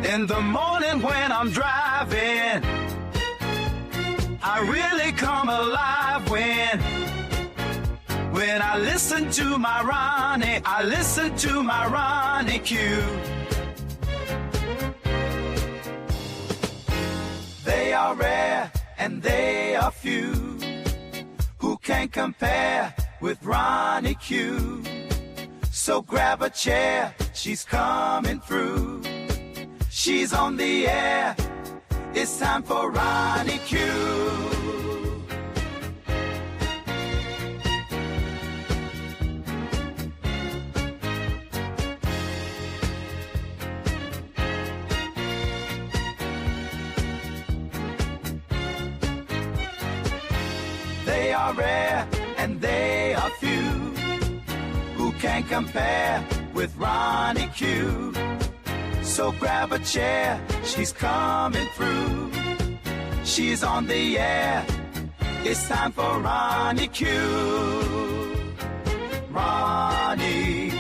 In the morning when I'm driving, I really come alive when I listen to my Ronnie, I listen to my RonyiQ. They are rare and they are few who can compare with RonyiQ. So grab a chair, she's coming through. She's on the air, it's time for RonyiQ. They are rare and they are few who can compare with RonyiQ. So grab a chair, she's coming through. She's on the air, it's time for RonyiQ. RonyiQ.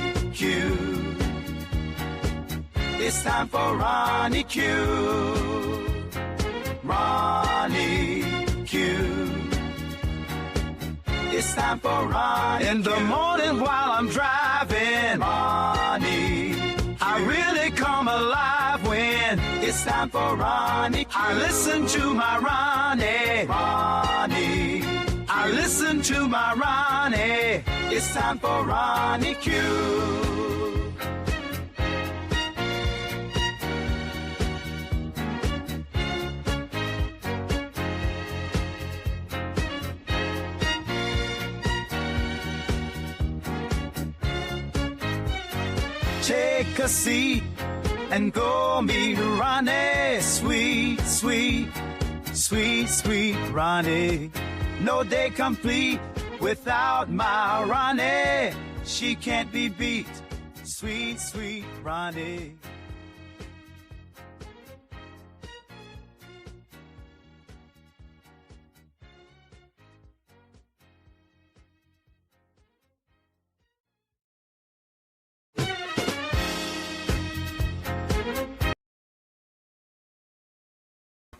It's time for RonyiQ. RonyiQ. It's time for RonyiQ. In the morning while I'm driving, Ronnie, I really come alive when it's time for RonyiQ. I listen to my Ronnie, Ronnie. I listen to my Ronnie. It's time for RonyiQ. Take a seat and go meet Ronnie. Sweet, sweet, sweet, sweet Ronnie. No day complete without my Ronnie. She can't be beat. Sweet, sweet Ronnie.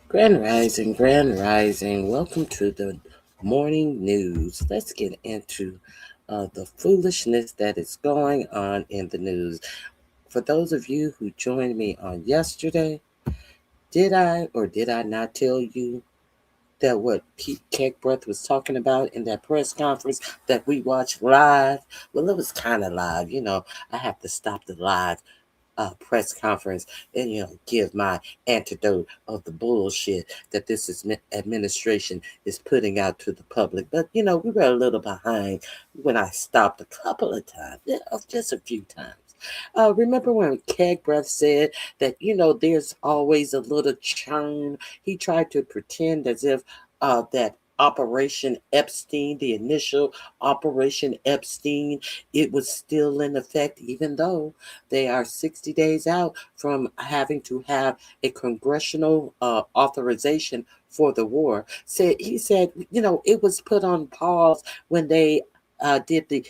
Grand Rising, Grand Rising. Welcome to the morning news. Let's get into the foolishness that is going on in the news. For those of you who joined me on yesterday, did I or did I not tell you that what Pete Kegbreath was talking about in that press conference that we watched live? Well, it was kind of live. You know, I have to stop the live press conference and give my antidote of the bullshit that this administration is putting out to the public. But we were a little behind when I stopped a couple of times, just a few times. Remember when Kegbreath said that there's always a little churn? He tried to pretend as if that Operation Epstein, the initial Operation Epstein, it was still in effect, even though they are 60 days out from having to have a congressional authorization for the war. He said, it was put on pause when they did the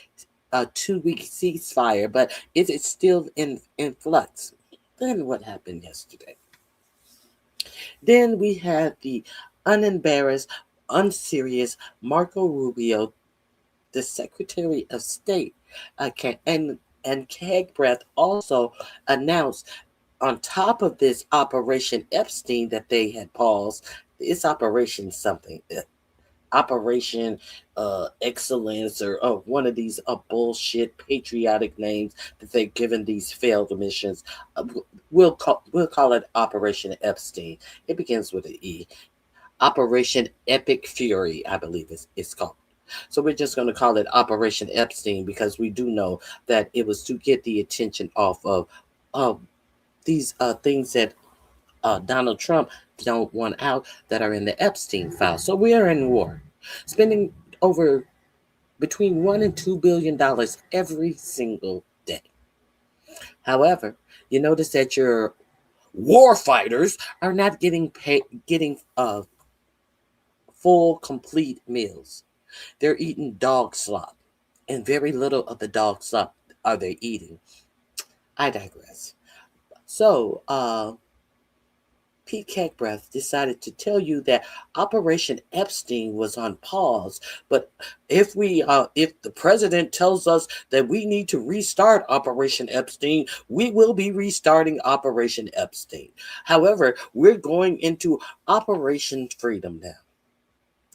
2-week ceasefire, but it is still in flux. Then what happened yesterday? Then we had the unembarrassed, unserious Marco Rubio, the Secretary of State, and Kegbreath also announced, on top of this Operation Epstein that they had paused, it's Operation something, Operation Excellence, or one of these bullshit patriotic names that they've given these failed missions. We'll call it Operation Epstein. It begins with an E. Operation Epic Fury, I believe it's called. So we're just going to call it Operation Epstein because we do know that it was to get the attention off of these things that Donald Trump don't want out that are in the Epstein file. So we are in war, spending over between $1 and $2 billion every single day. However, you notice that your war fighters are not getting full, complete meals. They're eating dog slop, and very little of the dog slop are they eating. I digress. So, Pete Kegbreath decided to tell you that Operation Epstein was on pause. But if the president tells us that we need to restart Operation Epstein, we will be restarting Operation Epstein. However, we're going into Operation Freedom now.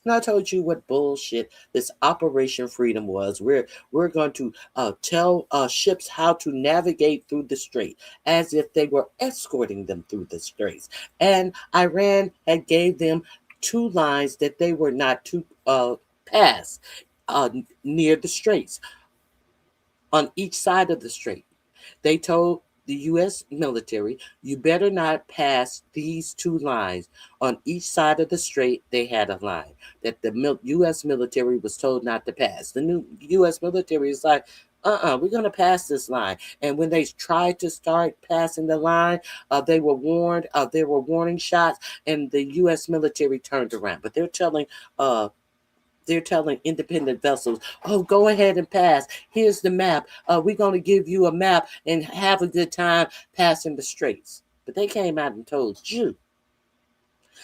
And I told you what bullshit this Operation Freedom was. We're going to tell ships how to navigate through the strait as if they were escorting them through the straits. And Iran had gave them two lines that they were not to pass near the straits on each side of the strait. They told the U.S. military, you better not pass these two lines. On each side of the strait, they had a line that the U.S. military was told not to pass. The new U.S. military is like, we're going to pass this line. And when they tried to start passing the line, they were warned. There were warning shots, and the U.S. military turned around. But they're telling independent vessels, oh, go ahead and pass. Here's the map. We're going to give you a map and have a good time passing the straits. But they came out and told you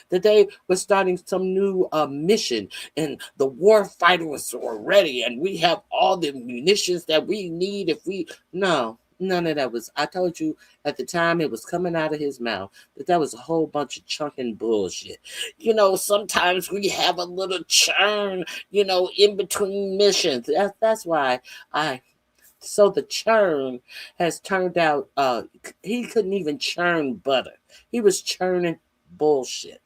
that they were starting some new mission, and the war fighters were ready, and we have all the munitions that we need if we... No, none of that was... I told you at the time it was coming out of his mouth that was a whole bunch of chunking bullshit. Sometimes we have a little churn, in between missions. That's why so the churn has turned out, he couldn't even churn butter. He was churning bullshit.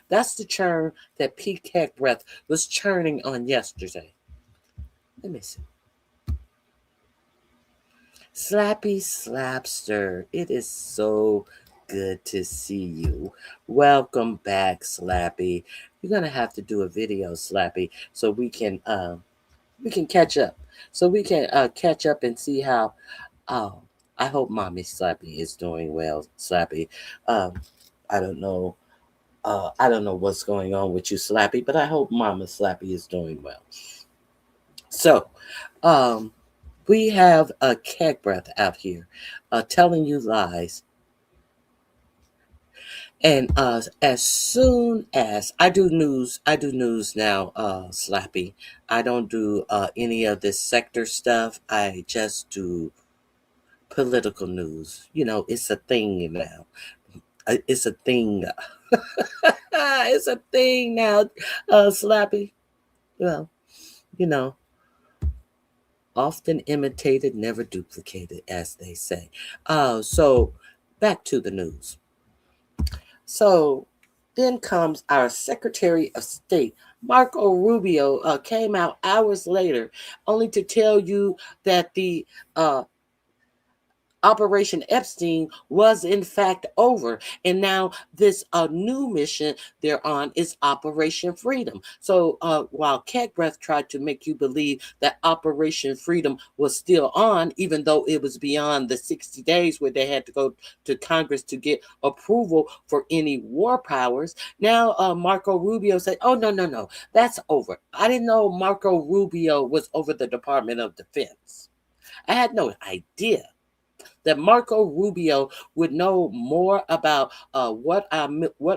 That's the churn that Pete Kegbreath was churning on yesterday. Let me see. Slappy Slapster, it is so good to see you. Welcome back, Slappy. You're gonna have to do a video, Slappy, so we can catch up. So we can catch up and see how. I hope Mommy Slappy is doing well, Slappy. I don't know. I don't know what's going on with you, Slappy, but I hope Mama Slappy is doing well. So, we have a Kegbreath out here telling you lies. And as soon as I do news now, Slappy. I don't do any of this sector stuff. I just do political news. It's a thing now. It's a thing. It's a thing now, Slappy. Well, often imitated, never duplicated, as they say. So back to the news. So then comes our Secretary of State, Marco Rubio, came out hours later only to tell you that the Operation Epstein was in fact over. And now this new mission they're on is Operation Freedom. So while Kegbreath tried to make you believe that Operation Freedom was still on, even though it was beyond the 60 days where they had to go to Congress to get approval for any war powers, now Marco Rubio said, oh, no, that's over. I didn't know Marco Rubio was over the Department of Defense. I had no idea that Marco Rubio would know more about what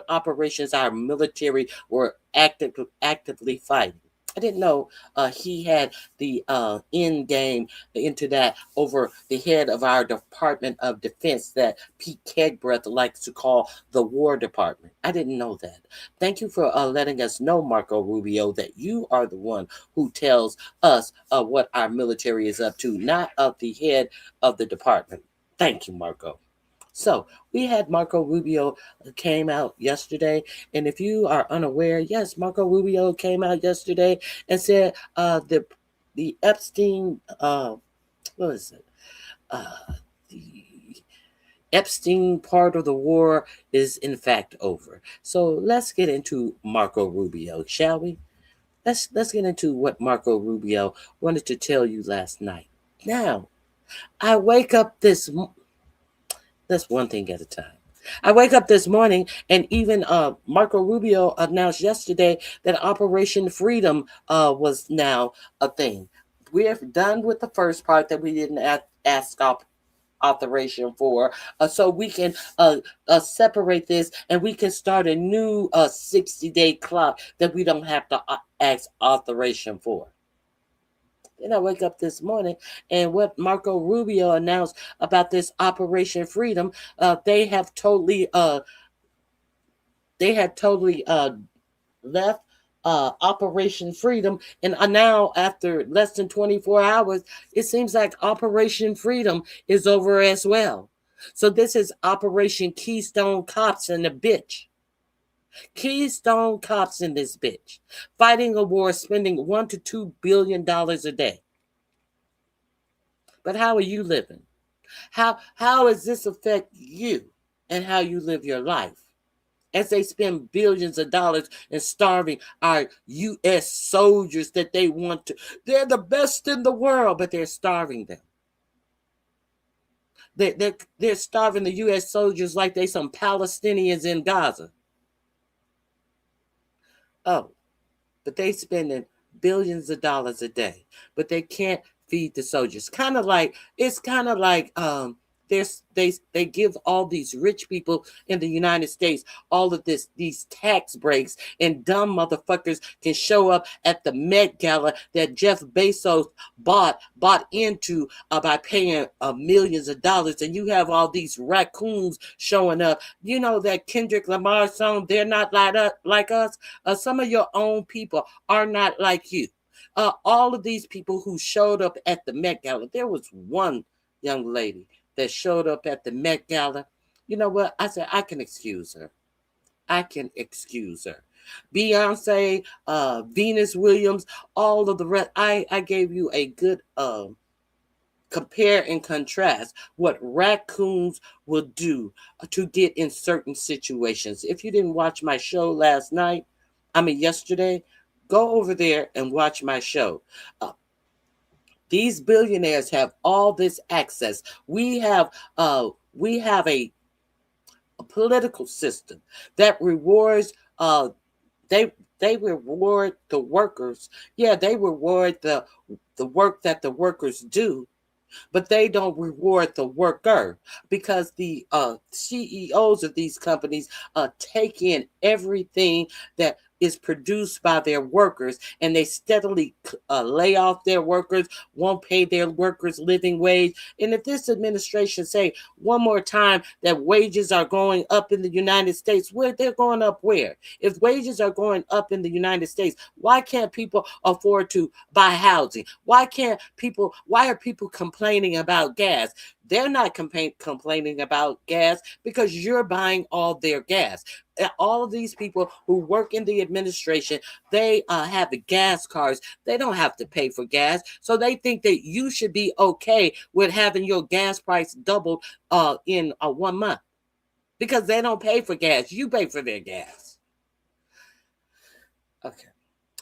operations our military were actively fighting. I didn't know he had the end game into that over the head of our Department of Defense that Pete Kegbreath likes to call the War Department. I didn't know that. Thank you for letting us know, Marco Rubio, that you are the one who tells us what our military is up to, not the head of the department. Thank you, Marco. So we had Marco Rubio came out yesterday. And if you are unaware, yes, Marco Rubio came out yesterday and said the Epstein, what is it? The Epstein part of the war is in fact over. So let's get into Marco Rubio, shall we? Let's get into what Marco Rubio wanted to tell you last night. Now, I wake up that's one thing at a time. I wake up this morning and even Marco Rubio announced yesterday that Operation Freedom was now a thing. We're done with the first part that we didn't ask authorization for, so we can separate this and we can start a new 60-day clock that we don't have to ask authorization for. Then I wake up this morning and what Marco Rubio announced about this Operation Freedom, they have totally left Operation Freedom, and now after less than 24 hours, it seems like Operation Freedom is over as well. So this is Operation Keystone Cops and the bitch. Keystone Cops in this bitch, fighting a war, spending $1 to $2 billion a day. But how are you living? How does this affect you and how you live your life? As they spend billions of dollars in starving our U.S. soldiers that they want to. They're the best in the world, but they're starving them. They're starving the U.S. soldiers like they some Palestinians in Gaza. Oh, but they spending billions of dollars a day, but they can't feed the soldiers. It's kind of like they give all these rich people in the United States all of these tax breaks, and dumb motherfuckers can show up at the Met Gala that Jeff Bezos bought into by paying millions of dollars, and you have all these raccoons showing up. You know that Kendrick Lamar song, "They're Not Like Us." Some of your own people are not like you. All of these people who showed up at the Met Gala, there was one young lady that showed up at the Met Gala. You know what? I said, I can excuse her. I can excuse her. Beyonce, Venus Williams, all of the rest. I gave you a good compare and contrast what raccoons will do to get in certain situations. If you didn't watch my show yesterday, go over there and watch my show. These billionaires have all this access. We have a political system that rewards they reward the workers. Yeah, they reward the work that the workers do, but they don't reward the worker, because the CEOs of these companies take in everything that is produced by their workers, and they steadily lay off their workers, won't pay their workers living wage. And if this administration say one more time that wages are going up in the United States, where they're going up where? If wages are going up in the United States, why can't people afford to buy housing? Why are people complaining about gas? They're not complaining about gas because you're buying all their gas. All of these people who work in the administration, they have the gas cards. They don't have to pay for gas. So they think that you should be okay with having your gas price doubled in 1 month, because they don't pay for gas. You pay for their gas. Okay.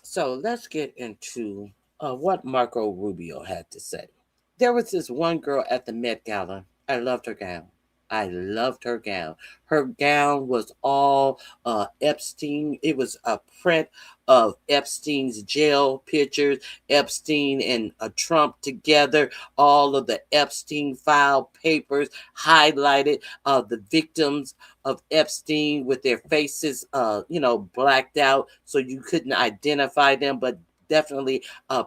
So let's get into what Marco Rubio had to say. There was this one girl at the Met Gala. I loved her gown. Her gown was all Epstein. It was a print of Epstein's jail pictures, Epstein and Trump together, all of the Epstein file papers highlighted, the victims of Epstein with their faces, blacked out so you couldn't identify them, but definitely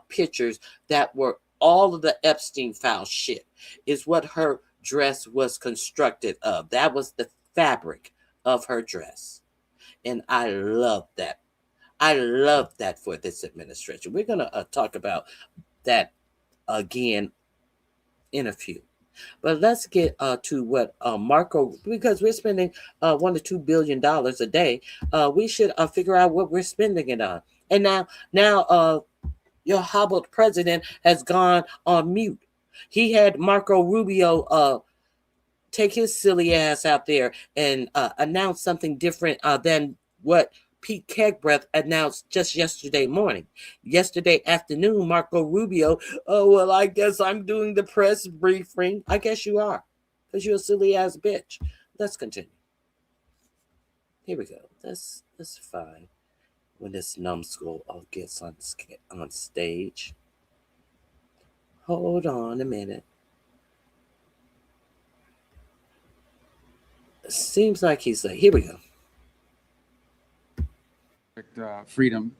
pictures that were all of the Epstein file shit is what her dress was constructed of. That was the fabric of her dress. And I love that. I love that for this administration. We're going to talk about that again in a few. But let's get to what Marco, because we're spending $1 to $2 billion a day. We should figure out what we're spending it on. And now your hobbled president has gone on mute. He had Marco Rubio take his silly ass out there and announce something different than what Pete Kegbreath announced just yesterday morning. Yesterday afternoon, Marco Rubio, I guess I'm doing the press briefing. I guess you are, because you're a silly ass bitch. Let's continue. Here we go. That's fine. When this numbskull gets on stage. Hold on a minute. Seems like he's like, here we go. Freedom.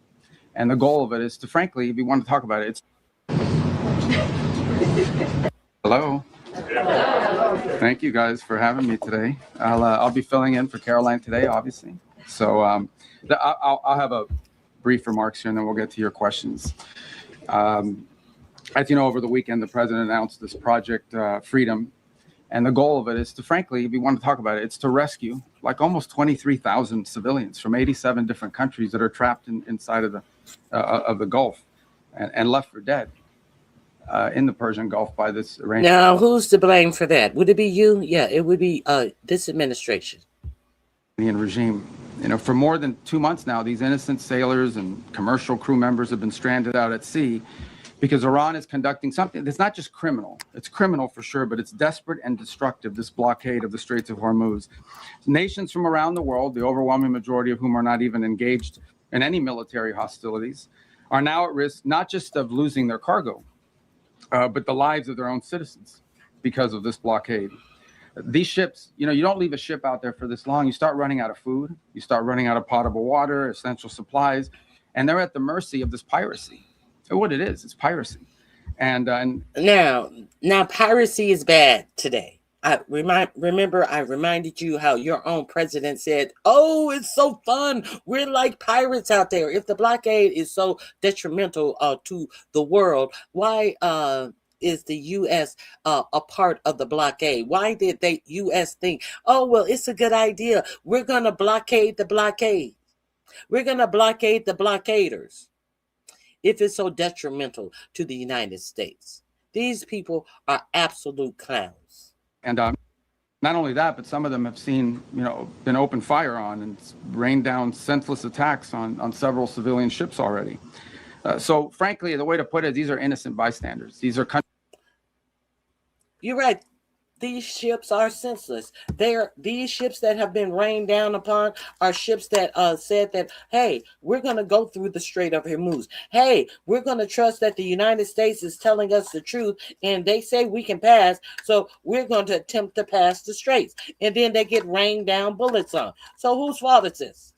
And the goal of it is to, frankly, if you want to talk about it, it's... Hello. Thank you guys for having me today. I'll be filling in for Caroline today, obviously. So I'll have a brief remarks here, and then we'll get to your questions. As you know, over the weekend, the president announced this project, Freedom. And the goal of it is to, frankly, if you want to talk about it, it's to rescue like almost 23,000 civilians from 87 different countries that are trapped inside of the Gulf and left for dead in the Persian Gulf by this arrangement. Now, who's to blame for that? Would it be you? Yeah, it would be this administration. The regime. You know, for more than 2 months now, these innocent sailors and commercial crew members have been stranded out at sea because Iran is conducting something that's not just criminal. It's criminal for sure, but it's desperate and destructive, this blockade of the Straits of Hormuz. Nations from around the world, the overwhelming majority of whom are not even engaged in any military hostilities, are now at risk not just of losing their cargo, but the lives of their own citizens because of this blockade. These ships, you know, you don't leave a ship out there for this long. You start running out of food. You start running out of potable water, essential supplies, and they're at the mercy of this piracy. What it is, it's piracy. And now piracy is bad today. I reminded you how your own president said, "Oh, it's so fun. We're like pirates out there." If the blockade is so detrimental to the world, why is the U.S. A part of the blockade? Why did the U.S. think, "Oh, well, it's a good idea. We're going to blockade the blockade. We're going to blockade the blockaders"? If it's so detrimental to the United States, these people are absolute clowns. And not only that, but some of them have seen, you know, been open fire on and rained down senseless attacks on several civilian ships already. So frankly, the way to put it, these are innocent bystanders. These are You're right. These ships are senseless. These ships that have been rained down upon are ships that said that, hey, we're going to go through the Strait of Hormuz. Hey, we're going to trust that the United States is telling us the truth, and they say we can pass, so we're going to attempt to pass the straits. And then they get rained down bullets on. So whose fault is this?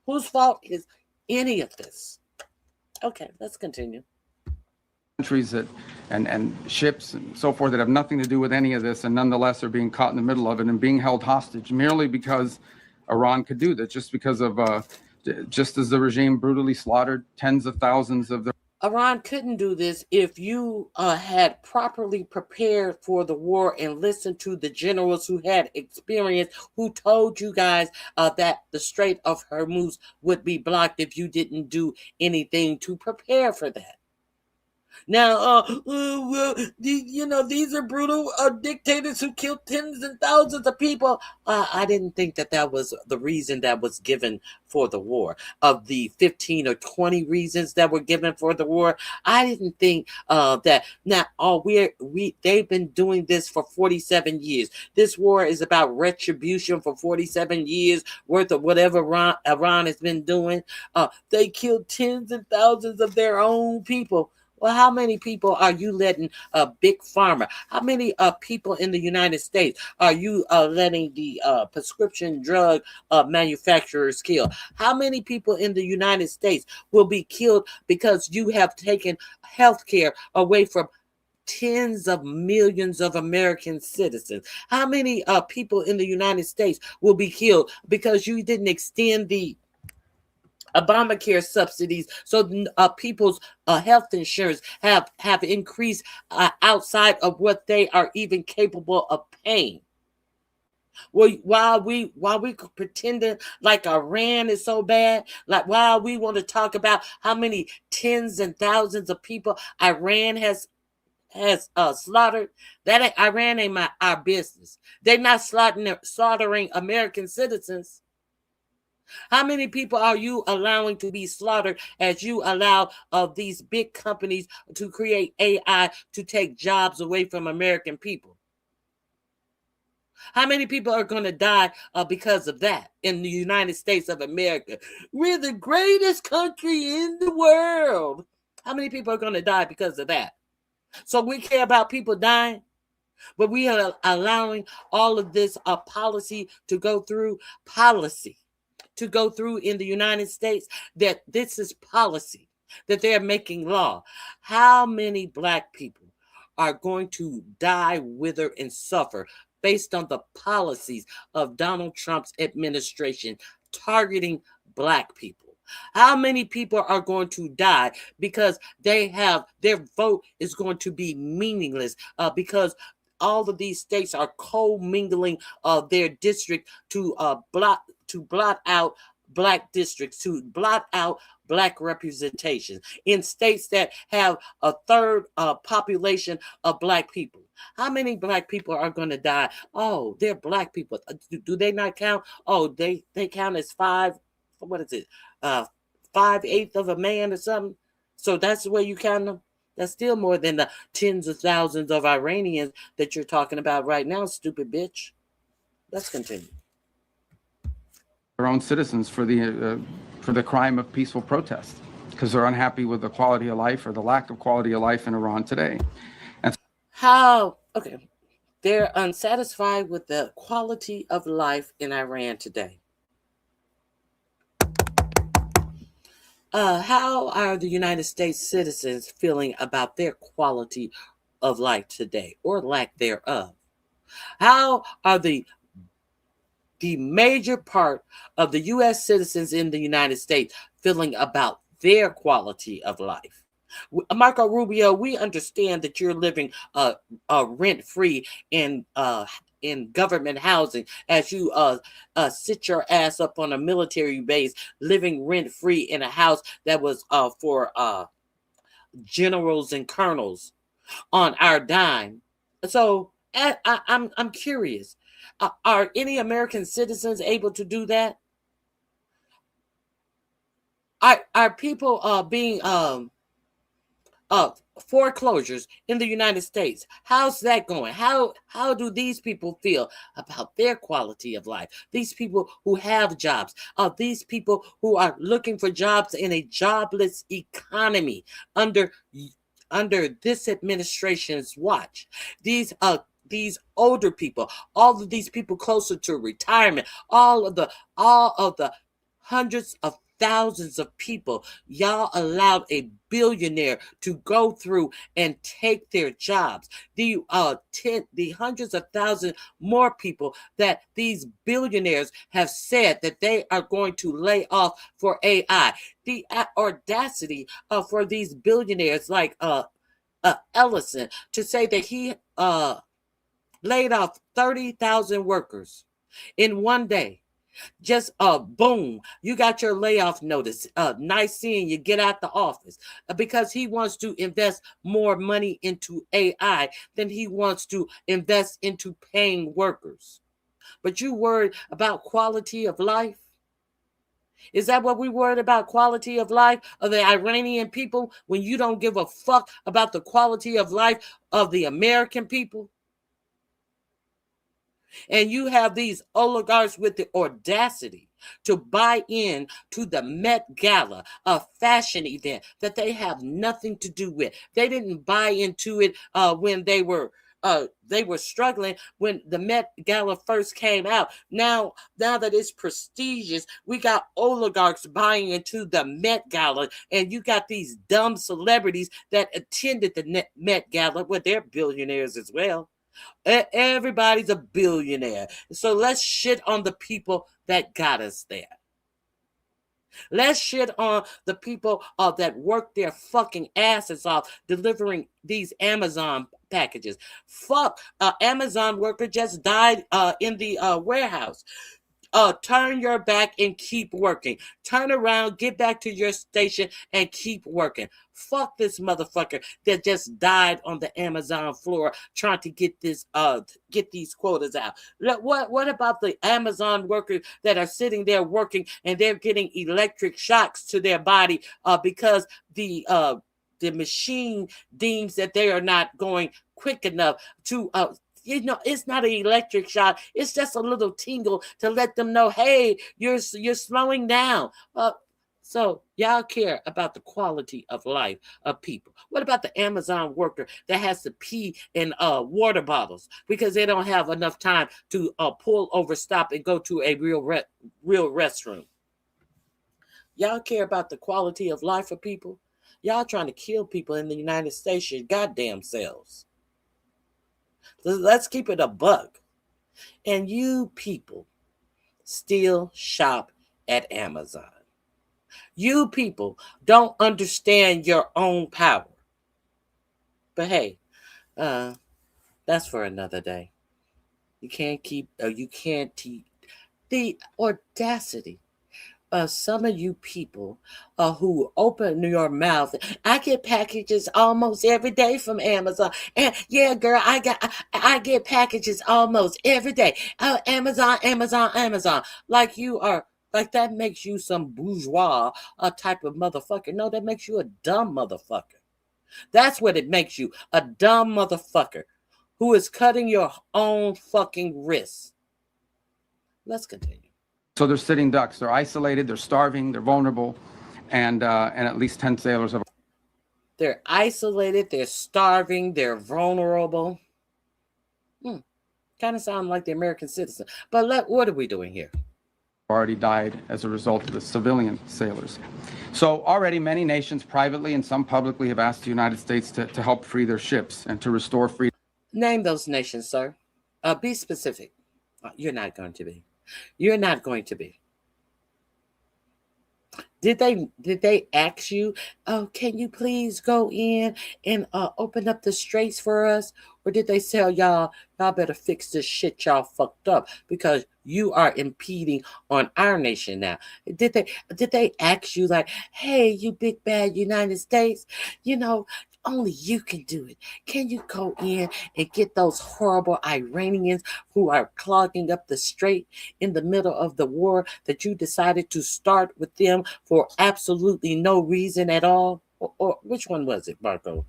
Whose fault is any of this? Okay, let's continue. Countries that and ships and so forth that have nothing to do with any of this, and nonetheless are being caught in the middle of it and being held hostage merely because Iran could do that, just because of just as the regime brutally slaughtered tens of thousands of their... Iran couldn't do this if you had properly prepared for the war and listened to the generals who had experience, who told you guys that the Strait of Hormuz would be blocked if you didn't do anything to prepare for that. Now, these are brutal dictators who killed tens and thousands of people. I didn't think that was the reason that was given for the war. Of the 15 or 20 reasons that were given for the war, I didn't think that. Now, they've been doing this for 47 years. This war is about retribution for 47 years worth of whatever Iran has been doing. They killed tens and thousands of their own people. Well, how many people are you letting Big Pharma? How many people in the United States are you letting the prescription drug manufacturers kill? How many people in the United States will be killed because you have taken health care away from tens of millions of American citizens? How many people in the United States will be killed because you didn't extend the Obamacare subsidies, so people's health insurance have increased outside of what they are even capable of paying? Well, while we pretending like Iran is so bad, like while we want to talk about how many tens and thousands of people Iran has slaughtered, that Iran ain't our business. They're not slaughtering American citizens. How many people are you allowing to be slaughtered as you allow these big companies to create AI to take jobs away from American people? How many people are going to die because of that in the United States of America? We're the greatest country in the world. How many people are going to die because of that? So we care about people dying? But we are allowing all of this policy to go through in the United States, that this is policy, that they're making law. How many Black people are going to die, wither, and suffer based on the policies of Donald Trump's administration targeting Black people? How many people are going to die because their vote is going to be meaningless because all of these states are co-mingling their district to blot out Black districts, to blot out Black representation in states that have a third population of Black people. How many Black people are going to die? Oh, they're Black people. Do they not count? Oh, they count as five. What is it? 5/8 of a man or something. So that's the way you count them. That's still more than the tens of thousands of Iranians that you're talking about right now, stupid bitch. Let's continue. Their own citizens for the crime of peaceful protest, because they're unhappy with the quality of life or the lack of quality of life in Iran today. And they're unsatisfied with the quality of life in Iran today. How are the United States citizens feeling about their quality of life today, or lack thereof? How are the major part of the U.S. citizens in the United States feeling about their quality of life? Marco Rubio, we understand that you're living rent-free in government housing as you sit your ass up on a military base, living rent-free in a house that was for generals and colonels on our dime. So I'm curious. Are any American citizens able to do that? Are people being foreclosures in the United States? How's that going? How do these people feel about their quality of life? These people who have jobs, these people who are looking for jobs in a jobless economy under this administration's watch. These older people, all of these people closer to retirement, all of the hundreds of thousands of people, y'all allowed a billionaire to go through and take their jobs. The hundreds of thousands more people that these billionaires have said that they are going to lay off for AI. The audacity for these billionaires like Ellison to say that he laid off 30,000 workers in one day. Just boom, you got your layoff notice. Nice seeing you, get out the office, because he wants to invest more money into AI than he wants to invest into paying workers. But you worried about quality of life? Is that what we worried about, quality of life of the Iranian people, when you don't give a fuck about the quality of life of the American people? And you have these oligarchs with the audacity to buy in to the Met Gala, a fashion event that they have nothing to do with. They didn't buy into it when they were struggling when the Met Gala first came out. Now that it's prestigious, we got oligarchs buying into the Met Gala, and you got these dumb celebrities that attended the Met Gala, well, they're billionaires as well. Everybody's a billionaire. So let's shit on the people that got us there. Let's shit on the people that work their fucking asses off delivering these Amazon packages. Fuck, Amazon worker just died in the warehouse. Turn your back and keep working. Turn around, get back to your station and keep working. Fuck this motherfucker that just died on the Amazon floor trying to get these quotas out. What about the Amazon workers that are sitting there working and they're getting electric shocks to their body because the machine deems that they are not going quick enough to it's not an electric shock. It's just a little tingle to let them know, hey, you're slowing down. So y'all care about the quality of life of people. What about the Amazon worker that has to pee in water bottles because they don't have enough time to pull over, stop, and go to a real restroom? Y'all care about the quality of life of people? Y'all trying to kill people in the United States, your goddamn selves. Let's keep it a buck. And you people still shop at Amazon. You people don't understand your own power. But hey, that's for another day. You can't keep the audacity of some of you people who open your mouth. I get packages almost every day from Amazon. And yeah, girl, I get packages almost every day. Amazon, Amazon, Amazon. Like you are, like that makes you some bourgeois type of motherfucker. No, that makes you a dumb motherfucker. That's what it makes you, a dumb motherfucker who is cutting your own fucking wrists. Let's continue. So they're sitting ducks. They're isolated. They're starving. They're vulnerable, and at least 10 sailors have. They're isolated. They're starving. They're vulnerable. Kind of sound like the American citizen. But what are we doing here? Already died as a result of the civilian sailors. So already many nations privately and some publicly have asked the United States to help free their ships and to restore freedom. Name those nations, sir. Be specific. You're not going to be. You're not going to be. Did they ask you, oh, can you please go in and open up the straits for us? Or did they tell y'all better fix this shit y'all fucked up because you are impeding on our nation now? Did they ask you like, hey, you big bad United States, only you can do it. Can you go in and get those horrible Iranians who are clogging up the strait in the middle of the war that you decided to start with them for absolutely no reason at all? Or which one was it, Marco?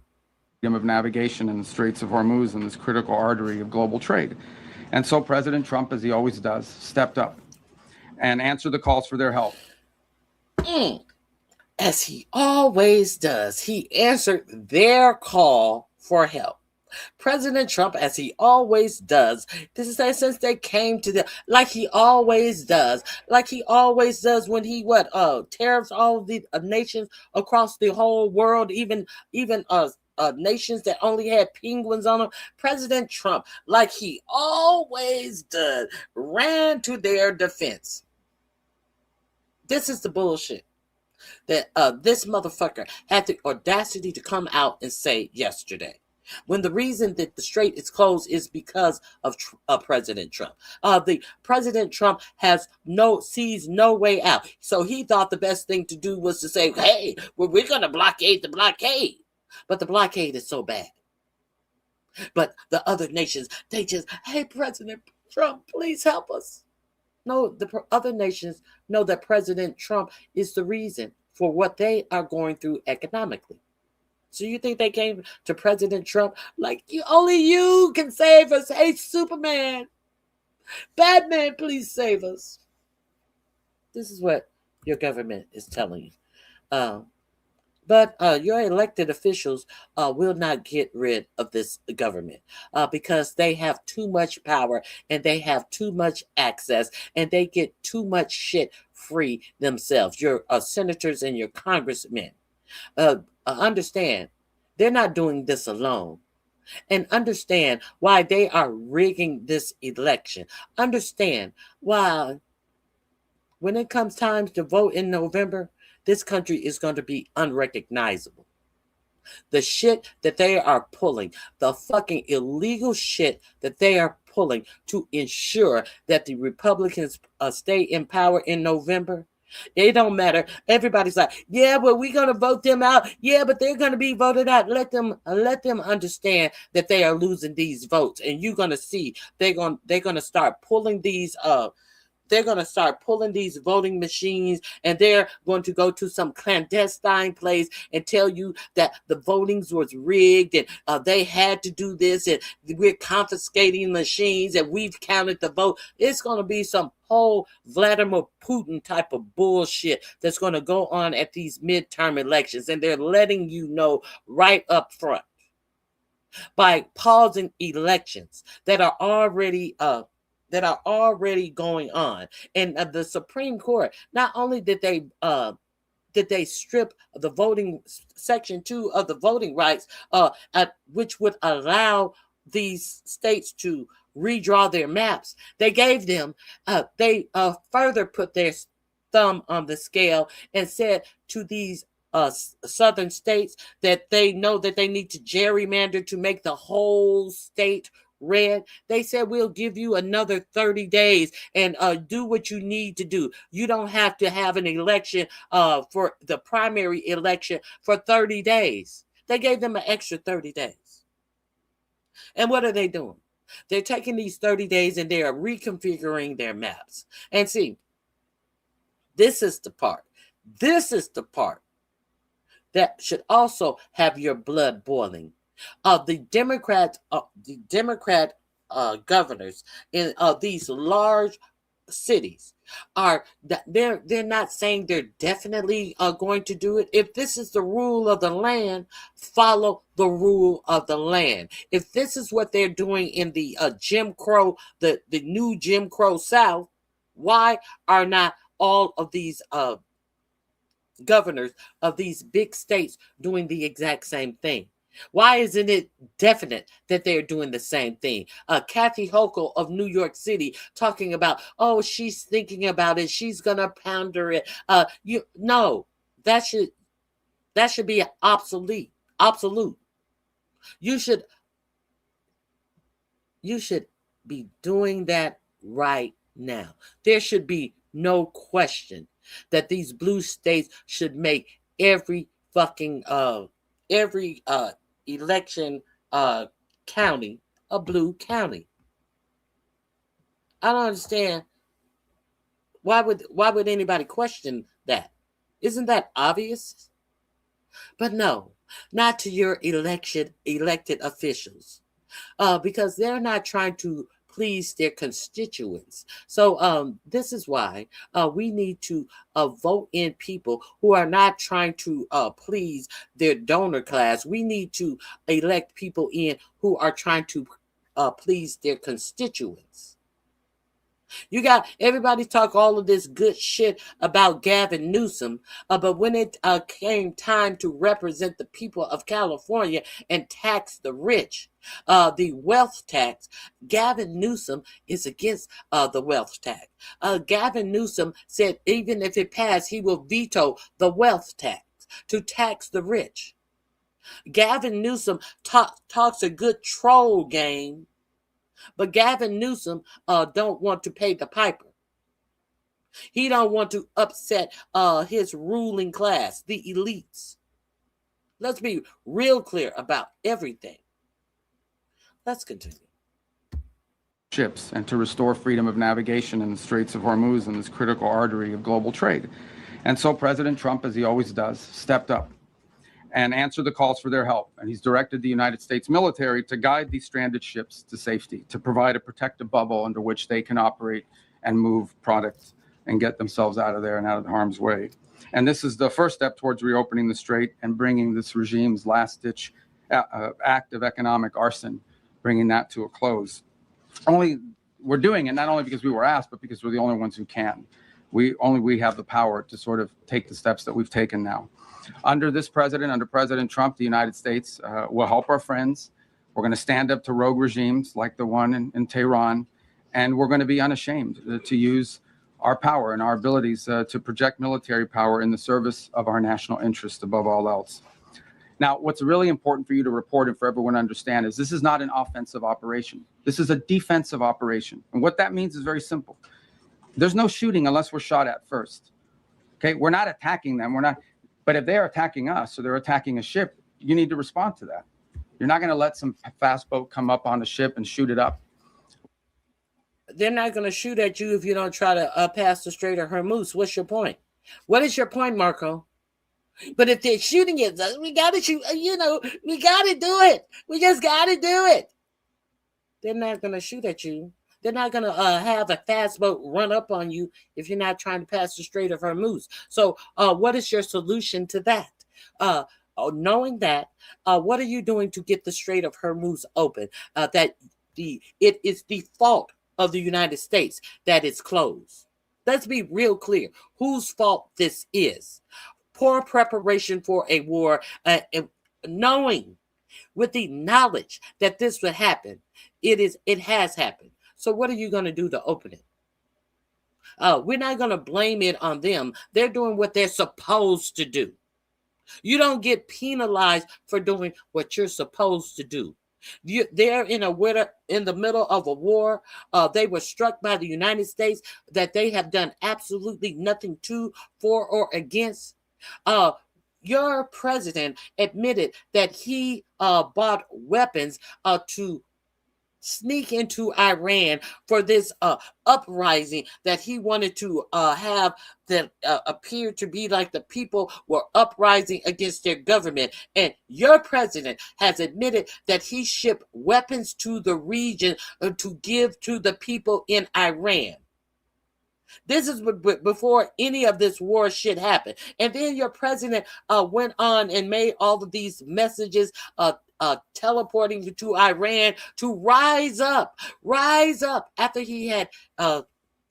Of navigation in the Straits of Hormuz and this critical artery of global trade. And so President Trump, as he always does, stepped up and answered the calls for their help. As he always does, he answered their call for help. President Trump, as he always does, this is since they came to the, like he always does when he tariffs all of the nations across the whole world, even nations that only had penguins on them. President Trump, like he always does, ran to their defense. This is the bullshit that this motherfucker had the audacity to come out and say yesterday, when the reason that the strait is closed is because of President Trump. The President Trump sees no way out. So he thought the best thing to do was to say, hey, we're going to blockade the blockade. But the blockade is so bad. But the other nations, they just, hey, President Trump, please help us. No, the other nations know that President Trump is the reason for what they are going through economically. So you think they came to President Trump like, only you can save us? Hey, Superman, Batman, please save us. This is what your government is telling you. But your elected officials will not get rid of this government because they have too much power and they have too much access and they get too much shit free themselves. Your senators and your congressmen. Understand, they're not doing this alone. And understand why they are rigging this election. Understand why when it comes time to vote in November, this country is going to be unrecognizable. The shit that they are pulling, the fucking illegal shit that they are pulling to ensure that the Republicans stay in power in November, it don't matter. Everybody's like, yeah, well, we're going to vote them out. Yeah, but they're going to be voted out. Let them understand that they are losing these votes. And you're going to see they're going to start pulling these they're going to start pulling these voting machines, and they're going to go to some clandestine place and tell you that the votings was rigged and they had to do this, and we're confiscating machines and we've counted the vote. It's going to be some whole Vladimir Putin type of bullshit that's going to go on at these midterm elections, and they're letting you know right up front by pausing elections that are already going on. And the Supreme Court, not only did they strip the voting section 2 of the voting rights, which would allow these states to redraw their maps, they gave them, they further put their thumb on the scale and said to these southern states that they know that they need to gerrymander to make the whole state red. They said, we'll give you another 30 days and do what you need to do. You don't have to have an election for the primary election for 30 days. They gave them an extra 30 days. And what are they doing? They're taking these 30 days and they are reconfiguring their maps. And see, this is the part that should also have your blood boiling. The Democrat governors in these large cities they're not saying they're definitely going to do it. If this is the rule of the land, follow the rule of the land. If this is what they're doing in the Jim Crow, the new Jim Crow South, why are not all of these governors of these big states doing the exact same thing? Why isn't it definite that they're doing the same thing? Kathy Hochul of New York City talking about, oh, she's thinking about it, she's gonna ponder it. That should be obsolete. You should be doing that right now. There should be no question that these blue states should make every fucking election county a blue county. I don't understand why would anybody question that? Isn't that obvious? But no, not to your elected officials, because they're not trying to please their constituents. So this is why we need to vote in people who are not trying to please their donor class. We need to elect people in who are trying to please their constituents. You got everybody talk all of this good shit about Gavin Newsom, but when it came time to represent the people of California and tax the rich, the wealth tax, Gavin Newsom is against the wealth tax. Gavin Newsom said even if it passed, he will veto the wealth tax to tax the rich. Gavin Newsom talks a good troll game, but Gavin Newsom don't want to pay the piper. He don't want to upset his ruling class, the elites. Let's be real clear about everything. Let's continue. Ships and to restore freedom of navigation in the Straits of Hormuz and this critical artery of global trade. And so President Trump, as he always does, stepped up and answered the calls for their help. And he's directed the United States military to guide these stranded ships to safety, to provide a protective bubble under which they can operate and move products and get themselves out of there and out of harm's way. And this is the first step towards reopening the strait and bringing this regime's last-ditch act of economic arson, bringing that to a close. We're doing it not only because we were asked, but because we're the only ones who can. We have the power to sort of take the steps that we've taken now. Under this president, under President Trump, the United States will help our friends. We're going to stand up to rogue regimes like the one in Tehran, and we're going to be unashamed to use our power and our abilities to project military power in the service of our national interest above all else. Now, what's really important for you to report and for everyone to understand is this is not an offensive operation. This is a defensive operation. And what that means is very simple. There's no shooting unless we're shot at first. Okay, we're not attacking them. But if they're attacking us or they're attacking a ship, you need to respond to that. You're not going to let some fast boat come up on the ship and shoot it up. they're not going to shoot at you if you don't try to pass the Strait of Hormuz. What's your point? What is your point, Marco? But if they're shooting at us, we got to shoot. We got to do it. We just got to do it. They're not going to shoot at you. They're not going to have a fast boat run up on you if you're not trying to pass the Strait of Hormuz. So what is your solution to that? Knowing that, what are you doing to get the Strait of Hormuz open? It is the fault of the United States that it's closed. Let's be real clear whose fault this is. Poor preparation for a war, knowing with the knowledge that this would happen. It has happened. So what are you going to do to open it? We're not going to blame it on them. They're doing what they're supposed to do. You don't get penalized for doing what you're supposed to do. They're in the middle of a war. They were struck by the United States that they have done absolutely nothing to, for, or against. Your president admitted that he bought weapons to sneak into Iran for this uprising that he wanted to have that appeared to be like the people were uprising against their government. And your president has admitted that he shipped weapons to the region to give to the people in Iran. This is before any of this war shit happened. And then your president went on and made all of these messages teleporting you to Iran to rise up after he had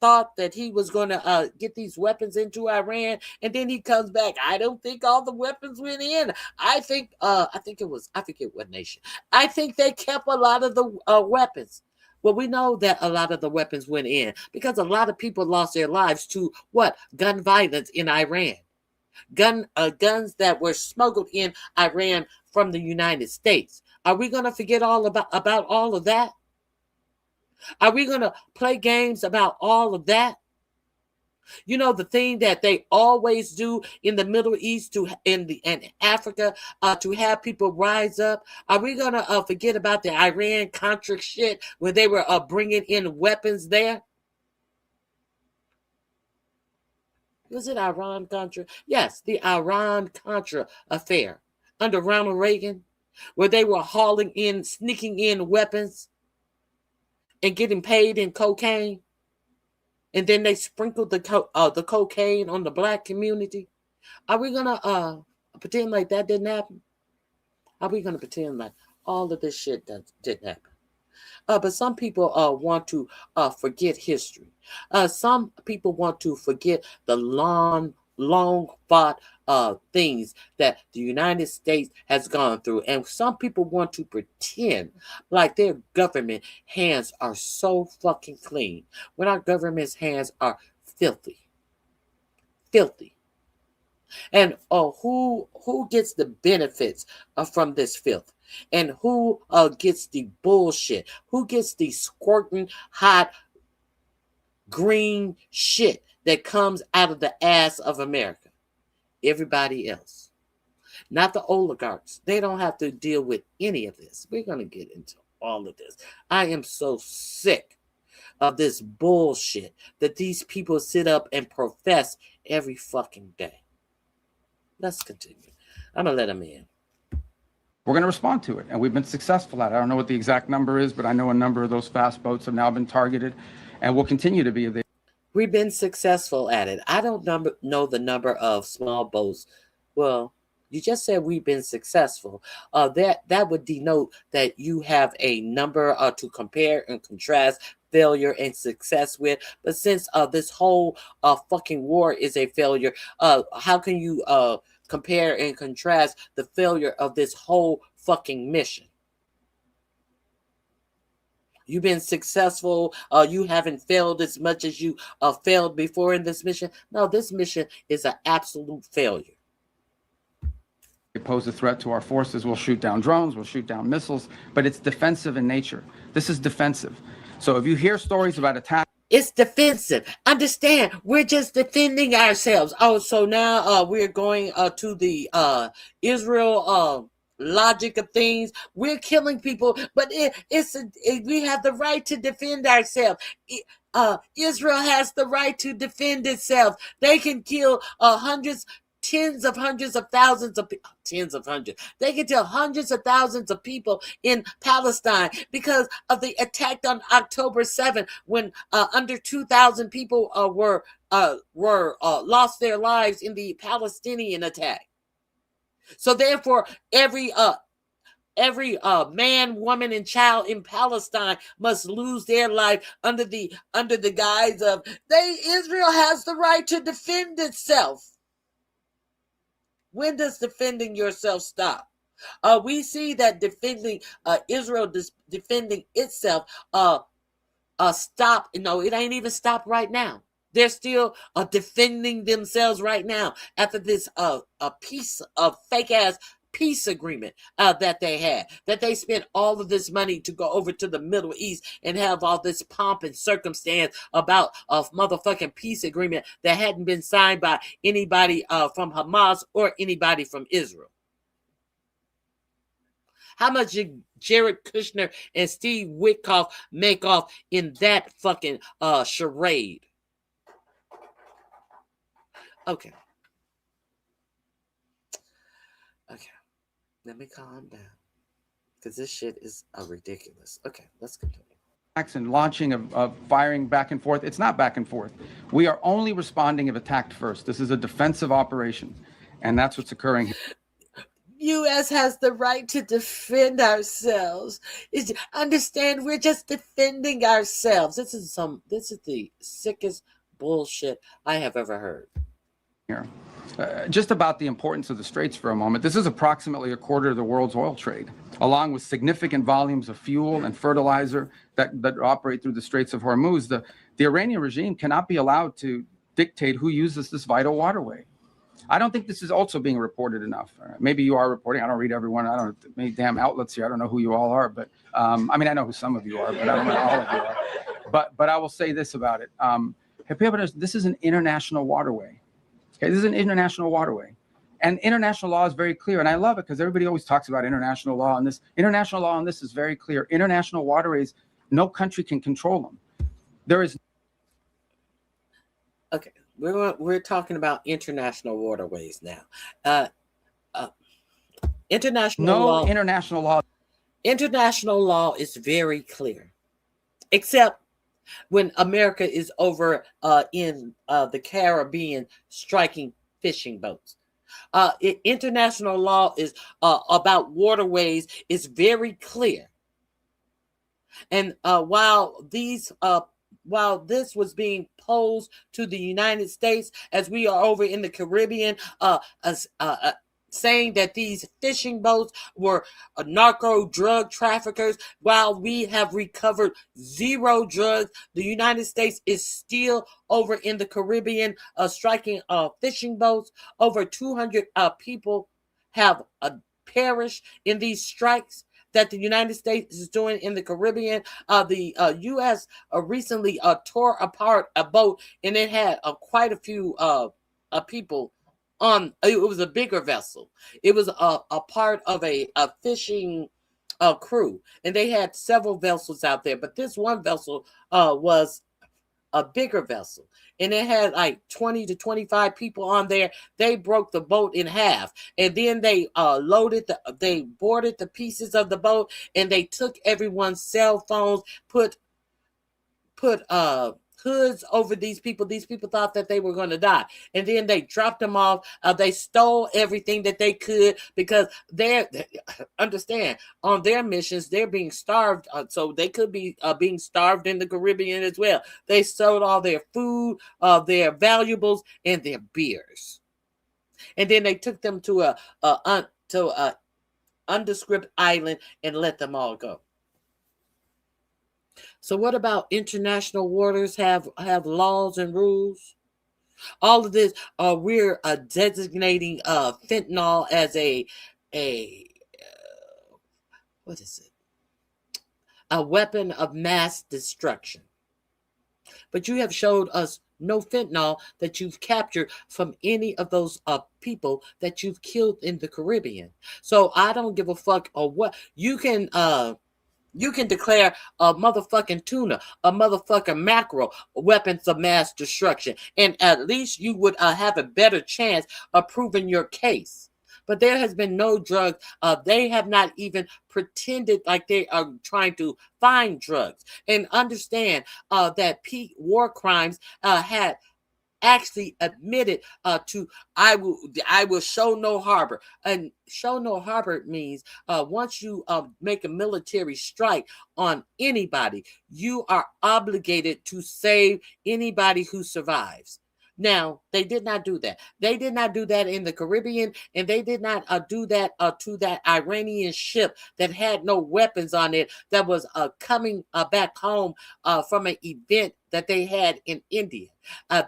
thought that he was going to get these weapons into Iran, and then he comes back. I don't think all the weapons went in. I forget what nation. I think they kept a lot of the weapons. Well, we know that a lot of the weapons went in because a lot of people lost their lives to what? Gun violence in Iran. Guns that were smuggled in Iran from the United States. Are we going to forget all about all of that? Are we going to play games about all of that? You know, the thing that they always do in the Middle East in Africa to have people rise up. Are we going to forget about the Iran-Contra shit when they were bringing in weapons there? Was it Iran-Contra? Yes, the Iran-Contra affair under Ronald Reagan, where they were sneaking in weapons and getting paid in cocaine. And then they sprinkled the cocaine on the black community. Are we going to pretend like that didn't happen? Are we going to pretend like all of this shit didn't happen? But some people want to forget history. Some people want to forget the long fought things that the United States has gone through. And some people want to pretend like their government hands are so fucking clean when our government's hands are filthy. And who gets the benefits from this filth? And who gets the bullshit? Who gets the squirting hot green shit that comes out of the ass of America? Everybody else. Not the oligarchs. They don't have to deal with any of this. We're going to get into all of this. I am so sick of this bullshit that these people sit up and profess every fucking day. Let's continue. I'm going to let them in. We're going to respond to it, and we've been successful at it. I don't know what the exact number is, but I know a number of those fast boats have now been targeted and will continue to be. We've been successful at it. I don't know the number of small boats. Well, you just said we've been successful. That would denote that you have a number to compare and contrast failure and success with. But since this whole fucking war is a failure, how can you compare and contrast the failure of this whole fucking mission? You've been successful. You haven't failed as much as you failed before in this mission. No, this mission is an absolute failure. They pose a threat to our forces. We'll shoot down drones. We'll shoot down missiles. But it's defensive in nature. This is defensive. So if you hear stories about attacks, it's defensive. Understand, we're just defending ourselves. Oh, so now we're going to the Israel logic of things. We're killing people, but we have the right to defend ourselves. Israel has the right to defend itself. They can kill hundreds, tens of hundreds of thousands of tens of hundreds. They can kill hundreds of thousands of people in Palestine because of the attack on October 7th, when under 2,000 people were lost their lives in the Palestinian attack. So therefore, every man, woman, and child in Palestine must lose their life under the guise of Israel has the right to defend itself. When does defending yourself stop? We see that defending Israel defending itself stop. No, it ain't even stopped right now. They're still defending themselves right now after this a piece of fake ass peace agreement that they had, that they spent all of this money to go over to the Middle East and have all this pomp and circumstance about a motherfucking peace agreement that hadn't been signed by anybody from Hamas or anybody from Israel. How much did Jared Kushner and Steve Witkoff make off in that fucking charade? Okay. Let me calm down, because this shit is ridiculous. Okay, let's continue. And launching of firing back and forth. It's not back and forth. We are only responding if attacked first. This is a defensive operation, and that's what's occurring here. U.S. has the right to defend ourselves. Understand, we're just defending ourselves. This is the sickest bullshit I have ever heard. Here. Just about the importance of the Straits for a moment. This is approximately a quarter of the world's oil trade, along with significant volumes of fuel and fertilizer that operate through the Straits of Hormuz. The Iranian regime cannot be allowed to dictate who uses this vital waterway. I don't think this is also being reported enough. Maybe you are reporting. I don't read everyone. I don't know many damn outlets here. I don't know who you all are, but I mean, I know who some of you are, but I don't know all of you are. But I will say this about it. This is an international waterway. Okay, this is an international waterway. And international law is very clear. And I love it because everybody always talks about international law. And this international law on this is very clear. International waterways, no country can control them. There is. Okay, we're talking about international waterways now. International law. International law is very clear, except when America is over in the Caribbean striking fishing boats. International law is about waterways is very clear. And while this was being posed to the United States as we are over in the Caribbean, saying that these fishing boats were narco drug traffickers, while we have recovered zero drugs, the United States is still over in the Caribbean striking fishing boats. Over 200 people have perished in these strikes that the United States is doing in the Caribbean. The U.S. recently tore apart a boat, and it had quite a few people on. It was a bigger vessel. It was a part of a fishing crew, and they had several vessels out there, but this one vessel was a bigger vessel, and it had like 20 to 25 people on there. They broke the boat in half, and then they they boarded the pieces of the boat, and they took everyone's cell phones, put hoods over these people. These people thought that they were going to die, and then they dropped them off. They stole everything that they could, because they understand, on their missions they're being starved, so they could be being starved in the Caribbean as well. They sold all their food, their valuables, and their beers, and then they took them to a undescript island and let them all go. So what about international waters have laws and rules? All of this, we're designating fentanyl as a weapon of mass destruction. but you have showed us no fentanyl that you've captured from any of those people that you've killed in the Caribbean. So I don't give a fuck or what you can declare a motherfucking tuna, a motherfucking mackerel, weapons of mass destruction, and at least you would have a better chance of proving your case. But there has been no drugs. They have not even pretended like they are trying to find drugs. And understand that war crimes had actually admitted to I will show no harbor. And show no harbor means once you make a military strike on anybody, you are obligated to save anybody who survives. Now, they did not do that. They did not do that in the Caribbean, and they did not do that to that Iranian ship that had no weapons on it that was coming back home from an event that they had in India.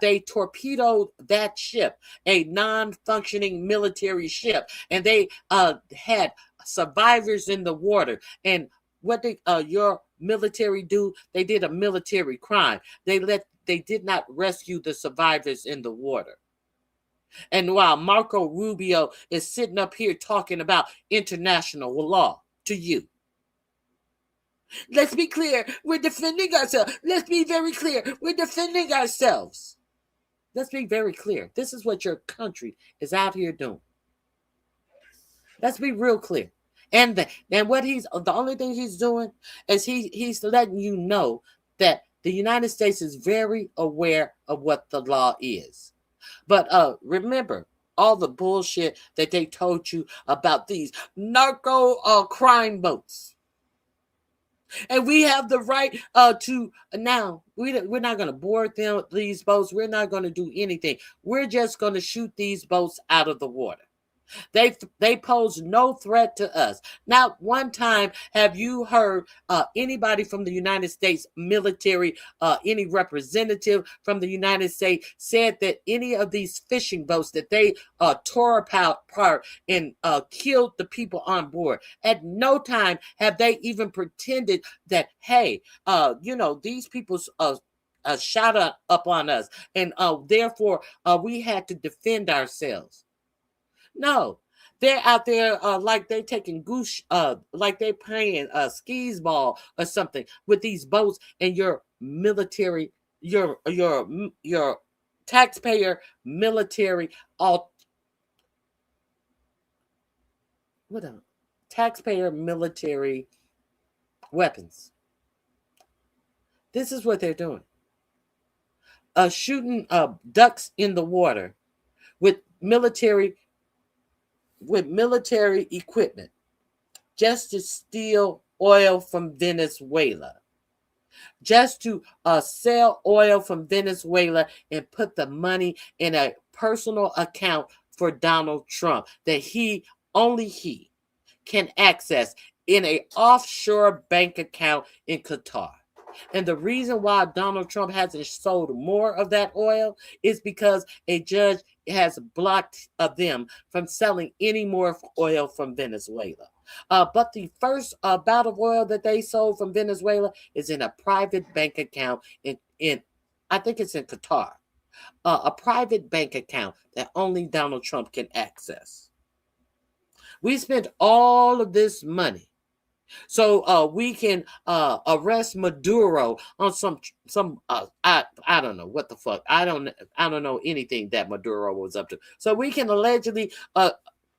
They torpedoed that ship, a non-functioning military ship, and they had survivors in the water. And what did your military do? They did a military crime. They did not rescue the survivors in the water. And while Marco Rubio is sitting up here talking about international law to you, let's be clear, we're defending ourselves. Let's be very clear, we're defending ourselves. Let's be very clear. This is what your country is out here doing. Let's be real clear. And what the only thing he's doing is he's letting you know that the United States is very aware of what the law is. But remember all the bullshit that they told you about these narco crime boats. And we have the right to now. We're not going to board these boats. We're not going to do anything. We're just going to shoot these boats out of the water. They pose no threat to us. Not one time have you heard anybody from the United States military, any representative from the United States said that any of these fishing boats that they tore apart and killed the people on board. At no time have they even pretended that, hey, these people shot up on us, and therefore we had to defend ourselves. No, they're out there like they're taking like they're playing skis ball or something with these boats, and your military, your taxpayer military, taxpayer military weapons. This is what they're doing. Shooting ducks in the water with military equipment just to steal oil from Venezuela, just to sell oil from Venezuela and put the money in a personal account for Donald Trump that only he can access in an offshore bank account in Qatar. And the reason why Donald Trump hasn't sold more of that oil is because a judge has blocked them from selling any more oil from Venezuela. But the first bout of oil that they sold from Venezuela is in a private bank account in I think it's in Qatar. A private bank account that only Donald Trump can access. We spent all of this money so we can arrest Maduro on some I don't know what the fuck. I don't know anything that Maduro was up to. So we can allegedly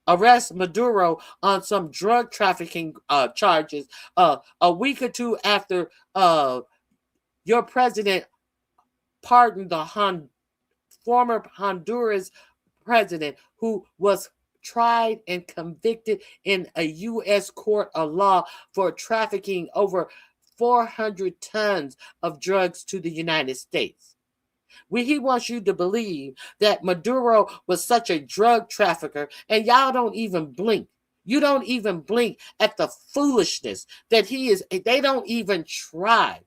arrest Maduro on some drug trafficking charges a week or two after your president pardoned the former Honduras president who was tried and convicted in a U.S. court of law for trafficking over 400 tons of drugs to the United States. He wants you to believe that Maduro was such a drug trafficker, and y'all don't even blink. You don't even blink at the foolishness that he is. They don't even try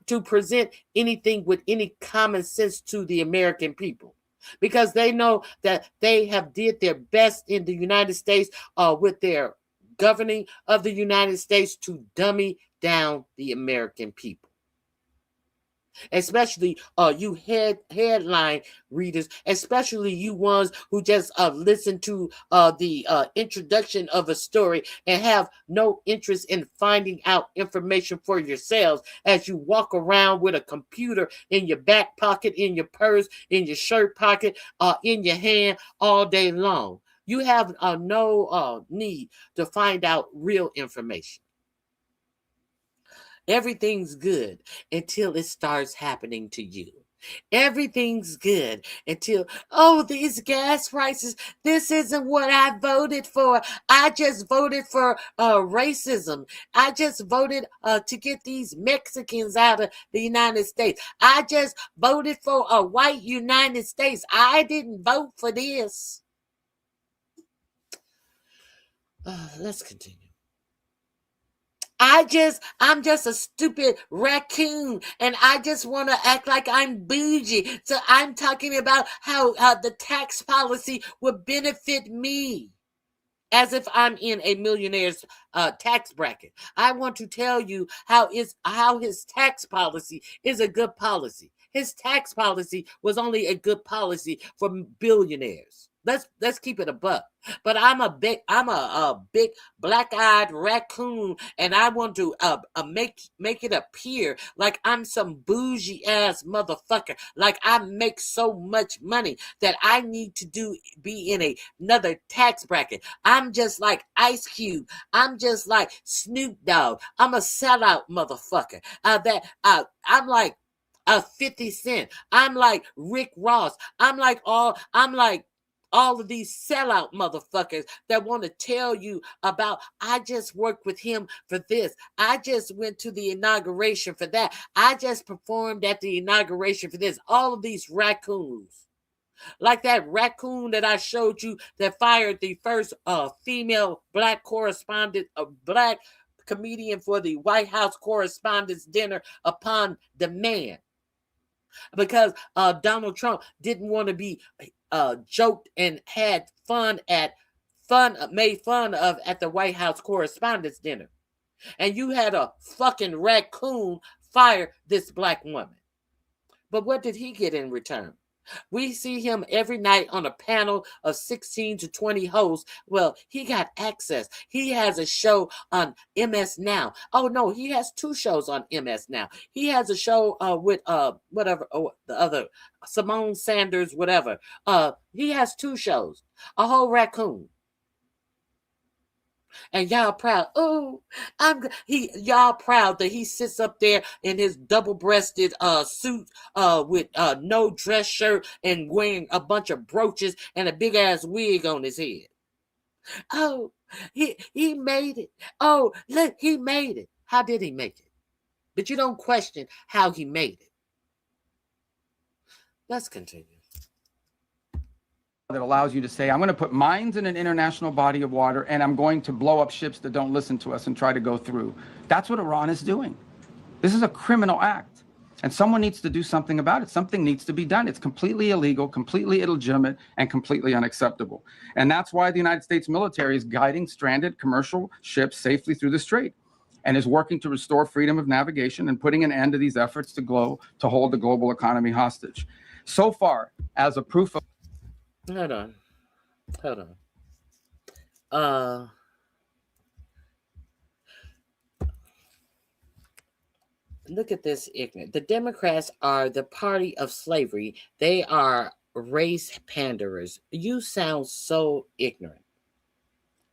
to present anything with any common sense to the American people, because they know that they have did their best in the United States with their governing of the United States to dummy down the American people. especially you headline readers, especially you ones who just listen to the introduction of a story and have no interest in finding out information for yourselves as you walk around with a computer in your back pocket, in your purse, in your shirt pocket, in your hand all day long. You have no need to find out real information. Everything's good until it starts happening to you. Everything's good until, oh, these gas prices, this isn't what I voted for. I just voted for racism. I just voted to get these Mexicans out of the United States. I just voted for a white United States. I didn't vote for this. Let's continue. I'm just a stupid raccoon and I just want to act like I'm bougie. So I'm talking about how the tax policy would benefit me as if I'm in a millionaire's tax bracket. I want to tell you how his tax policy is a good policy. His tax policy was only a good policy for billionaires. Let's keep it a buck. But I'm a big black-eyed raccoon, and I want to make it appear like I'm some bougie ass motherfucker, like I make so much money that I need to be in another tax bracket. I'm just like Ice Cube. I'm just like Snoop Dogg. I'm a sellout motherfucker. I'm like 50 Cent. I'm like Rick Ross. I'm like all of these sellout motherfuckers that want to tell you about, I just worked with him for this. I just went to the inauguration for that. I just performed at the inauguration for this. All of these raccoons. Like that raccoon that I showed you that fired the first female black correspondent, black comedian for the White House Correspondents' Dinner upon demand. Because Donald Trump didn't want to be joked and had made fun of at the White House Correspondents' Dinner. And you had a fucking raccoon fire this black woman. But what did he get in return? We see him every night on a panel of 16 to 20 hosts. Well, he got access. He has a show on MS Now. Oh, no, he has 2 shows on MS Now. He has a show with whatever, the other, Simone Sanders, whatever. He has 2 shows. A whole raccoon. And y'all proud. Oh, y'all proud that he sits up there in his double-breasted suit with no dress shirt and wearing a bunch of brooches and a big ass wig on his head. Oh, he made it. Oh, look, he made it. How did he make it? But you don't question how he made it. Let's continue. That allows you to say, I'm going to put mines in an international body of water and I'm going to blow up ships that don't listen to us and try to go through. That's what Iran is doing. This is a criminal act and someone needs to do something about it. Something needs to be done. It's completely illegal, completely illegitimate, and completely unacceptable. And that's why the United States military is guiding stranded commercial ships safely through the strait and is working to restore freedom of navigation and putting an end to these efforts to hold the global economy hostage. So far, as a proof of Hold on. Look at this ignorant. The Democrats are the party of slavery. They are race panderers. You sound so ignorant.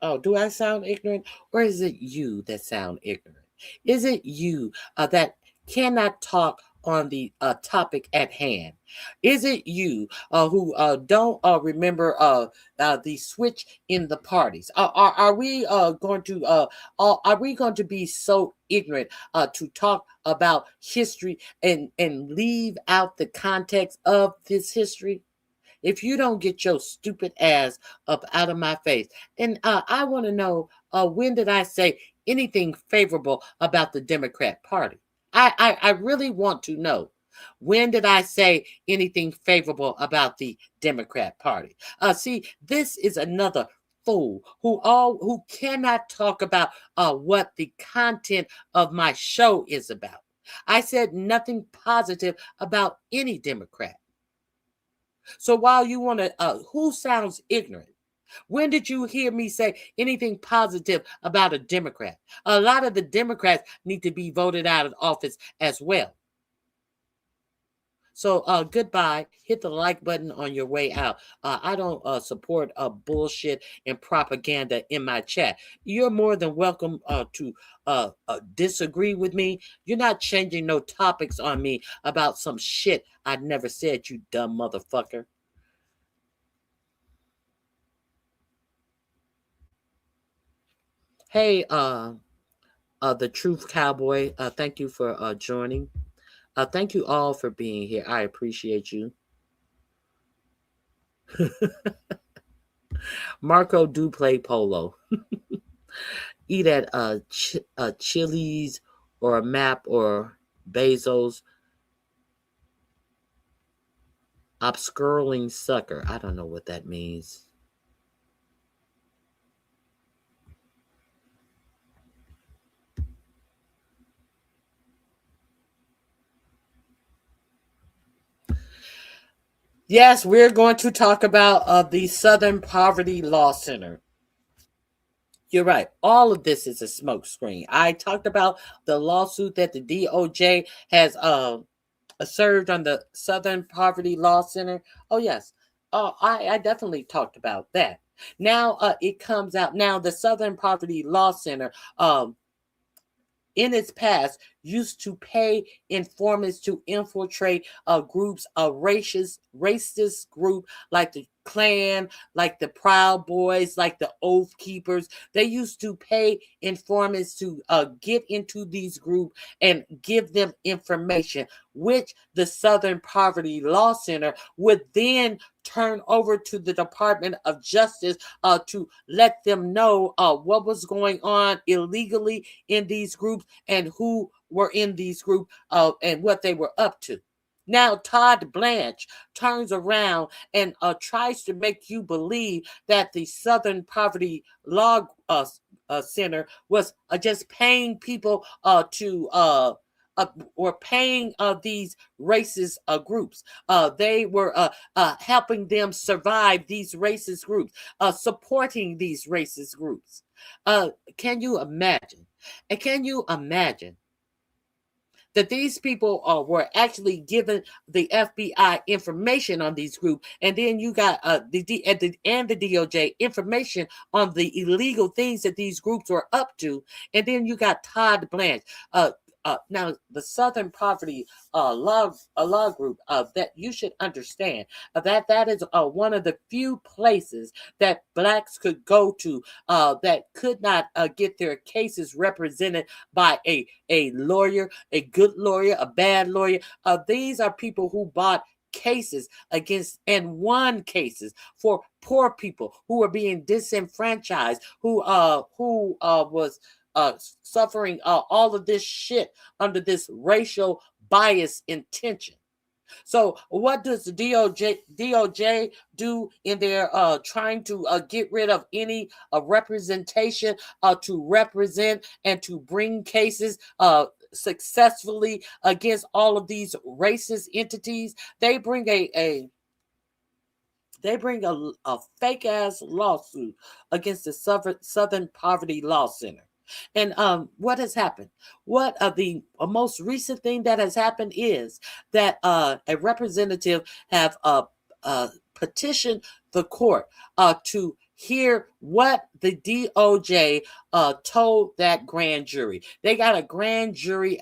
Oh, do I sound ignorant? Or is it you that sound ignorant? Is it you that cannot talk on the topic at hand? Is it you who don't remember the switch in the parties? Are we going to be so ignorant to talk about history and leave out the context of this history? If you don't get your stupid ass up out of my face, and I want to know, when did I say anything favorable about the Democrat Party? I really want to know. When did I say anything favorable about the Democrat Party? See, this is another fool who cannot talk about what the content of my show is about. I said nothing positive about any Democrat. So while you want to, who sounds ignorant? When did you hear me say anything positive about a Democrat? A lot of the Democrats need to be voted out of office as well. So goodbye. Hit the like button on your way out. I don't support bullshit and propaganda in my chat. You're more than welcome to disagree with me. You're not changing no topics on me about some shit I never said, you dumb motherfucker. Hey, the Truth Cowboy, thank you for joining. Thank you all for being here. I appreciate you. Marco do play polo. Eat at Chili's or a Map or Bezos. Obscuring sucker. I don't know what that means. Yes, we're going to talk about the Southern Poverty Law Center. You're right. All of this is a smokescreen. I talked about the lawsuit that the DOJ has served on the Southern Poverty Law Center. Oh, yes. I definitely talked about that. Now it comes out. Now the Southern Poverty Law Center in its past used to pay informants to infiltrate groups, a racist group like the Klan, like the Proud Boys, like the Oath Keepers. They used to pay informants to get into these groups and give them information, which the Southern Poverty Law Center would then turn over to the Department of Justice to let them know what was going on illegally in these groups and who were in these groups and what they were up to. Now Todd Blanche turns around and tries to make you believe that the Southern Poverty Law Center was just paying people were paying these racist groups. They were helping them survive these racist groups, supporting these racist groups. Can you imagine? And can you imagine that these people were actually given the FBI information on these groups, and then you got the DOJ information on the illegal things that these groups were up to, and then you got Todd Blanche. Now, the Southern Poverty Law Group that you should understand that is one of the few places that blacks could go to that could not get their cases represented by a lawyer, a good lawyer, a bad lawyer. These are people who bought cases against and won cases for poor people who were being disenfranchised, who was suffering all of this shit under this racial bias intention. So what does the DOJ do in their trying to get rid of any representation to represent and to bring cases successfully against all of these racist entities? They bring a fake ass lawsuit against the Southern Poverty Law Center. And what has happened? What the most recent thing that has happened is that a representative have petitioned the court to hear what the DOJ told that grand jury. They got a grand jury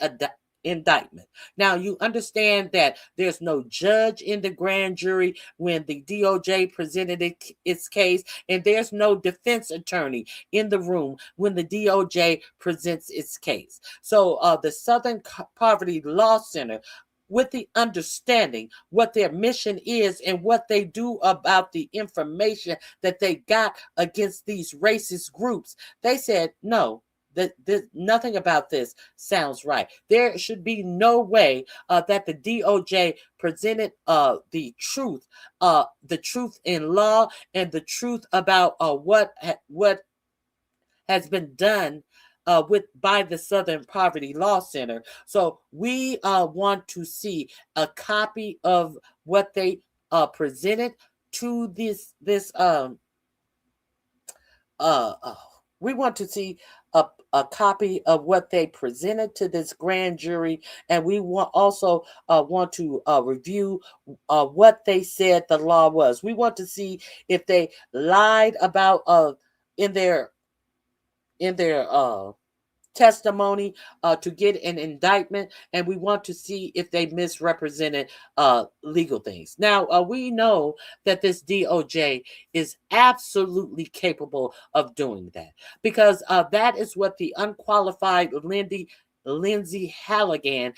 indictment. Now, you understand that there's no judge in the grand jury when the DOJ presented its case, and there's no defense attorney in the room when the DOJ presents its case. So the Southern Poverty Law Center, with the understanding what their mission is and what they do about the information that they got against these racist groups, they said, no, nothing about this sounds right. There should be no way that the DOJ presented the truth in law and the truth about what has been done by the Southern Poverty Law Center. So we want to see a copy of what they presented to this we want to see a copy of what they presented to this grand jury, and we also want to review what they said the law was. We want to see if they lied about in their testimony to get an indictment, and we want to see if they misrepresented legal things. Now, we know that this DOJ is absolutely capable of doing that, because that is what the unqualified Lindsay Halligan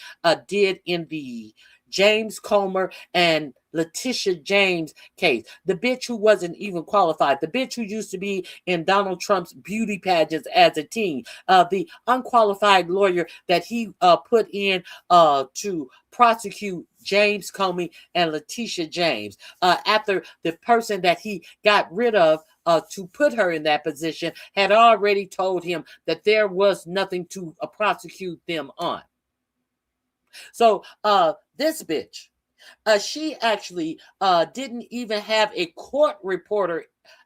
did in the James Comer and Letitia James case. The bitch who wasn't even qualified. The bitch who used to be in Donald Trump's beauty pageants as a teen. The unqualified lawyer that he put in to prosecute James Comey and Letitia James after the person that he got rid of to put her in that position had already told him that there was nothing to prosecute them on. So this bitch, she actually didn't even have a court reporter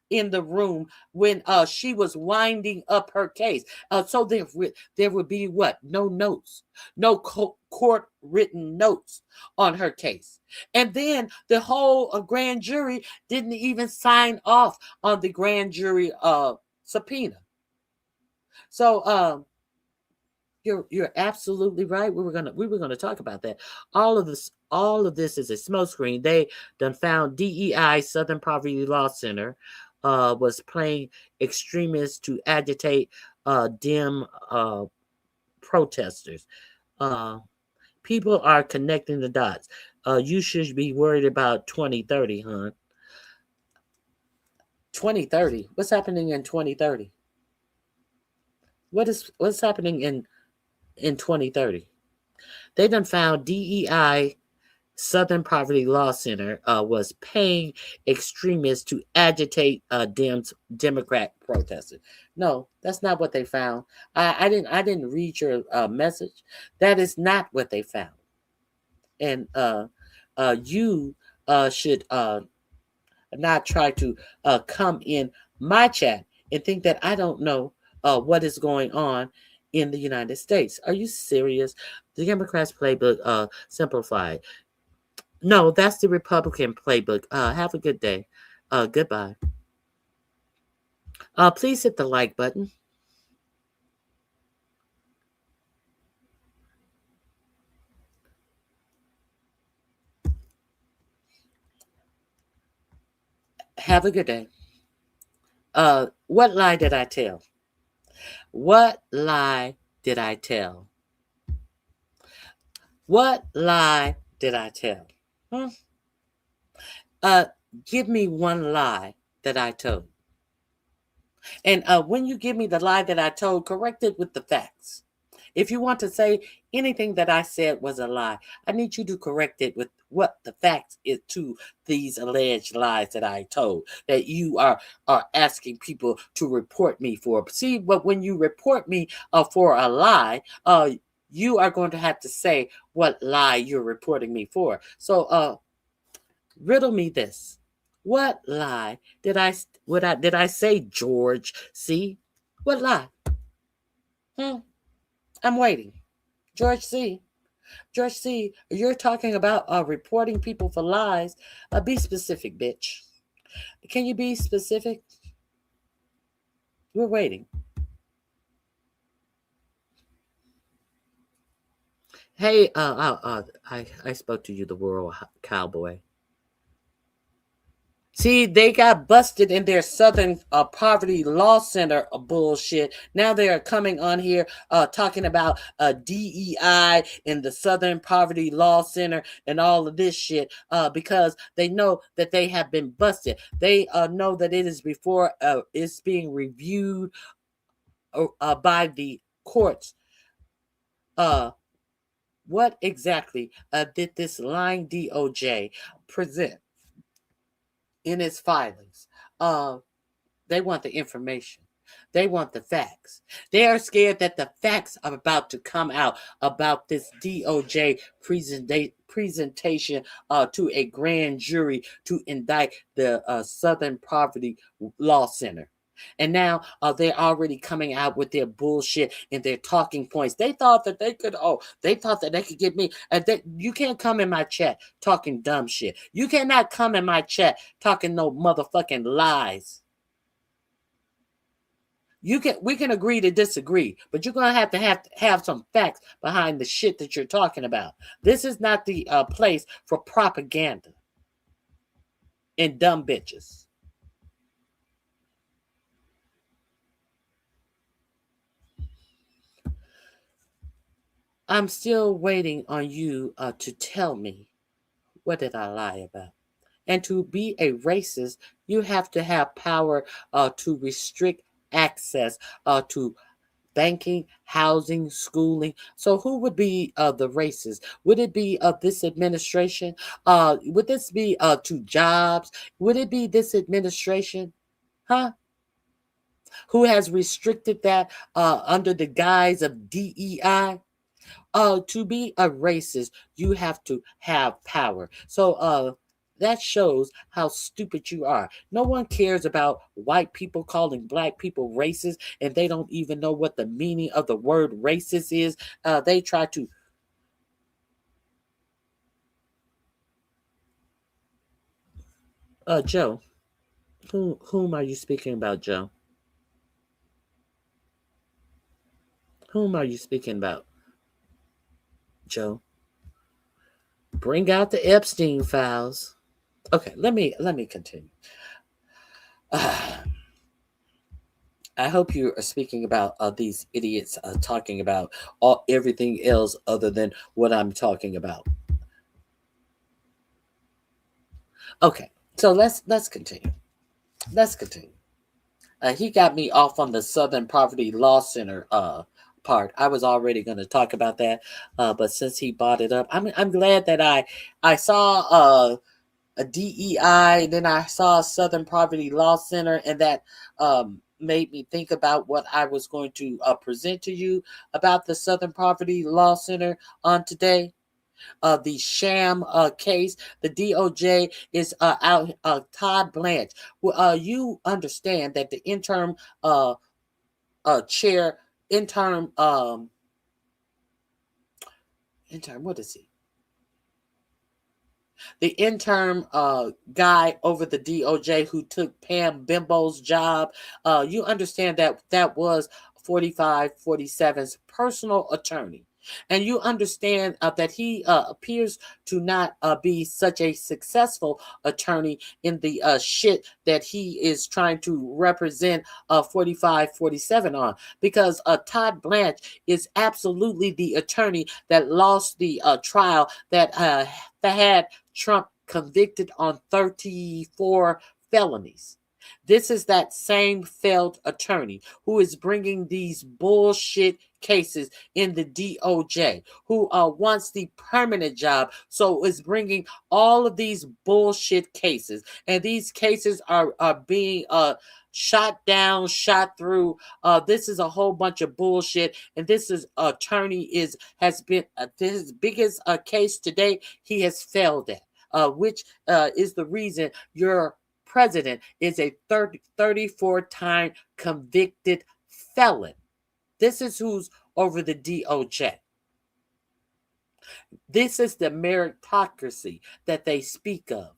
in the room when she was winding up her case. So there would be what? No notes, no court written notes on her case. And then the whole grand jury didn't even sign off on the grand jury subpoena. So you're absolutely right. We were gonna talk about that. All of this is a smokescreen. They done found DEI, Southern Poverty Law Center, was playing extremists to agitate Dem protesters. People are connecting the dots. You should be worried about 2030, huh? 2030. What's happening in 2030? What's happening in 2030? They done found DEI, Southern Poverty Law Center, was paying extremists to agitate Democrat protesters. No, that's not what they found. I didn't read your message. That is not what they found. And you should not try to come in my chat and think that I don't know what is going on in the United States. Are you serious? The Democrats playbook simplified. No, that's the Republican playbook. Have a good day. Goodbye. Please hit the like button. Have a good day. What lie did I tell? What lie did I tell? What lie did I tell? Give me one lie that I told. And when you give me the lie that I told, correct it with the facts. If you want to say anything that I said was a lie, I need you to correct it with what the facts is to these alleged lies that I told, that you are asking people to report me for. See, but when you report me for a lie, you are going to have to say what lie you're reporting me for. So riddle me this. What lie did I say, George C? What lie? I'm waiting. George C. George C, you're talking about reporting people for lies. Be specific, bitch. Can you be specific? We're waiting. Hey, I spoke to you, the World Cowboy. See, they got busted in their Southern Poverty Law Center bullshit. Now they are coming on here talking about DEI in the Southern Poverty Law Center and all of this shit because they know that they have been busted. They know that it is before it's being reviewed by the courts. What exactly did this lying DOJ present in its filings? They want the information. They want the facts. They are scared that the facts are about to come out about this DOJ presentation to a grand jury to indict the Southern Poverty Law Center. And now they're already coming out with their bullshit and their talking points. They thought that they could, get me. You can't come in my chat talking dumb shit. You cannot come in my chat talking no motherfucking lies. We can agree to disagree, but you're gonna have to have some facts behind the shit that you're talking about. This is not the place for propaganda and dumb bitches. I'm still waiting on you to tell me, what did I lie about? And to be a racist, you have to have power to restrict access to banking, housing, schooling. So who would be the racist? Would it be this administration? Would this be to jobs? Would it be this administration? Huh? Who has restricted that under the guise of DEI? To be a racist, you have to have power. So that shows how stupid you are. No one cares about white people calling black people racist, and they don't even know what the meaning of the word racist is. They try to. Joe, whom are you speaking about, Joe? Whom are you speaking about, Joe? Bring out the Epstein files. Okay, let me continue. I hope you are speaking about these idiots talking about everything else other than what I'm talking about. Okay, so let's continue. Let's continue. He got me off on the Southern Poverty Law Center part. I was already going to talk about that, but since he brought it up, I'm glad that I saw a DEI, then I saw Southern Poverty Law Center, and that made me think about what I was going to present to you about the Southern Poverty Law Center on today. The sham case, the DOJ is out. Todd Blanche. You understand that the interim chair, interim, what is he? The interim guy over the DOJ who took Pam Bimbo's job, you understand that was 4547's personal attorney. And you understand that he appears to not be such a successful attorney in the shit that he is trying to represent 4547 on. Because Todd Blanche is absolutely the attorney that lost the trial that had Trump convicted on 34 felonies. This is that same failed attorney who is bringing these bullshit cases in the DOJ, who wants the permanent job, so is bringing all of these bullshit cases. And these cases are being shot down, shot through. This is a whole bunch of bullshit. And this is attorney has been his biggest case today. He has failed at, which is the reason your president is a 34-time convicted felon. This is who's over the DOJ. This is the meritocracy that they speak of.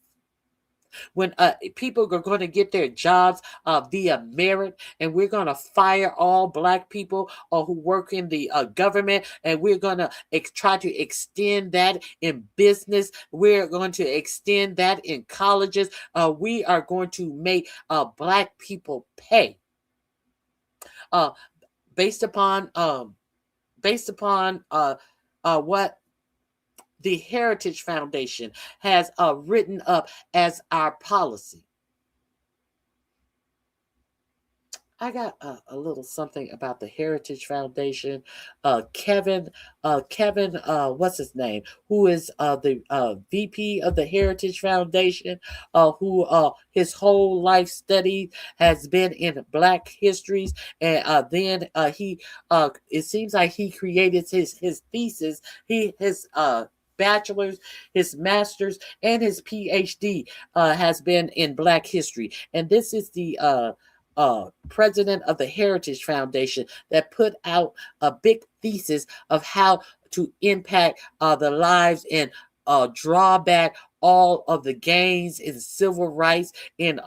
When people are going to get their jobs via merit, and we're going to fire all black people who work in the government, and we're going to try to extend that in business. We're going to extend that in colleges. We are going to make black people pay based upon what the Heritage Foundation has written up as our policy. I got a little something about the Heritage Foundation. Kevin, what's his name? Who is the VP of the Heritage Foundation? Who his whole life study has been in Black histories, and then he it seems like he created his thesis. His bachelor's, his master's, and his PhD has been in Black history, and this is the president of the Heritage Foundation that put out a big thesis of how to impact the lives and draw back all of the gains in civil rights and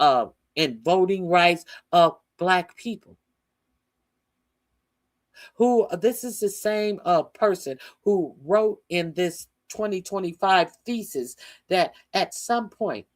voting rights of Black people. Who this is the same person who wrote in this 2025 thesis that at some point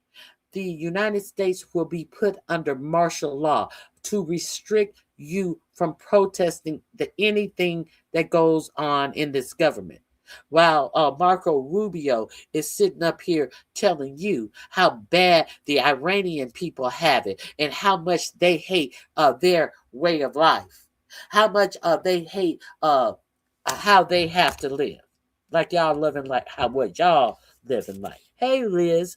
the United States will be put under martial law to restrict you from protesting anything that goes on in this government. While Marco Rubio is sitting up here telling you how bad the Iranian people have it and how much they hate their way of life, how much they hate how they have to live. Like y'all living like how what y'all living like. Hey Liz,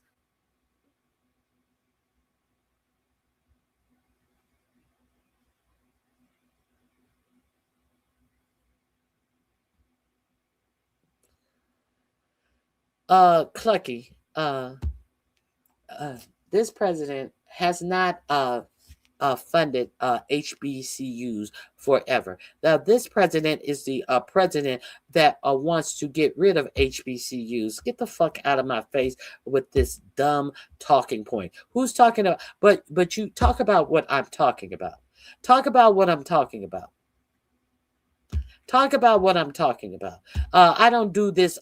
Clucky, this president has not funded HBCUs forever. Now, this president is the president that wants to get rid of HBCUs. Get the fuck out of my face with this dumb talking point. Who's talking about? But you talk about what I'm talking about. Talk about what I'm talking about. Talk about what I'm talking about. I don't do this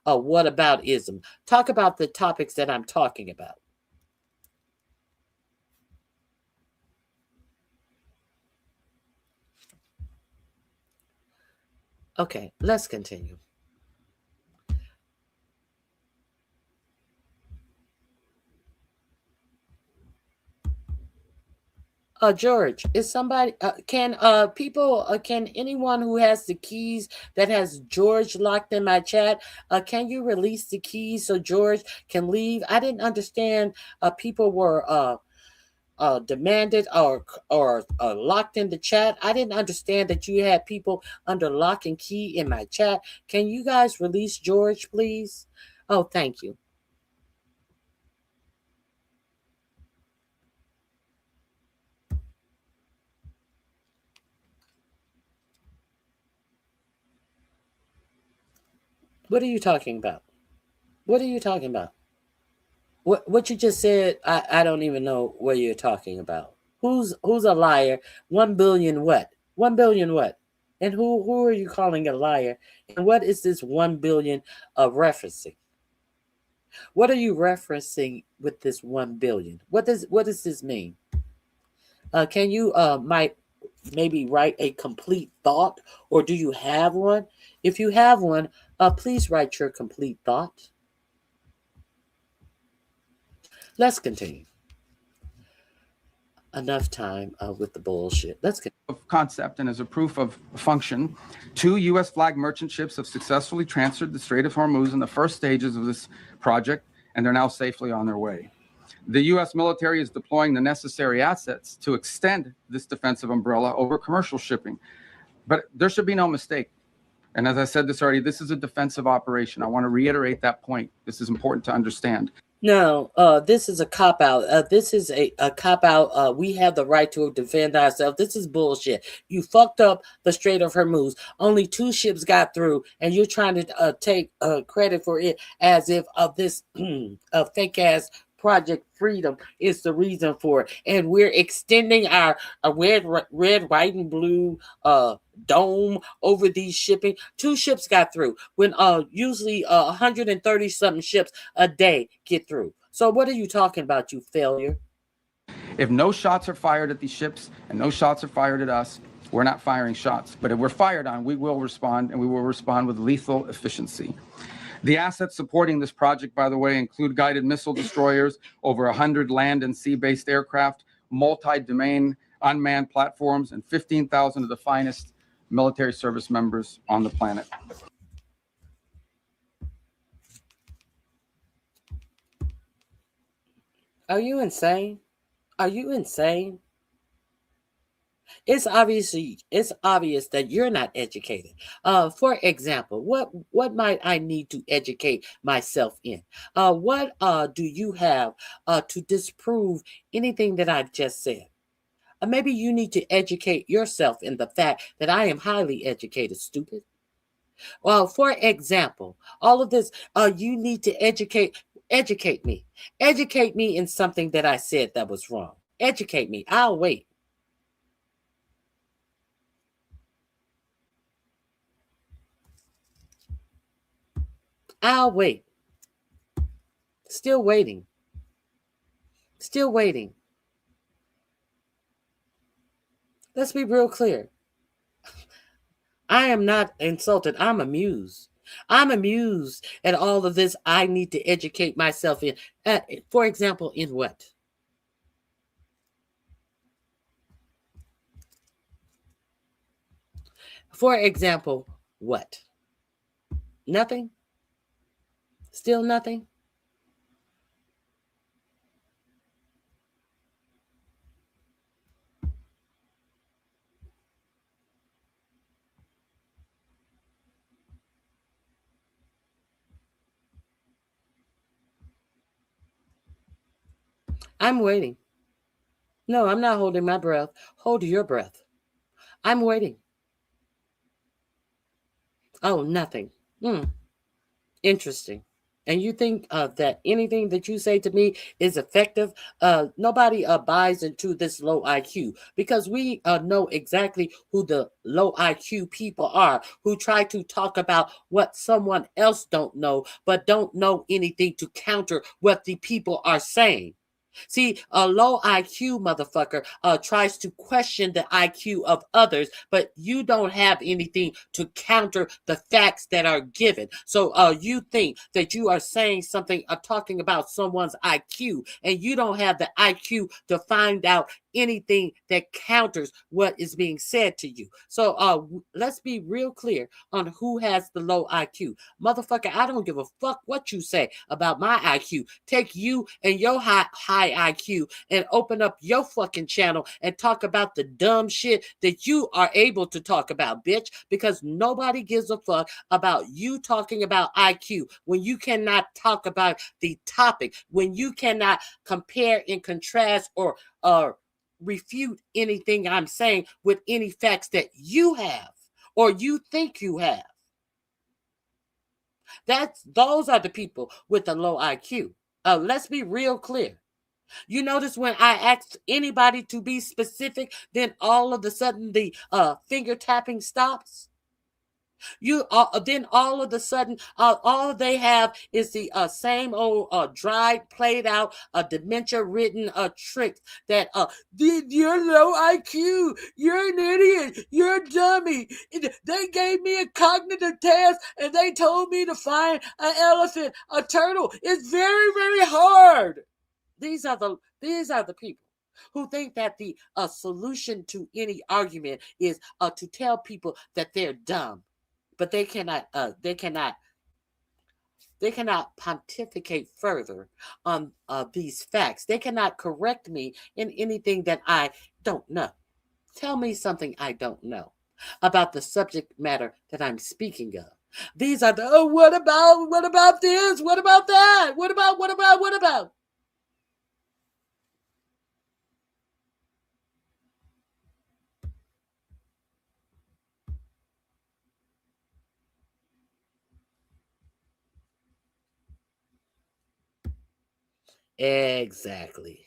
what about ism. Talk about the topics that I'm talking about. Okay, let's continue. George, is somebody can people can anyone who has the keys that has George locked in my chat? Can you release the keys so George can leave? I didn't understand. People were demanded or locked in the chat. I didn't understand that you had people under lock and key in my chat. Can you guys release George, please? Oh, thank you. What are you talking about? What are you talking about? What you just said, I don't even know what you're talking about. Who's a liar? 1 billion what? 1 billion what? And who are you calling a liar? And what is this 1 billion referencing? What are you referencing with this 1 billion? What does this mean? Can you might maybe write a complete thought, or do you have one? If you have one, please write your complete thought. Let's continue. Enough time with the bullshit. Let's continue. Of concept and as a proof of function, 2 U.S. flag merchant ships have successfully transferred the Strait of Hormuz in the first stages of this project, and they're now safely on their way. The U.S. military is deploying the necessary assets to extend this defensive umbrella over commercial shipping. But there should be no mistake. And as I said this already, this is a defensive operation. I want to reiterate that point. This is important to understand. No, this is a cop out. This is a cop out. We have the right to defend ourselves. This is bullshit. You fucked up the Strait of Hormuz. Only 2 ships got through, and you're trying to take credit for it as if this fake ass Project Freedom is the reason for it. And we're extending our red, white, and blue dome over these shipping. 2 ships got through when usually 130 something ships a day get through. So what are you talking about, you failure? If no shots are fired at these ships and no shots are fired at us, we're not firing shots. But if we're fired on, we will respond, and we will respond with lethal efficiency. The assets supporting this project, by the way, include guided missile destroyers, over 100 land and sea-based aircraft, multi-domain unmanned platforms, and 15,000 of the finest military service members on the planet. Are you insane? Are you insane? It's obvious that you're not educated. For example, what might I need to educate myself in? What do you have to disprove anything that I've just said? Maybe you need to educate yourself in the fact that I am highly educated, stupid. Well, for example, all of this, you need to educate me. Educate me in something that I said that was wrong. Educate me. I'll wait. I'll wait. Still waiting. Still waiting. Let's be real clear. I am not insulted. I'm amused. I'm amused at all of this. I need to educate myself in. For example, in what? For example, what? Nothing? Still nothing? I'm waiting. No, I'm not holding my breath. Hold your breath. I'm waiting. Oh, nothing. Interesting. And you think that anything that you say to me is effective? Nobody buys into this low IQ, because we know exactly who the low IQ people are, who try to talk about what someone else don't know, but don't know anything to counter what the people are saying. See, a low IQ motherfucker tries to question the IQ of others, but you don't have anything to counter the facts that are given. So you think that you are saying something, talking about someone's IQ, and you don't have the IQ to find out anything that counters what is being said to you. So let's be real clear on who has the low IQ. Motherfucker, I don't give a fuck what you say about my IQ. Take you and your high IQ and open up your fucking channel and talk about the dumb shit that you are able to talk about, bitch, because nobody gives a fuck about you talking about IQ when you cannot talk about the topic, when you cannot compare and contrast or refute anything I'm saying with any facts that you have or you think you have. Those are the people with the low IQ. Let's be real clear. You notice when I asked anybody to be specific, then all of a sudden the finger tapping stops. Then all of a sudden, all they have is the same old dried, played out, dementia-ridden tricks that you're low IQ, you're an idiot, you're a dummy. They gave me a cognitive test and they told me to find an elephant, a turtle. It's very, very hard. These are the people who think that the solution to any argument is to tell people that they're dumb. But they cannot pontificate further on these facts. They cannot correct me in anything that I don't know. Tell me something I don't know about the subject matter that I'm speaking of. These are the, what about this? What about that? What about? Exactly.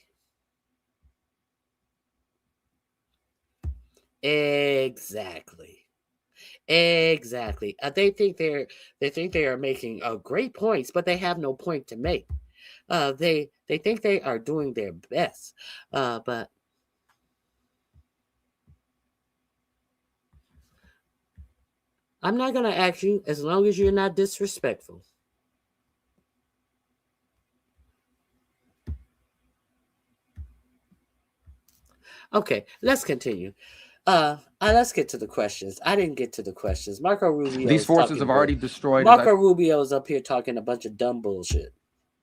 Exactly. They think they are making great points, but they have no point to make. They think they are doing their best, but I'm not gonna ask you as long as you're not disrespectful. Okay, let's continue. Let's get to the questions. I didn't get to the questions. Marco Rubio. These forces have already destroyed. Marco Rubio's up here talking a bunch of dumb bullshit.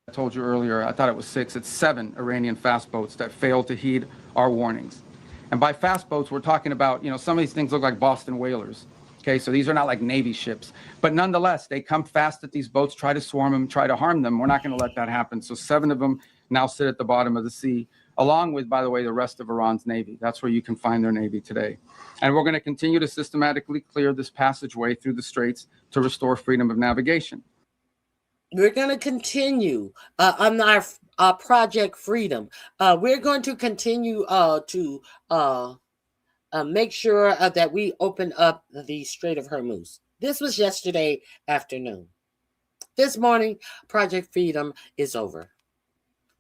I told you earlier, I thought it was 6. It's 7 Iranian fast boats that failed to heed our warnings. And by fast boats, we're talking about, some of these things look like Boston whalers. Okay, so these are not like Navy ships. But nonetheless, they come fast at these boats, try to swarm them, try to harm them. We're not going to let that happen. So 7 of them now sit at the bottom of the sea, along with, by the way, the rest of Iran's Navy. That's where you can find their Navy today. And we're going to continue to systematically clear this passageway through the straits to restore freedom of navigation. We're going to continue on our Project Freedom. We're going to continue to make sure that we open up the Strait of Hormuz. This was yesterday afternoon. This morning, Project Freedom is over.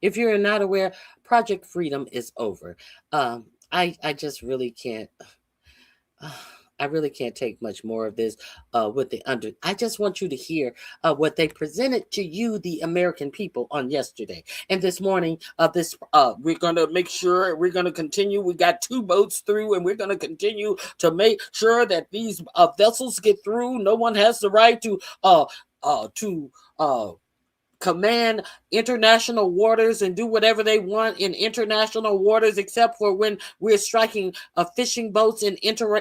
If you're not aware, Project Freedom is over. I just really can't. I really can't take much more of this I just want you to hear what they presented to you, the American people, on yesterday. And this morning, we're going to make sure we're going to continue. We got 2 boats through, and we're going to continue to make sure that these vessels get through. No one has the right to command international waters and do whatever they want in international waters, except for when we're striking fishing boats in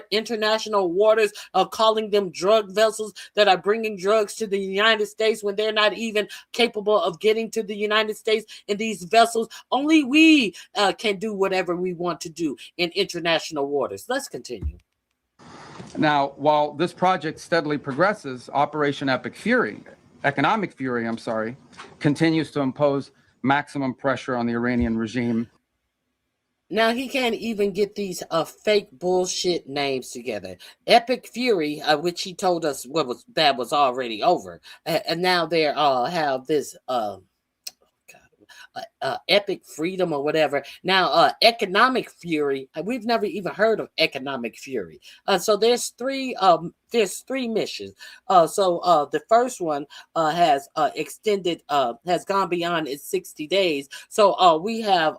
international waters, calling them drug vessels that are bringing drugs to the United States when they're not even capable of getting to the United States in these vessels. Only we can do whatever we want to do in international waters. Let's continue. Now, while this project steadily progresses, Operation Economic Fury, continues to impose maximum pressure on the Iranian regime. Now he can't even get these fake bullshit names together. Epic Fury, which he told us was already over, and now they have this Epic Freedom or whatever. Now Economic Fury. We've never even heard of Economic Fury. So there's 3 missions. So the first one has extended, has gone beyond its 60 days. So we have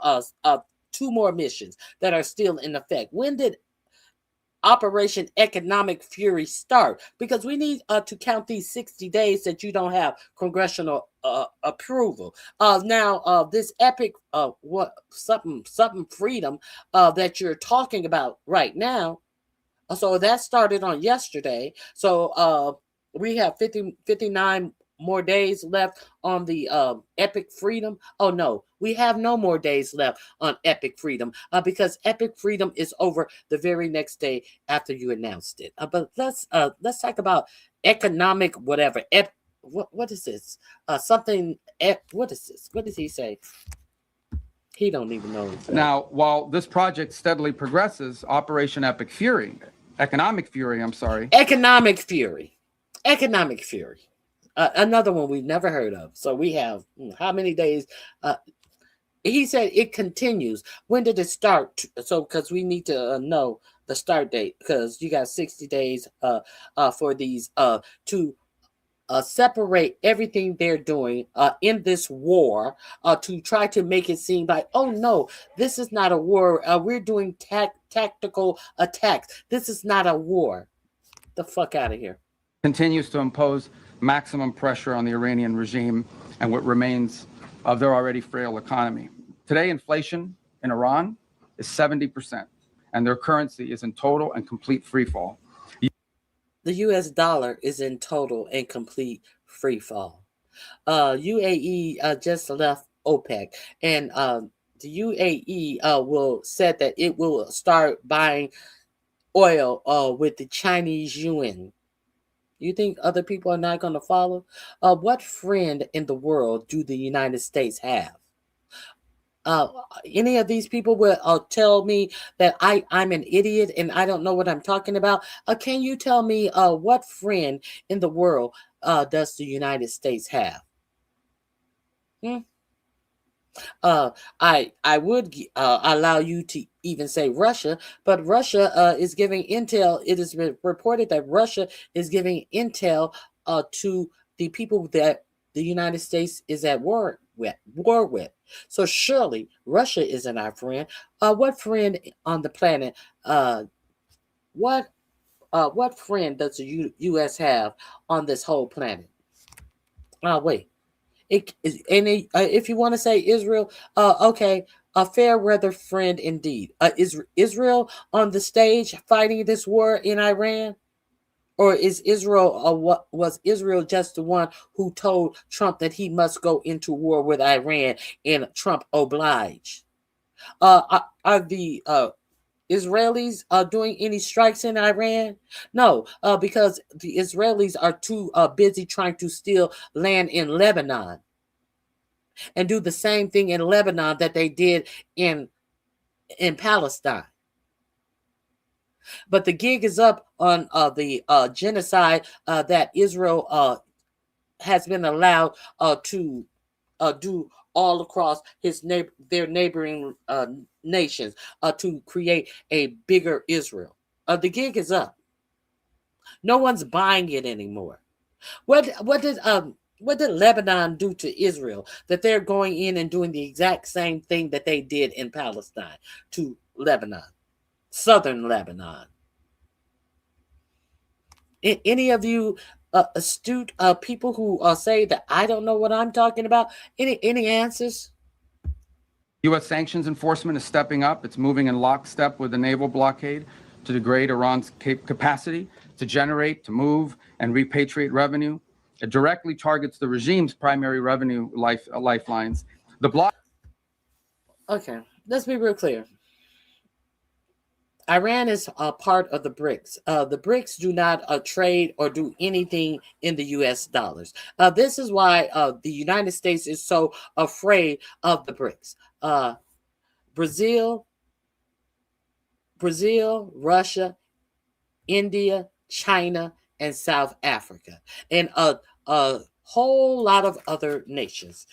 2 more missions that are still in effect. When did Operation Economic Fury start? Because we need to count these 60 days that you don't have congressional approval. Now this epic something freedom that you're talking about right now. So that started on yesterday. So we have 59 more days left on the Epic Freedom. Oh no, we have no more days left on Epic Freedom because Epic Freedom is over the very next day after you announced it. But let's talk about economic whatever. What is this? What is this? What does he say? He don't even know. Now, while this project steadily progresses, Operation Economic Fury. Economic Fury. Another one we've never heard of. So we have how many days? He said it continues. When did it start? So because we need to know the start date, because you got 60 days for these to separate everything they're doing in this war to try to make it seem like, oh no, this is not a war. We're doing tactical attacks. This is not a war. The fuck out of here. Continues to impose maximum pressure on the Iranian regime and what remains of their already frail economy. Today, inflation in Iran is 70%, and their currency is in total and complete freefall. The U.S. dollar is in total and complete freefall. UAE just left OPEC, and the UAE said that it will start buying oil with the Chinese yuan. You think other people are not going to follow? What friend in the world do the United States have? Any of these people will tell me that I'm an idiot and I don't know what I'm talking about. Can you tell me what friend in the world does the United States have? I would allow you to even say Russia, but Russia is giving intel. It is reported that Russia is giving intel to the people that the United States is at war with. So surely Russia isn't our friend. What friend on the planet? What friend does the U.S. have on this whole planet? Wait. If you want to say Israel, okay, a fair weather friend indeed. Is Israel on the stage fighting this war in Iran? Or is Israel, what was Israel just the one who told Trump that he must go into war with Iran and Trump obliged? Are the Israelis doing any strikes in Iran? No, because the Israelis are too busy trying to steal land in Lebanon and do the same thing in Lebanon that they did in Palestine. But the gig is up on the genocide that Israel has been allowed to do all across their neighboring nations to create a bigger Israel. The gig is up. No one's buying it anymore. What did Lebanon do to Israel that they're going in and doing the exact same thing that they did in Palestine to Lebanon, southern Lebanon? Any of you astute people who say that I don't know what I'm talking about? Any answers? U.S. sanctions enforcement is stepping up. It's moving in lockstep with the naval blockade to degrade Iran's capacity to generate, to move, and repatriate revenue. It directly targets the regime's primary revenue lifelines. Okay, let's be real clear. Iran is a part of the BRICS. The BRICS do not trade or do anything in the U.S. dollars. This is why the United States is so afraid of the BRICS. Brazil, Russia, India, China, and South Africa, and a whole lot of other nations.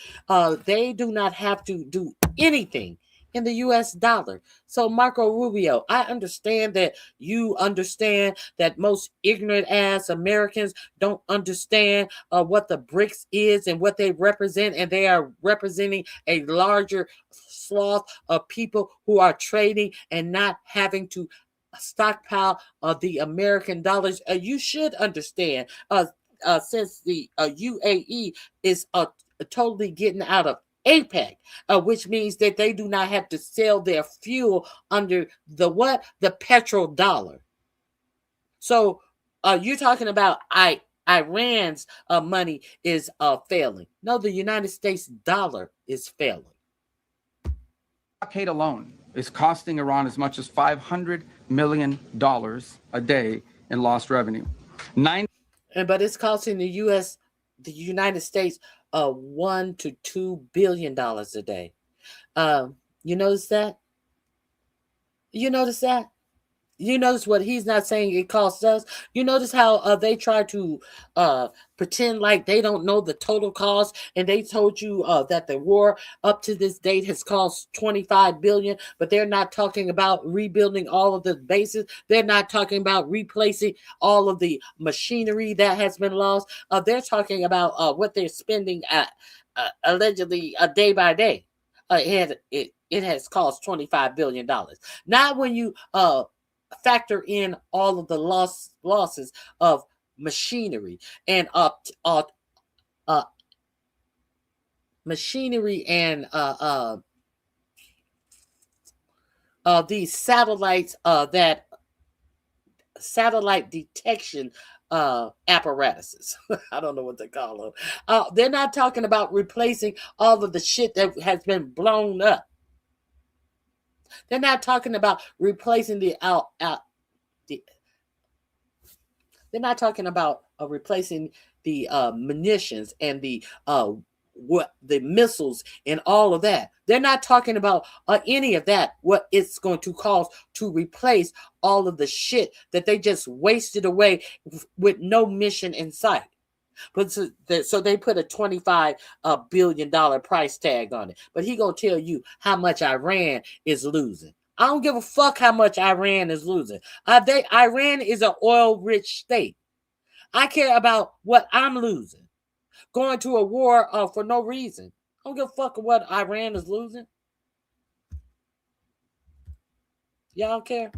They do not have to do anything in the U.S. dollar. So Marco Rubio, I understand that you understand that most ignorant ass Americans don't understand what the BRICS is and what they represent, and they are representing a larger swath of people who are trading and not having to stockpile the American dollars. You should understand since the UAE is totally getting out of APEC, which means that they do not have to sell their fuel under the petrodollar. So you're talking about Iran's money is failing. No, the United States dollar is failing. Blockade alone is costing Iran as much as $500 million a day in lost revenue. But it's costing the United States, $1 to $2 billion a day. You notice that? You notice that? You notice what he's not saying it costs us? You notice how they try to pretend like they don't know the total cost, and they told you that the war up to this date has cost $25 billion, but they're not talking about rebuilding all of the bases. They're not talking about replacing all of the machinery that has been lost. They're talking about what they're spending allegedly day by day. It has cost $25 billion. Not when you factor in all of the losses of machinery and these satellites that satellite detection apparatuses. I don't know what they call them. They're not talking about replacing all of the shit that has been blown up. They're not talking about replacing they're not talking about replacing the munitions and the missiles and all of that. They're not talking about any of that, what it's going to cost to replace all of the shit that they just wasted away with no mission in sight. But so they put a $25 billion price tag on it. But he gonna tell you how much Iran is losing. I don't give a fuck how much Iran is losing. Iran is an oil-rich state. I care about what I'm losing. Going to a war for no reason. I don't give a fuck what Iran is losing. Y'all care?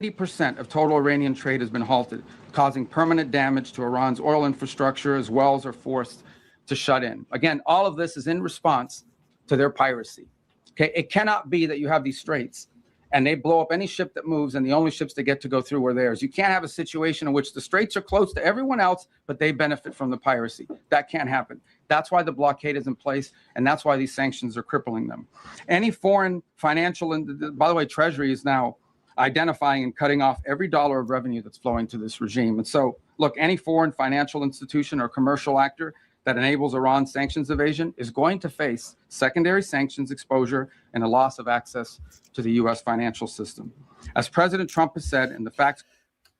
80% of total Iranian trade has been halted, causing permanent damage to Iran's oil infrastructure as wells are forced to shut in. Again, all of this is in response to their piracy. Okay, it cannot be that you have these straits and they blow up any ship that moves and the only ships that get to go through are theirs. You can't have a situation in which the straits are closed to everyone else, but they benefit from the piracy. That can't happen. That's why the blockade is in place, and that's why these sanctions are crippling them. Any foreign financial, and by the way, Treasury is now identifying and cutting off every dollar of revenue that's flowing to this regime. And so, look, any foreign financial institution or commercial actor that enables Iran's sanctions evasion is going to face secondary sanctions exposure and a loss of access to the U.S. financial system. As President Trump has said, and the facts.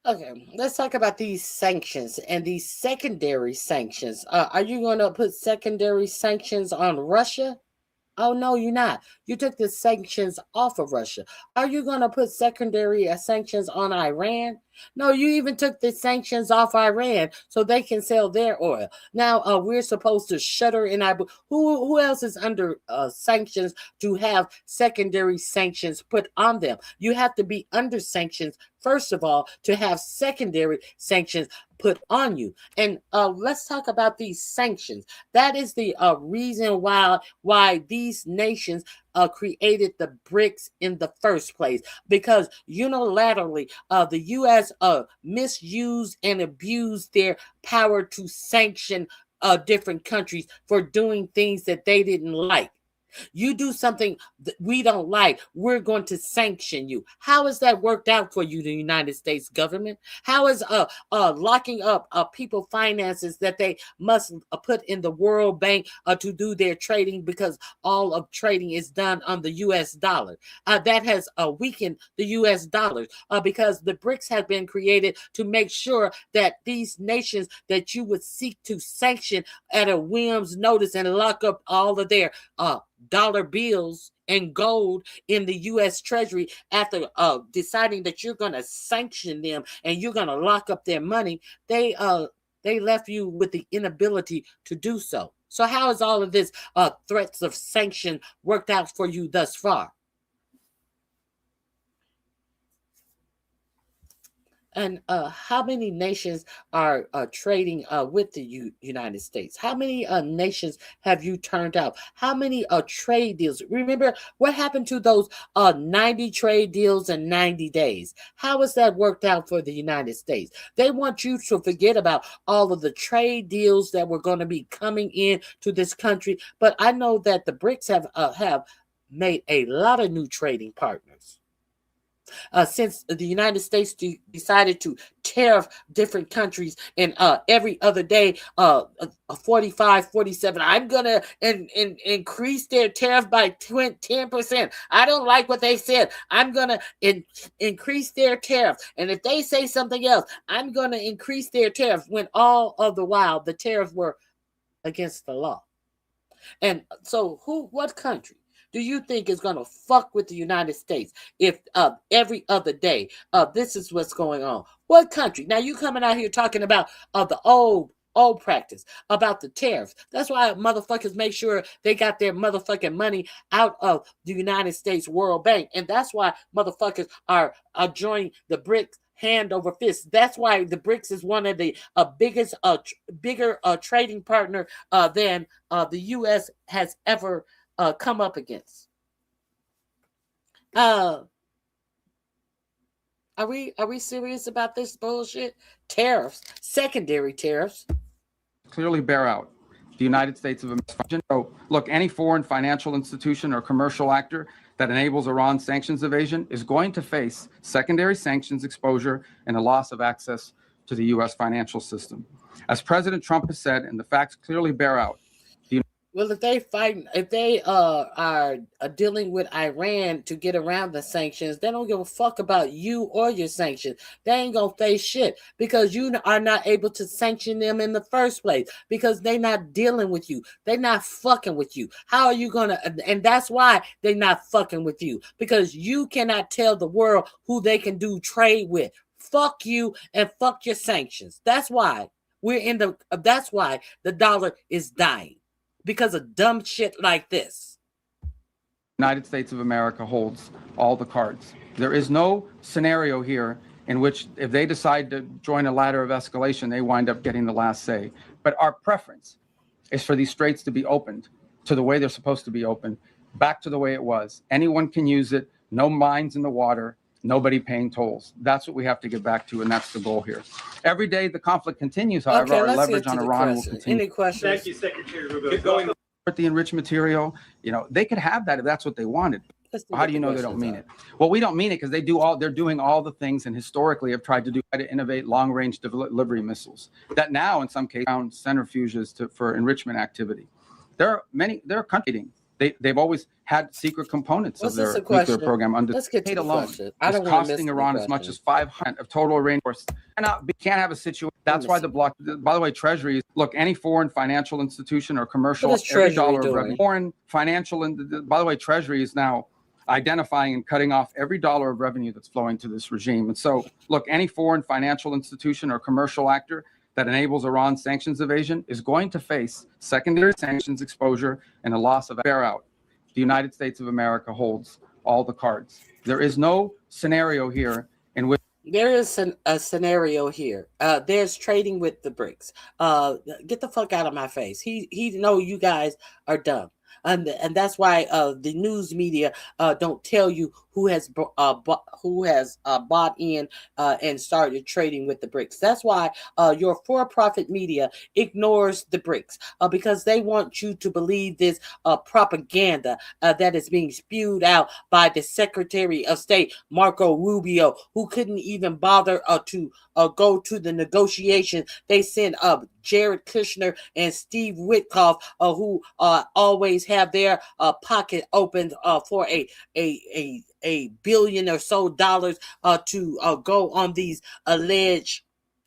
Okay, let's talk about these sanctions and these secondary sanctions. Are you going to put secondary sanctions on Russia? Oh, no, you're not. You took the sanctions off of Russia. Are you going to put secondary sanctions on Iran? No, you even took the sanctions off Iran so they can sell their oil. Now, we're supposed to shutter in Abu. Who else is under sanctions to have secondary sanctions put on them? You have to be under sanctions, first of all, to have secondary sanctions put on you. And let's talk about these sanctions. That is the reason why these nations created the BRICS in the first place, because unilaterally the U.S. misused and abused their power to sanction different countries for doing things that they didn't like. You do something that we don't like, we're going to sanction you. How has that worked out for you, the United States government? How is locking up people finances that they must put in the World Bank to do their trading, because all of trading is done on the U.S. dollar? That has weakened the U.S. dollars because the BRICS have been created to make sure that these nations that you would seek to sanction at a whim's notice and lock up all of their dollar bills and gold in the U.S. Treasury after deciding that you're going to sanction them and you're going to lock up their money, they left you with the inability to do so. So how has all of this threats of sanction worked out for you thus far? And how many nations are trading with the United States? How many nations have you turned out? How many trade deals? Remember what happened to those 90 trade deals in 90 days? How has that worked out for the United States? They want you to forget about all of the trade deals that were going to be coming in to this country. But I know that the BRICS have made a lot of new trading partners. Since the United States decided to tariff different countries, and every other day, 45, 47, I'm going to increase their tariff by 10%. I don't like what they said. I'm going to increase their tariff. And if they say something else, I'm going to increase their tariff, when all of the while the tariffs were against the law. And so what country do you think is going to fuck with the United States if every other day this is what's going on? What country? Now you coming out here talking about the old practice about the tariffs. That's why motherfuckers make sure they got their motherfucking money out of the United States World Bank. And that's why motherfuckers are joining the BRICS hand over fist. That's why the BRICS is one of the bigger trading partner than the U.S. has ever come up against. Are we serious about this bullshit? Tariffs, secondary tariffs, clearly bear out the United States of America. So, look, any foreign financial institution or commercial actor that enables Iran's sanctions evasion is going to face secondary sanctions exposure and a loss of access to the U.S. financial system. As President Trump has said, and the facts clearly bear out. Well, if they are dealing with Iran to get around the sanctions, they don't give a fuck about you or your sanctions. They ain't gonna face shit because you are not able to sanction them in the first place because they're not dealing with you. They're not fucking with you. How are you gonna? And that's why they're not fucking with you, because you cannot tell the world who they can do trade with. Fuck you and fuck your sanctions. That's why that's why the dollar is dying. because of dumb shit like this. United States of America holds all the cards. There is no scenario here in which if they decide to join a ladder of escalation, they wind up getting the last say. But our preference is for these straits to be opened to the way they're supposed to be opened, back to the way it was. Anyone can use it, no mines in the water, nobody paying tolls. That's what we have to get back to, and that's the goal here. Every day the conflict continues, however, Okay, our let's leverage get to on the Iran will question. continue. Any questions? Thank you, Secretary Rubio. The enriched material, you know, they could have that if that's what they wanted. How do you know they don't mean it? Well, we don't mean it because they're doing all the things and historically have tried to innovate long-range delivery missiles that now in some cases found centrifuges for enrichment activity. There are countries, they've always had secret components of their nuclear program under Let's get to the alone. question. It's costing Iran as much as 5% of total Iranian force. We can't have a situation. That's why the block. By the way, Treasury. Look, any foreign financial institution or commercial, every dollar of revenue. Foreign financial, and by the way, Treasury is now identifying and cutting off every dollar of revenue that's flowing to this regime. And so, look, any foreign financial institution or commercial actor that enables Iran's sanctions evasion is going to face secondary sanctions exposure and a loss of bear out. The United States of America holds all the cards. There is no scenario here in which there is a scenario here. There's trading with the BRICS. Get the fuck out of my face. He know you guys are dumb. And that's why the news media don't tell you who has bought in and started trading with the BRICS. That's why your for-profit media ignores the BRICS because they want you to believe this propaganda that is being spewed out by the Secretary of State Marco Rubio, who couldn't even bother to go to the negotiation. They sent Jared Kushner and Steve Witkoff, who always have their pocket opened for a billion or so dollars to go on these alleged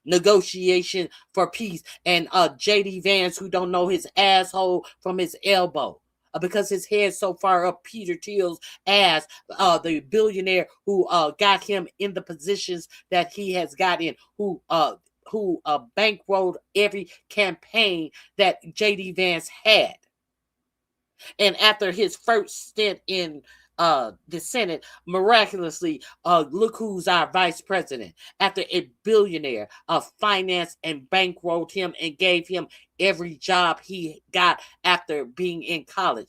negotiation for peace, and JD Vance, who don't know his asshole from his elbow. Because his head's so far up Peter Thiel's ass, the billionaire who got him in the positions that he has got in, who bankrolled every campaign that JD Vance had. And after his first stint in the Senate, miraculously, look who's our vice president. After a billionaire financed and bankrolled him and gave him every job he got after being in college,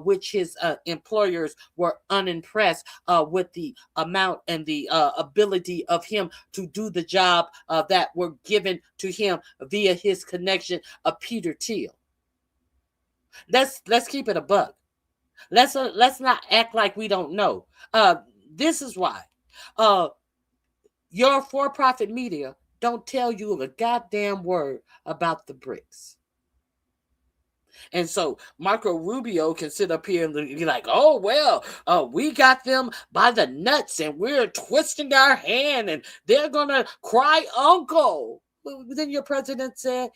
which his employers were unimpressed with the amount and the ability of him to do the job that were given to him via his connection of Peter Thiel. Let's keep it a buck. Let's not act like we don't know. This is why your for-profit media don't tell you a goddamn word about the BRICS. And so Marco Rubio can sit up here and be like, oh, well, we got them by the nuts and we're twisting our hand and they're going to cry uncle. Then your president said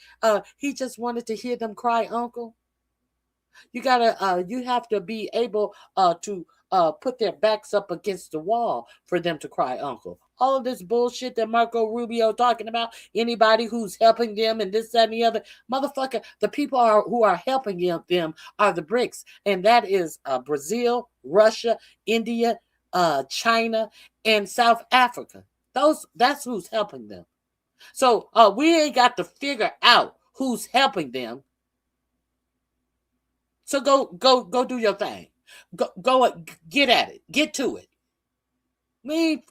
he just wanted to hear them cry uncle. You have to be able to put their backs up against the wall for them to cry uncle. All of this bullshit that Marco Rubio talking about, anybody who's helping them and this, that, and the other, motherfucker, the people who are helping them are the BRICS. And that is Brazil, Russia, India, China, and South Africa. That's who's helping them. So we ain't got to figure out who's helping them. So go do your thing. Go get at it. Get to it. We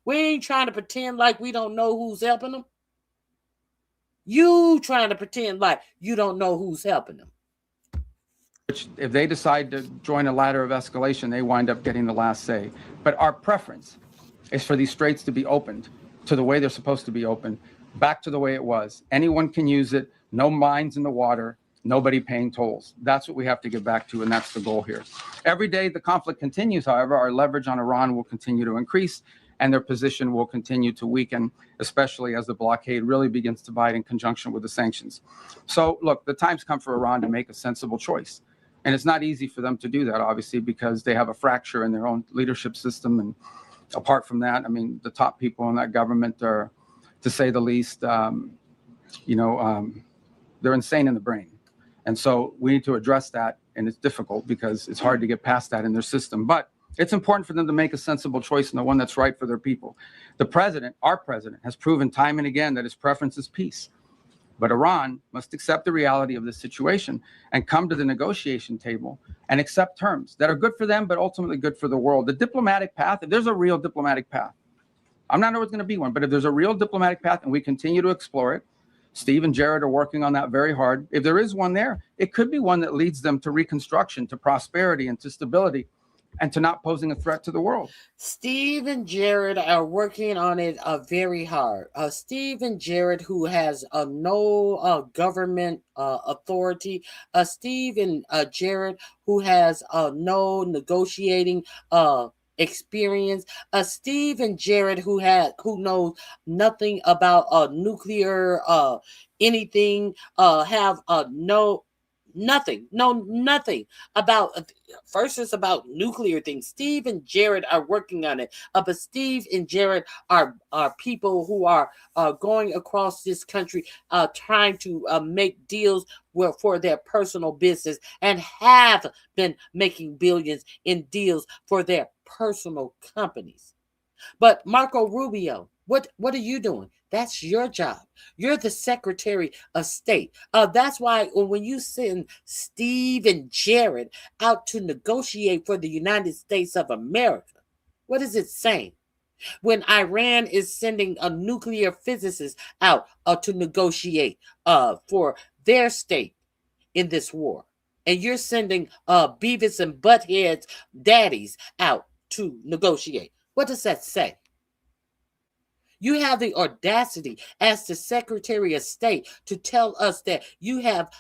ain't trying to pretend like we don't know who's helping them. You trying to pretend like you don't know who's helping them. Which, if they decide to join a ladder of escalation, they wind up getting the last say. But our preference is for these straits to be opened to the way they're supposed to be opened, back to the way it was. Anyone can use it. No mines in the water. Nobody paying tolls. That's what we have to get back to, and that's the goal here. Every day the conflict continues, however, our leverage on Iran will continue to increase, and their position will continue to weaken, especially as the blockade really begins to bite in conjunction with the sanctions. So, look, the time's come for Iran to make a sensible choice. And it's not easy for them to do that, obviously, because they have a fracture in their own leadership system. And apart from that, I mean, the top people in that government are, to say the least, they're insane in the brain. And so we need to address that, and it's difficult because it's hard to get past that in their system. But it's important for them to make a sensible choice and the one that's right for their people. The president, our president, has proven time and again that his preference is peace. But Iran must accept the reality of this situation and come to the negotiation table and accept terms that are good for them, but ultimately good for the world. The diplomatic path, if there's a real diplomatic path, I'm not sure it's going to be one, but if there's a real diplomatic path and we continue to explore it, Steve and Jared are working on that very hard. If there is one there, it could be one that leads them to reconstruction, to prosperity, and to stability, and to not posing a threat to the world. Steve and Jared are working on it very hard. Steve and Jared, who has no government authority. Steve and Jared, who has no negotiating experience. Steve and Jared, who knows nothing about nuclear anything, have nothing about. First, it's about nuclear things. Steve and Jared are working on it, but Steve and Jared are people who are going across this country trying to make deals for their personal business, and have been making billions in deals for their personal companies. But Marco Rubio, what are you doing? That's your job. You're the Secretary of State. That's why when you send Steve and Jared out to negotiate for the United States of America, what is it saying? When Iran is sending a nuclear physicist out to negotiate for their state in this war, and you're sending Beavis and Butthead's daddies out to negotiate, what does that say? You have the audacity as the Secretary of State to tell us that you have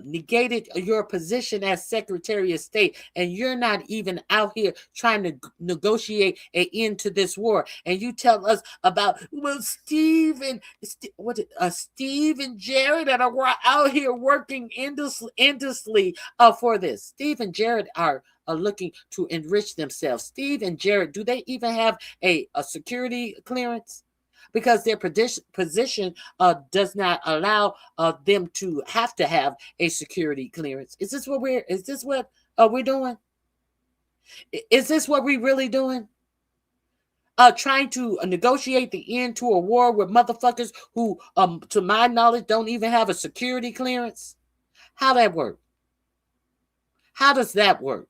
negated your position as Secretary of State, and you're not even out here trying to negotiate an end to this war. And you tell us about, well, Steve and Jared that are out here working endlessly for this. Steve and Jared are looking to enrich themselves. Steve and Jared, do they even have a security clearance? Because their position does not allow them to have a security clearance. Is this what we're doing? Is this what we're really doing? Trying to negotiate the end to a war with motherfuckers who, to my knowledge, don't even have a security clearance? How that work? How does that work?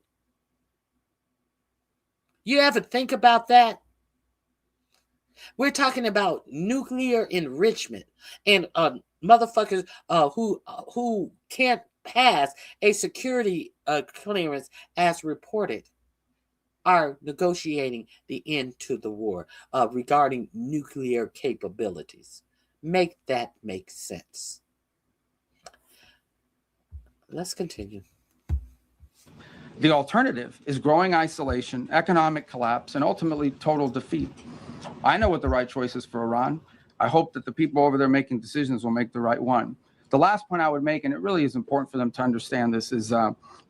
You ever think about that? We're talking about nuclear enrichment, and motherfuckers who can't pass a security clearance, as reported, are negotiating the end to the war regarding nuclear capabilities. Make that make sense. Let's continue. The alternative is growing isolation, economic collapse, and ultimately total defeat. I know what the right choice is for Iran. I hope that the people over there making decisions will make the right one. The last point I would make, and it really is important for them to understand this, is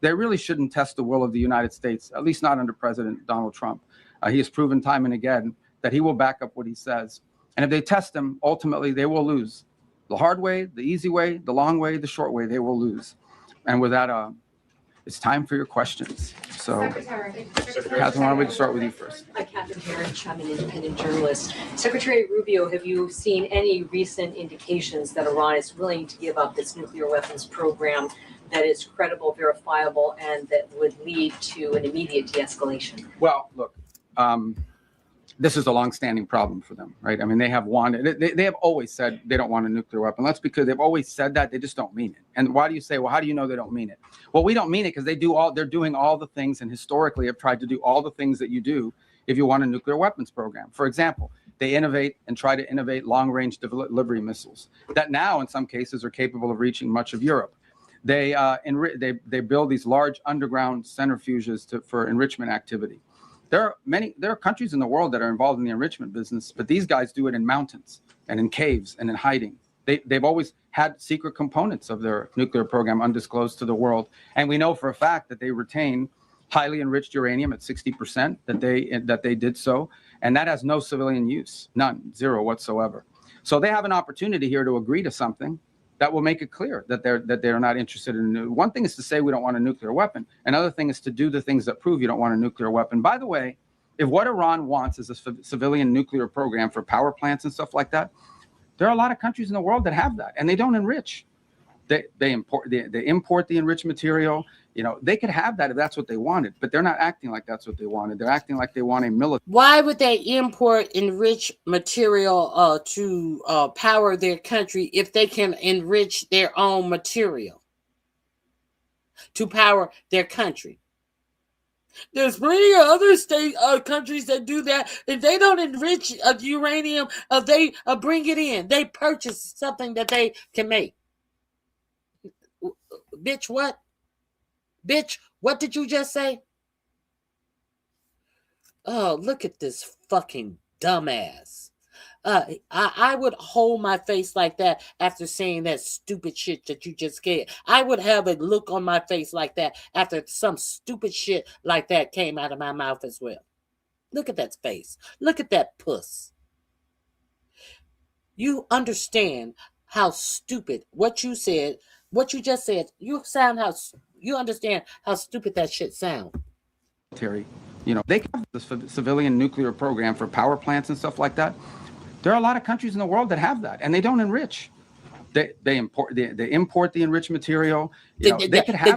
they really shouldn't test the will of the United States, at least not under President Donald Trump. He has proven time and again that he will back up what he says. And if they test him, ultimately they will lose. The hard way, the easy way, the long way, the short way, they will lose. And with that, it's time for your questions. So, Catherine, why don't we start with you first? Catherine Herridge, I'm an independent journalist. Secretary Rubio, have you seen any recent indications that Iran is willing to give up its nuclear weapons program that is credible, verifiable, and that would lead to an immediate de-escalation? Well, look, this is a long-standing problem for them, right? I mean, they have wanted, they have always said they don't want a nuclear weapon. That's because they've always said that, they just don't mean it. And why do you say, well, how do you know they don't mean it? Well, we don't mean it because they're doing all the things, and historically have tried to do all the things that you do if you want a nuclear weapons program. For example, they innovate and try to innovate long-range delivery missiles that now, in some cases, are capable of reaching much of Europe. They build these large underground centrifuges for enrichment activity. There are countries in the world that are involved in the enrichment business, but these guys do it in mountains and in caves and in hiding. They've always had secret components of their nuclear program undisclosed to the world. And we know for a fact that they retain highly enriched uranium at 60%, that they did so. And that has no civilian use, none, zero whatsoever. So they have an opportunity here to agree to something that will make it clear that they're not interested in. One thing is to say we don't want a nuclear weapon. Another thing is to do the things that prove you don't want a nuclear weapon. By the way, if what Iran wants is a civilian nuclear program for power plants and stuff like that, there are a lot of countries in the world that have that, and they don't enrich. They import the enriched material. You know, they could have that if that's what they wanted, but they're not acting like that's what they wanted. They're acting like they want a military. Why would they import enriched material to power their country if they can enrich their own material to power their country? There's plenty of other countries that do that. If they don't enrich uranium, they bring it in. They purchase something that they can make. Bitch, what? Bitch, what did you just say? Oh, look at this fucking dumbass. I would hold my face like that after saying that stupid shit that you just gave. I would have a look on my face like that after some stupid shit like that came out of my mouth as well. Look at that face. Look at that puss. You understand how stupid what you said, what you just said. You understand how stupid that shit sounds. You know, they have this civilian nuclear program for power plants and stuff like that. There are a lot of countries in the world that have that, and they don't enrich. They import the enriched material. You know, they could have.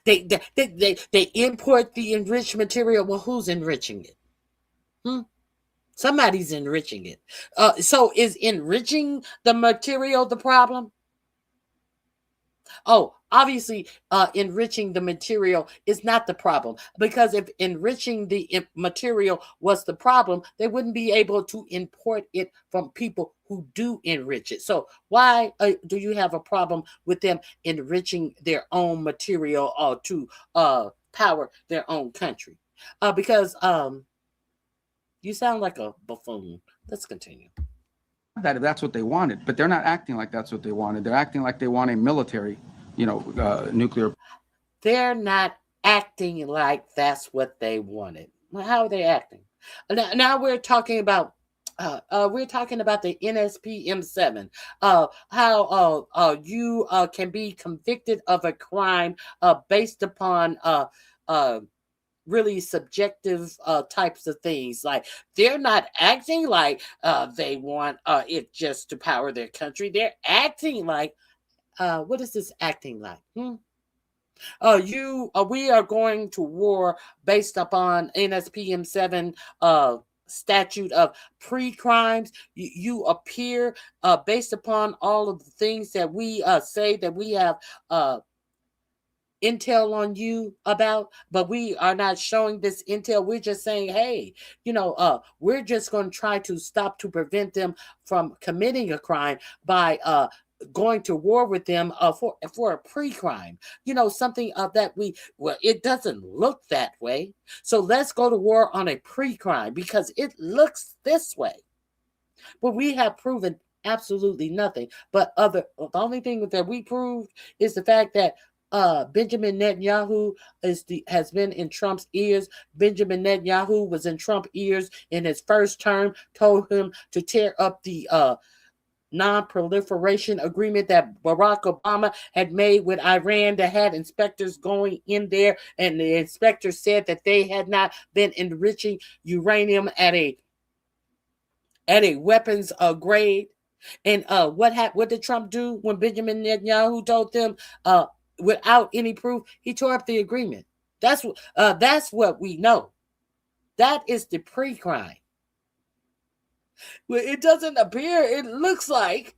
They import the enriched material. Well, who's enriching it? Somebody's enriching it. So is enriching the material the problem? Oh, obviously, enriching the material is not the problem, because if enriching the material was the problem, they wouldn't be able to import it from people who do enrich it. So why do you have a problem with them enriching their own material to power their own country? Because you sound like a buffoon. Let's continue. That if that's what they wanted, but they're not acting like that's what they wanted. They're acting like they want a military, nuclear. They're not acting like that's what they wanted. How are they acting? Now we're talking about the NSP M7. How you can be convicted of a crime based upon really subjective types of things. Like, they're not acting like they want it just to power their country. They're acting like, what is this acting like? We are going to war based upon NSPM 7 statute of pre-crimes. You appear based upon all of the things that we say that we have intel on you about, but we are not showing this intel. We're just saying, hey, we're just going to try to stop to prevent them from committing a crime by going to war with them for a pre-crime, something that it doesn't look that way. So let's go to war on a pre-crime because it looks this way. But we have proven absolutely nothing. But the only thing that we proved is the fact that Benjamin Netanyahu has been in Trump's ears. Benjamin Netanyahu was in Trump's ears in his first term, told him to tear up the non-proliferation agreement that Barack Obama had made with Iran that had inspectors going in there, and the inspectors said that they had not been enriching uranium at a weapons grade. And what did Trump do when Benjamin Netanyahu told them without any proof? He tore up the agreement. That's what we know. That is the pre-crime. Well, it doesn't appear. It looks like,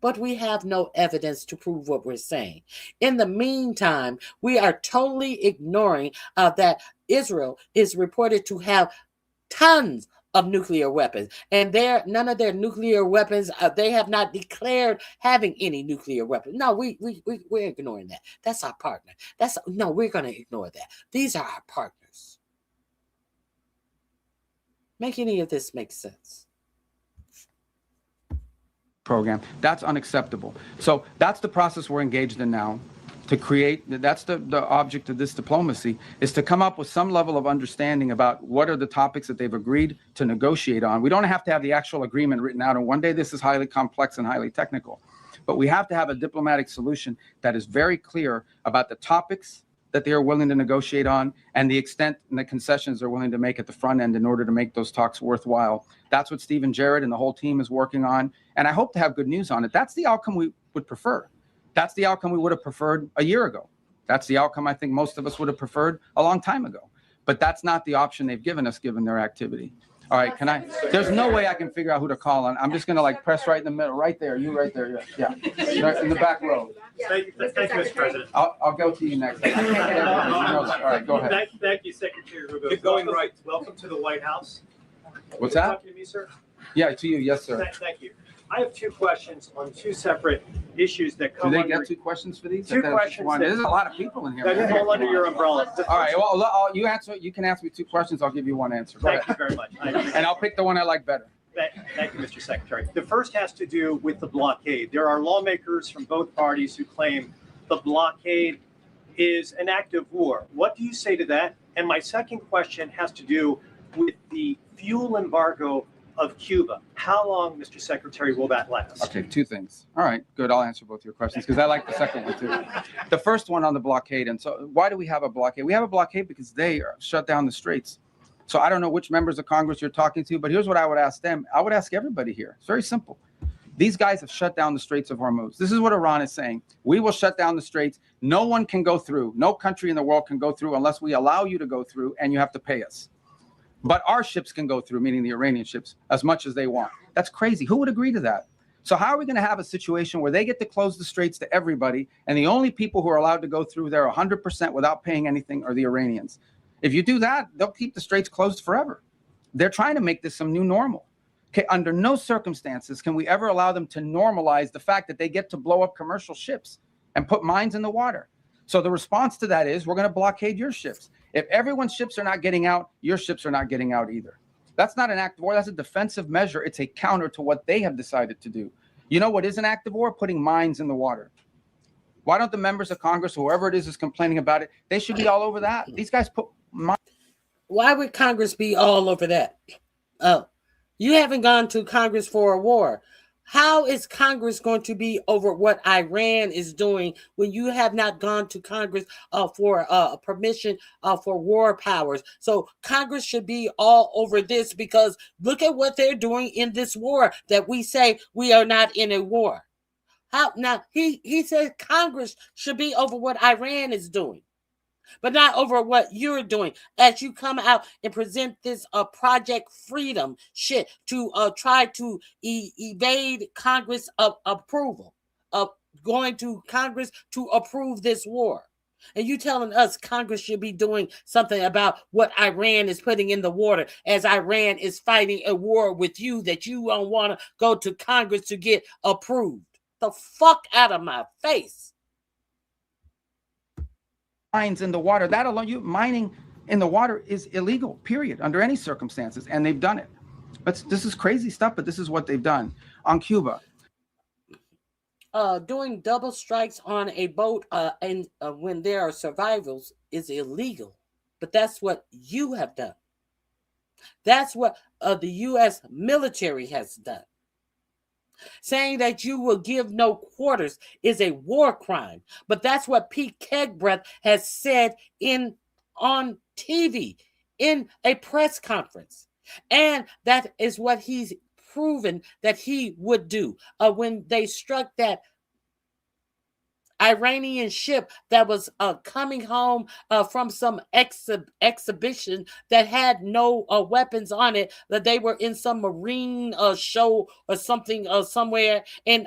but we have no evidence to prove what we're saying. In the meantime, we are totally ignoring that Israel is reported to have tons of nuclear weapons, and none of their nuclear weapons, they have not declared having any nuclear weapons. No, we're ignoring that. That's our partner. We're going to ignore that. These are our partners. Make any of this make sense? Program. That's unacceptable. So that's the process we're engaged in now. To create, that's the object of this diplomacy, is to come up with some level of understanding about what are the topics that they've agreed to negotiate on. We don't have to have the actual agreement written out, and one day this is highly complex and highly technical. But we have to have a diplomatic solution that is very clear about the topics that they are willing to negotiate on and the extent and the concessions they're willing to make at the front end in order to make those talks worthwhile. That's what Stephen Jarrett and the whole team is working on. And I hope to have good news on it. That's the outcome we would prefer. That's the outcome we would have preferred a year ago. That's the outcome I think most of us would have preferred a long time ago. But that's not the option they've given us, given their activity. All right, there's no way I can figure out who to call on. I'm just going to like press right in the middle, right there. You right there. Yeah. Right in the back row. Thank you, Mr. President. I'll go to you next. All right, go ahead. Thank you, Secretary Rubio. Keep going right. Welcome to the White House. What's that? Talking to me, sir? Yeah, to you. Yes, sir. Thank you. I have two questions on two separate issues that come Do they under... get two questions for these? Two questions. There's a lot of people in here. That fall under your umbrella. All right, well, you answer. You can ask me two questions. I'll give you one answer. Thank you very much. And I'll pick the one I like better. Thank you, Mr. Secretary. The first has to do with the blockade. There are lawmakers from both parties who claim the blockade is an act of war. What do you say to that? And my second question has to do with the fuel embargo of Cuba. How long, Mr. Secretary, will that last? Okay, two things. All right, good. I'll answer both your questions because I like the second one too. The first one on the blockade. And so why do we have a blockade? We have a blockade because they shut down the straits. So I don't know which members of Congress you're talking to, but here's what I would ask them. I would ask everybody here. It's very simple. These guys have shut down the Straits of Hormuz. This is what Iran is saying. We will shut down the straits. No one can go through. No country in the world can go through unless we allow you to go through, and you have to pay us. But our ships can go through, meaning the Iranian ships, as much as they want. That's crazy. Who would agree to that? So how are we going to have a situation where they get to close the straits to everybody, and the only people who are allowed to go through there 100% without paying anything are the Iranians? If you do that, they'll keep the straits closed forever. They're trying to make this some new normal. Okay, under no circumstances can we ever allow them to normalize the fact that they get to blow up commercial ships and put mines in the water. So the response to that is we're going to blockade your ships. If everyone's ships are not getting out, your ships are not getting out either. That's not an act of war. That's a defensive measure. It's a counter to what they have decided to do. You know what is an act of war? Putting mines in the water. Why don't the members of Congress, whoever it is complaining about it, they should be all over that. These guys put mines. Why would Congress be all over that? Oh, you haven't gone to Congress for a war. How is Congress going to be over what Iran is doing when you have not gone to Congress for permission for war powers? So Congress should be all over this because look at what they're doing in this war that we say we are not in a war. How now he said Congress should be over what Iran is doing, but not over what you're doing as you come out and present this Project Freedom shit to try to evade Congress of approval of going to Congress to approve this war. And you telling us Congress should be doing something about what Iran is putting in the water as Iran is fighting a war with you that you don't want to go to Congress to get approved. The fuck out of my face. Mines in the water, that alone, you mining in the water is illegal, period, under any circumstances, and they've done it. But this is crazy stuff, but this is what they've done on Cuba. Doing double strikes on a boat and when there are survivals is illegal, but that's what you have done. That's what the U.S. military has done. Saying that you will give no quarters is a war crime. But that's what Pete Kegbreath has said on TV in a press conference. And that is what he's proven that he would do. When they struck that Iranian ship that was coming home from some exhibition that had no weapons on it, that they were in some marine show or something somewhere, and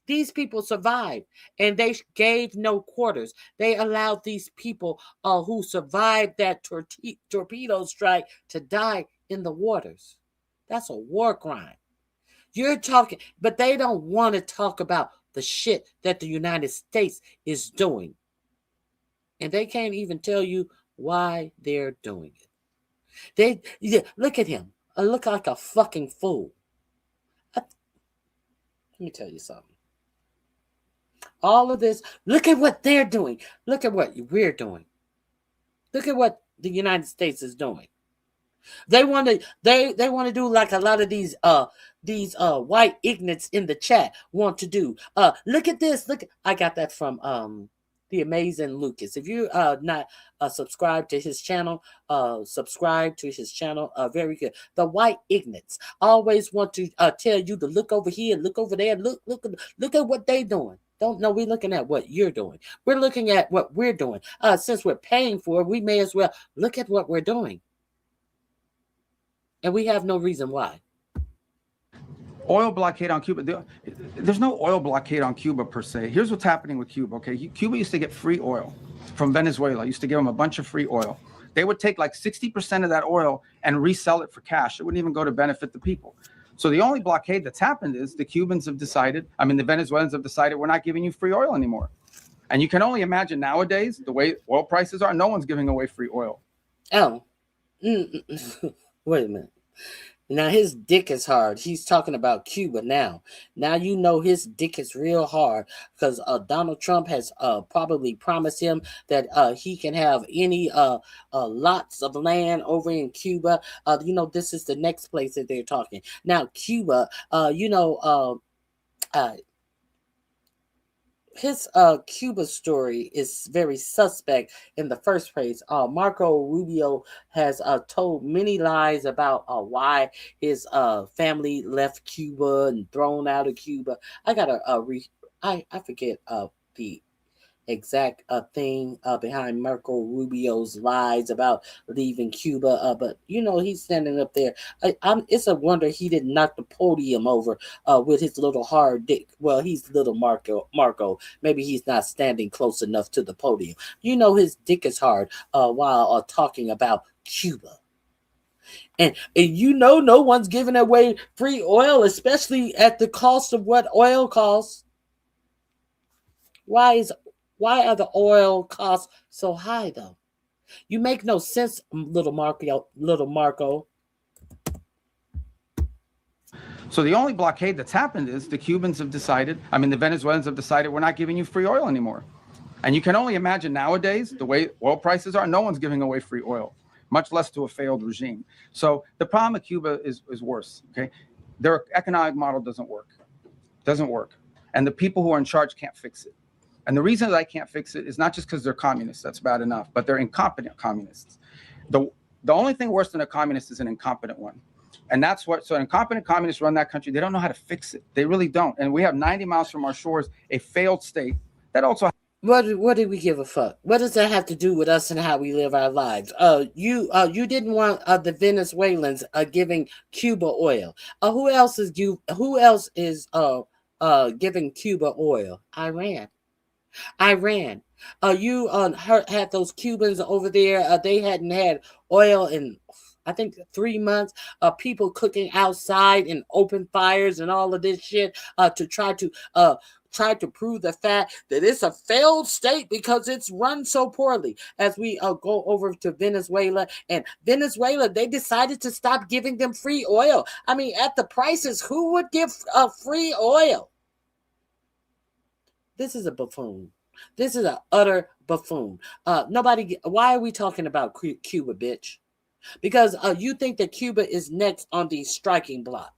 these people survived, and they gave no quarters. They allowed these people who survived that torpedo strike to die in the waters. That's a war crime. You're talking, but they don't want to talk about the shit that the United States is doing. And they can't even tell you why they're doing it. Look at him. I look like a fucking fool. Let me tell you something. All of this, look at what they're doing. Look at what we're doing. Look at what the United States is doing. They want to do like a lot of these these white ignorants in the chat want to do. Look at this. Look, I got that from the amazing Lucas. If you not subscribed to his channel, subscribe to his channel. Very good. The white ignorants always want to tell you to look over here, look over there, look at what they doing. Don't know. We're looking at what you're doing. We're looking at what we're doing. Since we're paying for it, we may as well look at what we're doing. And we have no reason why. Oil blockade on Cuba. There's no oil blockade on Cuba per se. Here's what's happening with Cuba. Okay, Cuba used to get free oil from Venezuela. Used to give them a bunch of free oil. They would take like 60% of that oil and resell it for cash. It wouldn't even go to benefit the people. So the only blockade that's happened is the Cubans have decided, the Venezuelans have decided, we're not giving you free oil anymore. And you can only imagine nowadays, the way oil prices are, no one's giving away free oil. Oh, wait a minute. Now his dick is hard. He's talking about Cuba now. Now you know his dick is real hard because Donald Trump has probably promised him that he can have any lots of land over in Cuba. This is the next place that they're talking. Now Cuba, his Cuba story is very suspect in the first place. Marco Rubio has told many lies about why his family left Cuba and thrown out of Cuba. I gotta I forget the exact thing behind Marco Rubio's lies about leaving Cuba, but he's standing up there. It's a wonder he didn't knock the podium over with his little hard dick. Well, he's little Marco. Maybe he's not standing close enough to the podium. His dick is hard while talking about Cuba. And no one's giving away free oil, especially at the cost of what oil costs. Why are the oil costs so high, though? You make no sense, little Marco. So the only blockade that's happened is the Cubans have decided, the Venezuelans have decided, we're not giving you free oil anymore. And you can only imagine nowadays, the way oil prices are, no one's giving away free oil, much less to a failed regime. So the problem with Cuba is worse, okay? Their economic model doesn't work. And the people who are in charge can't fix it. And the reason that I can't fix it is not just because they're communists, that's bad enough, but they're incompetent communists. The only thing worse than a communist is an incompetent one. And so incompetent communists run that country. They don't know how to fix it. They really don't. And we have 90 miles from our shores, a failed state that also. What do we give a fuck? What does that have to do with us and how we live our lives? You didn't want the Venezuelans giving Cuba oil. Who else is giving Cuba oil? Iran. You had those Cubans over there. They hadn't had oil in, I think, 3 months. People cooking outside in open fires and all of this shit to try to prove the fact that it's a failed state because it's run so poorly. As we go over to Venezuela, and Venezuela, they decided to stop giving them free oil. At the prices, who would give free oil? This is a buffoon. This is an utter buffoon. Why are we talking about Cuba, bitch? Because you think that Cuba is next on the striking block.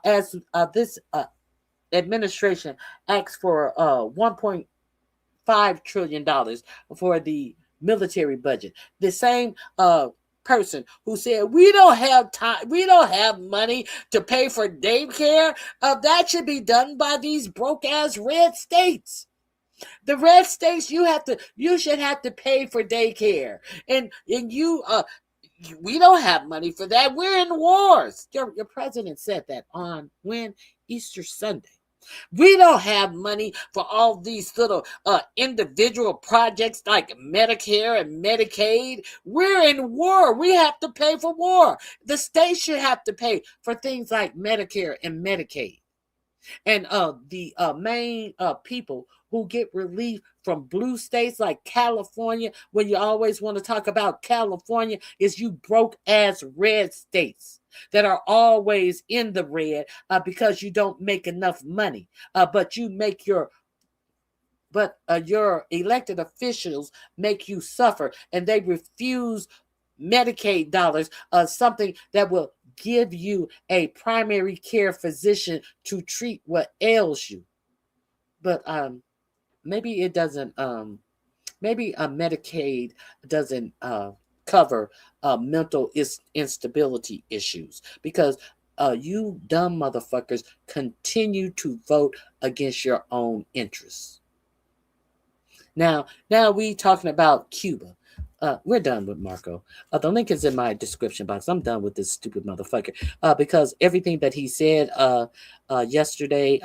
As this administration asks for $1.5 trillion for the military budget. The same person who said we don't have money to pay for daycare, that should be done by these broke ass red states. The red states, you should have to pay for daycare, and we don't have money for that. We're in wars. Your president said that on Easter Sunday. We don't have money for all these little individual projects like Medicare and Medicaid. We're in war. We have to pay for war. The state should have to pay for things like Medicare and Medicaid. And the main people who get relief from blue states like California, when you always want to talk about California, is you broke ass red states that are always in the red because you don't make enough money. But your elected officials make you suffer, and they refuse Medicaid dollars, something that will give you a primary care physician to treat what ails you. But maybe it doesn't. Maybe Medicaid doesn't cover mental instability issues because you dumb motherfuckers continue to vote against your own interests. Now we talking about Cuba. We're done with Marco. The link is in my description box. I'm done with this stupid motherfucker because everything that he said yesterday,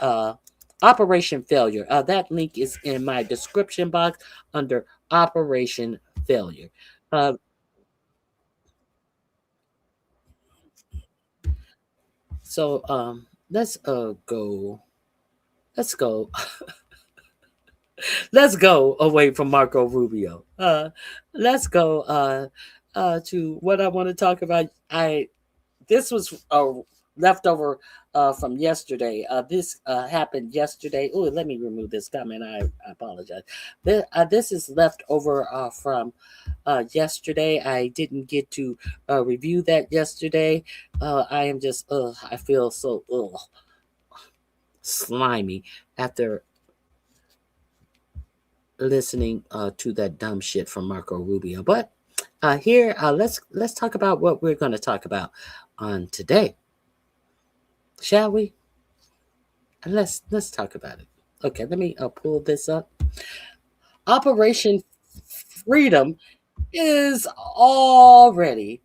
Operation Failure. That link is in my description box under Operation Failure. So let's go. Let's go. Let's go away from Marco Rubio. Let's go to what I want to talk about. This was leftover from yesterday. This happened yesterday. Oh, let me remove this comment. I apologize. This is left over from yesterday. I didn't get to review that yesterday. I am just, I feel so slimy after listening to that dumb shit from Marco Rubio. But here, let's talk about what we're going to talk about on today, shall we? Let's talk about it. Okay, let me pull this up. Operation Freedom is already.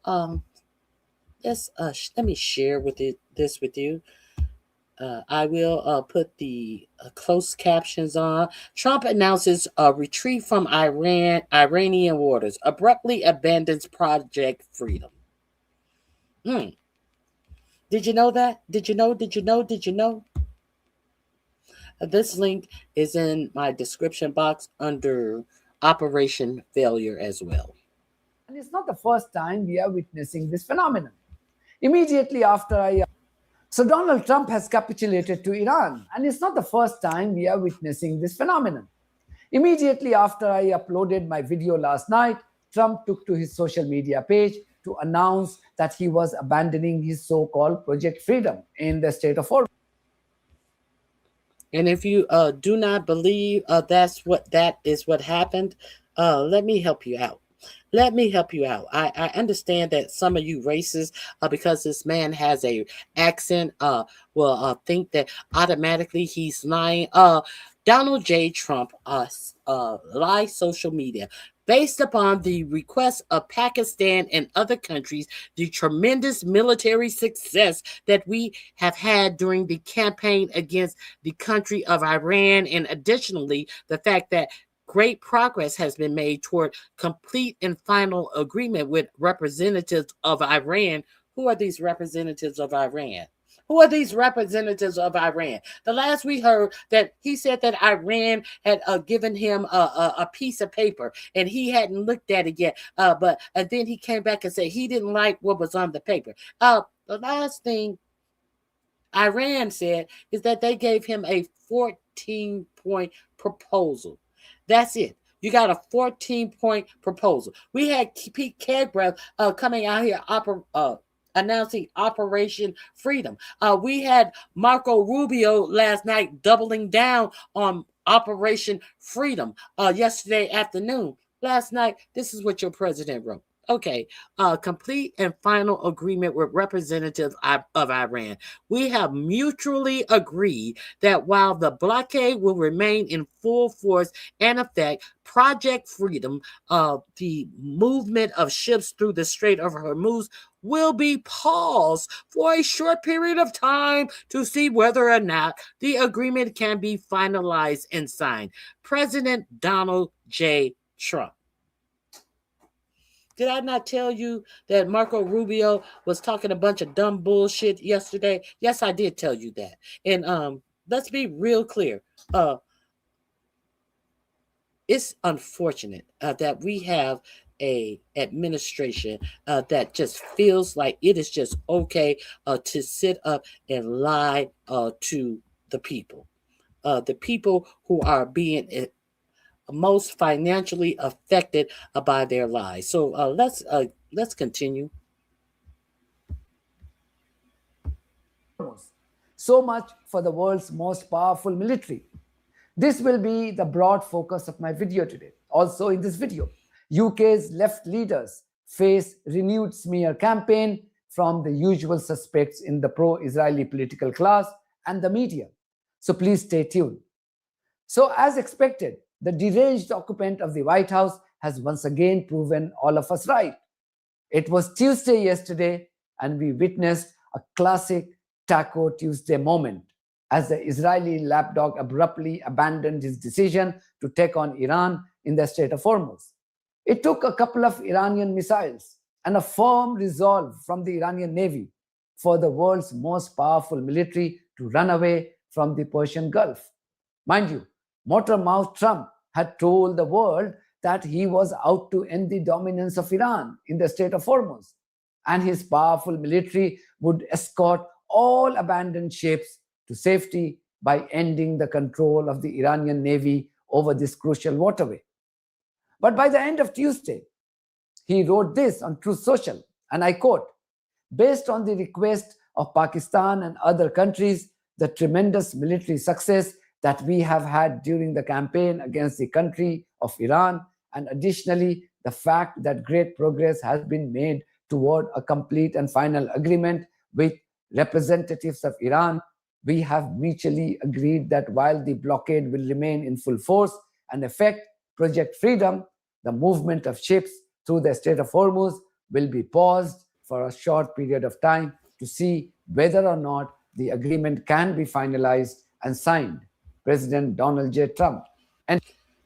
Let me share this with you. I will put the closed captions on. Trump announces a retreat from Iranian waters, abruptly abandons Project Freedom. Did you know that? Did you know? This link is in my description box under Operation Failure as well. And it's not the first time we are witnessing this phenomenon. Immediately after So Donald Trump has capitulated to Iran, and it's not the first time we are witnessing this phenomenon. Immediately after I uploaded my video last night, Trump took to his social media page to announce that he was abandoning his so-called Project Freedom in the state of Oregon. And if you do not believe that is what happened, let me help you out. I understand that some of you racists, because this man has a accent, will think that automatically he's lying. Donald J. Trump lies social media. Based upon the request of Pakistan and other countries, the tremendous military success that we have had during the campaign against the country of Iran, and additionally, the fact that great progress has been made toward complete and final agreement with representatives of Iran. Who are these representatives of Iran? The last we heard that he said that Iran had given him a piece of paper and he hadn't looked at it yet. But then he came back and said he didn't like what was on the paper. The last thing Iran said is that they gave him a 14-point proposal. That's it. You got a 14-point proposal. We had Pete Kegbreath coming out here announcing Operation Freedom. We had Marco Rubio last night doubling down on Operation Freedom yesterday afternoon. Last night, this is what your president wrote. Okay, complete and final agreement with representatives of Iran. We have mutually agreed that while the blockade will remain in full force and effect, Project Freedom, the movement of ships through the Strait of Hormuz, will be paused for a short period of time to see whether or not the agreement can be finalized and signed. President Donald J. Trump. Did I not tell you that Marco Rubio was talking a bunch of dumb bullshit yesterday? Yes, I did tell you that. And let's be real clear. It's unfortunate that we have a administration that just feels like it is just okay to sit up and lie to the people who are being most financially affected by their lies. So let's continue. So much for the world's most powerful military. This will be the broad focus of my video today. Also in this video, UK's left leaders face renewed smear campaign from the usual suspects in the pro-Israeli political class and the media. So please stay tuned. So as expected, the deranged occupant of the White House has once again proven all of us right. It was Tuesday yesterday, and we witnessed a classic Taco Tuesday moment as the Israeli lapdog abruptly abandoned his decision to take on Iran in the Strait of Hormuz. It took a couple of Iranian missiles and a firm resolve from the Iranian Navy for the world's most powerful military to run away from the Persian Gulf. Mind you, Motormouth Trump had told the world that he was out to end the dominance of Iran in the Strait of Hormuz, and his powerful military would escort all abandoned ships to safety by ending the control of the Iranian Navy over this crucial waterway. But by the end of Tuesday, he wrote this on Truth Social, and I quote, "Based on the request of Pakistan and other countries, the tremendous military success that we have had during the campaign against the country of Iran, and additionally, the fact that great progress has been made toward a complete and final agreement with representatives of Iran, we have mutually agreed that while the blockade will remain in full force and affect Project Freedom, the movement of ships through the Strait of Hormuz will be paused for a short period of time to see whether or not the agreement can be finalized and signed. President Donald J. Trump."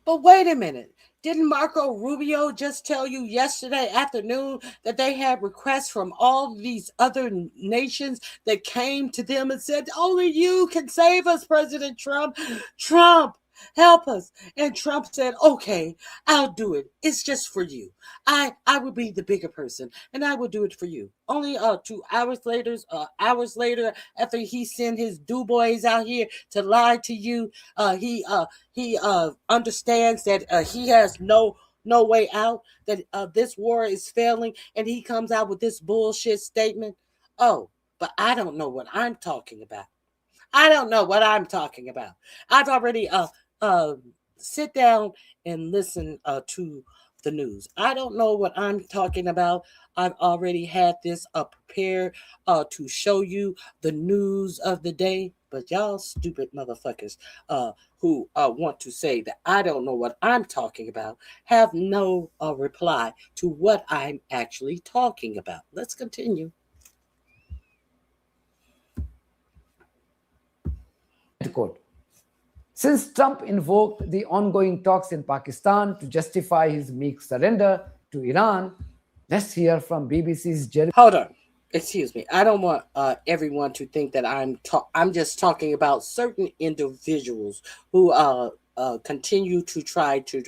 But wait a minute. Didn't Marco Rubio just tell you yesterday afternoon that they had requests from all these other nations that came to them and said, only you can save us, President Trump. Trump, help us. And Trump said, okay, I'll do it. It's just for you. I will be the bigger person, and I will do it for you. Only 2 hours later, after he sent his boys out here to lie to you, he understands that he has no way out, that this war is failing, and he comes out with this bullshit statement. Oh, but I don't know what I'm talking about. I don't know what I'm talking about. I've already sit down and listen to the news. I don't know what I'm talking about. I've already had this prepared to show you the news of the day. But y'all stupid motherfuckers who want to say that I don't know what I'm talking about have no reply to what I'm actually talking about. Let's continue. Quote. Since Trump invoked the ongoing talks in Pakistan to justify his meek surrender to Iran, let's hear from BBC's Jerry. Hold on. Excuse me. I don't want everyone to think that I'm just talking about certain individuals who continue to try to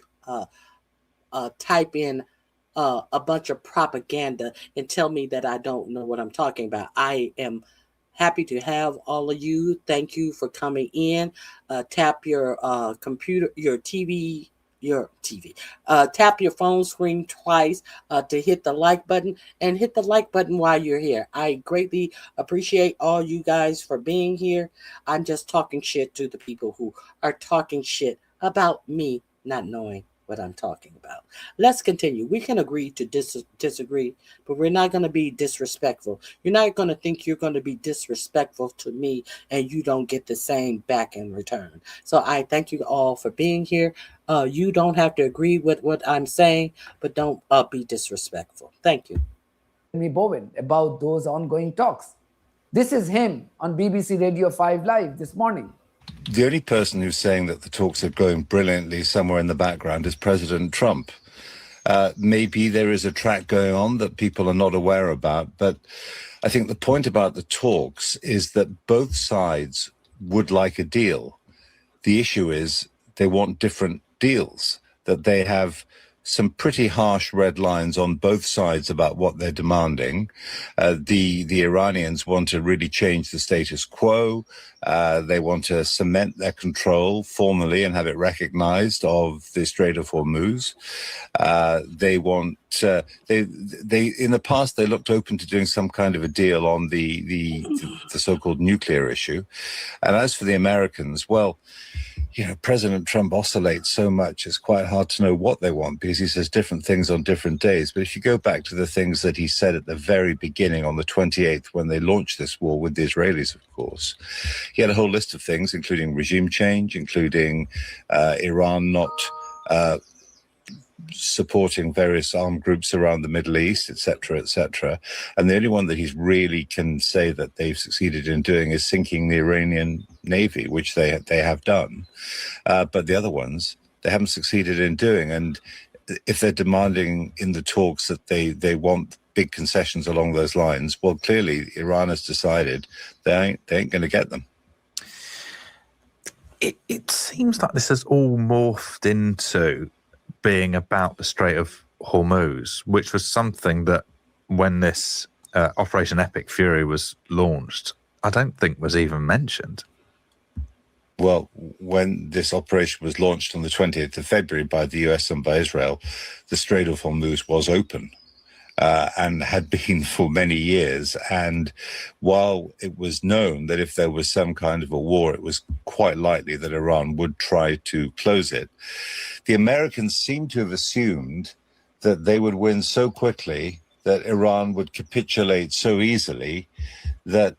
type in a bunch of propaganda and tell me that I don't know what I'm talking about. I am happy to have all of you. Thank you for coming in. Tap your computer, your TV. Tap your phone screen twice to hit the like button, and hit the like button while you're here. I greatly appreciate all you guys for being here. I'm just talking shit to the people who are talking shit about me not knowing what I'm talking about. Let's continue. We can agree to disagree, but we're not going to be disrespectful. You're not going to think you're going to be disrespectful to me and you don't get the same back in return. So I thank you all for being here. You don't have to agree with what I'm saying, but don't be disrespectful. Thank you. Bowen about those ongoing talks. This is him on BBC Radio 5 Live this morning. The only person who's saying that the talks are going brilliantly somewhere in the background is President Trump. Maybe there is a track going on that people are not aware about, but I think the point about the talks is that both sides would like a deal. The issue is they want different deals, that they have some pretty harsh red lines on both sides about what they're demanding. The Iranians want to really change the status quo. They want to cement their control formally and have it recognized of the Strait of Hormuz. They want they in the past they looked open to doing some kind of a deal on the so-called nuclear issue. And as for the Americans, well, President Trump oscillates so much, it's quite hard to know what they want because he says different things on different days. But if you go back to the things that he said at the very beginning on the 28th, when they launched this war with the Israelis, of course, he had a whole list of things, including regime change, including Iran not supporting various armed groups around the Middle East, etc., etc. And the only one that he's really can say that they've succeeded in doing is sinking the Iranian Navy, which they have done. But the other ones, they haven't succeeded in doing. And if they're demanding in the talks that they want big concessions along those lines, well, clearly Iran has decided they ain't going to get them. It seems like this has all morphed into being about the Strait of Hormuz, which was something that when this Operation Epic Fury was launched, I don't think was even mentioned. Well, when this operation was launched on the 20th of February by the US and by Israel, the Strait of Hormuz was open and had been for many years. And while it was known that if there was some kind of a war, it was quite likely that Iran would try to close it, the Americans seem to have assumed that they would win so quickly, that Iran would capitulate so easily, that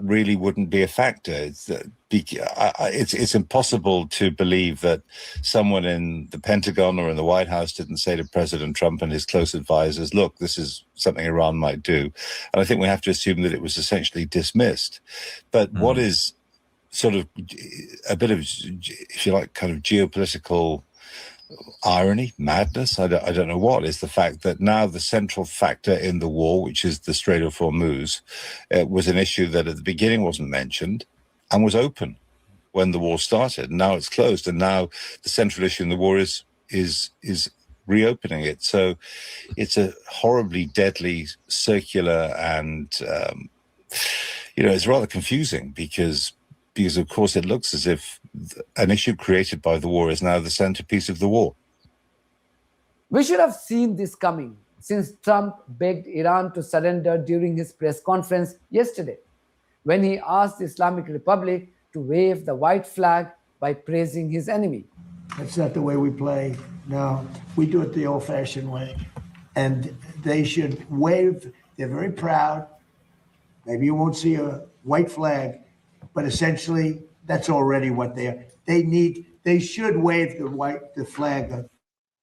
really wouldn't be a factor. It's impossible to believe that someone in the Pentagon or in the White House didn't say to President Trump and his close advisors, look, this is something Iran might do. And I think we have to assume that it was essentially dismissed. But what is sort of a bit of, if you like, kind of geopolitical irony, madness, I don't know what, is the fact that now the central factor in the war, which is the Strait of Hormuz, was an issue that at the beginning wasn't mentioned and was open when the war started. Now it's closed, and now the central issue in the war is reopening it. So it's a horribly deadly circular, and it's rather confusing because of course it looks as if an issue created by the war is now the centerpiece of the war. We should have seen this coming since Trump begged Iran to surrender during his press conference yesterday, when he asked the Islamic Republic to wave the white flag by praising his enemy. That's not the way we play. No, we do it the old-fashioned way. And they should wave. They're very proud. Maybe you won't see a white flag, but essentially that's already what they should wave the flag.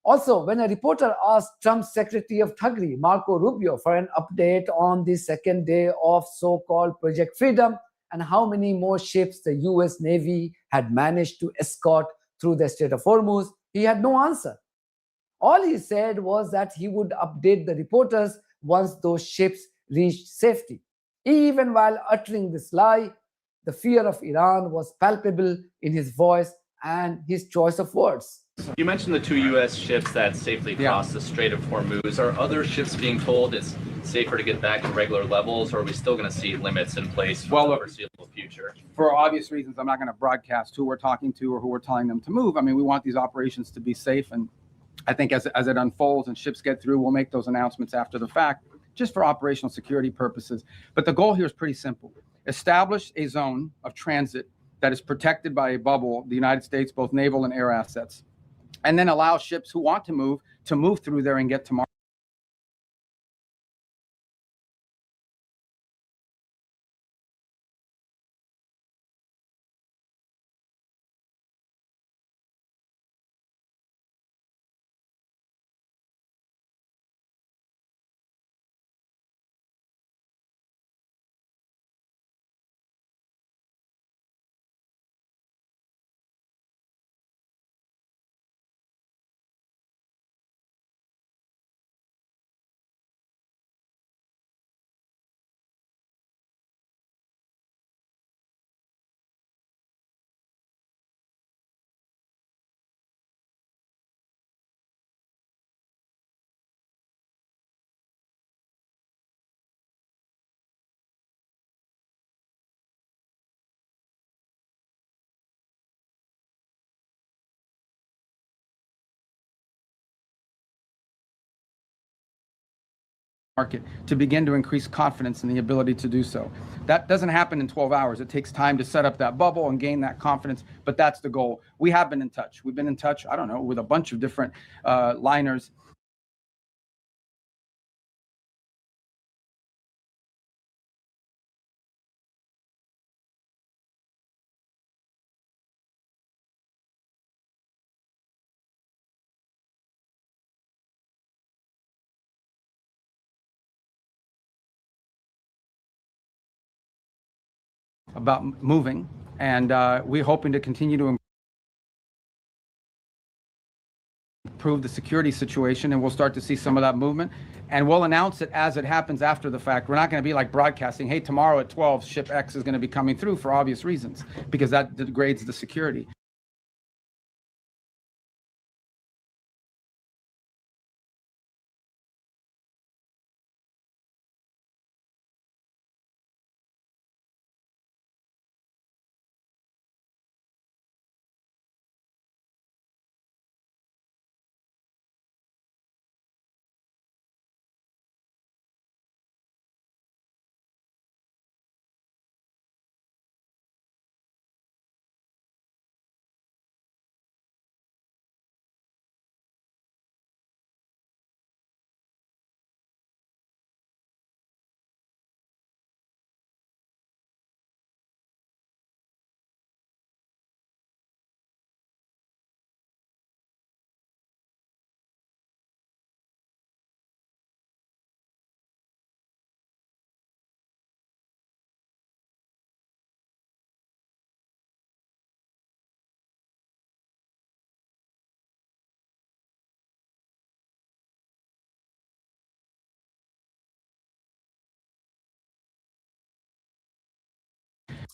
Also, when a reporter asked Trump's Secretary of Treasury, Marco Rubio, for an update on the second day of so-called Project Freedom and how many more ships the US Navy had managed to escort through the Strait of Hormuz, he had no answer. All he said was that he would update the reporters once those ships reached safety. Even while uttering this lie, the fear of Iran was palpable in his voice and his choice of words. You mentioned the 2 U.S. ships that safely crossed the Strait of Hormuz. Are other ships being told it's safer to get back to regular levels, or are we still going to see limits in place for the foreseeable future? For obvious reasons, I'm not going to broadcast who we're talking to or who we're telling them to move. I mean, we want these operations to be safe, and I think as it unfolds and ships get through, we'll make those announcements after the fact, just for operational security purposes. But the goal here is pretty simple. Establish a zone of transit that is protected by a bubble, the United States, both naval and air assets, and then allow ships who want to move through there and get to market. market to begin to increase confidence in the ability to do so. That doesn't happen in 12 hours. It takes time to set up that bubble and gain that confidence, but that's the goal. We have been in touch. We've been in touch, I don't know, with a bunch of different liners. About moving, and we're hoping to continue to improve the security situation, and we'll start to see some of that movement, and we'll announce it as it happens after the fact. We're not going to be like broadcasting, hey, tomorrow at 12 ship X is going to be coming through, for obvious reasons, because that degrades the security.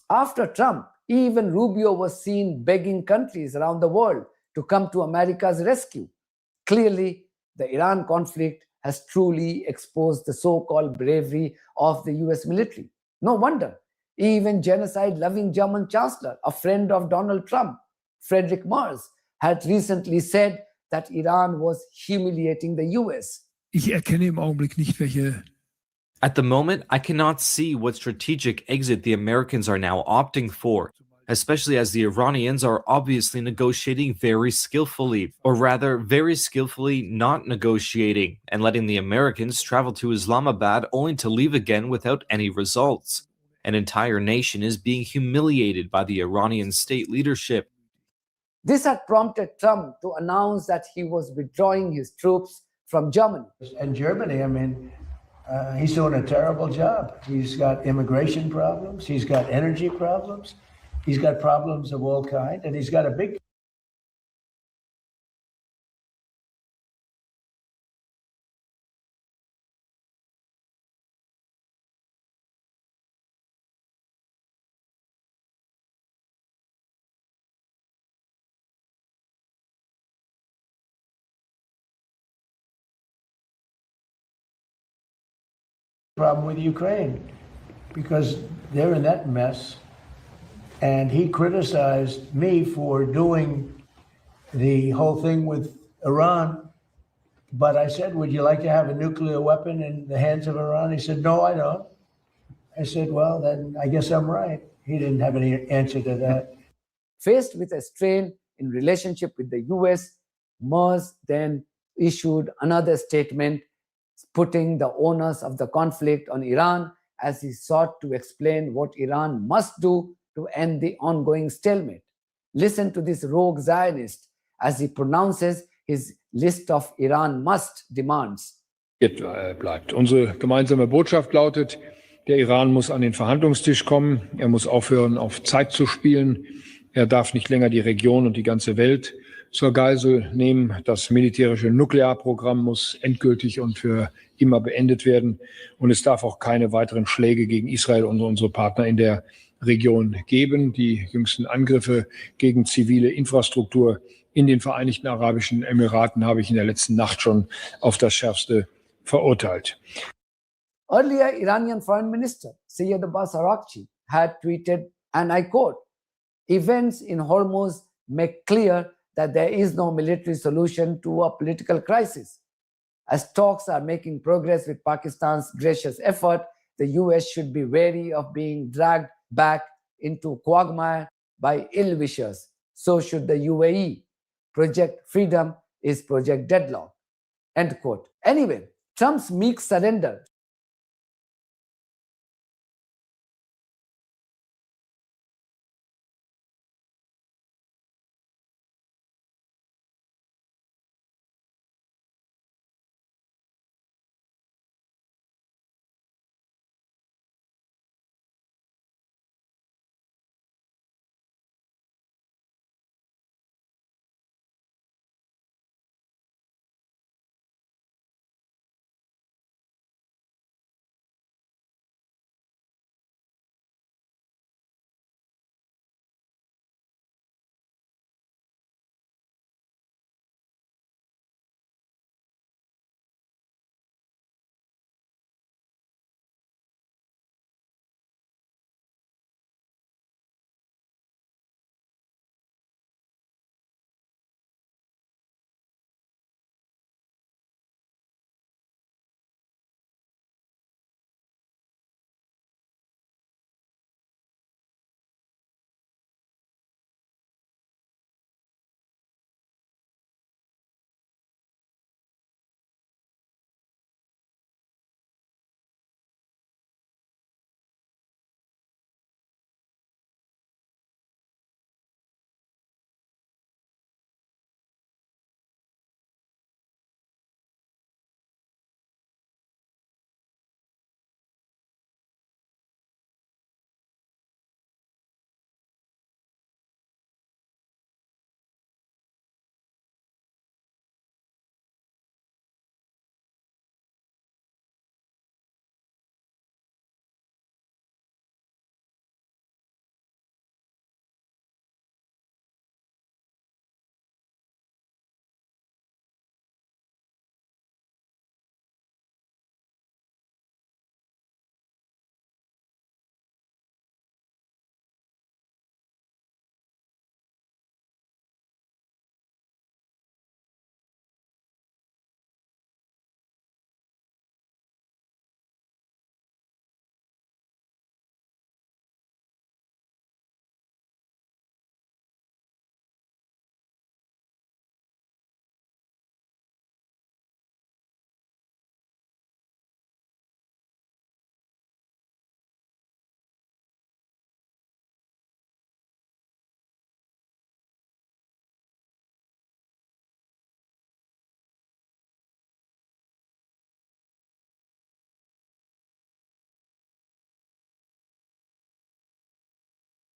After Trump, even Rubio was seen begging countries around the world to come to America's rescue. Clearly, the Iran conflict has truly exposed the so-called bravery of the US military. No wonder, even genocide-loving German Chancellor, a friend of Donald Trump, Friedrich Merz, had recently said that Iran was humiliating the US. Ich erkenne im Augenblick nicht, welche. At the moment, I cannot see what strategic exit the Americans are now opting for, especially as the Iranians are obviously negotiating very skillfully, or rather, very skillfully not negotiating, and letting the Americans travel to Islamabad only to leave again without any results. An entire nation is being humiliated by the Iranian state leadership. This had prompted Trump to announce that he was withdrawing his troops from Germany. And Germany, I mean, he's doing a terrible job. He's got immigration problems. He's got energy problems. He's got problems of all kinds, and he's got a big problem with Ukraine because they're in that mess. And he criticized me for doing the whole thing with Iran. But I said, would you like to have a nuclear weapon in the hands of Iran? He said, no, I don't. I said, well, then I guess I'm right. He didn't have any answer to that. Faced with a strain in relationship with the US, Merz then issued another statement putting the onus of the conflict on Iran as he sought to explain what Iran must do to end the ongoing stalemate. Listen to this rogue Zionist as he pronounces his list of Iran must demands. Bleibt. Unsere gemeinsame Botschaft lautet, der Iran muss an den Verhandlungstisch kommen. Er muss aufhören, auf Zeit zu spielen. Er darf nicht länger die Region und die ganze Welt zur Geisel nehmen. Das militärische Nuklearprogramm muss endgültig und für immer beendet werden. Und es darf auch keine weiteren Schläge gegen Israel und unsere Partner in der Region geben. Die jüngsten Angriffe gegen zivile Infrastruktur in den Vereinigten Arabischen Emiraten habe ich in der letzten Nacht schon auf das Schärfste verurteilt. Earlier, Iranian Foreign Minister Syed Abbas Araghchi had tweeted, and I quote, "Events in Hormuz make clear that there is no military solution to a political crisis. As talks are making progress with Pakistan's gracious effort, the US should be wary of being dragged back into quagmire by ill-wishers. So should the UAE. Project Freedom is Project Deadlock. End quote. Anyway, Trump's meek surrender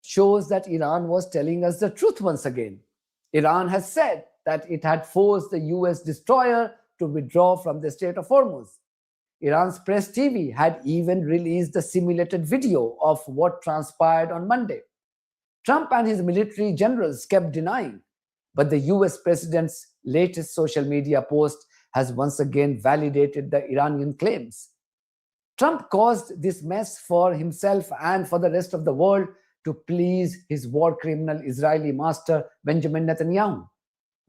shows that Iran was telling us the truth once again. Iran has said that it had forced the US destroyer to withdraw from the Strait of Hormuz. Iran's press TV had even released the simulated video of what transpired on Monday. Trump and his military generals kept denying, but the US president's latest social media post has once again validated the Iranian claims. Trump caused this mess for himself and for the rest of the world to please his war criminal Israeli master Benjamin Netanyahu.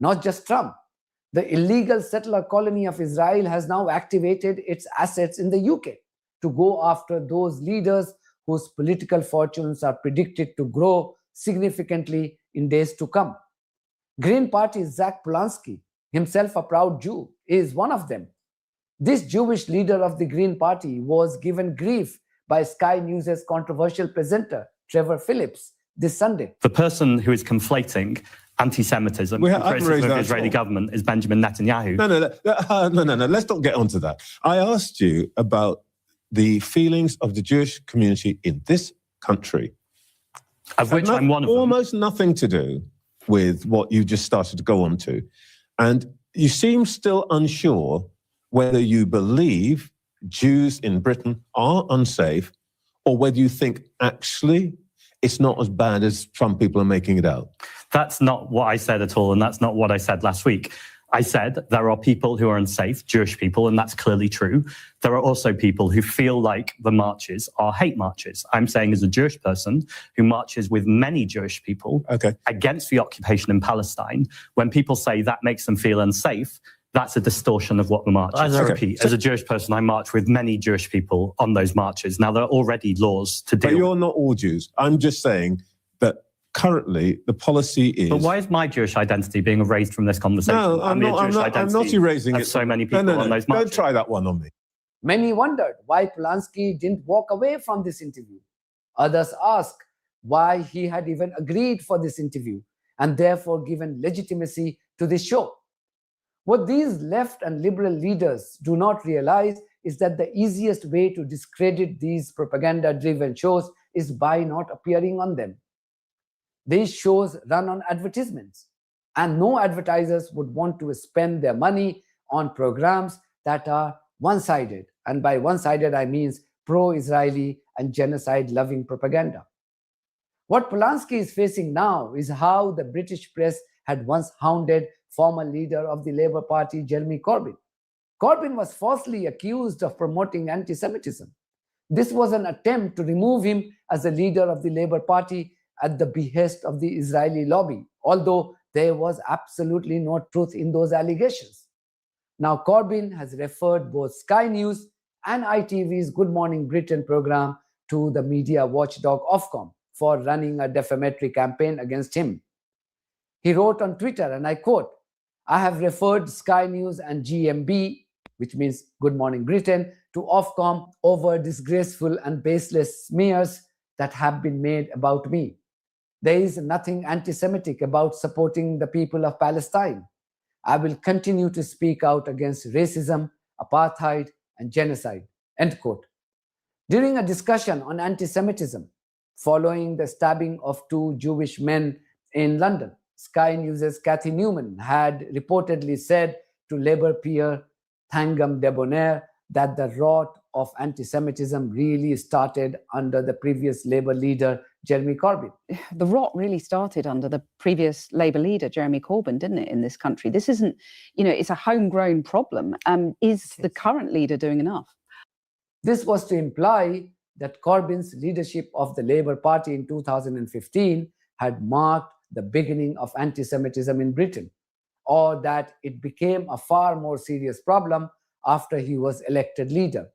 Not just Trump. The illegal settler colony of Israel has now activated its assets in the UK to go after those leaders whose political fortunes are predicted to grow significantly in days to come. Green Party's Zach Polanski, himself a proud Jew, is one of them. This Jewish leader of the Green Party was given grief by Sky News' controversial presenter, Trevor Phillips, this Sunday. The person who is conflating anti-Semitism and criticism of the Israeli government is Benjamin Netanyahu. No. Let's not get onto that. I asked you about the feelings of the Jewish community in this country. Of which I'm one of them. Almost nothing to do with what you just started to go on to. And you seem still unsure whether you believe Jews in Britain are unsafe or whether you think actually it's not as bad as some people are making it out. That's not what I said at all, and that's not what I said last week. I said there are people who are unsafe, Jewish people, and that's clearly true. There are also people who feel like the marches are hate marches. I'm saying as a Jewish person who marches with many Jewish people against the occupation in Palestine, when people say that makes them feel unsafe, That's a distortion of what the march is. As I repeat, as a Jewish person, I march with many Jewish people on those marches. Now, there are already laws to deal But you're not all Jews. I'm just saying that currently the policy is... But why is my Jewish identity being erased from this conversation? No, I'm not erasing it. So many people on those marches. Don't try that one on me. Many wondered why Polanski didn't walk away from this interview. Others asked why he had even agreed for this interview and therefore given legitimacy to this show. What these left and liberal leaders do not realize is that the easiest way to discredit these propaganda-driven shows is by not appearing on them. These shows run on advertisements, and no advertisers would want to spend their money on programs that are one-sided. And by one-sided, I mean pro-Israeli and genocide-loving propaganda. What Polanski is facing now is how the British press had once hounded former leader of the Labour Party, Jeremy Corbyn. Corbyn was falsely accused of promoting anti-Semitism. This was an attempt to remove him as a leader of the Labour Party at the behest of the Israeli lobby, although there was absolutely no truth in those allegations. Now, Corbyn has referred both Sky News and ITV's Good Morning Britain program to the media watchdog Ofcom for running a defamatory campaign against him. He wrote on Twitter, and I quote, "I have referred Sky News and GMB, which means Good Morning Britain, to Ofcom over disgraceful and baseless smears that have been made about me. There is nothing anti-Semitic about supporting the people of Palestine. I will continue to speak out against racism, apartheid, and genocide." End quote. During a discussion on anti-Semitism, following the stabbing of two Jewish men in London, Sky News' Cathy Newman had reportedly said to Labour peer Thangam Debonair that the rot of anti-Semitism really started under the previous Labour leader, Jeremy Corbyn. The rot really started under the previous Labour leader, Jeremy Corbyn, didn't it, in this country? This isn't, it's a homegrown problem. Is the current leader doing enough? This was to imply that Corbyn's leadership of the Labour Party in 2015 had marked the beginning of anti-Semitism in Britain, or that it became a far more serious problem after he was elected leader.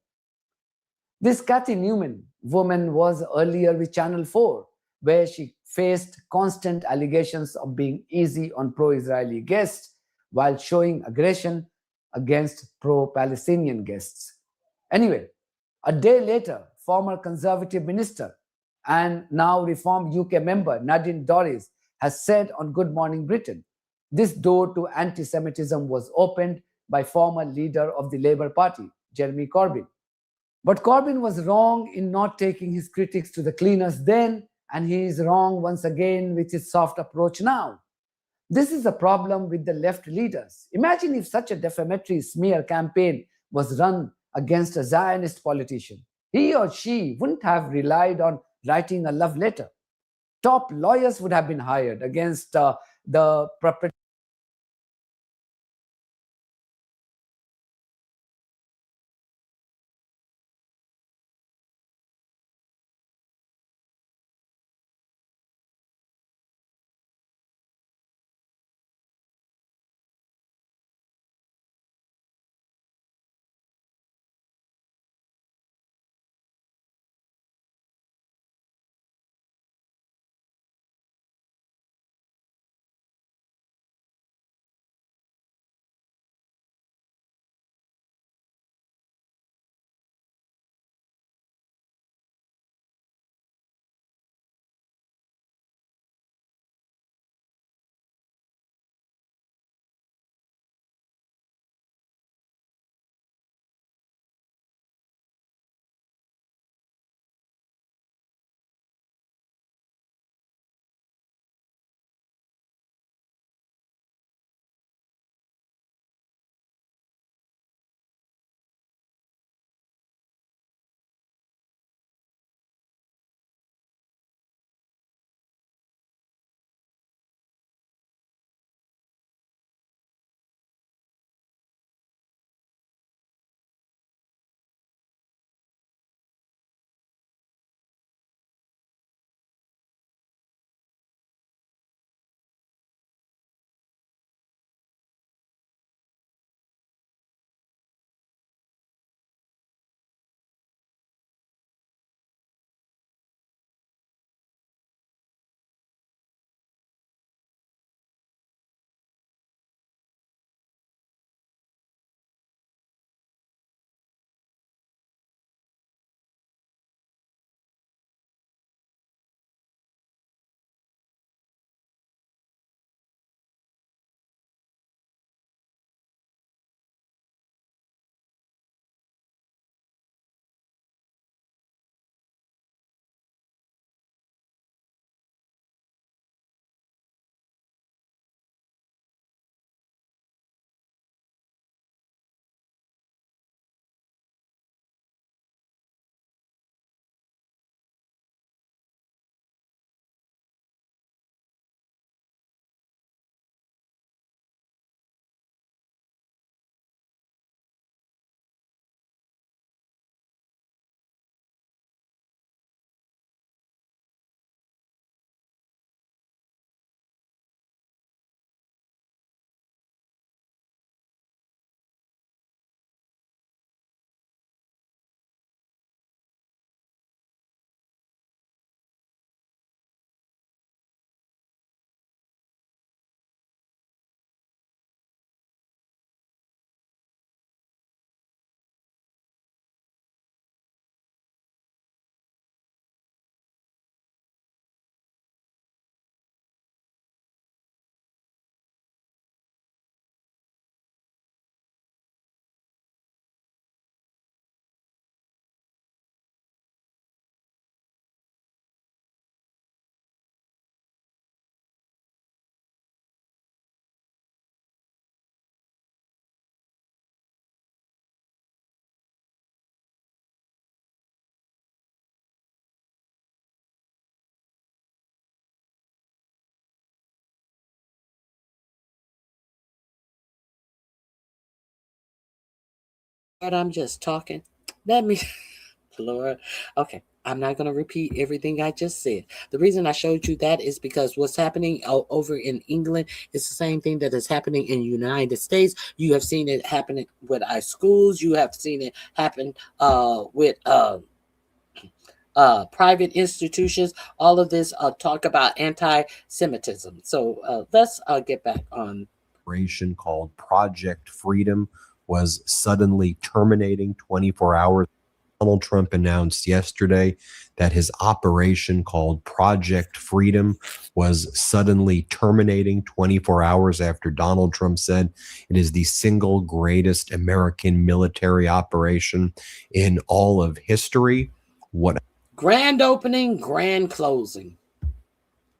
This Cathy Newman woman was earlier with Channel 4, where she faced constant allegations of being easy on pro-Israeli guests while showing aggression against pro-Palestinian guests. Anyway, a day later, former Conservative minister and now reformed UK member Nadine Dorries has said on Good Morning Britain, this door to anti-Semitism was opened by former leader of the Labour Party, Jeremy Corbyn. But Corbyn was wrong in not taking his critics to the cleaners then, and he is wrong once again with his soft approach now. This is a problem with the left leaders. Imagine if such a defamatory smear campaign was run against a Zionist politician. He or she wouldn't have relied on writing a love letter. Top lawyers would have been hired against the perpetrators But I'm just talking. Let me, Lord. Okay. I'm not going to repeat everything I just said. The reason I showed you that is because what's happening over in England is the same thing that is happening in the United States. You have seen it happening with our schools. You have seen it happen with private institutions. All of this talk about anti-Semitism. So let's get back on. Operation called Project Freedom was suddenly terminating 24 hours. Donald Trump announced yesterday that his operation called Project Freedom was suddenly terminating 24 hours after Donald Trump said it is the single greatest American military operation in all of history. What grand opening, grand closing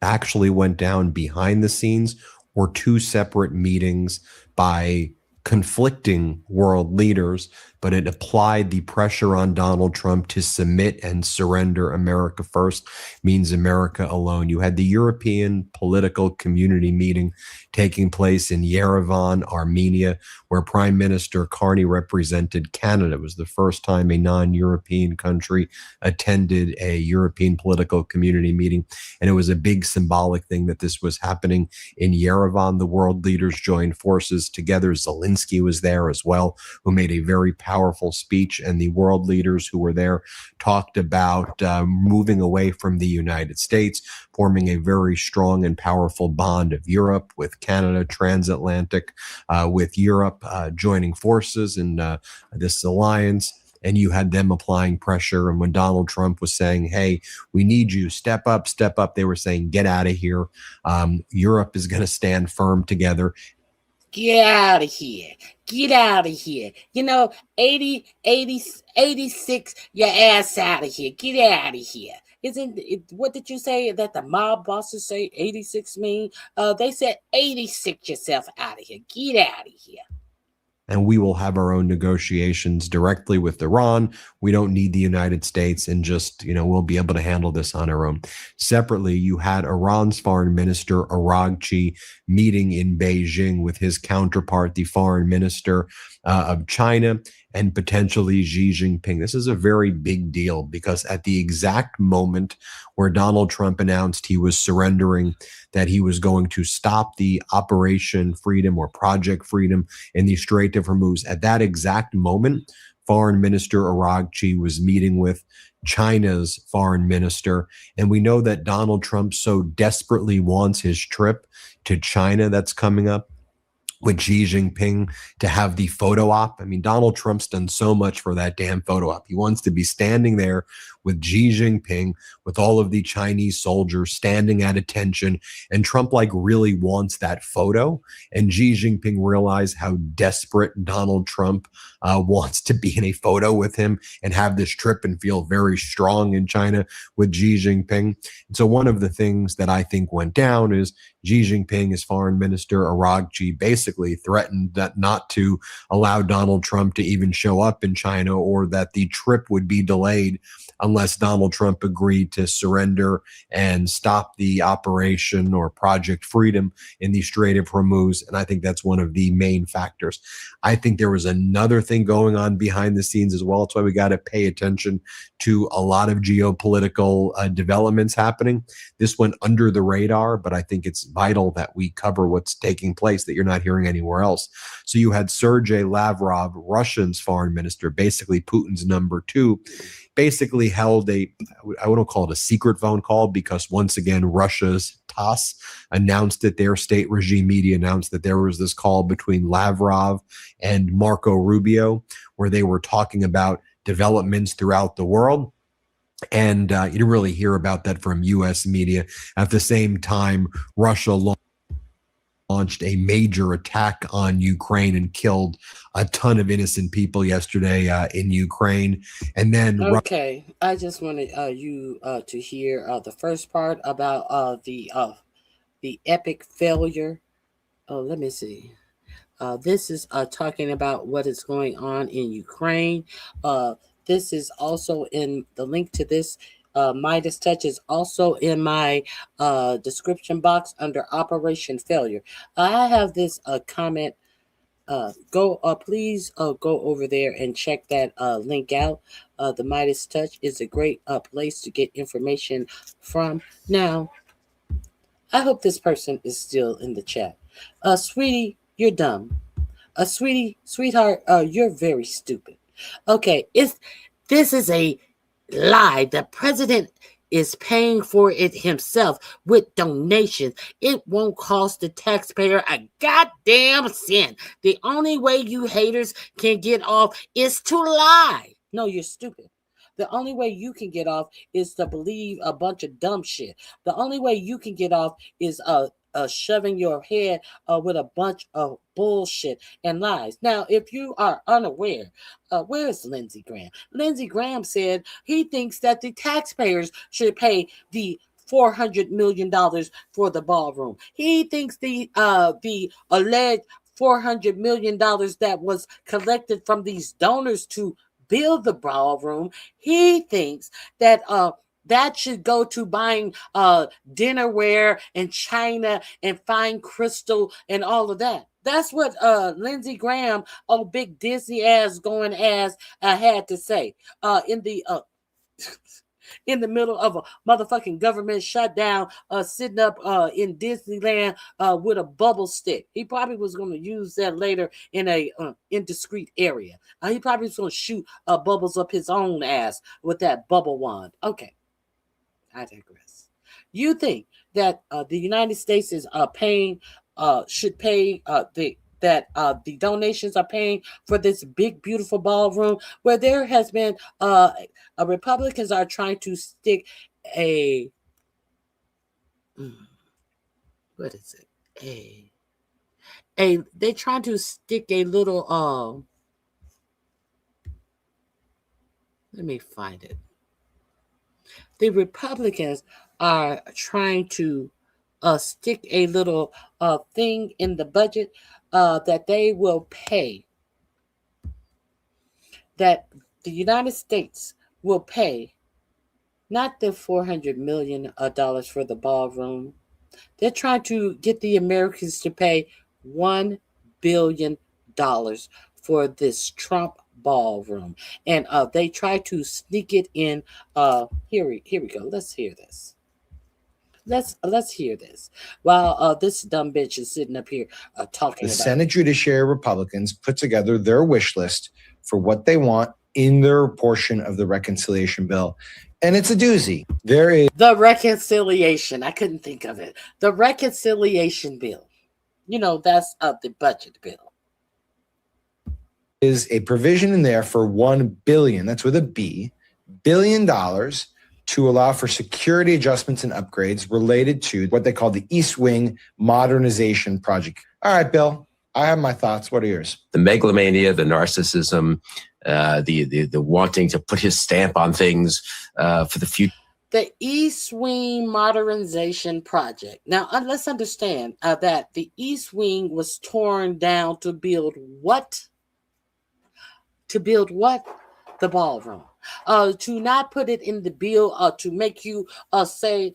actually went down behind the scenes were two separate meetings by conflicting world leaders, but it applied the pressure on Donald Trump to submit and surrender. America first means America alone. You had the European Political Community meeting taking place in Yerevan, Armenia, where Prime Minister Carney represented Canada. It was the first time a non-European country attended a European Political Community meeting, and it was a big symbolic thing that this was happening in Yerevan. The world leaders joined forces together. Zelensky was there as well, who made a very powerful speech, and the world leaders who were there talked about moving away from the United States, forming a very strong and powerful bond of Europe with Canada, transatlantic, with Europe joining forces in this alliance. And you had them applying pressure. And when Donald Trump was saying, hey, we need you, step up, they were saying, get out of here. Europe is going to stand firm together. Get out of here. Get out of here. 86, your ass out of here. Get out of here. Isn't it, what did you say that the mob bosses say 86 mean? They said 86 yourself out of here. Get out of here. And we will have our own negotiations directly with Iran. We don't need the United States, and just, we'll be able to handle this on our own. Separately, you had Iran's foreign minister, Aragchi, meeting in Beijing with his counterpart, the foreign minister of China, and potentially Xi Jinping. This is a very big deal because at the exact moment where Donald Trump announced he was surrendering, that he was going to stop the Operation Freedom or Project Freedom in the Strait of Hormuz, at that exact moment, Foreign Minister Aragchi was meeting with China's foreign minister. And we know that Donald Trump so desperately wants his trip to China that's coming up with Xi Jinping to have the photo op. I mean, Donald Trump's done so much for that damn photo op. He wants to be standing there with Xi Jinping, with all of the Chinese soldiers standing at attention. And Trump really wants that photo. And Xi Jinping realized how desperate Donald Trump wants to be in a photo with him and have this trip and feel very strong in China with Xi Jinping. And so one of the things that I think went down is Xi Jinping, as foreign minister, Aragchi, basically threatened that not to allow Donald Trump to even show up in China, or that the trip would be delayed unless Donald Trump agreed to surrender and stop the operation or Project Freedom in the Strait of Hormuz. And I think that's one of the main factors. I think there was another thing going on behind the scenes as well. That's why we got to pay attention to a lot of geopolitical developments happening. This went under the radar, but I think it's vital that we cover what's taking place that you're not hearing anywhere else. So you had Sergei Lavrov, Russia's foreign minister, basically Putin's number two, basically held I wouldn't call it a secret phone call, because once again, Russia's TASS announced that their state regime media announced that there was this call between Lavrov and Marco Rubio, where they were talking about developments throughout the world. And you didn't really hear about that from U.S. media. At the same time, Russia launched a major attack on Ukraine and killed a ton of innocent people yesterday in Ukraine. And then I just wanted you to hear the first part about the epic failure. Let me see. This is talking about what is going on in Ukraine. This is also in the link to this. Midas Touch is also in my description box under Operation Failure. I have this comment Please go over there and check that link out. The Midas Touch is a great place to get information from. Now, I hope this person is still in the chat. Sweetie, you're dumb. Sweetheart, you're very stupid. Okay, this is a lie. The president is paying for it himself with donations. It won't cost the taxpayer a goddamn cent. The only way you haters can get off is to lie. No, you're stupid. The only way you can get off is to believe a bunch of dumb shit. The only way you can get off is shoving your head with a bunch of bullshit and lies. Now, if you are unaware, where is Lindsey Graham? Lindsey Graham said he thinks that the taxpayers should pay the $400 million for the ballroom. He thinks the alleged $400 million that was collected from these donors to build the ballroom, he thinks that that should go to buying dinnerware and china and fine crystal and all of that. That's what Lindsey Graham, big Disney ass going ass, had to say in the middle of a motherfucking government shutdown, sitting up in Disneyland with a bubble stick. He probably was going to use that later in a indiscreet area. He probably was going to shoot bubbles up his own ass with that bubble wand. Okay, I digress. You think that the United States is should pay the donations are paying for this big, beautiful ballroom where there has been Republicans are trying to stick a what is it? They're trying to stick a little let me find it. The Republicans are trying to stick a little thing in the budget that they will pay, that the United States will pay not the $400 million for the ballroom. They're trying to get the Americans to pay $1 billion for this Trump ballroom. And they try to sneak it in. Here we go. Let's hear this. Let's hear this while this dumb bitch is sitting up here talking. The Senate Judiciary Republicans put together their wish list for what they want in their portion of the reconciliation bill, and it's a doozy. There is the reconciliation. I couldn't think of it. The reconciliation bill. You know, that's the budget bill. Is a provision in there for $1 billion. That's with a B, $1 billion to allow for security adjustments and upgrades related to what they call the East Wing Modernization Project. All right, Bill, I have my thoughts. What are yours? The megalomania, the narcissism, the wanting to put his stamp on things for the future. The East Wing Modernization Project. Now, let's understand that the East Wing was torn down to build what? To build what? The ballroom. To not put it in the bill to make you say,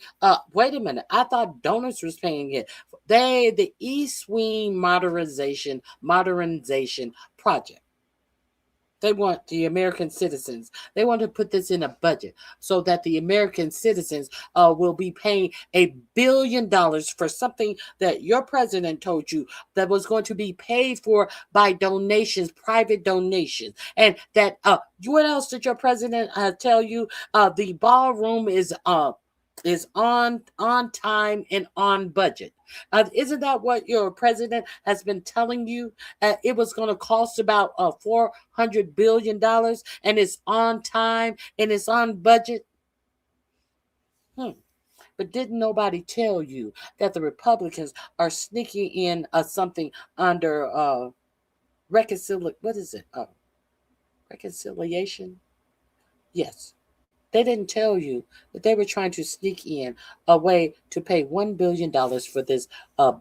wait a minute, I thought donors was paying it. The East Wing Modernization Project. They want the American citizens. They want to put this in a budget so that the American citizens will be paying $1 billion for something that your president told you that was going to be paid for by donations, private donations. And that, what else did your president tell you? The ballroom is on time and on budget. Isn't that what your president has been telling you? It was going to cost about $400 billion, and it's on time and it's on budget. But didn't nobody tell you that the Republicans are sneaking in something under reconciliation? Yes. They didn't tell you that they were trying to sneak in a way to pay $1 billion for this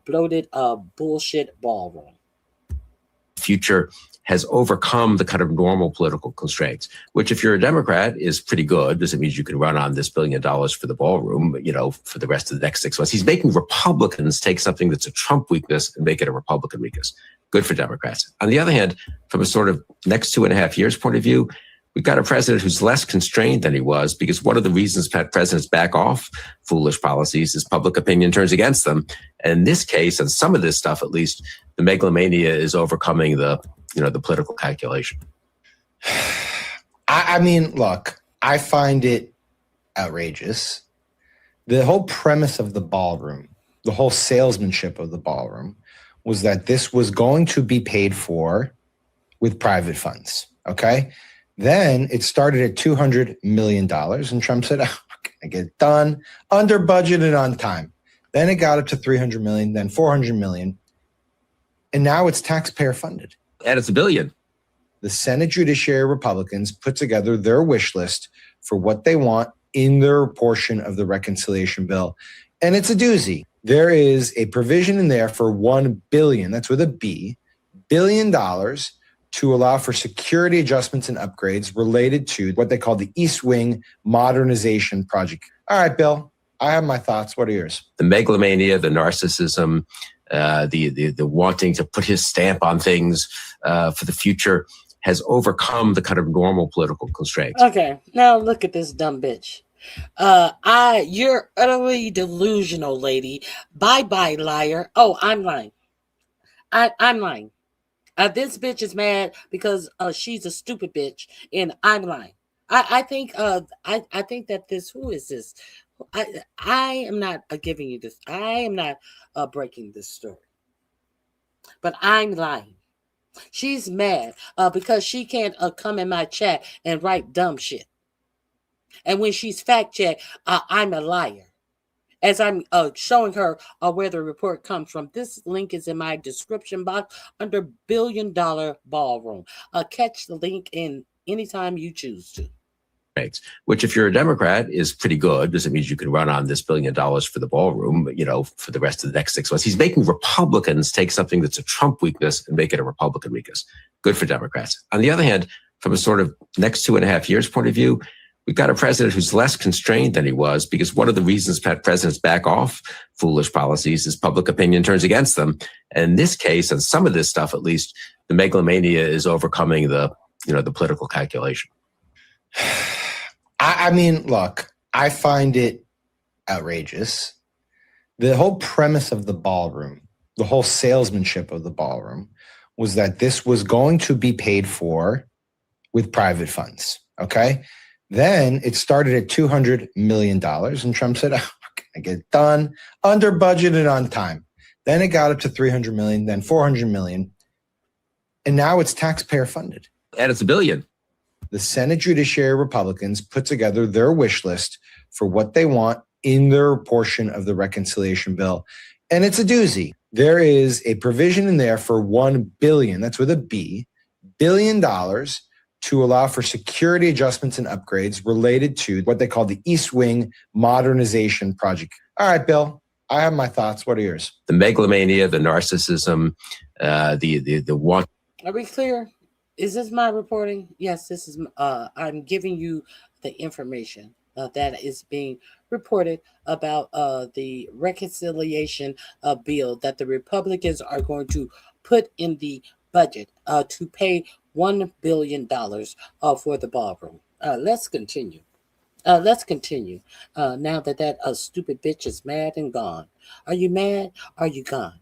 bloated bullshit ballroom. Future has overcome the kind of normal political constraints, which if you're a Democrat is pretty good, because it means you can run on this $1 billion for the ballroom, for the rest of the next 6 months. He's making Republicans take something that's a Trump weakness and make it a Republican weakness. Good for Democrats. On the other hand, from a sort of next 2.5 years point of view, we've got a president who's less constrained than he was, because one of the reasons presidents back off foolish policies is public opinion turns against them. And in this case, and some of this stuff at least, the megalomania is overcoming the political calculation. I mean, look, I find it outrageous. The whole premise of the ballroom, the whole salesmanship of the ballroom, was that this was going to be paid for with private funds, okay? Then it started at $200 million, and Trump said, oh, I get it done, under budget and on time. Then it got up to $300 million, then $400 million, and now it's taxpayer funded. And it's $1 billion. The Senate Judiciary Republicans put together their wish list for what they want in their portion of the reconciliation bill, and it's a doozy. There is a provision in there for $1 billion, that's with a B, $billion, to allow for security adjustments and upgrades related to what they call the East Wing modernization project. All right, Bill, I have my thoughts. What are yours? The megalomania, the narcissism, the wanting to put his stamp on things for the future has overcome the kind of normal political constraints. Okay, now look at this dumb bitch. You're utterly delusional, lady. Bye-bye, liar. Oh, I'm lying. I'm lying. This bitch is mad because she's a stupid bitch, and I'm lying. I think that this. Who is this? I am not giving you this. I am not breaking this story, but I'm lying. She's mad because she can't come in my chat and write dumb shit. And when she's fact checked, I'm a liar. As I'm showing her where the report comes from. This link is in my description box under $1 Billion Ballroom. Catch the link in anytime you choose to. Which, if you're a Democrat, is pretty good, because it means you can run on this $1 billion for the ballroom, for the rest of the next 6 months. He's making Republicans take something that's a Trump weakness and make it a Republican weakness. Good for Democrats. On the other hand, from a sort of next 2.5 years point of view, we've got a president who's less constrained than he was, because one of the reasons presidents back off foolish policies is public opinion turns against them. And in this case, and some of this stuff at least, the megalomania is overcoming the political calculation. I mean, look, I find it outrageous. The whole premise of the ballroom, the whole salesmanship of the ballroom, was that this was going to be paid for with private funds, okay? Then it started at $200 million, and Trump said, oh, I get it done, under budget and on time. Then it got up to $300 million, then $400 million, and now it's taxpayer funded. And it's $1 billion. The Senate Judiciary Republicans put together their wish list for what they want in their portion of the reconciliation bill, and it's a doozy. There is a provision in there for $1 billion, that's with a B, $1 billion, to allow for security adjustments and upgrades related to what they call the East Wing modernization project. All right, Bill, I have my thoughts. What are yours? The megalomania, the narcissism, the want. Are we clear? Is this my reporting? Yes, this is. I'm giving you the information that is being reported about the reconciliation bill that the Republicans are going to put in the budget to pay $1 billion for the ballroom. Let's continue. Now that stupid bitch is mad and gone. Are you mad? Are you gone?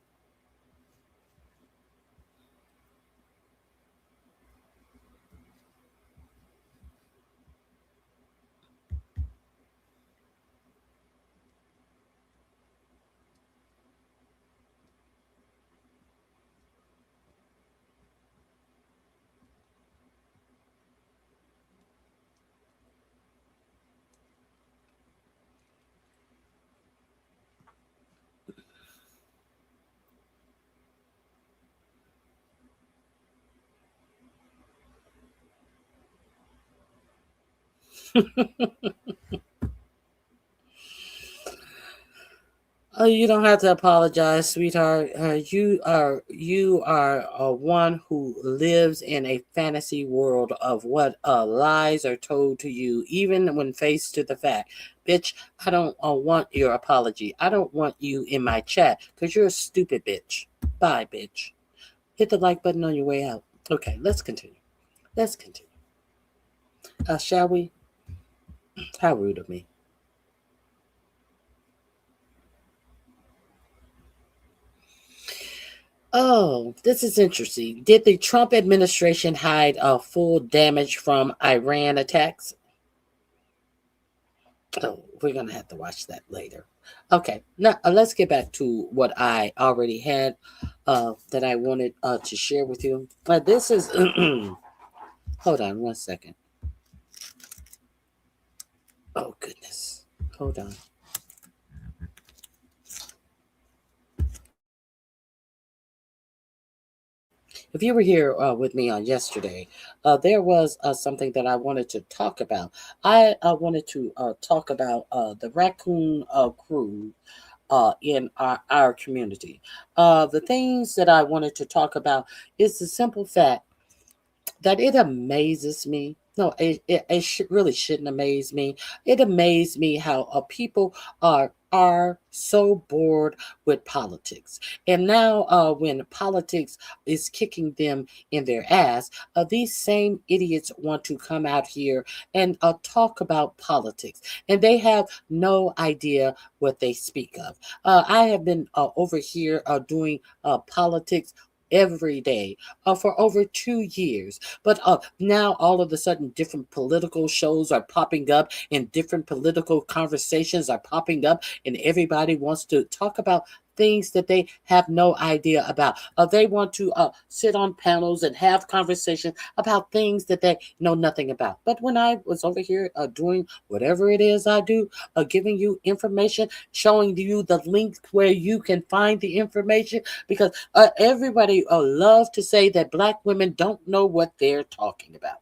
Oh, you don't have to apologize, sweetheart. You are one who lives in a fantasy world of what lies are told to you, even when faced to the fact. Bitch, I don't want your apology. I don't want you in my chat because you're a stupid bitch. Bye, bitch. Hit the like button on your way out. Okay, let's continue. Let's continue. Shall we? How rude of me. Oh, this is interesting. Did the Trump administration hide full damage from Iran attacks? Oh, we're going to have to watch that later. Okay, now let's get back to what I already had that I wanted to share with you. This is, hold on one second. Oh, goodness. Hold on. If you were here with me on yesterday, there was something that I wanted to talk about. I wanted to talk about the raccoon crew in our community. The things that I wanted to talk about is the simple fact that it amazes me. No, it really shouldn't amaze me. It amazed me how people are so bored with politics. And now when politics is kicking them in their ass, these same idiots want to come out here and talk about politics. And they have no idea what they speak of. I have been over here doing politics every day for over 2 years. But now all of a sudden different political shows are popping up and different political conversations are popping up and everybody wants to talk about things that they have no idea about. They want to sit on panels and have conversations about things that they know nothing about. But when I was over here doing whatever it is I do, giving you information, showing you the link where you can find the information, because everybody loves to say that Black women don't know what they're talking about.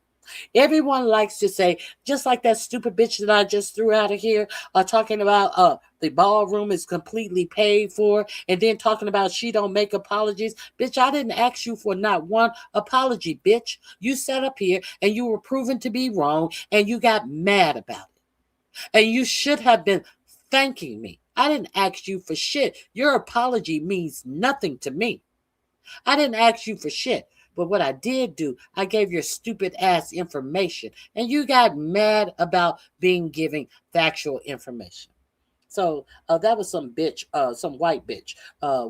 Everyone likes to say, just like that stupid bitch that I just threw out of here, talking about the ballroom is completely paid for, and then talking about she don't make apologies. Bitch, I didn't ask you for not one apology, bitch. You sat up here and you were proven to be wrong and you got mad about it. And you should have been thanking me. I didn't ask you for shit. Your apology means nothing to me. I didn't ask you for shit. But what I did do, I gave your stupid ass information. And you got mad about being given factual information. So that was some bitch, some white bitch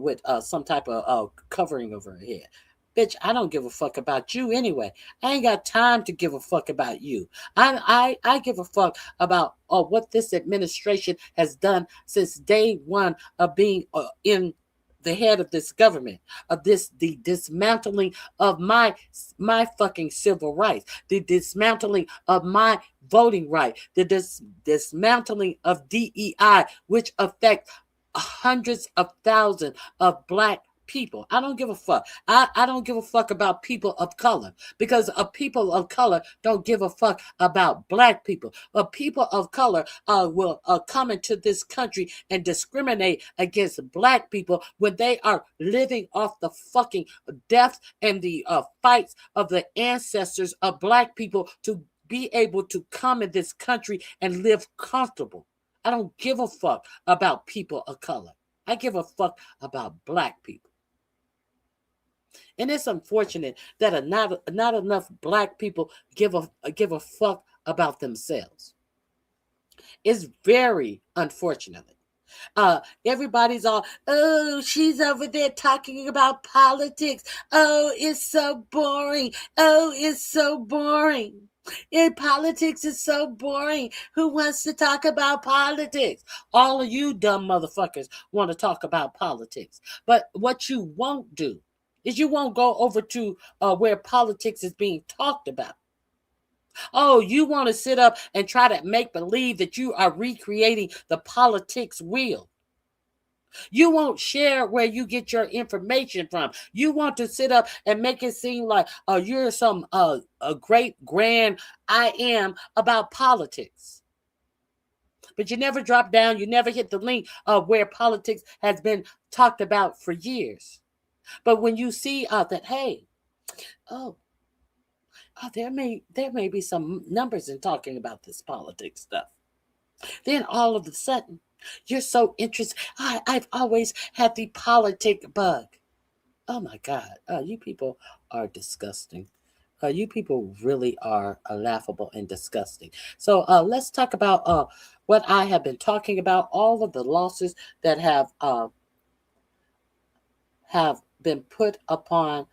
with some type of covering over her head. Bitch, I don't give a fuck about you anyway. I ain't got time to give a fuck about you. I give a fuck about what this administration has done since day one of being in the head of this government, of the dismantling of my fucking civil rights, the dismantling of my voting right, the dismantling of DEI, which affect hundreds of thousands of Black people. I don't give a fuck. I don't give a fuck about people of color, because people of color don't give a fuck about Black people. People of color will come into this country and discriminate against Black people when they are living off the fucking death and the fights of the ancestors of Black people to be able to come in this country and live comfortable. I don't give a fuck about people of color. I give a fuck about Black people. And it's unfortunate that not enough Black people give a fuck about themselves. It's very unfortunate. Everybody's all, oh, she's over there talking about politics. Oh, it's so boring. Oh, it's so boring. Politics is so boring. Who wants to talk about politics? All of you dumb motherfuckers want to talk about politics. But what you won't do is you won't go over to where politics is being talked about. Oh, you want to sit up and try to make believe that you are recreating the politics wheel. You won't share where you get your information from. You want to sit up and make it seem like you're some a great grand I am about politics. But you never drop down. You never hit the link of where politics has been talked about for years. But when you see that, hey, there may be some numbers in talking about this politics stuff, then all of a sudden you're so interested. I've always had the politic bug. Oh my God, you people are disgusting. You people really are laughable and disgusting. So let's talk about what I have been talking about. All of the losses that have been put upon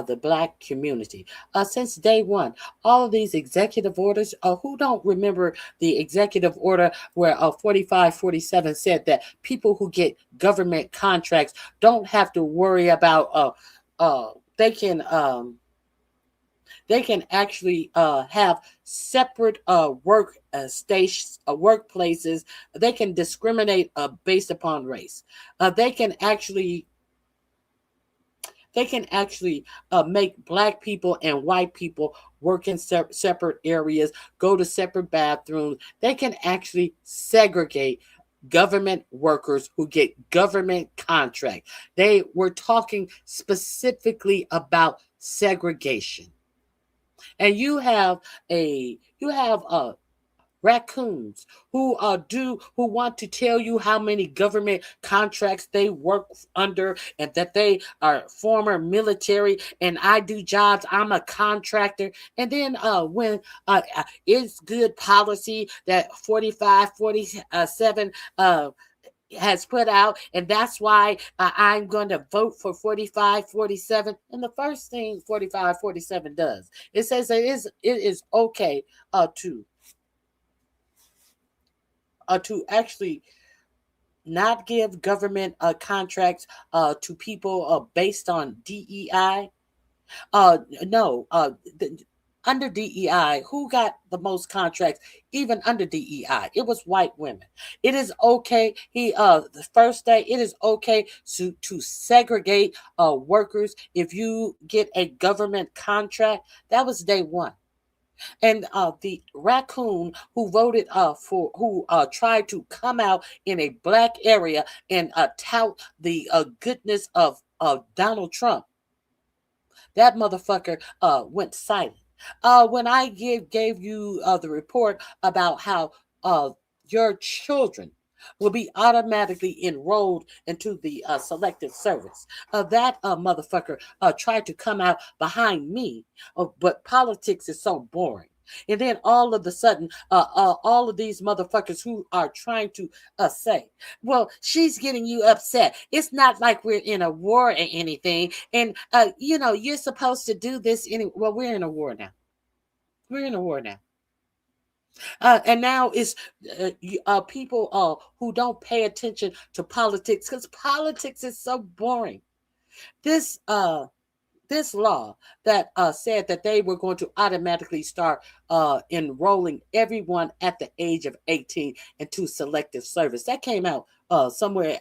the Black community since day one. All of these executive orders. Who don't remember the executive order where 4547 said that people who get government contracts don't have to worry about they can actually have separate stations, workplaces. They can discriminate based upon race. They can actually make Black people and white people work in separate areas, go to separate bathrooms. They can actually segregate government workers who get government contracts. They were talking specifically about segregation. And you have raccoons who want to tell you how many government contracts they work under and that they are former military and I do jobs, I'm a contractor. And then when it's good policy that 4547 has put out, and that's why I'm going to vote for 4547. And the first thing 4547 does, it says that it is okay to actually not give government contracts to people based on DEI. No, under DEI, who got the most contracts? Even under DEI, it was white women. It is okay. The first day, it is okay to segregate workers if you get a government contract. That was day one. And the raccoon who voted who tried to come out in a Black area and tout the goodness of Donald Trump, that motherfucker went silent. When I gave you the report about how your children will be automatically enrolled into the selective service, that motherfucker tried to come out behind me. But politics is so boring. And then all of a sudden, all of these motherfuckers who are trying to say, well, she's getting you upset. It's not like we're in a war or anything. And, you're supposed to do this. Well, we're in a war now. We're in a war now. And now it's people who don't pay attention to politics because politics is so boring. This law that said that they were going to automatically start enrolling everyone at the age of 18 into selective service, that came out somewhere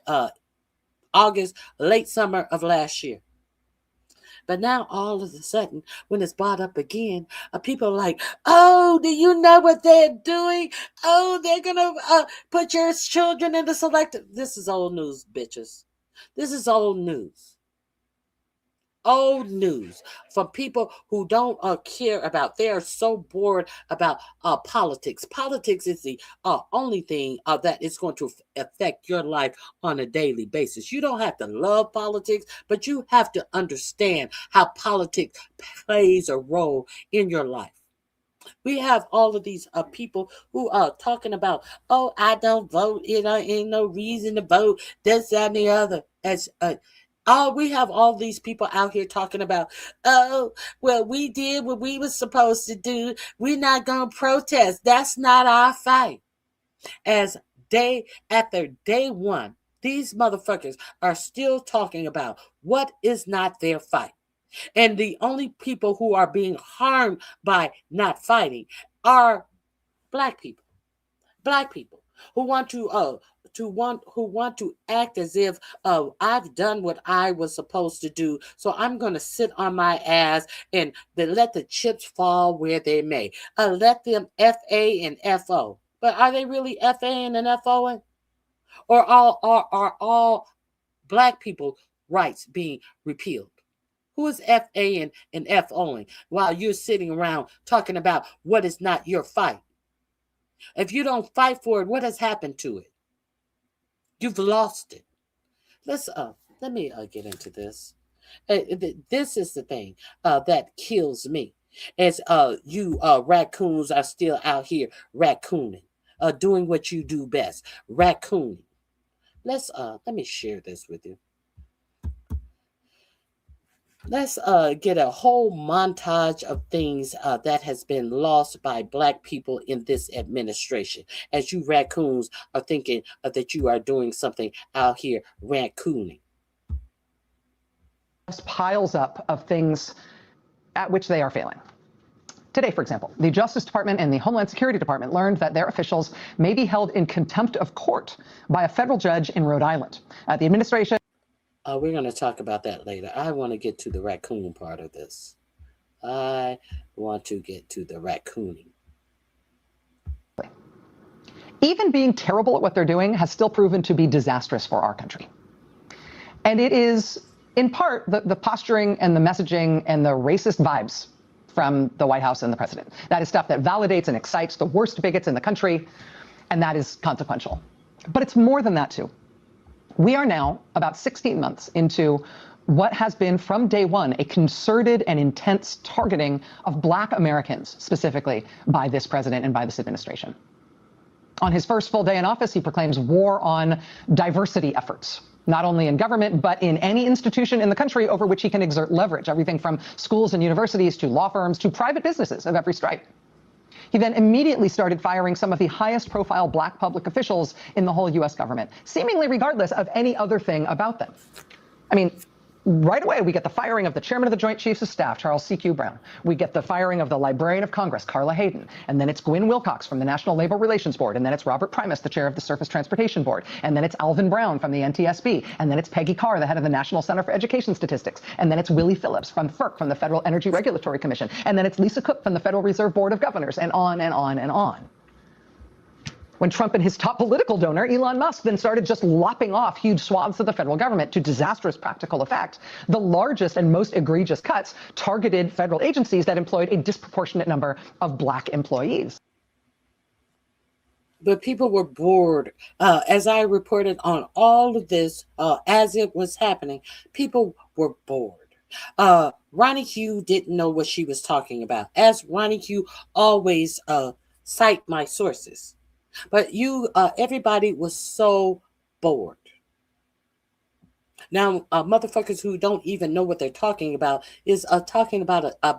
August, late summer of last year. But now all of a sudden, when it's brought up again, people are like, oh, do you know what they're doing? Oh, they're going to put your children in the selective. This is old news, bitches. This is old news. Old news from people who don't care about. They are so bored about politics. Politics is the only thing that is going to affect your life on a daily basis. You don't have to love politics, but you have to understand how politics plays a role in your life. We have all of these people who are talking about, oh, I don't vote. Ain't no reason to vote. This, that, and the other. We have all these people out here talking about, oh, well, we did what we were supposed to do. We're not going to protest. That's not our fight. As after day one, these motherfuckers are still talking about what is not their fight. And the only people who are being harmed by not fighting are Black people. Black people who want to act as if I've done what I was supposed to do, so I'm going to sit on my ass and let the chips fall where they may. Let them FA and FO. But are they really FAing and FOing? Or are all Black people rights being repealed? Who is FAing and FOing while you're sitting around talking about what is not your fight? If you don't fight for it, what has happened to it? You've lost it. Let me get into this. This is the thing that kills me. As you raccoons are still out here raccooning, doing what you do best, raccooning. Let me share this with you. Let's get a whole montage of things that has been lost by Black people in this administration. As you raccoons are thinking that you are doing something out here raccooning. Piles up of things at which they are failing. Today, for example, the Justice Department and the Homeland Security Department learned that their officials may be held in contempt of court by a federal judge in Rhode Island. The administration... We're going to talk about that later. I want to get to the raccoon part of this. I want to get to the raccooning. Even being terrible at what they're doing has still proven to be disastrous for our country. And it is, in part, the posturing and the messaging and the racist vibes from the White House and the president. That is stuff that validates and excites the worst bigots in the country, and that is consequential. But it's more than that, too. We are now about 16 months into what has been from day one a concerted and intense targeting of Black Americans, specifically by this president and by this administration. On his first full day in office, he proclaims war on diversity efforts, not only in government, but in any institution in the country over which he can exert leverage, everything from schools and universities to law firms to private businesses of every stripe. He then immediately started firing some of the highest profile Black public officials in the whole U.S. government, seemingly regardless of any other thing about them. I mean, right away, we get the firing of the chairman of the Joint Chiefs of Staff, Charles C.Q. Brown. We get the firing of the Librarian of Congress, Carla Hayden. And then it's Gwynne Wilcox from the National Labor Relations Board. And then it's Robert Primus, the chair of the Surface Transportation Board. And then it's Alvin Brown from the NTSB. And then it's Peggy Carr, the head of the National Center for Education Statistics. And then it's Willie Phillips from FERC, from the Federal Energy Regulatory Commission. And then it's Lisa Cook from the Federal Reserve Board of Governors, and on and on and on. When Trump and his top political donor, Elon Musk, then started just lopping off huge swaths of the federal government to disastrous practical effect, the largest and most egregious cuts targeted federal agencies that employed a disproportionate number of Black employees. But people were bored. As I reported on all of this, as it was happening, people were bored. RonyiQ didn't know what she was talking about. As RonyiQ always cite my sources. But everybody was so bored. Now, motherfuckers who don't even know what they're talking about is talking about a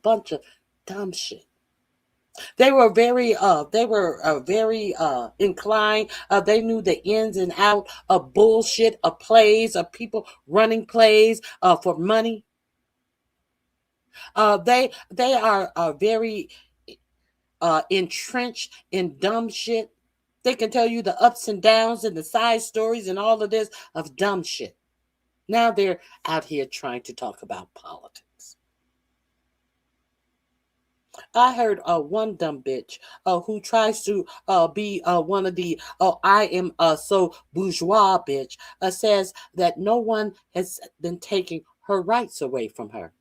bunch of dumb shit. They were very inclined. They knew the ins and out of bullshit, of plays, of people running plays for money. They are very entrenched in dumb shit. They can tell you the ups and downs and the side stories and all of this of dumb shit. Now they're out here trying to talk about politics. I heard one dumb bitch who tries to be one of the I am so bourgeois bitch says that no one has been taking her rights away from her.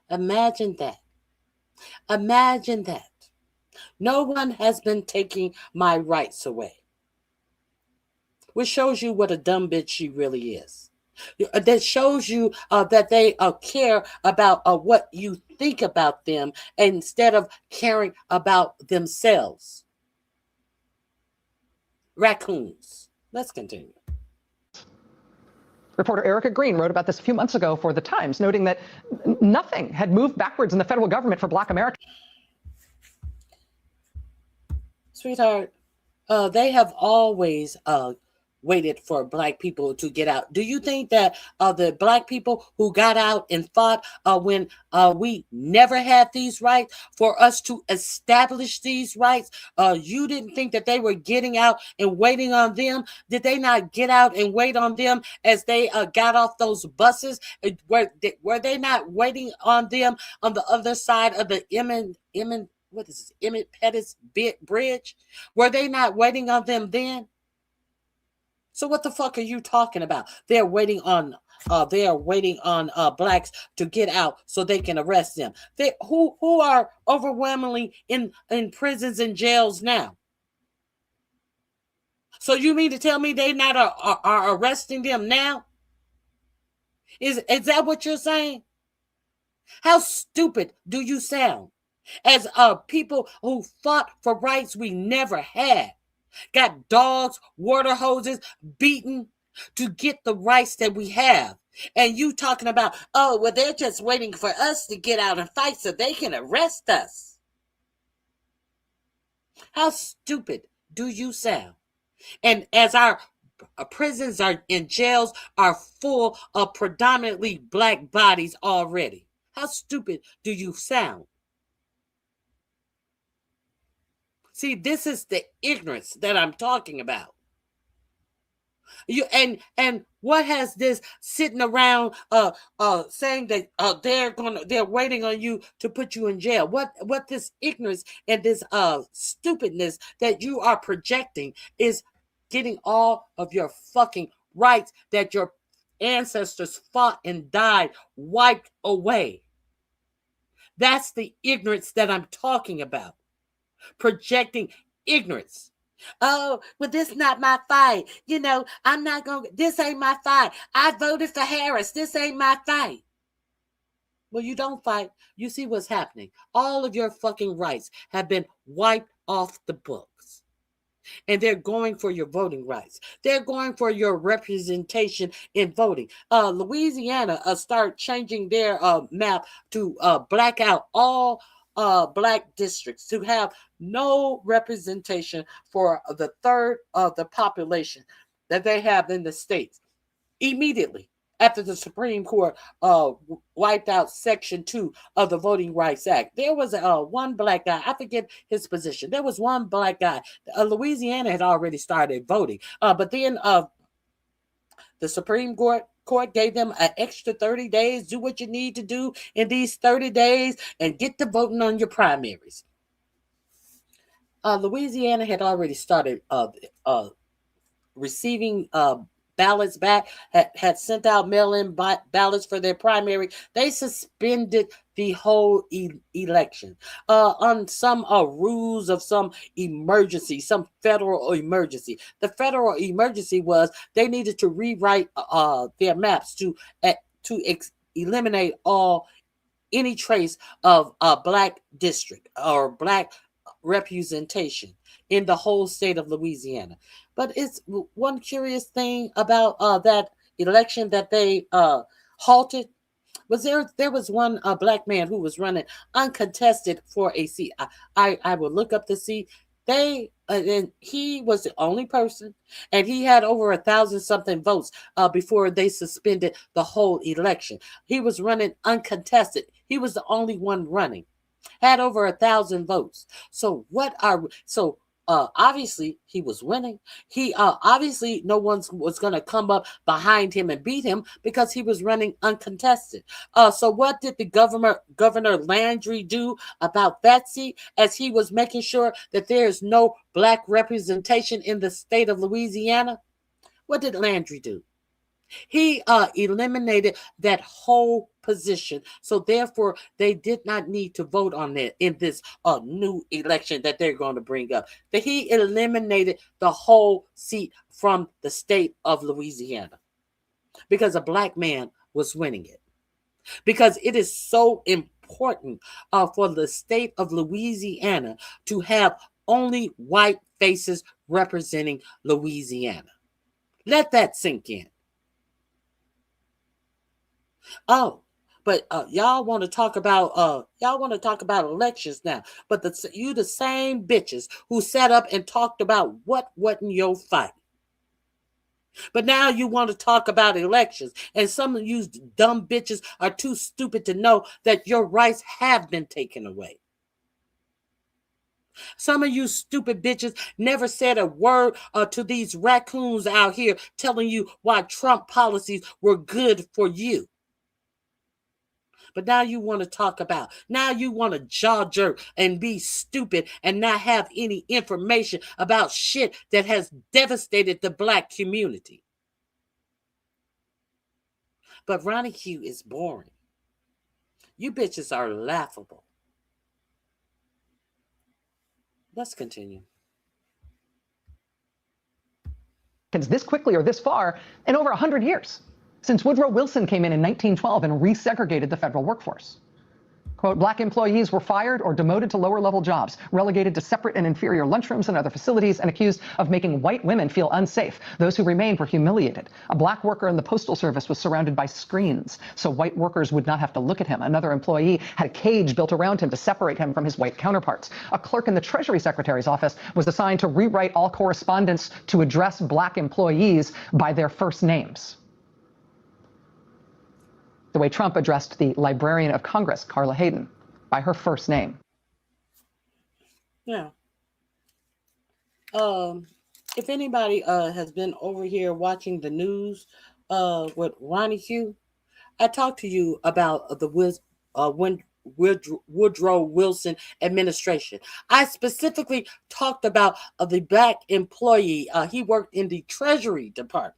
Imagine that. Imagine that. No one has been taking my rights away. Which shows you what a dumb bitch she really is. That shows you that they care about what you think about them instead of caring about themselves. Raccoons. Let's continue. Reporter Erica Green wrote about this a few months ago for The Times, noting that nothing had moved backwards in the federal government for Black Americans. Sweetheart, they have always waited for Black people to get out. Do you think that the Black people who got out and fought when we never had these rights, for us to establish these rights, you didn't think that they were getting out and waiting on them? Did they not get out and wait on them as they got off those buses? Were they not waiting on them on the other side of the Emmett Pettus Bridge? Were they not waiting on them then? So what the fuck are you talking about? They're waiting on Blacks to get out so they can arrest them. Who are overwhelmingly in prisons and jails now? So you mean to tell me they not are arresting them now? Is that what you're saying? How stupid do you sound? As people who fought for rights we never had, got dogs, water hoses, beaten to get the rights that we have. And you talking about, oh, well, they're just waiting for us to get out and fight so they can arrest us. How stupid do you sound? And as our prisons are in jails are full of predominantly black bodies already. How stupid do you sound? See, this is the ignorance that I'm talking about. You and what has this sitting around saying that they're waiting on you to put you in jail? What this ignorance and this stupidness that you are projecting is getting all of your fucking rights that your ancestors fought and died wiped away. That's the ignorance that I'm talking about. Projecting ignorance. Oh, well, this is not my fight. You know, I'm not going to, this ain't my fight. I voted for Harris. This ain't my fight. Well, you don't fight. You see what's happening. All of your fucking rights have been wiped off the books. And they're going for your voting rights. They're going for your representation in voting. Louisiana start changing their map to black out all black districts to have no representation for the third of the population that they have in the states. Immediately after the Supreme Court wiped out Section 2 of the Voting Rights Act, there was one black guy, I forget his position, there was one black guy. Louisiana had already started voting, but then the Supreme Court gave them an extra 30 days. Do what you need to do in these 30 days and get to voting on your primaries. Louisiana had already started receiving ballots back, had sent out mail-in ballots for their primary. They suspended the whole election on some rules of some emergency, some federal emergency. The federal emergency was they needed to rewrite their maps to eliminate any trace of a black district or black representation in the whole state of Louisiana. But it's one curious thing about that election that they halted was there was one black man who was running uncontested for a seat. I will look up the seat. And he was the only person, and he had over 1,000 something votes before they suspended the whole election. He was running uncontested. He was the only one running. Had over 1,000 votes. So obviously he was winning. He obviously no one was going to come up behind him and beat him because he was running uncontested. So what did the Governor Landry do about that seat as he was making sure that there is no black representation in the state of Louisiana? What did Landry do? He eliminated that whole position. So therefore, they did not need to vote on it in this new election that they're going to bring up. That he eliminated the whole seat from the state of Louisiana because a black man was winning it. Because it is so important for the state of Louisiana to have only white faces representing Louisiana. Let that sink in. Oh, but y'all want to talk about elections now. But you the same bitches who sat up and talked about what wasn't your fight. But now you want to talk about elections, and some of you dumb bitches are too stupid to know that your rights have been taken away. Some of you stupid bitches never said a word to these raccoons out here telling you why Trump policies were good for you. But now you want to talk about, now you want to jaw jerk and be stupid and not have any information about shit that has devastated the black community. But RonyiQ is boring. You bitches are laughable. Let's continue. This quickly or this far in over 100 years. since Woodrow Wilson came in 1912 and resegregated the federal workforce. Quote, black employees were fired or demoted to lower level jobs, relegated to separate and inferior lunchrooms and other facilities, and accused of making white women feel unsafe. Those who remained were humiliated. A black worker in the postal service was surrounded by screens, so white workers would not have to look at him. Another employee had a cage built around him to separate him from his white counterparts. A clerk in the Treasury Secretary's office was assigned to rewrite all correspondence to address black employees by their first names. The way Trump addressed the Librarian of Congress, Carla Hayden, by her first name. Yeah. If anybody has been over here watching the news with RonyiQ, I talked to you about the Woodrow Wilson administration. I specifically talked about the black employee. He worked in the Treasury Department.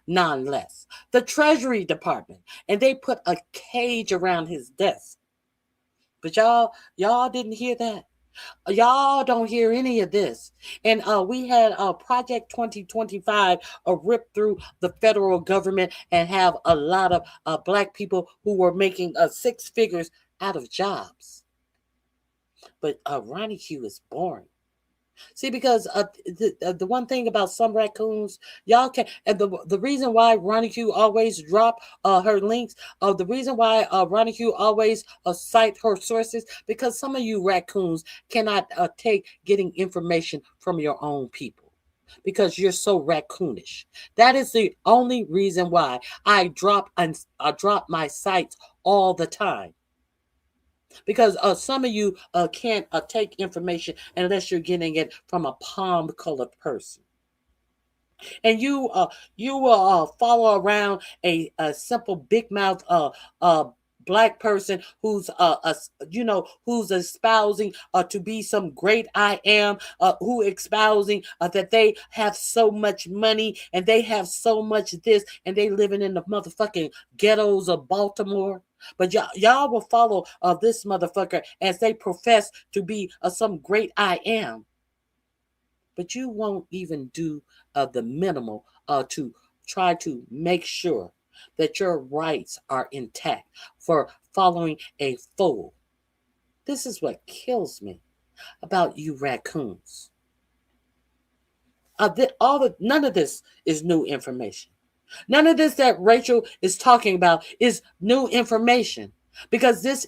None less. The Treasury Department. And they put a cage around his desk. But y'all didn't hear that. Y'all don't hear any of this. And we had Project 2025 rip through the federal government and have a lot of black people who were making 6 figures out of jobs. But RonyiQ is boring. See, because the one thing about some raccoons, y'all can, and the reason why RonyiQ always drop her links, the reason why RonyiQ always cite her sources, because some of you raccoons cannot take getting information from your own people, because you're so raccoonish. That is the only reason why I drop my sites all the time. Because some of you can't take information unless you're getting it from a palm-colored person. And you will follow around a simple big mouth black person who's who's espousing to be some great I am, who espousing that they have so much money and they have so much this and they living in the motherfucking ghettos of Baltimore. But y'all will follow this motherfucker as they profess to be some great I am. But you won't even do the minimal to try to make sure that your rights are intact for following a fool. This is what kills me about you raccoons. None of this is new information. None of this that Rachel is talking about is new information, because this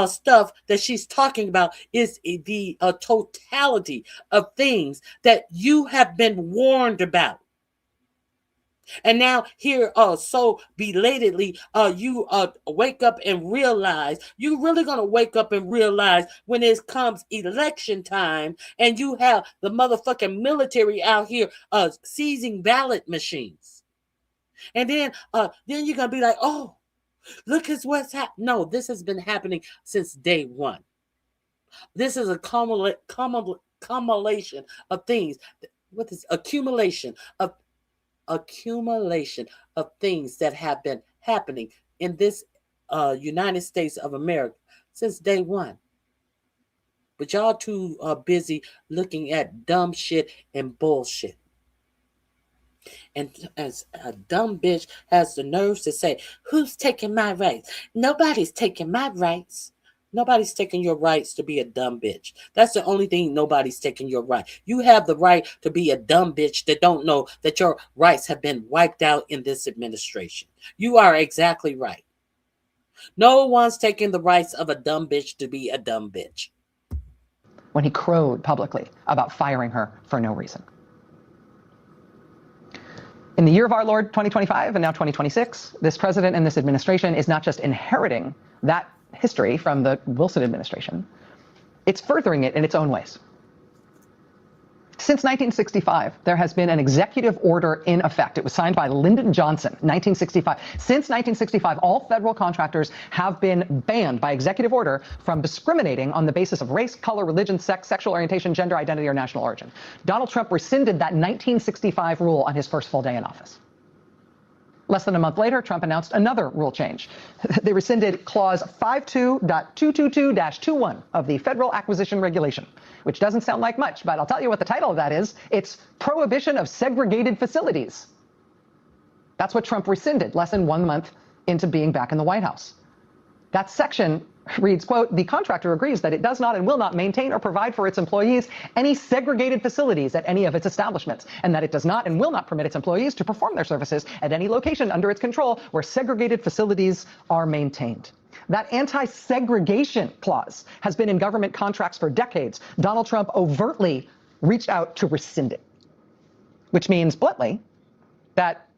stuff that she's talking about is the totality of things that you have been warned about. And now here, so belatedly, you wake up and realize, you're really going to wake up and realize when it comes election time and you have the motherfucking military out here seizing ballot machines. And then you're going to be like, oh, look at what's happening. No, this has been happening since day one. This is a accumulation of things. What is accumulation of things that have been happening in this United States of America since day one. But y'all too busy looking at dumb shit and bullshit. And as a dumb bitch has the nerves to say, who's taking my rights? Nobody's taking my rights. Nobody's taking your rights to be a dumb bitch. That's the only thing. Nobody's taking your right. You have the right to be a dumb bitch that don't know that your rights have been wiped out in this administration. You are exactly right. No one's taking the rights of a dumb bitch to be a dumb bitch. When he crowed publicly about firing her for no reason. In the year of our Lord 2025 and now 2026, this president and this administration is not just inheriting that history from the Wilson administration, it's furthering it in its own ways. Since 1965, there has been an executive order in effect. It was signed by Lyndon Johnson, 1965. Since 1965, all federal contractors have been banned by executive order from discriminating on the basis of race, color, religion, sex, sexual orientation, gender identity, or national origin. Donald Trump rescinded that 1965 rule on his first full day in office. Less than a month later, Trump announced another rule change. They rescinded Clause 52.222-21 of the Federal Acquisition Regulation, which doesn't sound like much, but I'll tell you what the title of that is. It's Prohibition of Segregated Facilities. That's what Trump rescinded less than 1 month into being back in the White House. That section reads, quote, the contractor agrees that it does not and will not maintain or provide for its employees any segregated facilities at any of its establishments, and that it does not and will not permit its employees to perform their services at any location under its control where segregated facilities are maintained. That anti-segregation clause has been in government contracts for decades. Donald Trump overtly reached out to rescind it, which means bluntly that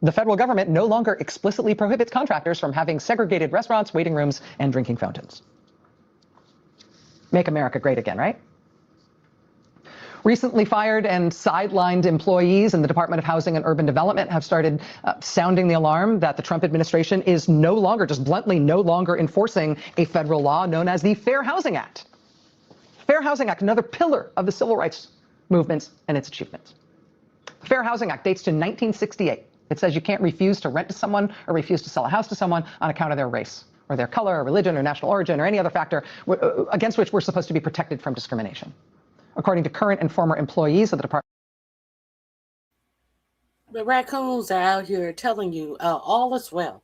the federal government no longer explicitly prohibits contractors from having segregated restaurants, waiting rooms, and drinking fountains. Make America great again, right? Recently fired and sidelined employees in the Department of Housing and Urban Development have started sounding the alarm that the Trump administration is no longer, just bluntly, no longer enforcing a federal law known as the Fair Housing Act. Fair Housing Act, another pillar of the civil rights movements and its achievements. The Fair Housing Act dates to 1968. It says you can't refuse to rent to someone or refuse to sell a house to someone on account of their race or their color or religion or national origin or any other factor against which we're supposed to be protected from discrimination. According to current and former employees of the department. The raccoons are out here telling you all is well.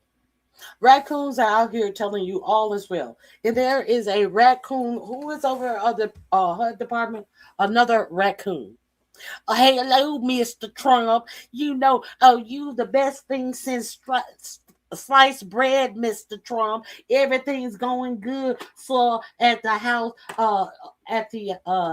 Raccoons are out here telling you all is well. And there is a raccoon who is over the HUD department, another raccoon. Hello, Mr. Trump. You know, you the best thing since sliced bread, Mr. Trump. Everything's going good, sir, at the house,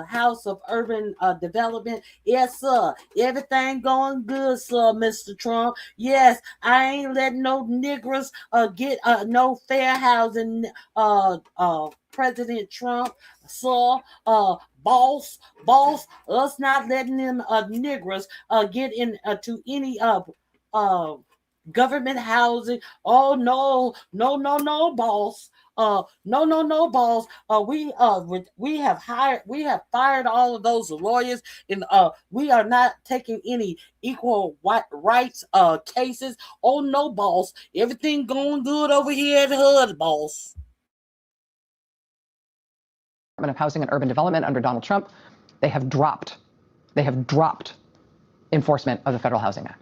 House of Urban Development. Yes, sir. Everything going good, sir, Mr. Trump. Yes, I ain't letting no niggers get no fair housing, President Trump, sir. Boss, us not letting them niggers get in to any government housing. Oh no, boss. No, boss. We have fired all of those lawyers, and we are not taking any equal rights cases. Oh no, boss. Everything going good over here at HUD, boss. Department of Housing and Urban Development under Donald Trump, they have dropped enforcement of the Federal Housing Act.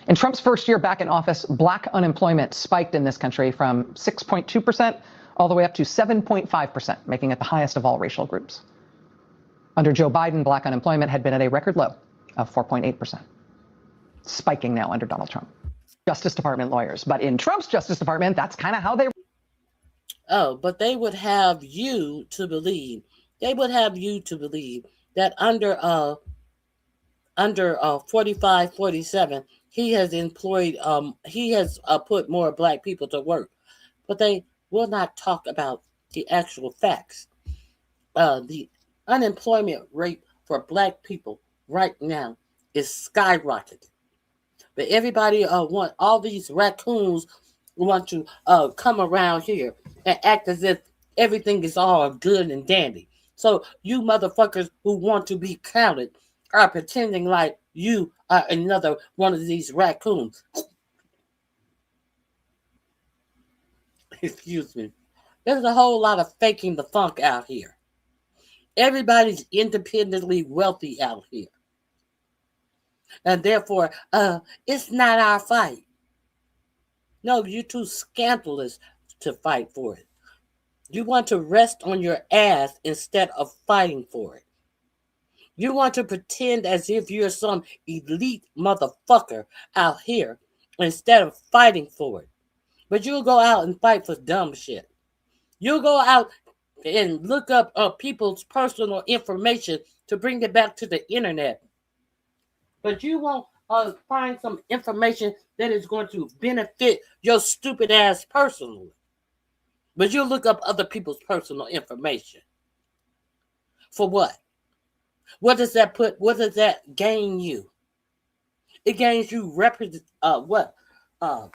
In Trump's first year back in office, black unemployment spiked in this country from 6.2% all the way up to 7.5%, making it the highest of all racial groups. Under Joe Biden, black unemployment had been at a record low of 4.8%, spiking now under Donald Trump. Justice Department lawyers, but in Trump's Justice Department, that's kind of how they. Oh, but they would have you to believe. They would have you to believe that under 45, 47, he has employed. He has put more black people to work, but they will not talk about the actual facts. The unemployment rate for black people right now is skyrocketing. But everybody want all these raccoons want to come around here and act as if everything is all good and dandy. So you motherfuckers who want to be counted are pretending like you are another one of these raccoons. Excuse me. There's a whole lot of faking the funk out here. Everybody's independently wealthy out here. And therefore, it's not our fight. No, you're too scandalous to fight for it. You want to rest on your ass instead of fighting for it. You want to pretend as if you're some elite motherfucker out here instead of fighting for it. But you'll go out and fight for dumb shit. You'll go out and look up people's personal information to bring it back to the internet. But you won't find some information that is going to benefit your stupid ass personally. But you'll look up other people's personal information. For what? What does that gain you? It gains you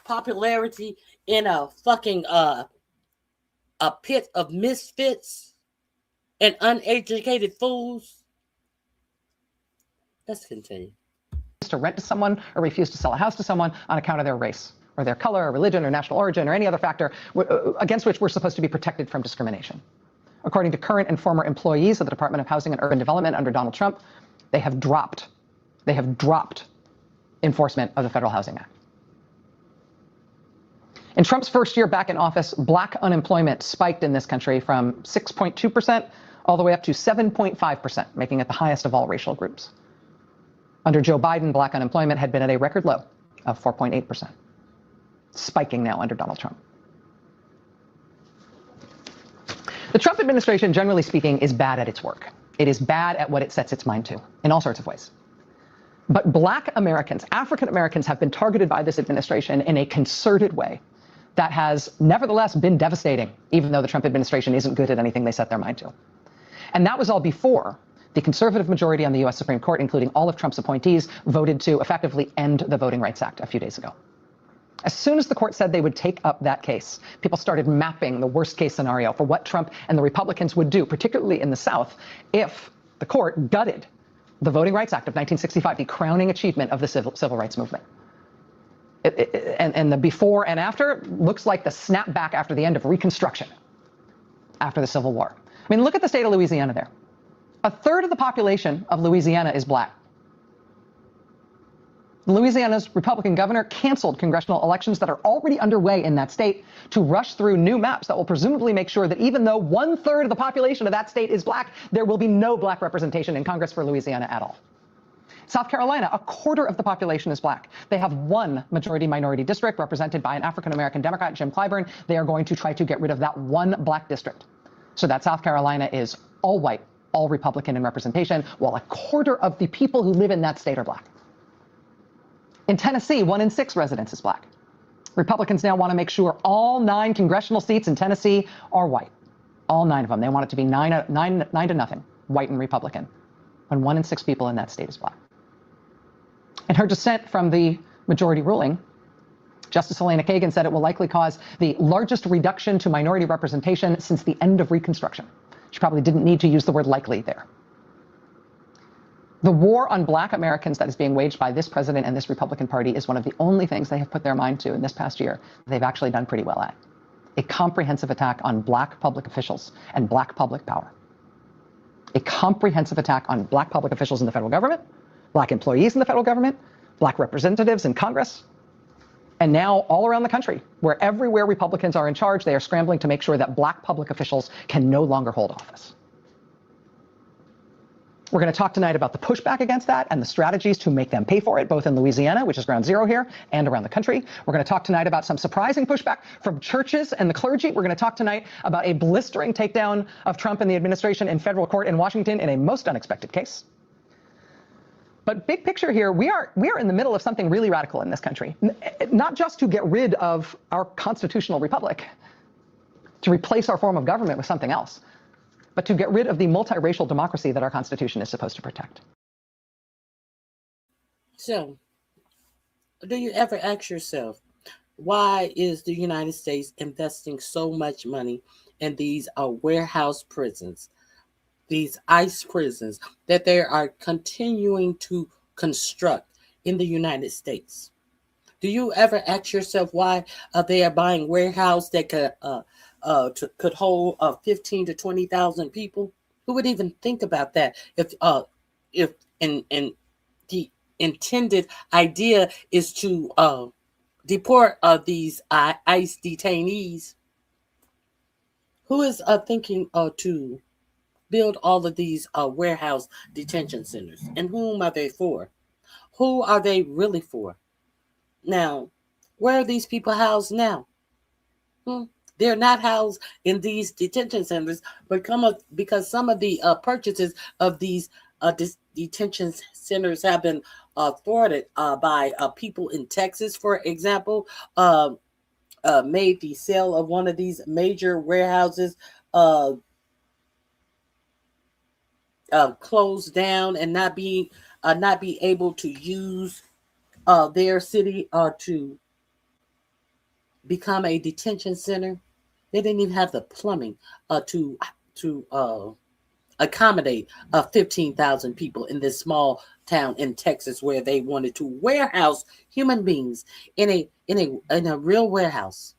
popularity in a fucking a pit of misfits and uneducated fools. Let's continue. To rent to someone or refuse to sell a house to someone on account of their race or their color or religion or national origin or any other factor against which we're supposed to be protected from discrimination. According to current and former employees of the Department of Housing and Urban Development under Donald Trump, they have dropped enforcement of the Federal Housing Act. In Trump's first year back in office, black unemployment spiked in this country from 6.2% all the way up to 7.5%, making it the highest of all racial groups. Under Joe Biden, black unemployment had been at a record low of 4.8%, spiking now under Donald Trump. The Trump administration, generally speaking, is bad at its work. It is bad at what it sets its mind to in all sorts of ways. But black Americans, African Americans, have been targeted by this administration in a concerted way that has nevertheless been devastating, even though the Trump administration isn't good at anything they set their mind to. And that was all before the conservative majority on the U.S. Supreme Court, including all of Trump's appointees, voted to effectively end the Voting Rights Act a few days ago. As soon as the court said they would take up that case, people started mapping the worst case scenario for what Trump and the Republicans would do, particularly in the South, if the court gutted the Voting Rights Act of 1965, the crowning achievement of the civil rights movement. And the before and after looks like the snapback after the end of Reconstruction, after the Civil War. I mean, look at the state of Louisiana there. A third of the population of Louisiana is black. Louisiana's Republican governor canceled congressional elections that are already underway in that state to rush through new maps that will presumably make sure that even though 1/3 of the population of that state is black, there will be no black representation in Congress for Louisiana at all. South Carolina, 1/4 of the population is black. They have one majority-minority district represented by an African-American Democrat, Jim Clyburn. They are going to try to get rid of that one black district so that South Carolina is all white, all Republican in representation, while 1/4 of the people who live in that state are black. In Tennessee, 1 in 6 residents is black. Republicans now want to make sure all 9 congressional seats in Tennessee are white. All 9 of them. They want it to be 9-0, white and Republican, when 1 in 6 people in that state is black. In her dissent from the majority ruling, Justice Elena Kagan said it will likely cause the largest reduction to minority representation since the end of Reconstruction. She probably didn't need to use the word likely there. The war on black Americans that is being waged by this president and this Republican Party is one of the only things they have put their mind to in this past year they've actually done pretty well at. A comprehensive attack on black public officials and black public power. A comprehensive attack on black public officials in the federal government, black employees in the federal government, black representatives in Congress, and now all around the country, where everywhere Republicans are in charge, they are scrambling to make sure that black public officials can no longer hold office. We're going to talk tonight about the pushback against that and the strategies to make them pay for it, both in Louisiana, which is ground zero here, and around the country. We're going to talk tonight about some surprising pushback from churches and the clergy. We're going to talk tonight about a blistering takedown of Trump and the administration in federal court in Washington in a most unexpected case. But big picture here, we are in the middle of something really radical in this country, not just to get rid of our constitutional republic, to replace our form of government with something else, but to get rid of the multiracial democracy that our Constitution is supposed to protect. So, do you ever ask yourself, why is the United States investing so much money in these warehouse prisons, these ICE prisons that they are continuing to construct in the United States? Do you ever ask yourself why they are buying warehouse that could hold 15 to 20,000 people? Who would even think about that if the intended idea is to deport these ICE detainees? Who is thinking to build all of these warehouse detention centers? And whom are they for? Who are they really for? Now, where are these people housed now? They're not housed in these detention centers, but because some of the purchases of these detention centers have been thwarted by people in Texas, for example, made the sale of one of these major warehouses closed down and not be able to use their city to become a detention center. They didn't even have the plumbing to accommodate 15,000 people in this small town in Texas, where they wanted to warehouse human beings in a real warehouse.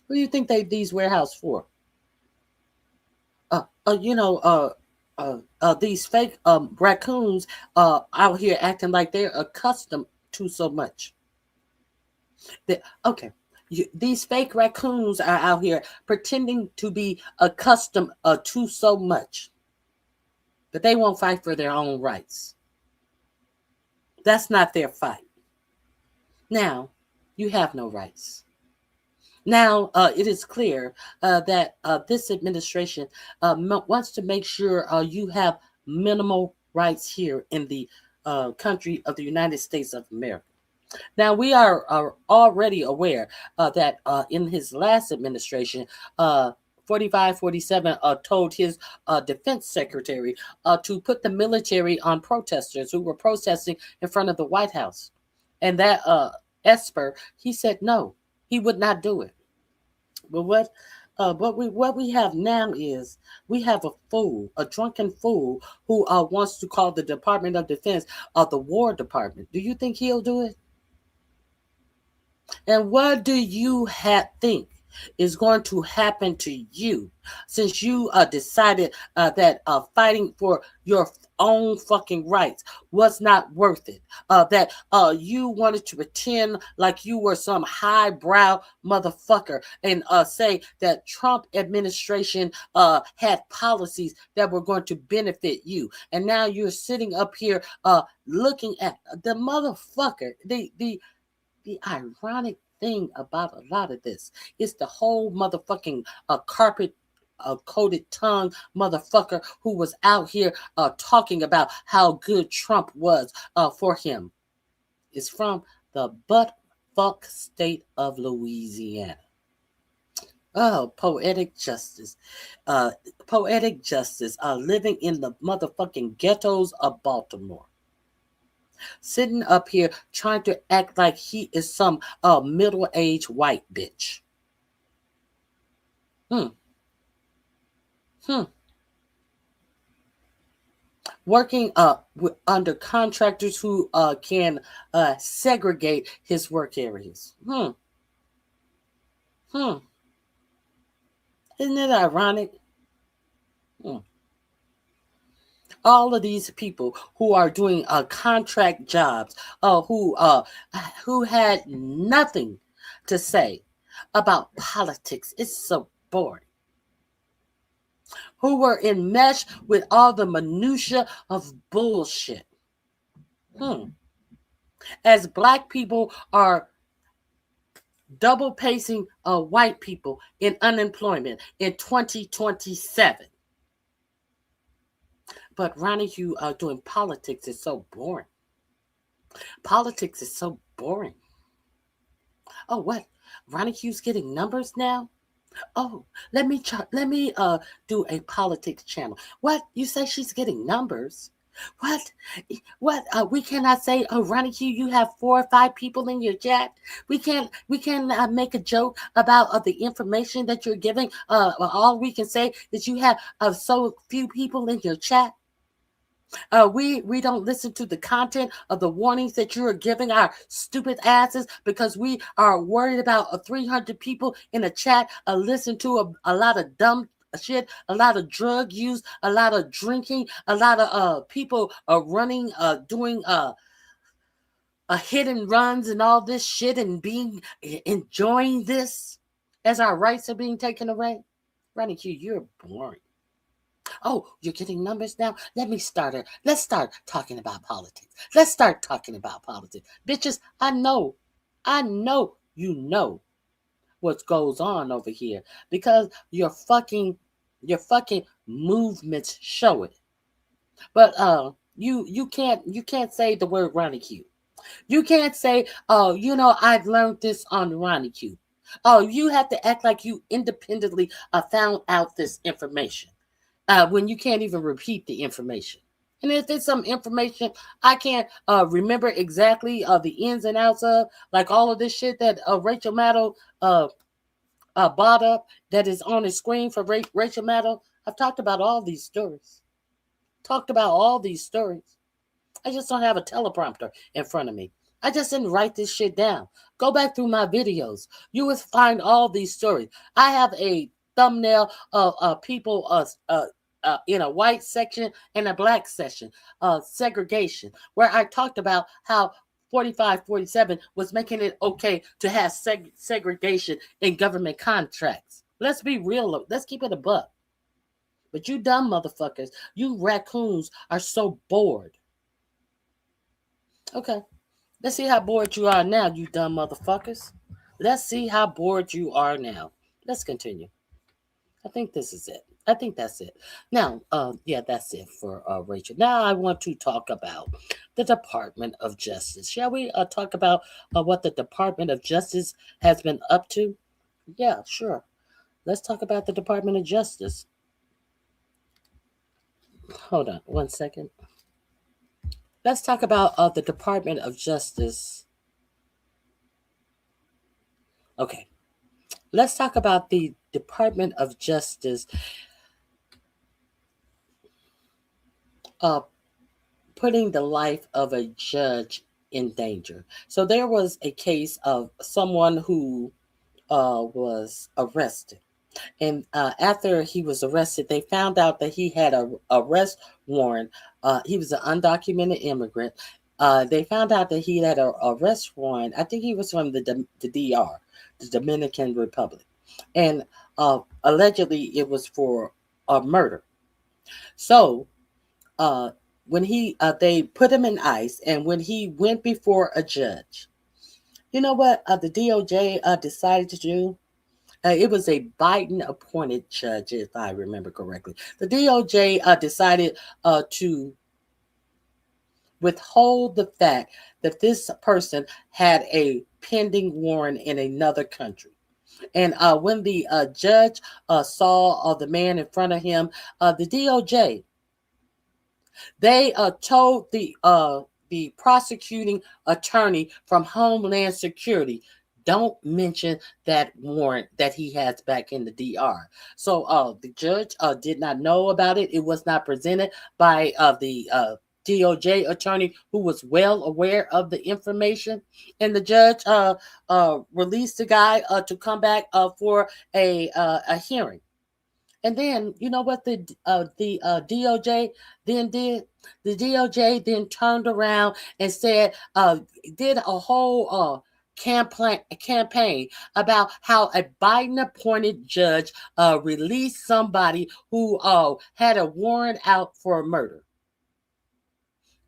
Who do you think these warehouse for? These fake raccoons out here acting like they're accustomed two so much. Okay. These fake raccoons are out here pretending to be accustomed to so much, but they won't fight for their own rights. That's not their fight. Now, you have no rights. Now, it is clear that this administration wants to make sure you have minimal rights here in the country of the United States of America. Now, we are already aware that in his last administration, 4547 told his defense secretary to put the military on protesters who were protesting in front of the White House. And that Esper, he said no, he would not do it. But what we have now is we have a fool, a drunken fool who wants to call the Department of Defense the War Department. Do you think he'll do it? And what do you think is going to happen to you since you decided that fighting for your own fucking rights was not worth it? That you wanted to pretend like you were some highbrow motherfucker and say that Trump administration had policies that were going to benefit you. And now you're sitting up here looking at the motherfucker, the ironic thing about a lot of this is the whole motherfucking carpet coated tongue motherfucker who was out here talking about how good Trump was for him is from the butt fuck state of Louisiana. Oh, poetic justice. Poetic justice living in the motherfucking ghettos of Baltimore. Sitting up here trying to act like he is some middle-aged white bitch. Working under contractors who can segregate his work areas. Isn't it ironic? All of these people who are doing contract jobs, who had nothing to say about politics. It's so boring. Who were enmeshed with all the minutia of bullshit. As black people are double pacing white people in unemployment in 2027. But RonyiQ doing politics is so boring. Politics is so boring. Oh, what? RonyiQ's getting numbers now? Oh, let me do a politics channel. What? You say she's getting numbers? What? We cannot say, oh, RonyiQ, you have 4 or 5 people in your chat. We can make a joke about the information that you're giving. All we can say is you have so few people in your chat. We don't listen to the content of the warnings that you are giving our stupid asses because we are worried about 300 people in a chat listen to a lot of dumb shit, a lot of drug use, a lot of drinking, a lot of people running, doing hit and runs and all this shit and enjoying this as our rights are being taken away. RonyiQ, you're boring. Oh, you're getting numbers now? Let's start talking about politics. Let's start talking about politics. Bitches, I know you know what goes on over here because your fucking movements show it. But you can't say the word RonyiQ. You can't say, oh, I've learned this on RonyiQ. Oh, you have to act like you independently found out this information. When you can't even repeat the information. And if it's some information I can't remember exactly the ins and outs of, like all of this shit that Rachel Maddow bought up that is on the screen for Rachel Maddow, I've talked about all these stories. I just don't have a teleprompter in front of me. I just didn't write this shit down. Go back through my videos. You will find all these stories. I have a thumbnail of people in a white section and a black section, segregation, where I talked about how 45, 47 was making it okay to have segregation in government contracts. Let's be real. Let's keep it a buck. But you dumb motherfuckers, you raccoons are so bored. Okay, let's see how bored you are now, you dumb motherfuckers. Let's see how bored you are now. Let's continue. I think this is it. I think that's it. Now, yeah, that's it for Rachel. Now I want to talk about the Department of Justice. Shall we talk about what the Department of Justice has been up to? Yeah, sure. Let's talk about the Department of Justice. Hold on one second. Let's talk about the Department of Justice. Okay. Let's talk about the Department of Justice putting the life of a judge in danger. So there was a case of someone who was arrested. And after he was arrested, they found out that he had an arrest warrant. He was an undocumented immigrant. They found out that he had an arrest warrant. I think he was from the DR, the Dominican Republic. And allegedly it was for a murder. So when they put him in ICE, and when he went before a judge, you know what the DOJ decided to do? It was a Biden-appointed judge, if I remember correctly. The DOJ decided to withhold the fact that this person had a pending warrant in another country. And when the judge saw the man in front of him, the DOJ, they told the prosecuting attorney from Homeland Security, don't mention that warrant that he has back in the DR. So the judge did not know about it. It was not presented by the DOJ attorney, who was well aware of the information. And the judge released the guy to come back for a hearing. And then, you know what the DOJ then did? The DOJ then turned around and said, did a whole campaign about how a Biden-appointed judge released somebody who had a warrant out for a murder.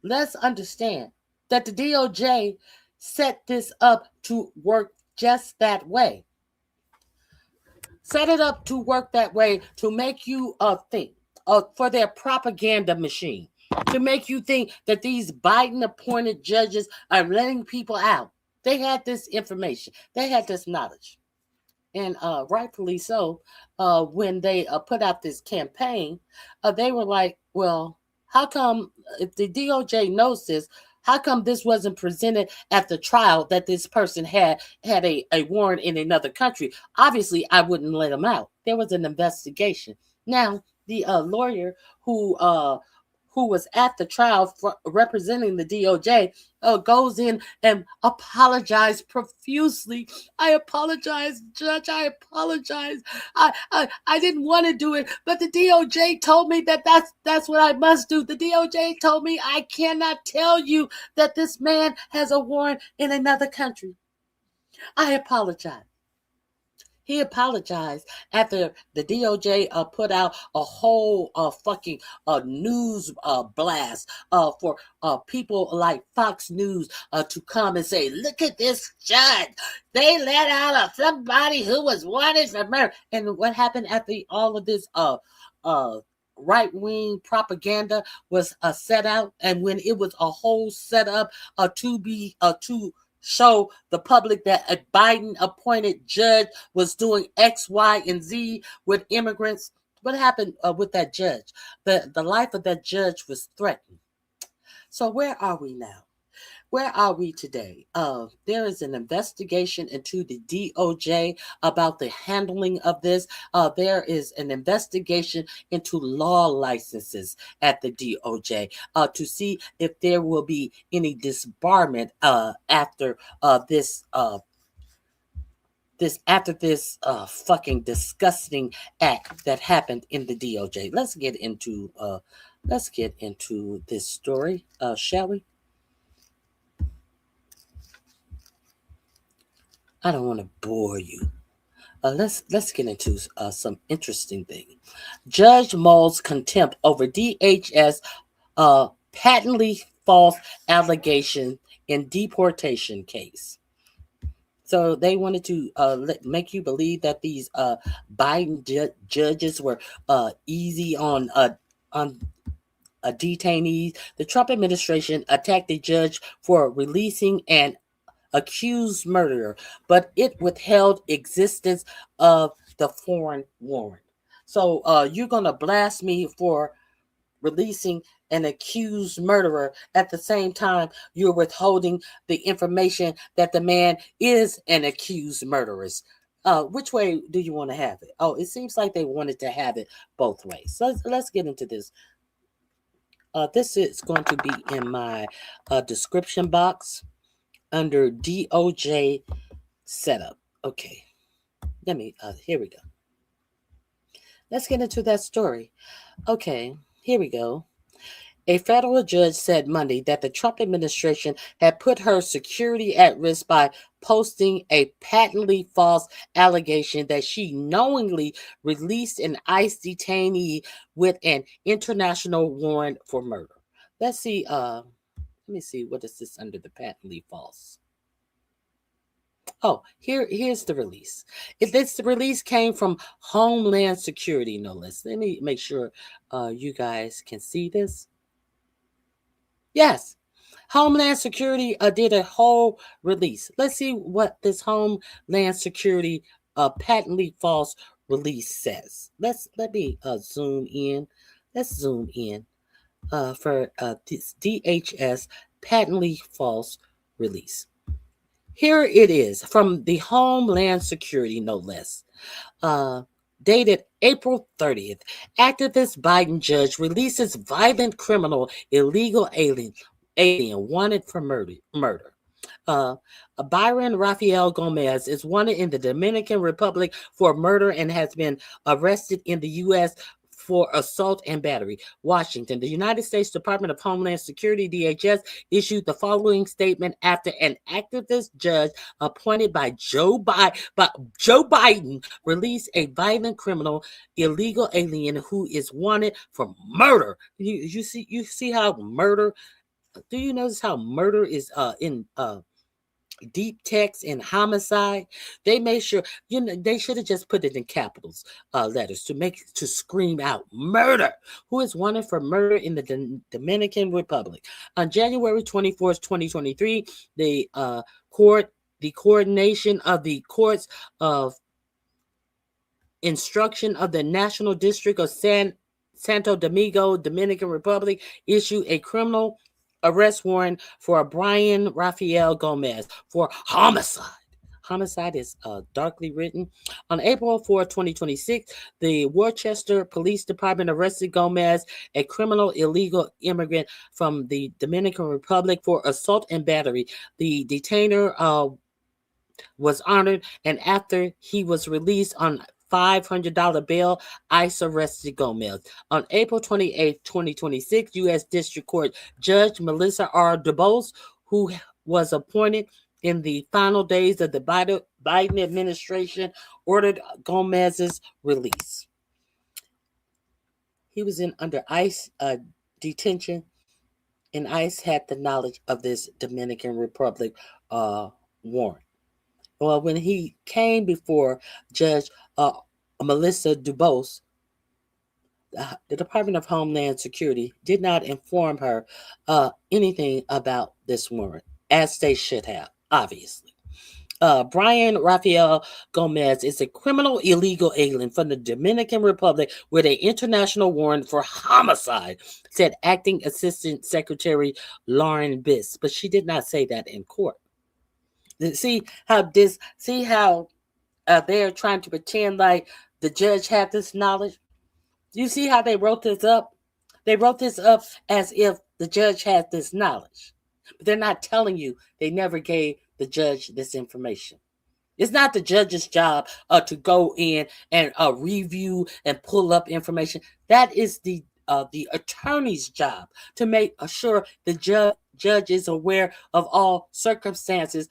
Let's understand that the DOJ set this up to work just that way. Set it up to work that way to make you think for their propaganda machine, to make you think that these Biden-appointed judges are letting people out. They had this information. They had this knowledge. And rightfully so, when they put out this campaign, they were like, well, how come, if the DOJ knows this, how come this wasn't presented at the trial that this person had a warrant in another country? Obviously, I wouldn't let him out. There was an investigation. Now, the lawyer who was at the trial for representing the DOJ goes in and apologized profusely. I apologize, Judge. I apologize. I didn't want to do it, but the DOJ told me that that's what I must do. The DOJ told me I cannot tell you that this man has a warrant in another country. I apologize. He apologized after the DOJ put out a whole fucking news blast for people like Fox News to come and say, look at this judge. They let out somebody who was wanted for murder. And what happened after all of this right-wing propaganda was set out, and when it was a whole setup to show the public that a Biden-appointed judge was doing X, Y, and Z with immigrants. What happened with that judge? The life of that judge was threatened. So where are we now? Where are we today? There is an investigation into the DOJ about the handling of this. There is an investigation into law licenses at the DOJ to see if there will be any disbarment after this fucking disgusting act that happened in the DOJ. Let's get into this story, shall we? I don't want to bore you. Let's get into some interesting things. Judge mulls contempt over DHS patently false allegation in deportation case. So they wanted to make you believe that these Biden judges were easy on detainees. The Trump administration attacked the judge for releasing an accused murderer, but it withheld existence of the foreign warrant. So you're going to blast me for releasing an accused murderer. At the same time, you're withholding the information that the man is an accused murderer. Which way do you want to have it? Oh, it seems like they wanted to have it both ways. So let's get into this. This is going to be in my description box under DOJ setup. Okay, let me, here we go. Let's get into that story. Okay, here we go. A federal judge said Monday that the Trump administration had put her security at risk by posting a patently false allegation that she knowingly released an ICE detainee with an international warrant for murder. Let's see. Let me see. What is this under the patently false? Oh, here's the release. The release came from Homeland Security, no less. Let me make sure you guys can see this. Yes, Homeland Security did a whole release. Let's see what this Homeland Security patently false release says. Let me zoom in. Let's zoom in for this DHS patently false release. Here it is from the Homeland Security, no less. Dated April 30th, activist Biden judge releases violent criminal illegal alien wanted for murder. Byron Rafael Gomez is wanted in the Dominican Republic for murder and has been arrested in the U.S. for assault and battery. Washington, the United States Department of Homeland Security, DHS, issued the following statement after an activist judge appointed by Joe Biden released a violent criminal illegal alien who is wanted for murder. You see how murder? Do you notice how murder is in deep text and homicide? They made sure, they should have just put it in capitals letters to scream out murder. Who is wanted for murder in the Dominican Republic? On January 24th, 2023, the coordination of the courts of instruction of the National District of Santo Domingo, Dominican Republic, issued a criminal arrest warrant for Brian Rafael Gomez for homicide. Homicide is darkly written. On April 4, 2026, the Worcester Police Department arrested Gomez, a criminal illegal immigrant from the Dominican Republic, for assault and battery. The detainer was honored, and after he was released on $500 bail, ICE arrested Gomez. On April 28, 2026, U.S. District Court Judge Melissa R. DuBose, who was appointed in the final days of the Biden administration, ordered Gomez's release. He was under ICE detention, and ICE had the knowledge of this Dominican Republic warrant. Well, when he came before Judge Melissa DuBose, the Department of Homeland Security did not inform her anything about this warrant, as they should have, obviously. Brian Rafael Gomez is a criminal illegal alien from the Dominican Republic with an international warrant for homicide, said Acting Assistant Secretary Lauren Biss, but she did not say that in court. See how they're trying to pretend like the judge had this knowledge? You see how they wrote this up? They wrote this up as if the judge had this knowledge. But they're not telling you they never gave the judge this information. It's not the judge's job to go in and review and pull up information. That is the attorney's job, to make sure the judge is aware of all circumstances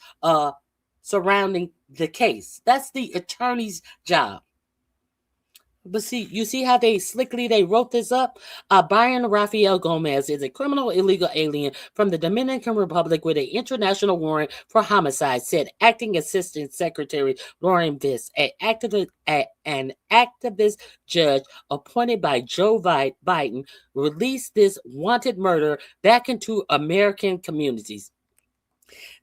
surrounding the case. That's the attorney's job. But see, you see how they wrote this up? Byron Rafael Gomez is a criminal illegal alien from the Dominican Republic with an international warrant for homicide, said Acting Assistant Secretary Lauren Viss, an activist judge appointed by Joe Biden, released this wanted murder back into American communities.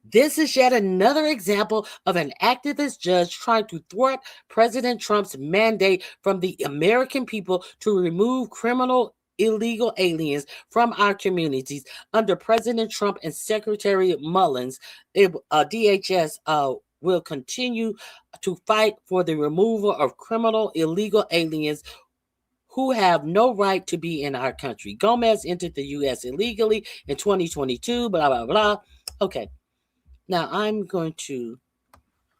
This is yet another example of an activist judge trying to thwart President Trump's mandate from the American people to remove criminal illegal aliens from our communities. Under President Trump and Secretary Mullins, DHS will continue to fight for the removal of criminal illegal aliens who have no right to be in our country. Gomez entered the U.S. illegally in 2022, blah, blah, blah. Okay. Now, I'm going to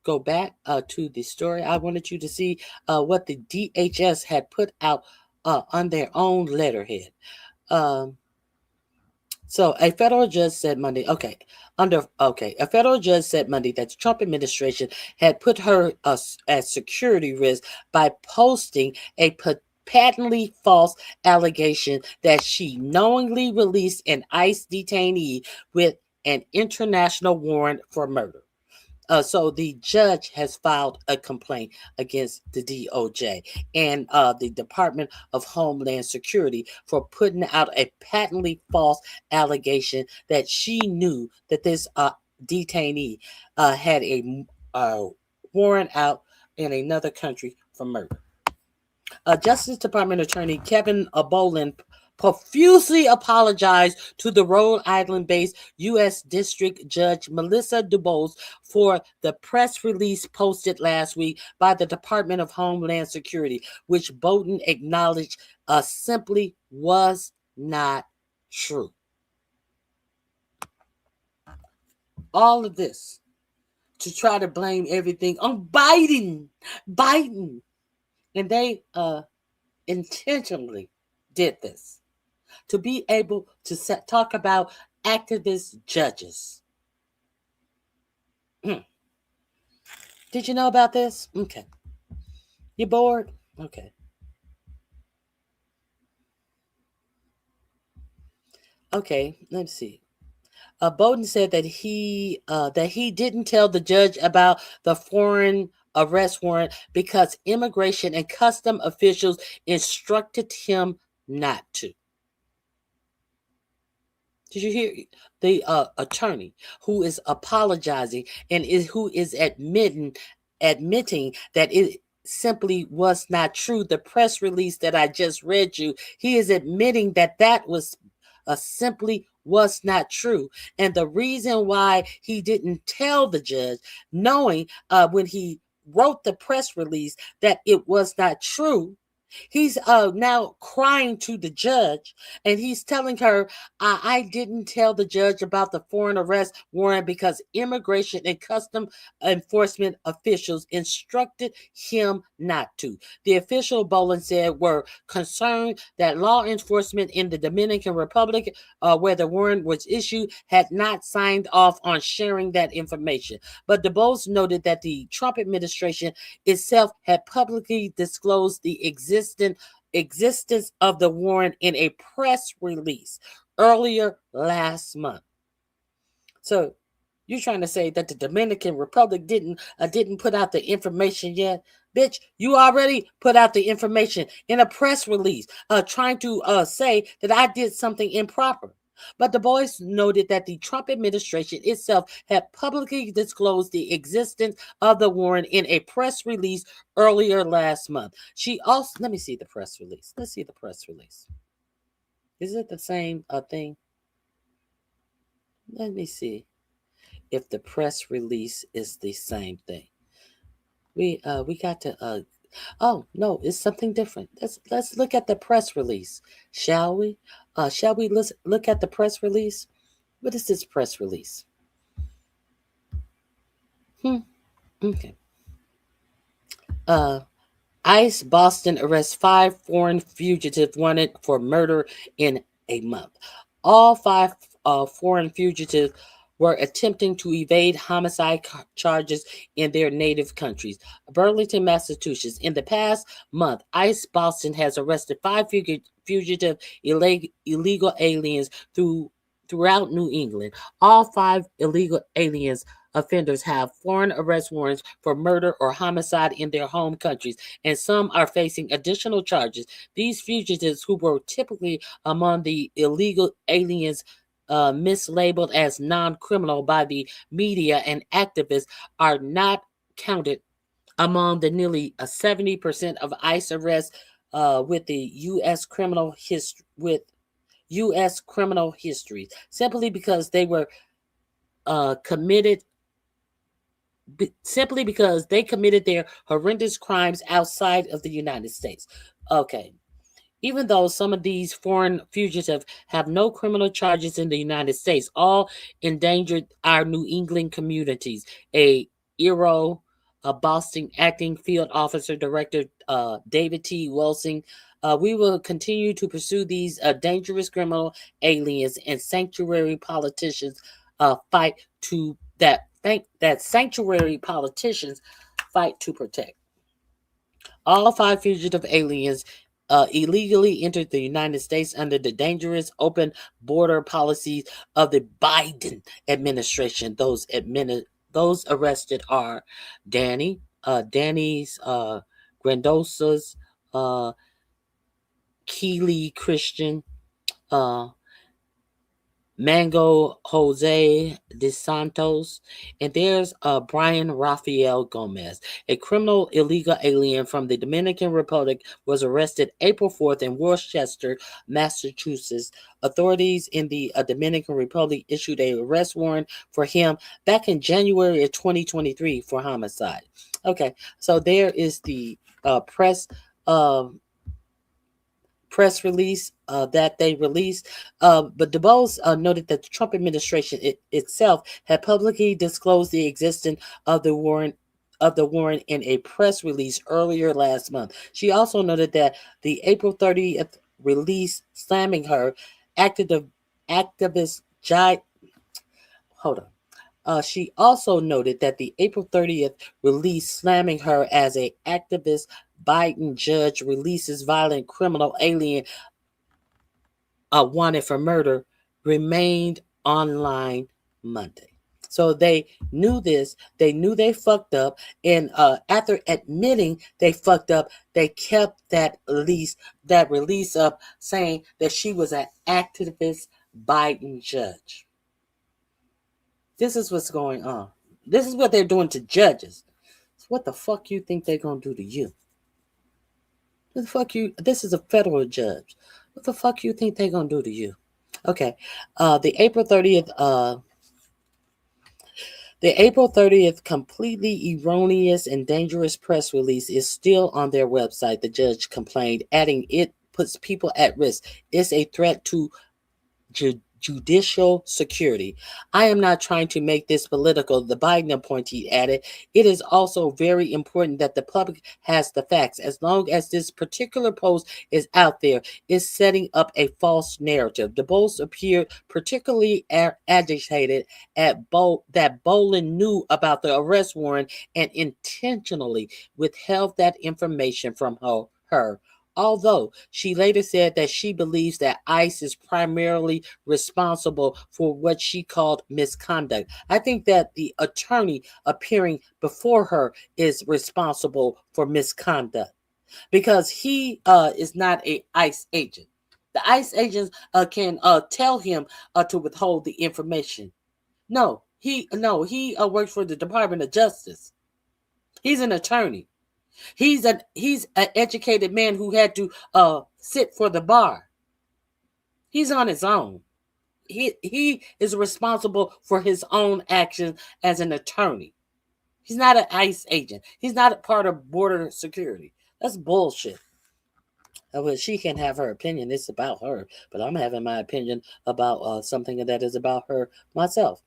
go back to the story. I wanted you to see what the DHS had put out on their own letterhead. So a federal judge said Monday, a federal judge said Monday that the Trump administration had put her at security risk by posting a patently false allegation that she knowingly released an ICE detainee with an international warrant for murder. So the judge has filed a complaint against the DOJ and the Department of Homeland Security for putting out a patently false allegation that she knew that this detainee had a warrant out in another country for murder. Justice Department Attorney Kevin Boland profusely apologized to the Rhode Island-based U.S. District Judge Melissa DuBose for the press release posted last week by the Department of Homeland Security, which Bolton acknowledged simply was not true. All of this to try to blame everything on Biden. And they intentionally did this to be able to talk about activist judges. Did you know about this? Okay. You bored? Okay. Okay, let's see. Bowden said that he didn't tell the judge about the foreign arrest warrant because immigration and custom officials instructed him not to. Did you hear the attorney who is apologizing and who is admitting that it simply was not true? The press release that I just read you, he is admitting that was simply was not true. And the reason why he didn't tell the judge, knowing when he wrote the press release that it was not true, he's now crying to the judge and he's telling her, I didn't tell the judge about the foreign arrest warrant because immigration and custom enforcement officials instructed him not to. The official, Boland said, were concerned that law enforcement in the Dominican Republic, where the warrant was issued, had not signed off on sharing that information. But DuBose noted that the Trump administration itself had publicly disclosed the existence of the warrant in a press release earlier last month. So you're trying to say that the Dominican Republic didn't put out the information yet? Bitch, you already put out the information in a press release trying to say that I did something improper. But DuBose noted that the Trump administration itself had publicly disclosed the existence of the warrant in a press release earlier last month. She also, let me see the press release. Let's see the press release. Is it the same thing? Let me see if the press release is the same thing. We got to oh no, it's something different. Let's look at the press release, shall we? Shall we look at the press release? What is this press release? Okay. ICE Boston arrests 5 foreign fugitives wanted for murder in a month. All 5 foreign fugitives were attempting to evade homicide charges in their native countries. Burlington, Massachusetts. In the past month, ICE Boston has arrested 5 fugitive illegal aliens throughout New England. All 5 illegal aliens offenders have foreign arrest warrants for murder or homicide in their home countries, and some are facing additional charges. These fugitives, who were typically among the illegal aliens mislabeled as non-criminal by the media and activists, are not counted among the nearly 70% of ICE arrests with the U.S. criminal history, simply because they were committed. Simply because they committed their horrendous crimes outside of the United States. Okay. Even though some of these foreign fugitives have no criminal charges in the United States, all endangered our New England communities. A Boston acting field officer director David T. Wilson. We will continue to pursue these dangerous criminal aliens, and sanctuary politicians fight to that sanctuary politicians fight to protect. All 5 fugitive aliens illegally entered the United States under the dangerous open border policies of the Biden administration. Those arrested are Danny's Grandosas, Keely Christian, Mango Jose De Santos, and there's Brian Rafael Gomez. A criminal illegal alien from the Dominican Republic was arrested April 4th in Worcester, Massachusetts. Authorities in the Dominican Republic issued an arrest warrant for him back in January of 2023 for homicide. Okay, so there is the press release that they released. But DuBose noted that the Trump administration itself had publicly disclosed the existence of the warrant in a press release earlier last month. She also noted that the April 30th release slamming her she also noted that the April 30th release slamming her as an activist Biden judge releases violent criminal alien wanted for murder remained online Monday. So they knew this. They knew they fucked up. And after admitting they fucked up, they kept that release up, saying that she was an activist Biden judge. This is what's going on. This is what they're doing to judges. So what the fuck you think they're going to do to you? What the fuck you? This is a federal judge. What the fuck you think they're going to do to you? Okay. The April 30th completely erroneous and dangerous press release is still on their website, the judge complained, adding it puts people at risk. It's a threat to judicial security. I am not trying to make this political, the Biden appointee added. It is also very important that the public has the facts. As long as this particular post is out there, it's setting up a false narrative. The post appeared particularly agitated that Bolin knew about the arrest warrant and intentionally withheld that information from her. Although she later said that she believes that ICE is primarily responsible for what she called misconduct. I think that the attorney appearing before her is responsible for misconduct because he is not an ICE agent. The ICE agents can tell him to withhold the information. No, he works for the Department of Justice. He's an attorney. He's an educated man who had to sit for the bar. He's on his own. He is responsible for his own actions as an attorney. He's not an ICE agent. He's not a part of border security. That's bullshit. Well, she can have her opinion. It's about her. But I'm having my opinion about something that is about her myself.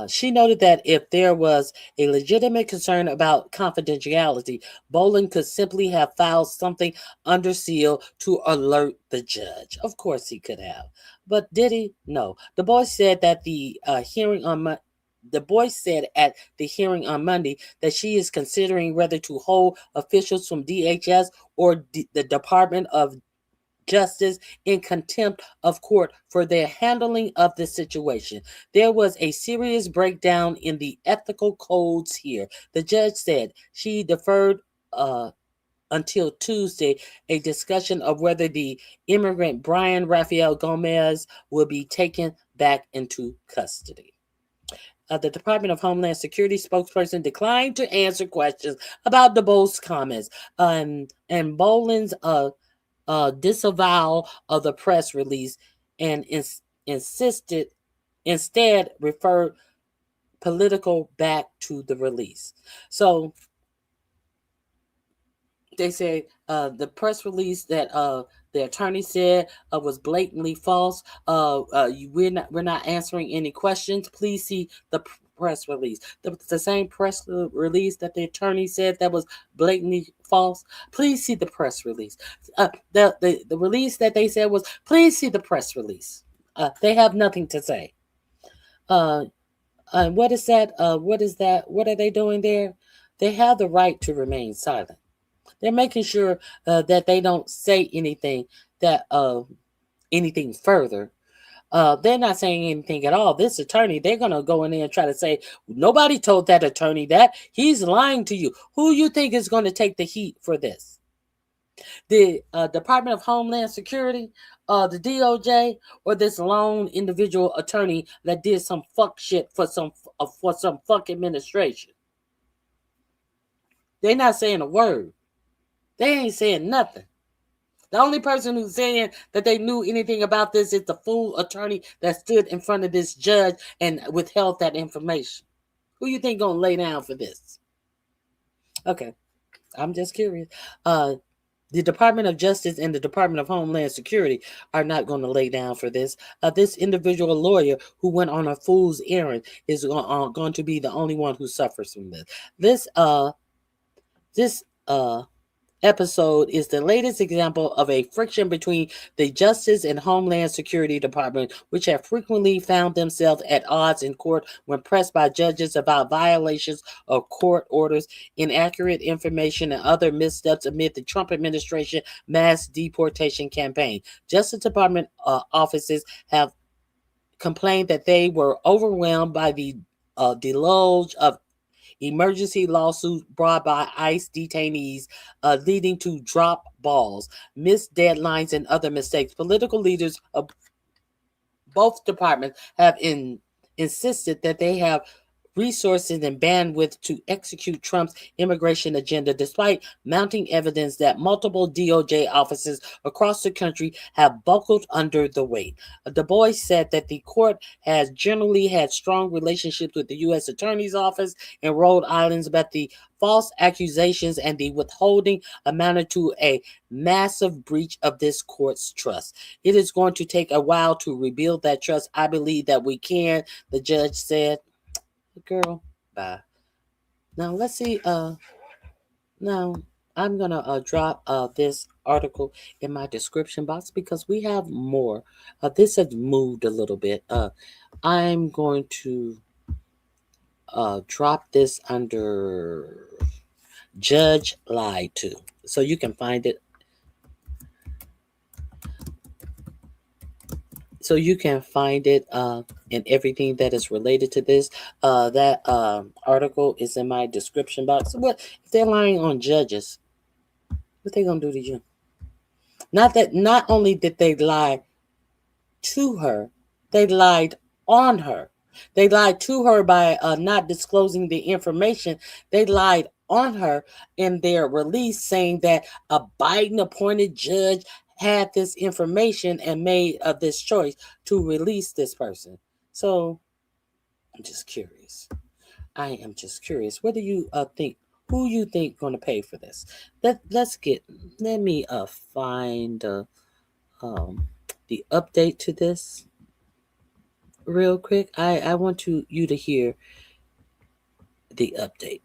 She noted that if there was a legitimate concern about confidentiality, Boland could simply have filed something under seal to alert the judge. Of course he could have. But did he? No. The boy said that the boy said at the hearing on Monday that she is considering whether to hold officials from DHS or the Department of Justice in contempt of court for their handling of the situation. There was a serious breakdown in the ethical codes here. The judge said she deferred until Tuesday a discussion of whether the immigrant Brian Rafael Gomez will be taken back into custody. The Department of Homeland Security spokesperson declined to answer questions about DeBoe's comments and Boland's disavowal of the press release and instead referred political back to the release. So they say the press release that the attorney said was blatantly false. We're not answering any questions. Please see the press release. The same press release that the attorney said that was blatantly false. Please see the press release. The release that they said was, please see the press release. They have nothing to say. What is that? What is that? What are they doing there? They have the right to remain silent. They're making sure that they don't say anything anything further. They're not saying anything at all. This attorney, they're going to go in there and try to say, nobody told that attorney that. He's lying to you. Who you think is going to take the heat for this? The Department of Homeland Security, the DOJ, or this lone individual attorney that did some fuck shit for some fuck administration? They're not saying a word. They ain't saying nothing. The only person who's saying that they knew anything about this is the fool attorney that stood in front of this judge and withheld that information. Who you think gonna lay down for this? Okay, I'm just curious. The Department of Justice and the Department of Homeland Security are not going to lay down for this. This individual lawyer who went on a fool's errand is going to be the only one who suffers from this. This episode is the latest example of a friction between the Justice and Homeland Security Department, which have frequently found themselves at odds in court when pressed by judges about violations of court orders, inaccurate information, and other missteps amid the Trump administration mass deportation campaign. Justice Department offices have complained that they were overwhelmed by the deluge of emergency lawsuits brought by ICE detainees, leading to drop balls, missed deadlines, and other mistakes. Political leaders of both departments have insisted that they have resources and bandwidth to execute Trump's immigration agenda, despite mounting evidence that multiple DOJ offices across the country have buckled under the weight. Du Bois said that the court has generally had strong relationships with the U.S. Attorney's Office in Rhode Island, but the false accusations and the withholding amounted to a massive breach of this court's trust. It is going to take a while to rebuild that trust. I believe that we can, the judge said. Girl, bye. Now let's see. Now I'm gonna drop this article in my description box because we have more. This has moved a little bit. I'm going to drop this under Judge Lied To, so you can find it. So you can find it in everything that is related to this. That article is in my description box. What if they're lying on judges? What they gonna do to you? Not only did they lie to her, they lied on her. They lied to her by not disclosing the information. They lied on her in their release, saying that a Biden-appointed judge had this information and made this choice to release this person. So I'm just curious. I am just curious. What do you think? Who you think going to pay for this? Let me find the update to this. real quick. I want you to hear the update.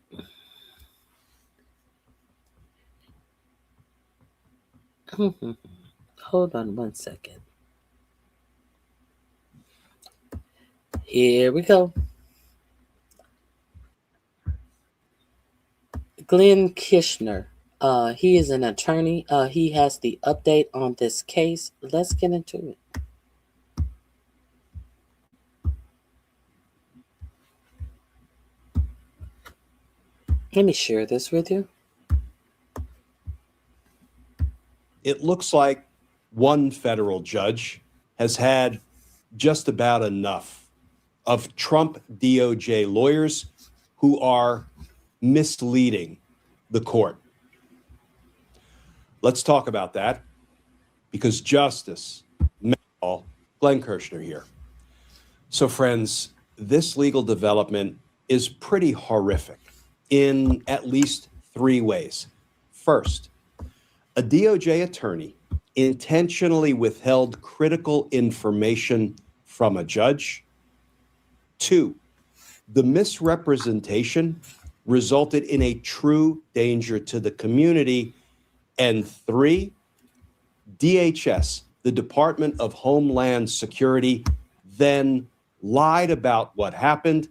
Hold on one second. Here we go. Glenn Kishner. He is an attorney. He has the update on this case. Let's get into it. Let me share this with you. It looks like one federal judge has had just about enough of Trump DOJ lawyers who are misleading the court. Let's talk about that, because Justice Glenn Kirshner here. So friends, this legal development is pretty horrific in at least three ways. First, a DOJ attorney intentionally withheld critical information from a judge. Two, the misrepresentation resulted in a true danger to the community. And three, DHS, the Department of Homeland Security, then lied about what happened,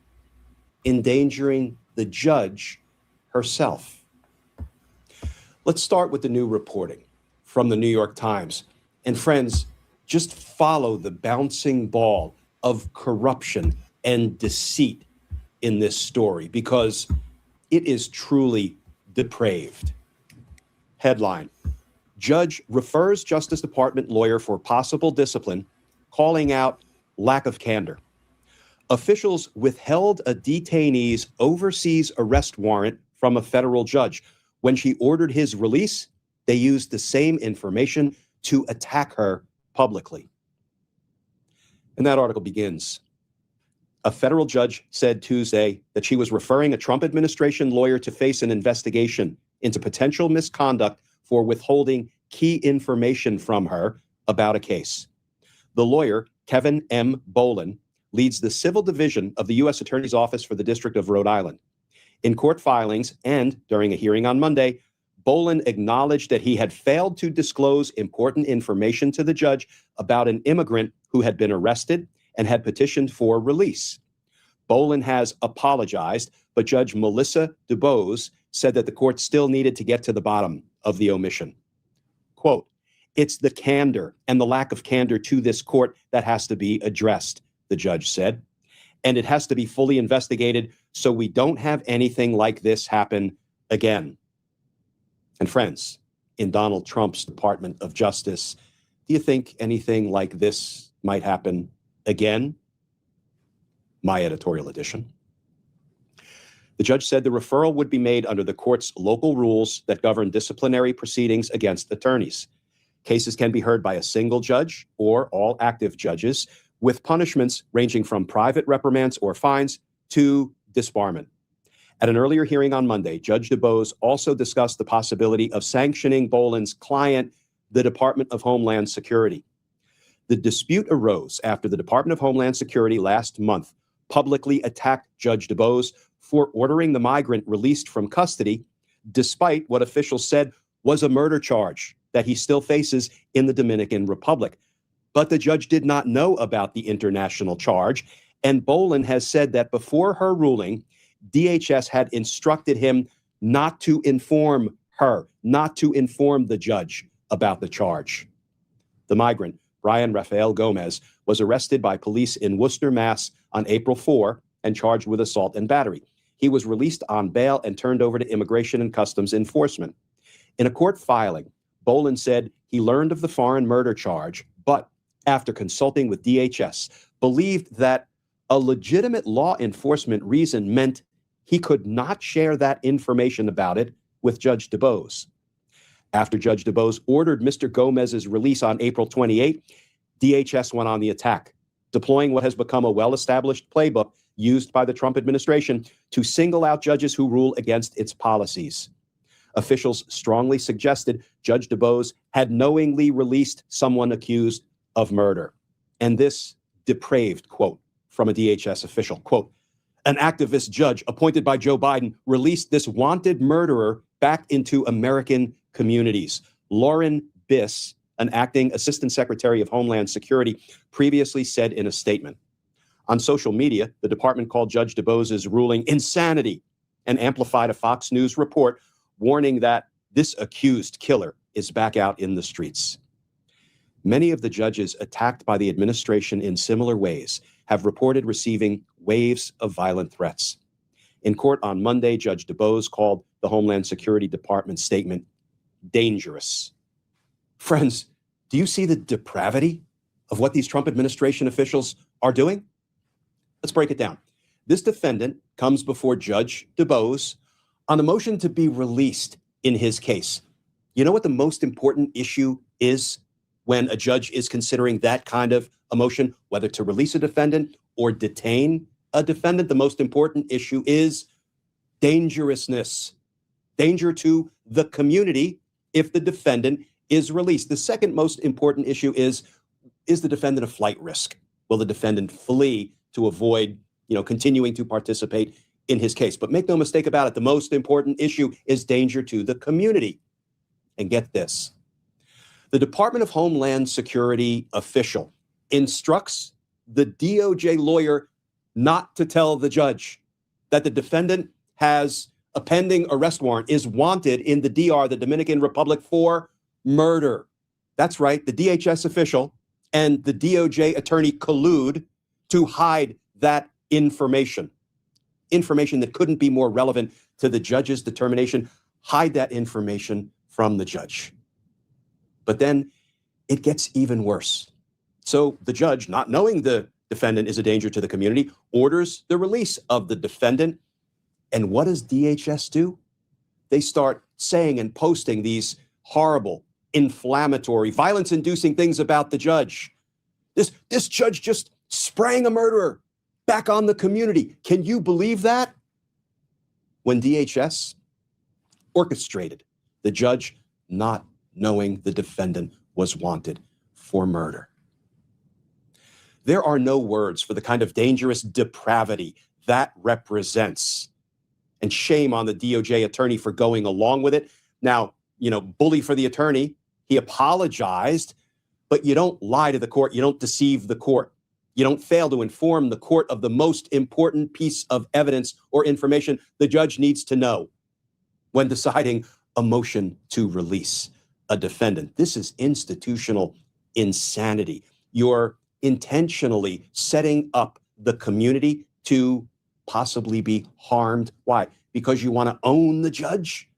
endangering the judge herself. Let's start with the new reporting from the New York Times. And friends, just follow the bouncing ball of corruption and deceit in this story, because it is truly depraved. Headline: Judge refers Justice Department lawyer for possible discipline, calling out lack of candor. Officials withheld a detainee's overseas arrest warrant from a federal judge. When she ordered his release, they used the same information to attack her publicly. And that article begins. A federal judge said Tuesday that she was referring a Trump administration lawyer to face an investigation into potential misconduct for withholding key information from her about a case. The lawyer, Kevin M. Bolin, leads the civil division of the U.S. Attorney's Office for the District of Rhode Island. In court filings and during a hearing on Monday, Bolin acknowledged that he had failed to disclose important information to the judge about an immigrant who had been arrested and had petitioned for release. Bolin has apologized, but Judge Melissa DuBose said that the court still needed to get to the bottom of the omission. Quote, "It's the candor and the lack of candor to this court that has to be addressed," the judge said. "And it has to be fully investigated so we don't have anything like this happen again." And friends, in Donald Trump's Department of Justice, do you think anything like this might happen again? My editorial edition. The judge said the referral would be made under the court's local rules that govern disciplinary proceedings against attorneys. Cases can be heard by a single judge or all active judges, with punishments ranging from private reprimands or fines to disbarment. At an earlier hearing on Monday, Judge DuBose also discussed the possibility of sanctioning Bolin's client, the Department of Homeland Security. The dispute arose after the Department of Homeland Security last month publicly attacked Judge DuBose for ordering the migrant released from custody, despite what officials said was a murder charge that he still faces in the Dominican Republic. But the judge did not know about the international charge, and Bolin has said that before her ruling, DHS had instructed him not to inform her, not to inform the judge about the charge. The migrant, Brian Rafael Gomez, was arrested by police in Worcester, Mass. On April 4 and charged with assault and battery. He was released on bail and turned over to Immigration and Customs Enforcement. In a court filing, Bolin said he learned of the foreign murder charge, but after consulting with DHS, believed that a legitimate law enforcement reason meant he could not share that information about it with Judge DuBose. After Judge DuBose ordered Mr. Gomez's release on April 28, DHS went on the attack, deploying what has become a well-established playbook used by the Trump administration to single out judges who rule against its policies. Officials strongly suggested Judge DuBose had knowingly released someone accused of murder. And this depraved, quote, from a DHS official. Quote, an activist judge appointed by Joe Biden released this wanted murderer back into American communities. Lauren Biss, an acting Assistant Secretary of Homeland Security, previously said in a statement. On social media, the department called Judge DuBose's ruling insanity and amplified a Fox News report warning that this accused killer is back out in the streets. Many of the judges attacked by the administration in similar ways have reported receiving waves of violent threats. In court on Monday, Judge DuBose called the Homeland Security Department statement dangerous. Friends, do you see the depravity of what these Trump administration officials are doing? Let's break it down. This defendant comes before Judge DuBose on a motion to be released in his case. You know what the most important issue is when a judge is considering that kind of a motion, whether to release a defendant or detain a defendant? The most important issue is dangerousness, danger to the community if the defendant is released. The second most important issue is the defendant a flight risk? Will the defendant flee to avoid, continuing to participate in his case? But make no mistake about it, the most important issue is danger to the community. And get this, the Department of Homeland Security official instructs the DOJ lawyer not to tell the judge that the defendant has a pending arrest warrant, is wanted in the DR, the Dominican Republic, for murder. That's right, the DHS official and the DOJ attorney collude to hide that information that couldn't be more relevant to the judge's determination, hide that information from the judge. But then it gets even worse. So the judge, not knowing the defendant is a danger to the community, orders the release of the defendant. And what does DHS do? They start saying and posting these horrible, inflammatory, violence-inducing things about the judge. This judge just sprang a murderer back on the community. Can you believe that? When DHS orchestrated the judge not knowing the defendant was wanted for murder. There are no words for the kind of dangerous depravity that represents. And shame on the DOJ attorney for going along with it. Now, bully for the attorney. He apologized, but you don't lie to the court. You don't deceive the court. You don't fail to inform the court of the most important piece of evidence or information the judge needs to know when deciding a motion to release a defendant. This is institutional insanity. You're intentionally setting up the community to possibly be harmed. Why? Because you want to own the judge?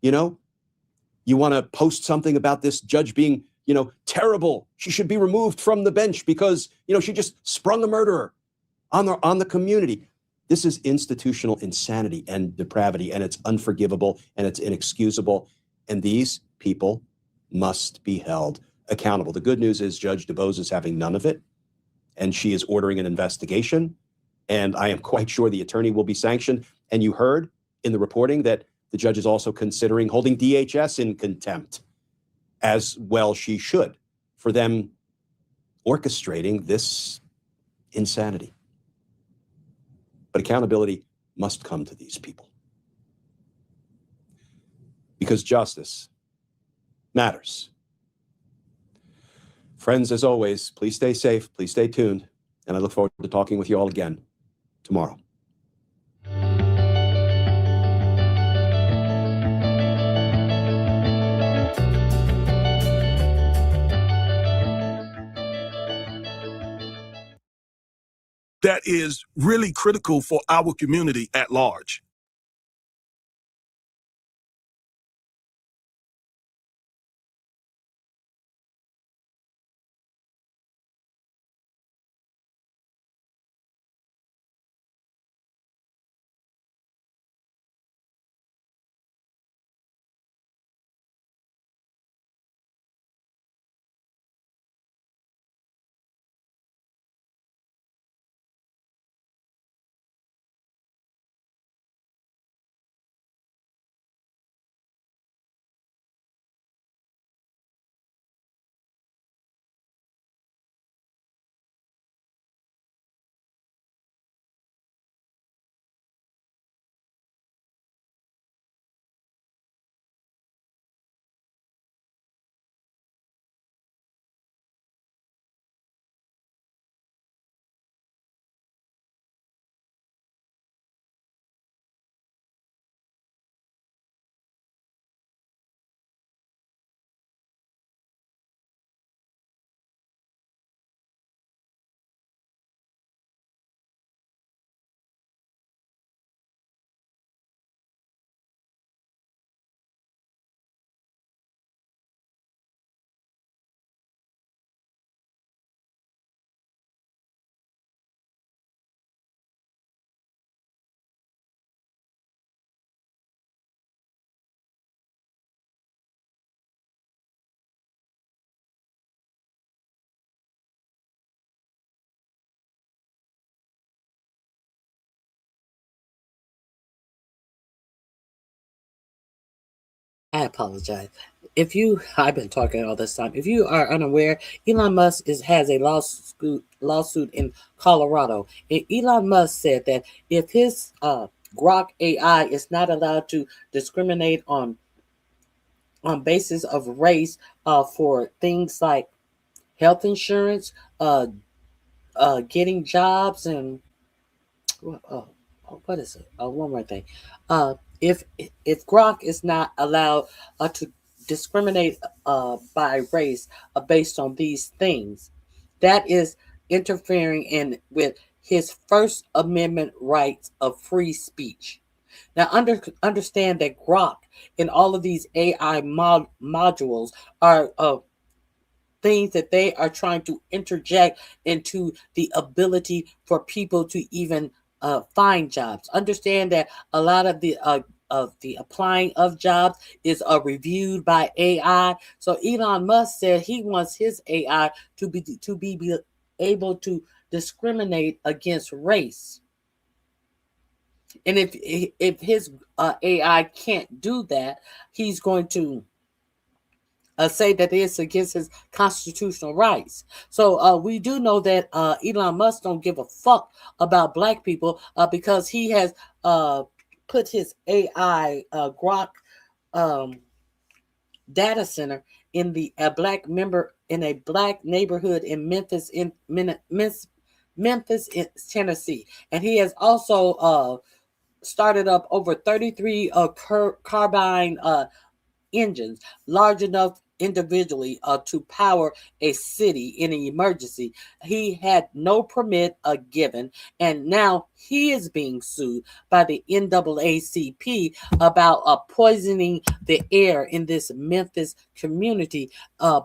You want to post something about this judge being, terrible. She should be removed from the bench because, she just sprung a murderer on the community. This is institutional insanity and depravity, and it's unforgivable and it's inexcusable. And these people must be held accountable. The good news is Judge DuBose is having none of it, and she is ordering an investigation. And I am quite sure the attorney will be sanctioned. And you heard in the reporting that the judge is also considering holding DHS in contempt, as well she should, for them orchestrating this insanity. But accountability must come to these people, because justice matters. Friends, as always, please stay safe, please stay tuned, and I look forward to talking with you all again tomorrow. That is really critical for our community at large. I apologize. I've been talking all this time. If you are unaware, Elon Musk has a lawsuit in Colorado. And Elon Musk said that if his Grok AI is not allowed to discriminate on basis of race for things like health insurance, getting jobs, and what is it? One more thing. If Grok is not allowed to discriminate by race based on these things, that is interfering with his First Amendment rights of free speech. Now, understand that Grok and all of these AI modules are things that they are trying to interject into the ability for people to even find jobs. Understand that a lot of the applying of jobs is reviewed by AI. So Elon Musk said he wants his AI to be able to discriminate against race. And if his AI can't do that, he's going to say that it's against his constitutional rights. So we do know that Elon Musk don't give a fuck about black people because he has put his AI Grok data center in a black neighborhood in Memphis, Tennessee, and he has also started up over 33 carbine engines large enough individually to power a city in an emergency. He had no permit given, and now he is being sued by the NAACP about poisoning the air in this Memphis community,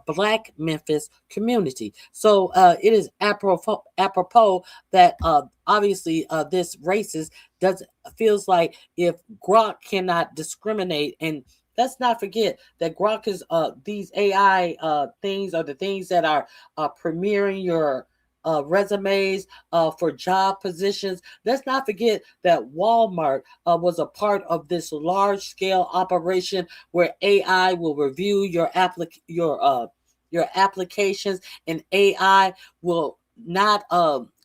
Black Memphis community. So it is apropos that obviously this racist feels like if Grok cannot discriminate, and let's not forget that Grok is these AI things are the things that are premiering your resumes for job positions. Let's not forget that Walmart was a part of this large-scale operation where AI will review your applications, and AI will not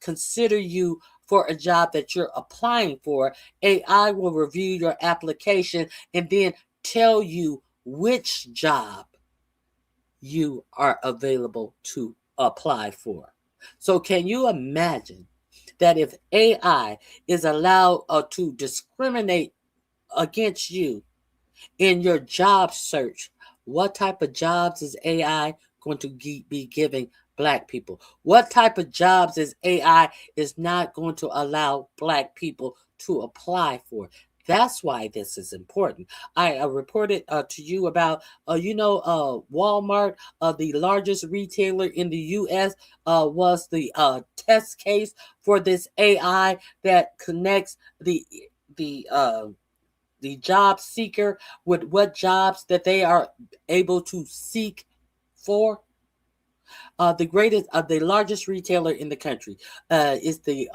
consider you for a job that you're applying for. AI will review your application and then tell you which job you are available to apply for. So can you imagine that if AI is allowed to discriminate against you in your job search, what type of jobs is AI going to be giving Black people? What type of jobs is AI is not going to allow Black people to apply for? That's why this is important. I reported to you about, Walmart, the largest retailer in the U.S., was the test case for this AI that connects the job seeker with what jobs that they are able to seek for. The largest retailer in the country is the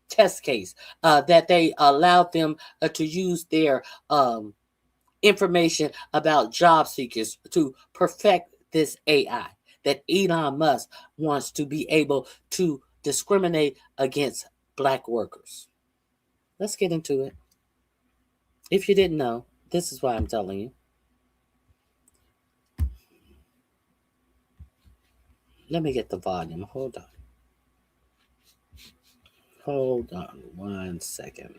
test case that they allowed them to use their information about job seekers to perfect this AI that Elon Musk wants to be able to discriminate against Black workers. Let's get into it. If you didn't know, this is why I'm telling you. Let me get the volume. Hold on 1 second.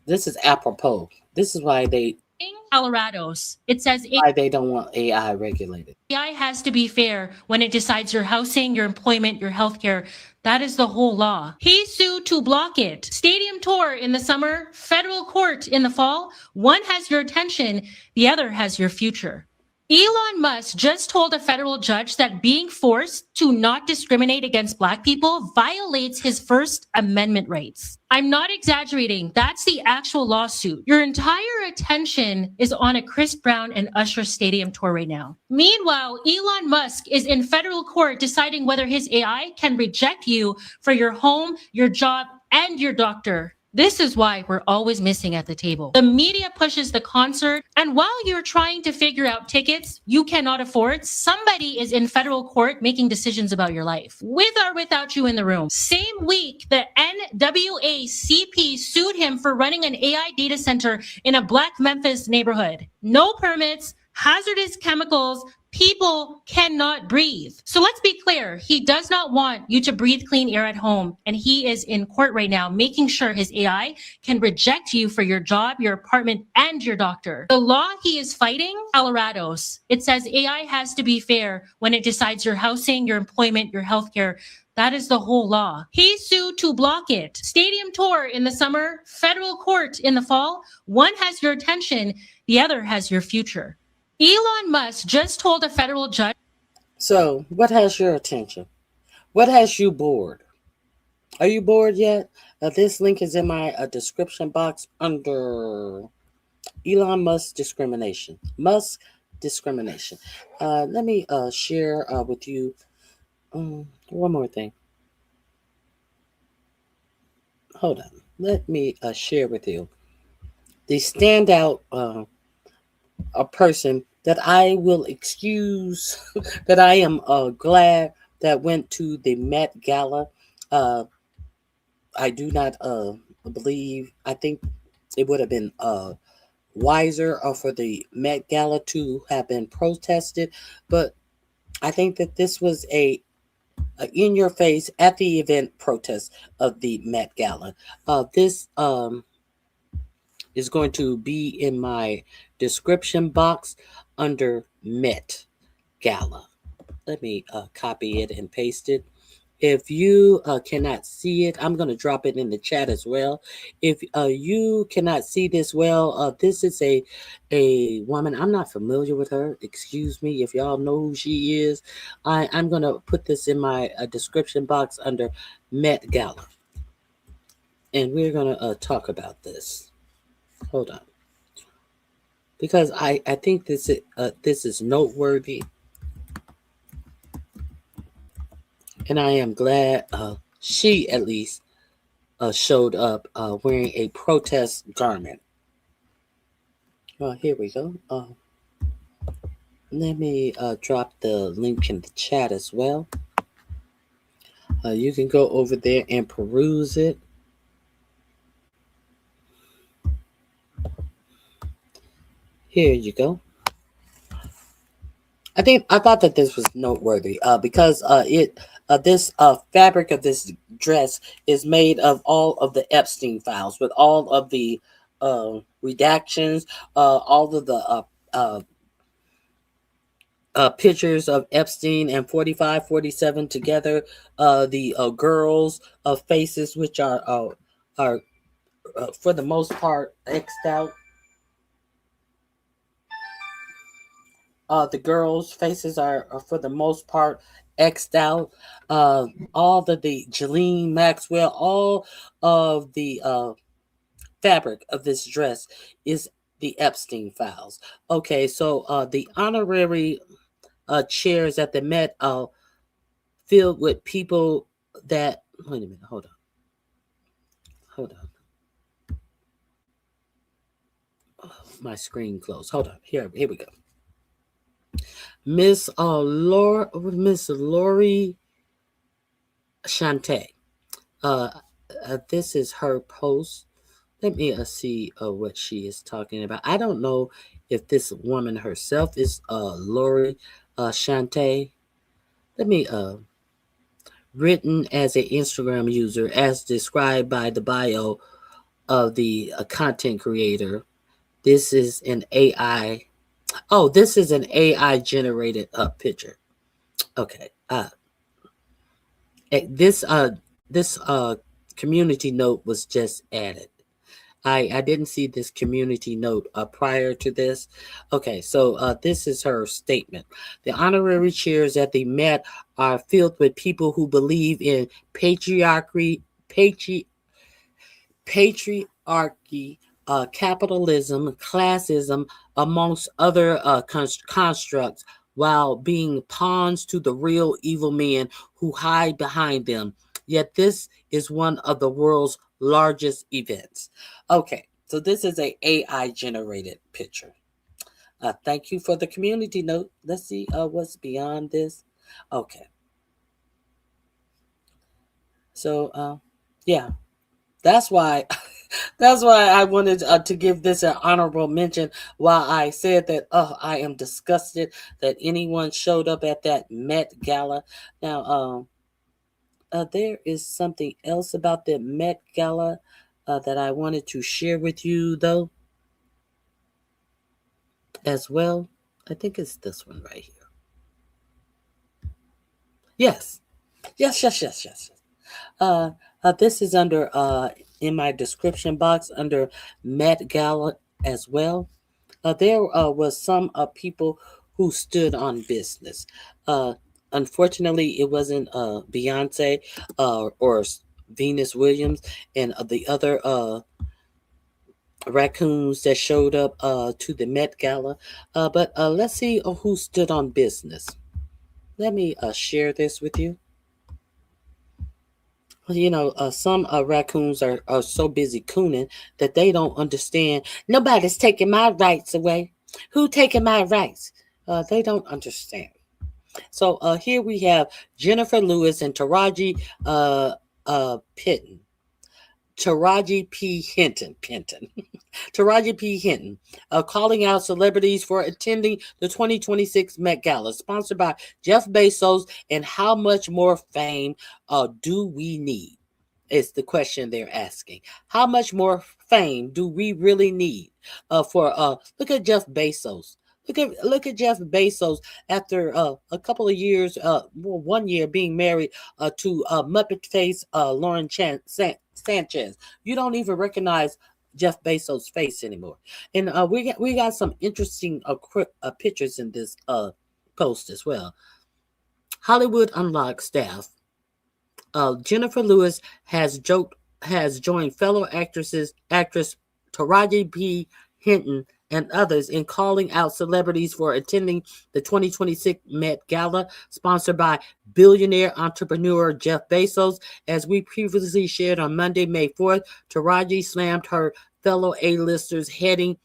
This is apropos. This is why they In Colorado's, it says why they don't want AI regulated. AI has to be fair when it decides your housing, your employment, your healthcare. That is the whole law. He sued to block it. Stadium tour in the summer, federal court in the fall. One has your attention, the other has your future. Elon Musk just told a federal judge that being forced to not discriminate against Black people violates his First Amendment rights. I'm not exaggerating. That's the actual lawsuit. Your entire attention is on a Chris Brown and Usher stadium tour right now. Meanwhile, Elon Musk is in federal court deciding whether his AI can reject you for your home, your job, and your doctor. This is why we're always missing at the table. The media pushes the concert, and while you're trying to figure out tickets you cannot afford, somebody is in federal court making decisions about your life, with or without you in the room. Same week, the NAACP sued him for running an AI data center in a Black Memphis neighborhood. No permits, hazardous chemicals, people cannot breathe. So let's be clear, he does not want you to breathe clean air at home, and he is in court right now making sure his AI can reject you for your job, your apartment, and your doctor. The law he is fighting, Colorado's. It says AI has to be fair when it decides your housing, your employment, your healthcare. That is the whole law. He sued to block it. Stadium tour in the summer, federal court in the fall. One has your attention, the other has your future. Elon Musk just told a federal judge. So, what has your attention? What has you bored? Are you bored yet? This link is in my description box under Elon Musk discrimination. Musk discrimination. Let me share with you one more thing. Hold on. Let me share with you the standout a person that I will excuse, that I am glad that went to the Met Gala. I do not believe, I think it would have been wiser for the Met Gala to have been protested, but I think that this was a in your face at the event protest of the Met Gala. This is going to be in my description box under Met Gala. Let me copy it and paste it. If you cannot see it, I'm going to drop it in the chat as well. If you cannot see this well, this is a woman. I'm not familiar with her. Excuse me if y'all know who she is. I'm going to put this in my description box under Met Gala. And we're going to talk about this. Hold on. Because I think this is noteworthy. And I am glad she at least showed up wearing a protest garment. Well, here we go. Let me drop the link in the chat as well. You can go over there and peruse it. Here you go. I thought that this was noteworthy because this fabric of this dress is made of all of the Epstein files with all of the redactions, all of the pictures of Epstein and 45, 47 together, the girls' faces, which are for the most part X'd out. The girls' faces are for the most part X'd out. All of the Ghislaine Maxwell, all of the fabric of this dress is the Epstein files. Okay, so the honorary chairs at the Met filled with people that. Wait a minute, hold on. Oh, my screen closed. Hold on. Here we go. Miss Lori Shante. This is her post. Let me see what she is talking about. I don't know if this woman herself is Lori Shante. Let me written as an Instagram user as described by the bio of the content creator. This is an AI. Oh, this is an AI generated picture. Okay. This community note was just added. I didn't see this community note prior to this. Okay, so this is her statement. The honorary chairs at the Met are filled with people who believe in patriarchy, capitalism, classism, amongst other constructs, while being pawns to the real evil men who hide behind them. yet this is one of the world's largest events. Okay, so this is a AI generated picture. Thank you for the community note. Let's see what's beyond this. Okay. So yeah, that's why that's why I wanted to give this an honorable mention. While I said that, I am disgusted that anyone showed up at that Met Gala. Now, there is something else about the Met Gala that I wanted to share with you, though, as well. I think it's this one right here. Yes. Yes. This is under in my description box under Met Gala as well. There was some people who stood on business. Unfortunately, it wasn't Beyonce or Venus Williams and the other raccoons that showed up to the Met Gala. But let's see who stood on business. Let me share this with you. You know, some raccoons are so busy cooning that they don't understand. Nobody's taking my rights away. Who taking my rights? They don't understand. So here we have Jennifer Lewis and Taraji P. Hinton. Taraji P. Hinton, calling out celebrities for attending the 2026 Met Gala, sponsored by Jeff Bezos, and how much more fame do we need? Is the question they're asking. How much more fame do we really need? Look at Jeff Bezos. Look at Jeff Bezos after a couple of years, 1 year being married to Muppet face Lauren Sanchez. You don't even recognize Jeff Bezos' face anymore. And we got some interesting pictures in this post as well. Hollywood Unlocked staff. Jennifer Lewis has joined fellow actress Taraji P. Hinton and others in calling out celebrities for attending the 2026 Met Gala, sponsored by billionaire entrepreneur Jeff Bezos. As we previously shared on Monday, May 4th, Taraji slammed her fellow A-listers heading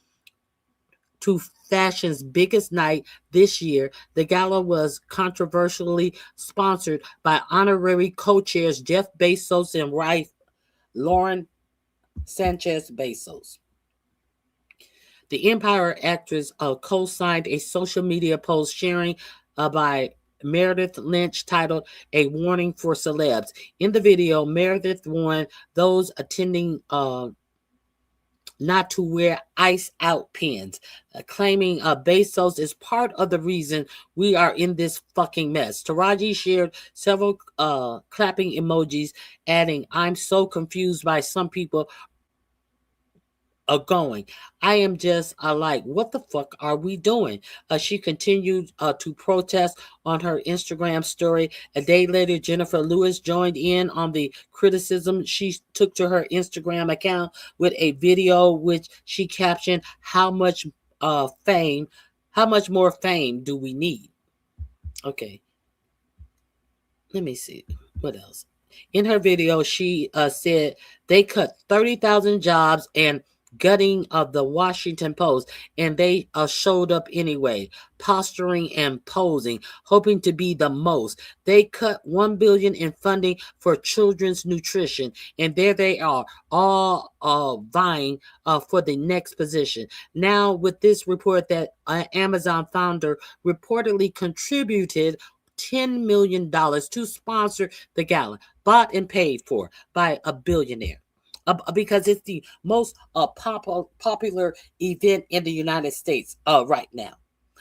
to fashion's biggest night this year. The gala was controversially sponsored by honorary co-chairs Jeff Bezos and wife Lauren Sanchez Bezos. The Empire actress co-signed a social media post sharing by Meredith Lynch titled "A Warning for Celebs." In the video, Meredith warned those attending not to wear ice out pins, claiming Bezos is part of the reason we are in this fucking mess. Taraji shared several clapping emojis, adding, "I'm so confused by some people going. I am just like, what the fuck are we doing?" She continued to protest on her Instagram story. A day later, Jennifer Lewis joined in on the criticism. She took to her Instagram account with a video which she captioned, how much more fame do we need? Okay. Let me see. What else? In her video, she said they cut 30,000 jobs and gutting of the Washington Post, and they showed up anyway, posturing and posing, hoping to be the most. They cut $1 billion in funding for children's nutrition, and there they are, all vying for the next position. Now, with this report that Amazon founder reportedly contributed $10 million to sponsor the gala, bought and paid for by a billionaire. Because it's the most popular event in the United States right now.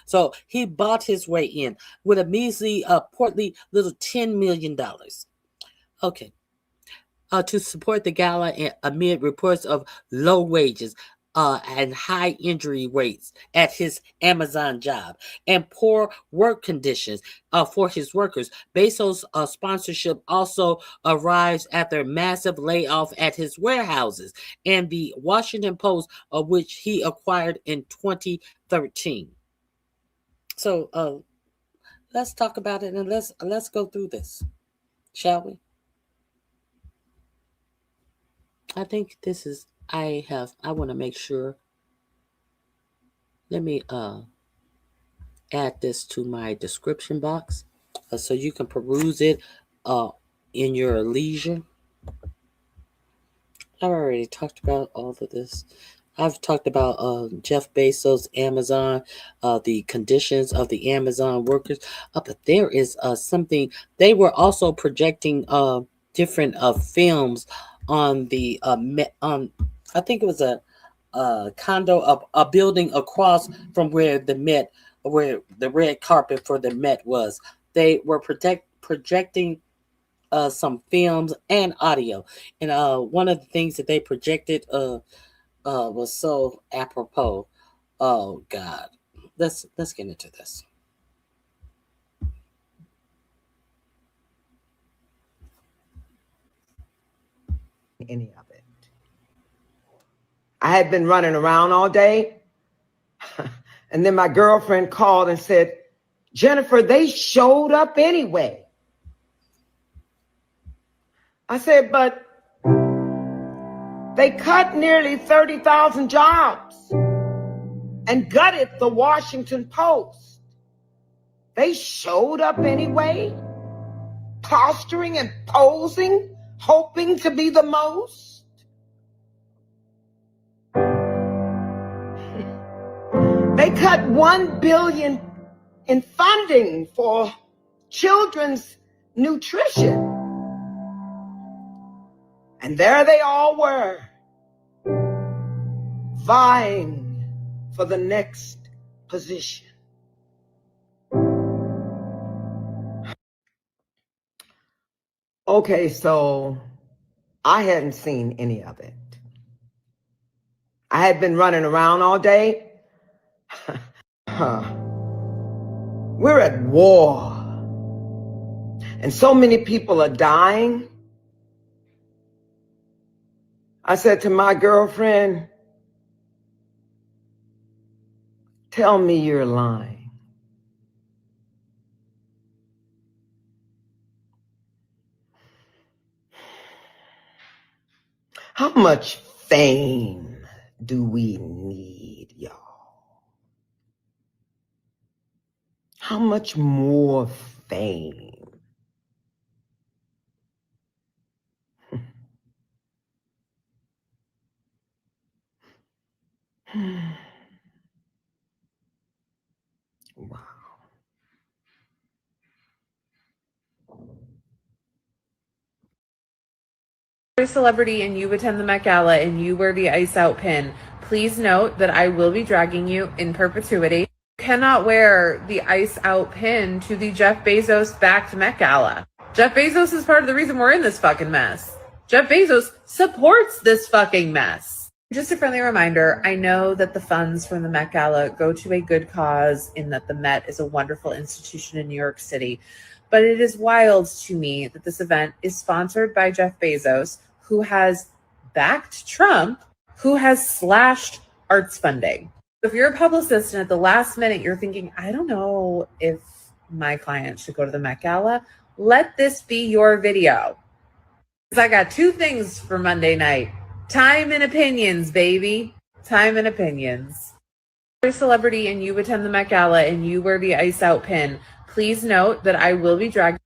So he bought his way in with a measly, portly little $10 million. Okay. To support the gala amid reports of low wages and high injury rates at his Amazon job and poor work conditions for his workers. Bezos' sponsorship also arrives after massive layoff at his warehouses and the Washington Post, of which he acquired in 2013. So let's talk about it and let's go through this, shall we? I think this is, I want to make sure. Let me add this to my description box so you can peruse it in your leisure. I've already talked about all of this. I've talked about Jeff Bezos, Amazon, the conditions of the Amazon workers. But there is something, they were also projecting different films on the, I think it was a condo, a building across from where where the red carpet for the Met was. They were projecting some films and audio, and one of the things that they projected was so apropos. Oh God, let's get into this. Any of it. I had been running around all day, and then my girlfriend called and said, "Jennifer, they showed up anyway." I said, "But they cut nearly 30,000 jobs and gutted the Washington Post. They showed up anyway, posturing and posing, hoping to be the most." They cut $1 billion in funding for children's nutrition. And there they all were, vying for the next position. Okay, so I hadn't seen any of it. I had been running around all day. We're at war, and so many people are dying. I said to my girlfriend, "Tell me you're lying." How much fame do we need, y'all? How much more fame? Wow. You're a celebrity and you attend the Met Gala and you wear the Ice Out pin, please note that I will be dragging you in perpetuity. You cannot wear the Ice Out pin to the Jeff Bezos backed Met Gala. Jeff Bezos is part of the reason we're in this fucking mess. Jeff Bezos supports this fucking mess. Just a friendly reminder, I know that the funds from the Met Gala go to a good cause in that the Met is a wonderful institution in New York City. But it is wild to me that this event is sponsored by Jeff Bezos, who has backed Trump, who has slashed arts funding. If you're a publicist and at the last minute you're thinking, I don't know if my client should go to the Met Gala, let this be your video. Because I got two things for Monday night. Time and opinions, baby. Time and opinions. If you're a celebrity and you attend the Met Gala and you wear the Ice Out pin, please note that I will be dragging.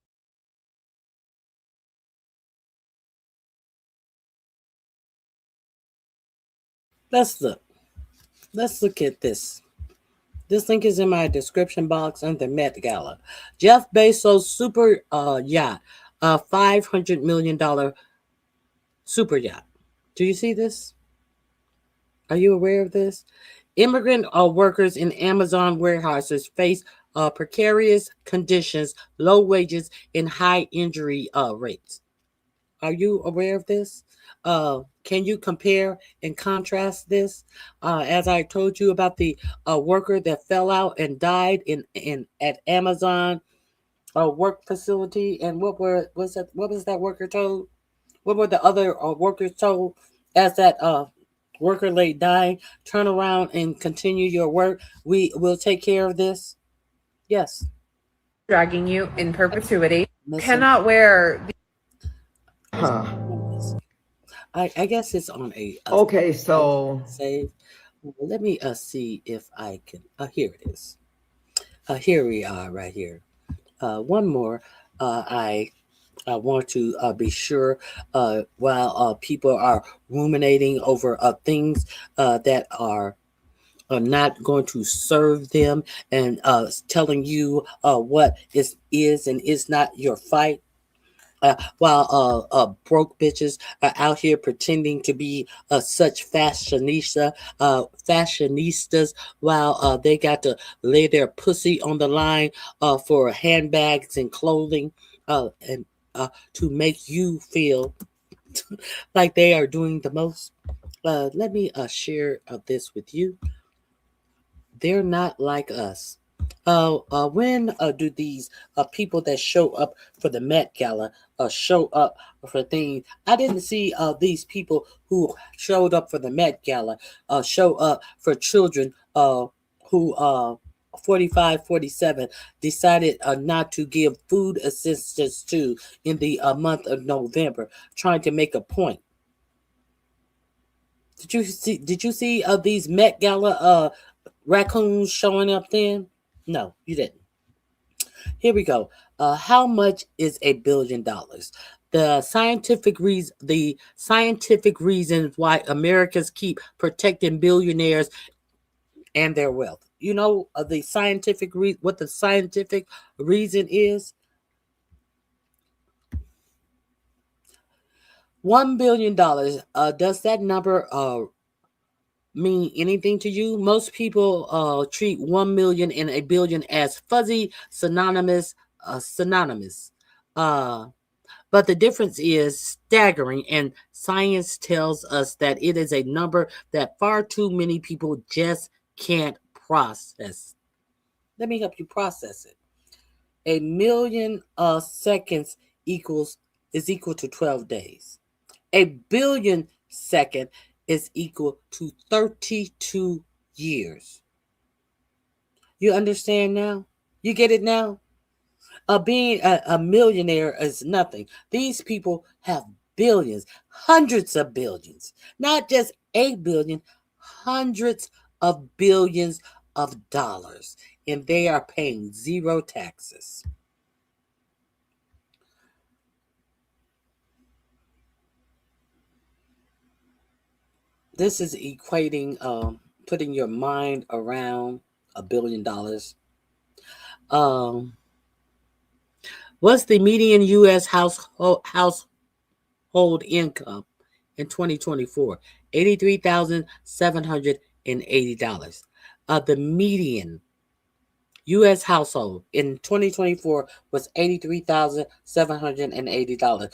Let's look at this. This link is in my description box under Met Gala. Jeff Bezos super yacht, $500 million super yacht. Do you see this? Are you aware of this? Immigrant workers in Amazon warehouses face precarious conditions, low wages, and high injury rates. Are you aware of this? Can you compare and contrast this? As I told you about the worker that fell out and died at Amazon work facility, and what was that worker told? What were the other workers told as that worker lay dying? Turn around and continue your work. We will take care of this. Yes. Dragging you in perpetuity. Cannot wear. I guess it's on a Okay, so save. Let me see if I can. Here it is. Here we are, right here. One more. I want to be sure while people are ruminating over things that are not going to serve them and telling you what is and is not your fight. While broke bitches are out here pretending to be such fashionistas, while they got to lay their pussy on the line for handbags and clothing, and to make you feel like they are doing the most. Let me share this with you. They're not like us. When do these people that show up for the Met Gala show up for things? I didn't see these people who showed up for the Met Gala show up for children who 45, 47 decided not to give food assistance to in the month of November, trying to make a point. Did you see these Met Gala raccoons showing up then? No, you didn't. Here we go. How much is $1 billion? The scientific reasons why Americans keep protecting billionaires and their wealth. You know what the scientific reason is? $1 billion. Does that number mean anything to you? Most people treat 1 million and 1 billion as fuzzy, synonymous. But the difference is staggering, and science tells us that it is a number that far too many people just can't process. Let me help you process it. 1 million seconds is equal to 12 days. 1 billion second is equal to 32 years. You understand now? You get it now? Being a millionaire is nothing. These people have billions, hundreds of billions, not just 1 billion, hundreds of billions of dollars, and they are paying zero taxes. This is equating, putting your mind around $1 billion. What's the median U.S. household income in 2024? $83,780. The median U.S. household in 2024 was $83,780.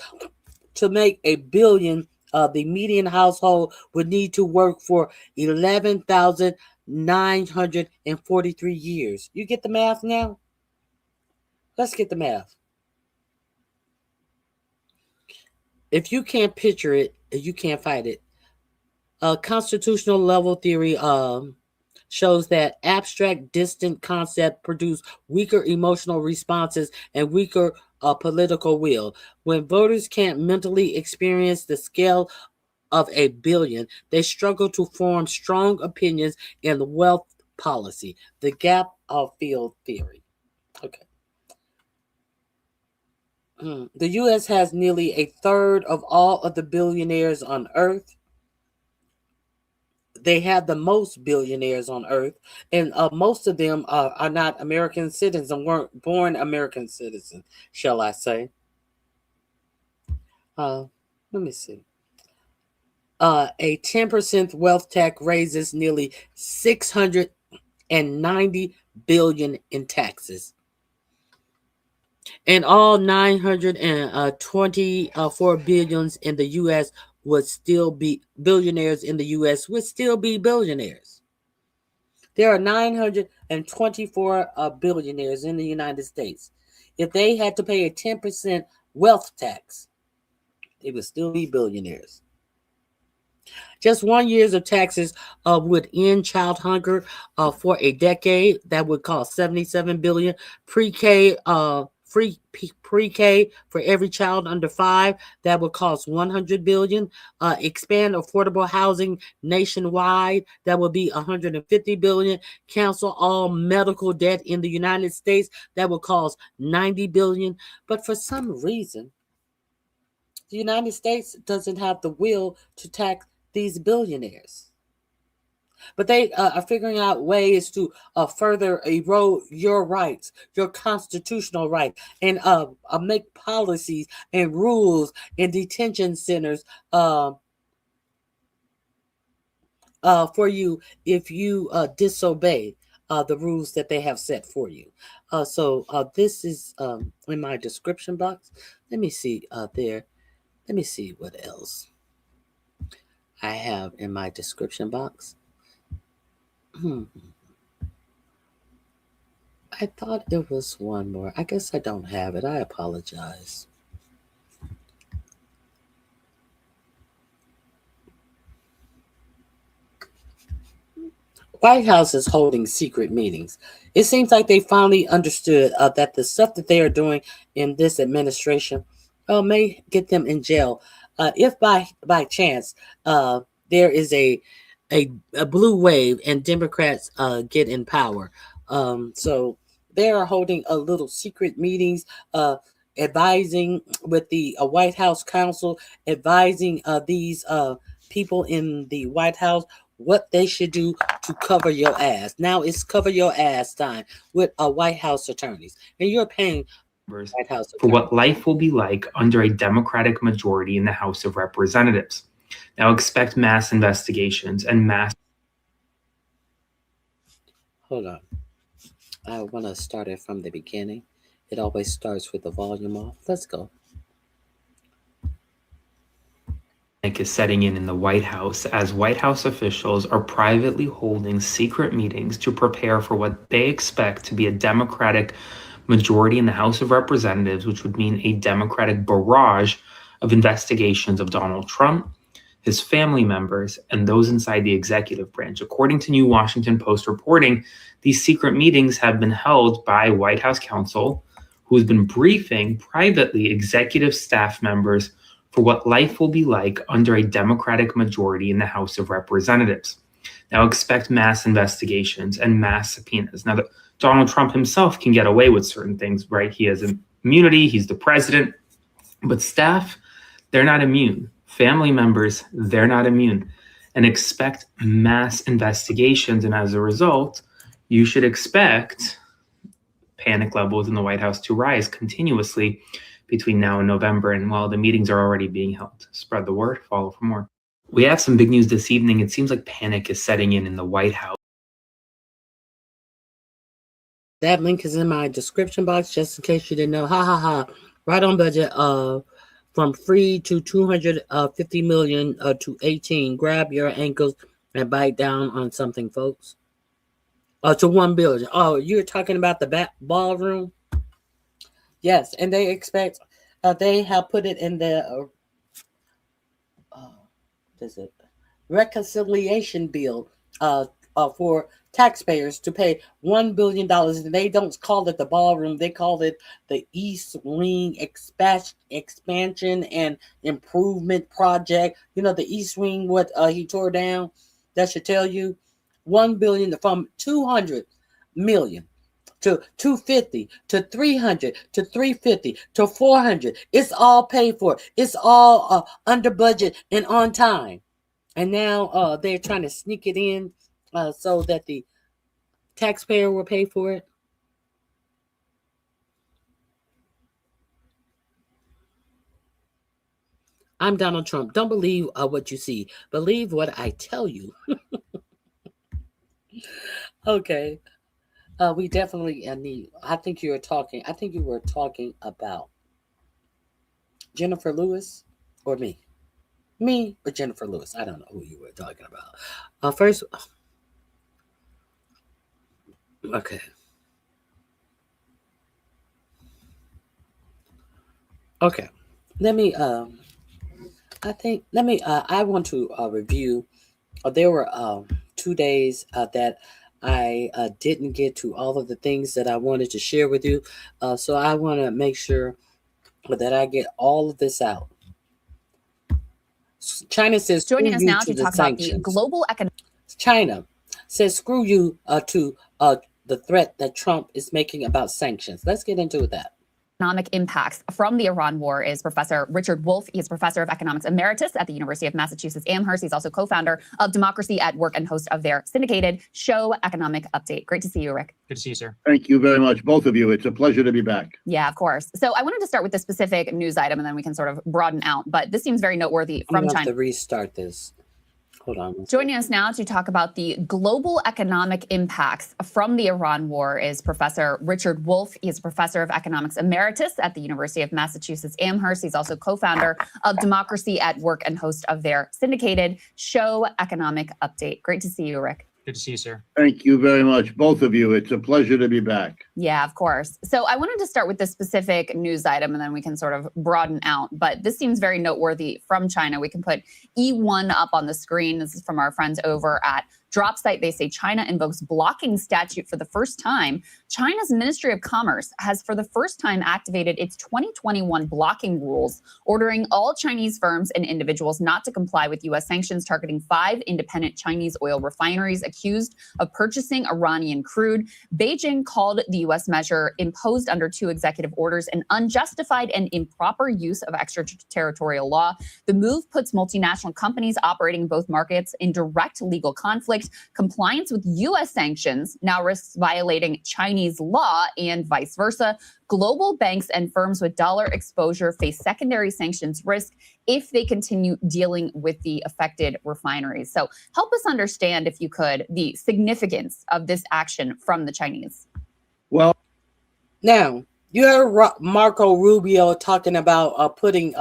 To make $1 billion, the median household would need to work for 11,943 years. You get the math now? Let's get the math. If you can't picture it, you can't fight it. Constitutional level theory shows that abstract, distant concepts produce weaker emotional responses and weaker political will. When voters can't mentally experience the scale of $1 billion, they struggle to form strong opinions in wealth policy. The gap of field theory. Okay. The U.S. has nearly 1/3 of all of the billionaires on Earth. They have the most billionaires on Earth, and most of them are not American citizens and weren't born American citizens, shall I say. Let me see. A 10% wealth tax raises nearly $690 billion in taxes. And all 924 billions in the U.S. would still be billionaires in the U.S. would still be billionaires. There are 924 billionaires in the United States. If they had to pay a 10% wealth tax, they would still be billionaires. Just 1 year of taxes would end child hunger for a decade. That would cost $77 billion. Pre-K free pre-K for every child under 5. That would cost $100 billion. Expand affordable housing nationwide. That would be $150 billion. Cancel all medical debt in the United States. That would cost $90 billion. But for some reason, the United States doesn't have the will to tax these billionaires. But they are figuring out ways to further erode your rights, your constitutional right, and make policies and rules in detention centers for you if you disobey the rules that they have set for you. So this is in my description box. Let me see there. Let me see what else I have in my description box. I thought it was one more. I guess I don't have it. I apologize. White House is holding secret meetings. It seems like they finally understood that the stuff that they are doing in this administration may get them in jail. If by chance there is a blue wave and Democrats get in power. So they are holding a little secret meetings, advising with the White House counsel, advising these people in the White House what they should do to cover your ass. Now it's cover your ass time with White House attorneys, and you're paying White House for what life will be like under a Democratic majority in the House of Representatives. Now expect mass investigations and mass. Hold on. I want to start it from the beginning. It always starts with the volume off. Let's go. Is setting in the White House as White House officials are privately holding secret meetings to prepare for what they expect to be a Democratic majority in the House of Representatives, which would mean a Democratic barrage of investigations of Donald Trump, his family members, and those inside the executive branch. According to new Washington Post reporting, these secret meetings have been held by White House counsel, who has been briefing privately executive staff members for what life will be like under a Democratic majority in the House of Representatives. Now expect mass investigations and mass subpoenas. Now, Donald Trump himself can get away with certain things, right? He has immunity, he's the president, but staff, they're not immune. Family members, they're not immune. And expect mass investigations. And as a result, you should expect panic levels in the White House to rise continuously between now and November. And while the meetings are already being held, spread the word, follow for more. We have some big news this evening. It seems like panic is setting in the White House. That link is in my description box, just in case you didn't know. Ha ha ha. Right on budget. From free to 250 million to 18. Grab your ankles and bite down on something, folks. To 1 billion. Oh, you're talking about the ballroom? Yes, and they expect they have put it in the reconciliation bill for taxpayers to pay $1 billion. And they don't call it the ballroom. They call it the East Wing expansion and improvement project. You know, the East Wing, what he tore down. That should tell you $1 billion from 200 million to 250 to 300 to 350 to 400. It's all paid for. It's all under budget and on time. And now they're trying to sneak it in so that the taxpayer will pay for it. I'm Donald Trump. Don't believe what you see. Believe what I tell you. Okay. We definitely need. I think you were talking about Jennifer Lewis or me. Me or Jennifer Lewis. I don't know who you were talking about. First. Okay. Okay. Let me I want to review. There were 2 days that I didn't get to all of the things that I wanted to share with you. So I want to make sure that I get all of this out. China says Joining screw us you now to to the talk about the sanctions. global economic. China says screw you to the threat that Trump is making about sanctions. Let's get into that. Economic impacts from the Iran war is Professor Richard Wolff. He is Professor of Economics Emeritus at the University of Massachusetts Amherst. He's also co-founder of Democracy at Work and host of their syndicated show, Economic Update. Great to see you, Rick. Good to see you, sir. Thank you very much, both of you. It's a pleasure to be back. Yeah, of course. So I wanted to start with this specific news item, and then we can sort of broaden out. But this seems very noteworthy I'm from gonna have China. to restart this. Hold on. Joining us now to talk about the global economic impacts from the Iran war is Professor Richard Wolff. He is a Professor of Economics Emeritus at the University of Massachusetts Amherst. He's also co-founder of Democracy at Work and host of their syndicated show, Economic Update. Great to see you, Rick. Good to see you, sir. Thank you very much, both of you. It's a pleasure to be back. Yeah, of course. So I wanted to start with this specific news item, and then we can sort of broaden out. But this seems very noteworthy from China. We can put E1 up on the screen. This is from our friends over at Dropsite. They say China invokes blocking statute for the first time. China's Ministry of Commerce has for the first time activated its 2021 blocking rules, ordering all Chinese firms and individuals not to comply with U.S. sanctions targeting 5 independent Chinese oil refineries accused of purchasing Iranian crude. Beijing called the U.S. measure imposed under 2 executive orders an unjustified and improper use of extraterritorial law. The move puts multinational companies operating in both markets in direct legal conflict. Compliance with U.S. sanctions now risks violating Chinese law and vice versa. Global banks and firms with dollar exposure face secondary sanctions risk if they continue dealing with the affected refineries. So help us understand, if you could, the significance of this action from the Chinese. Well, now you heard Marco Rubio talking about putting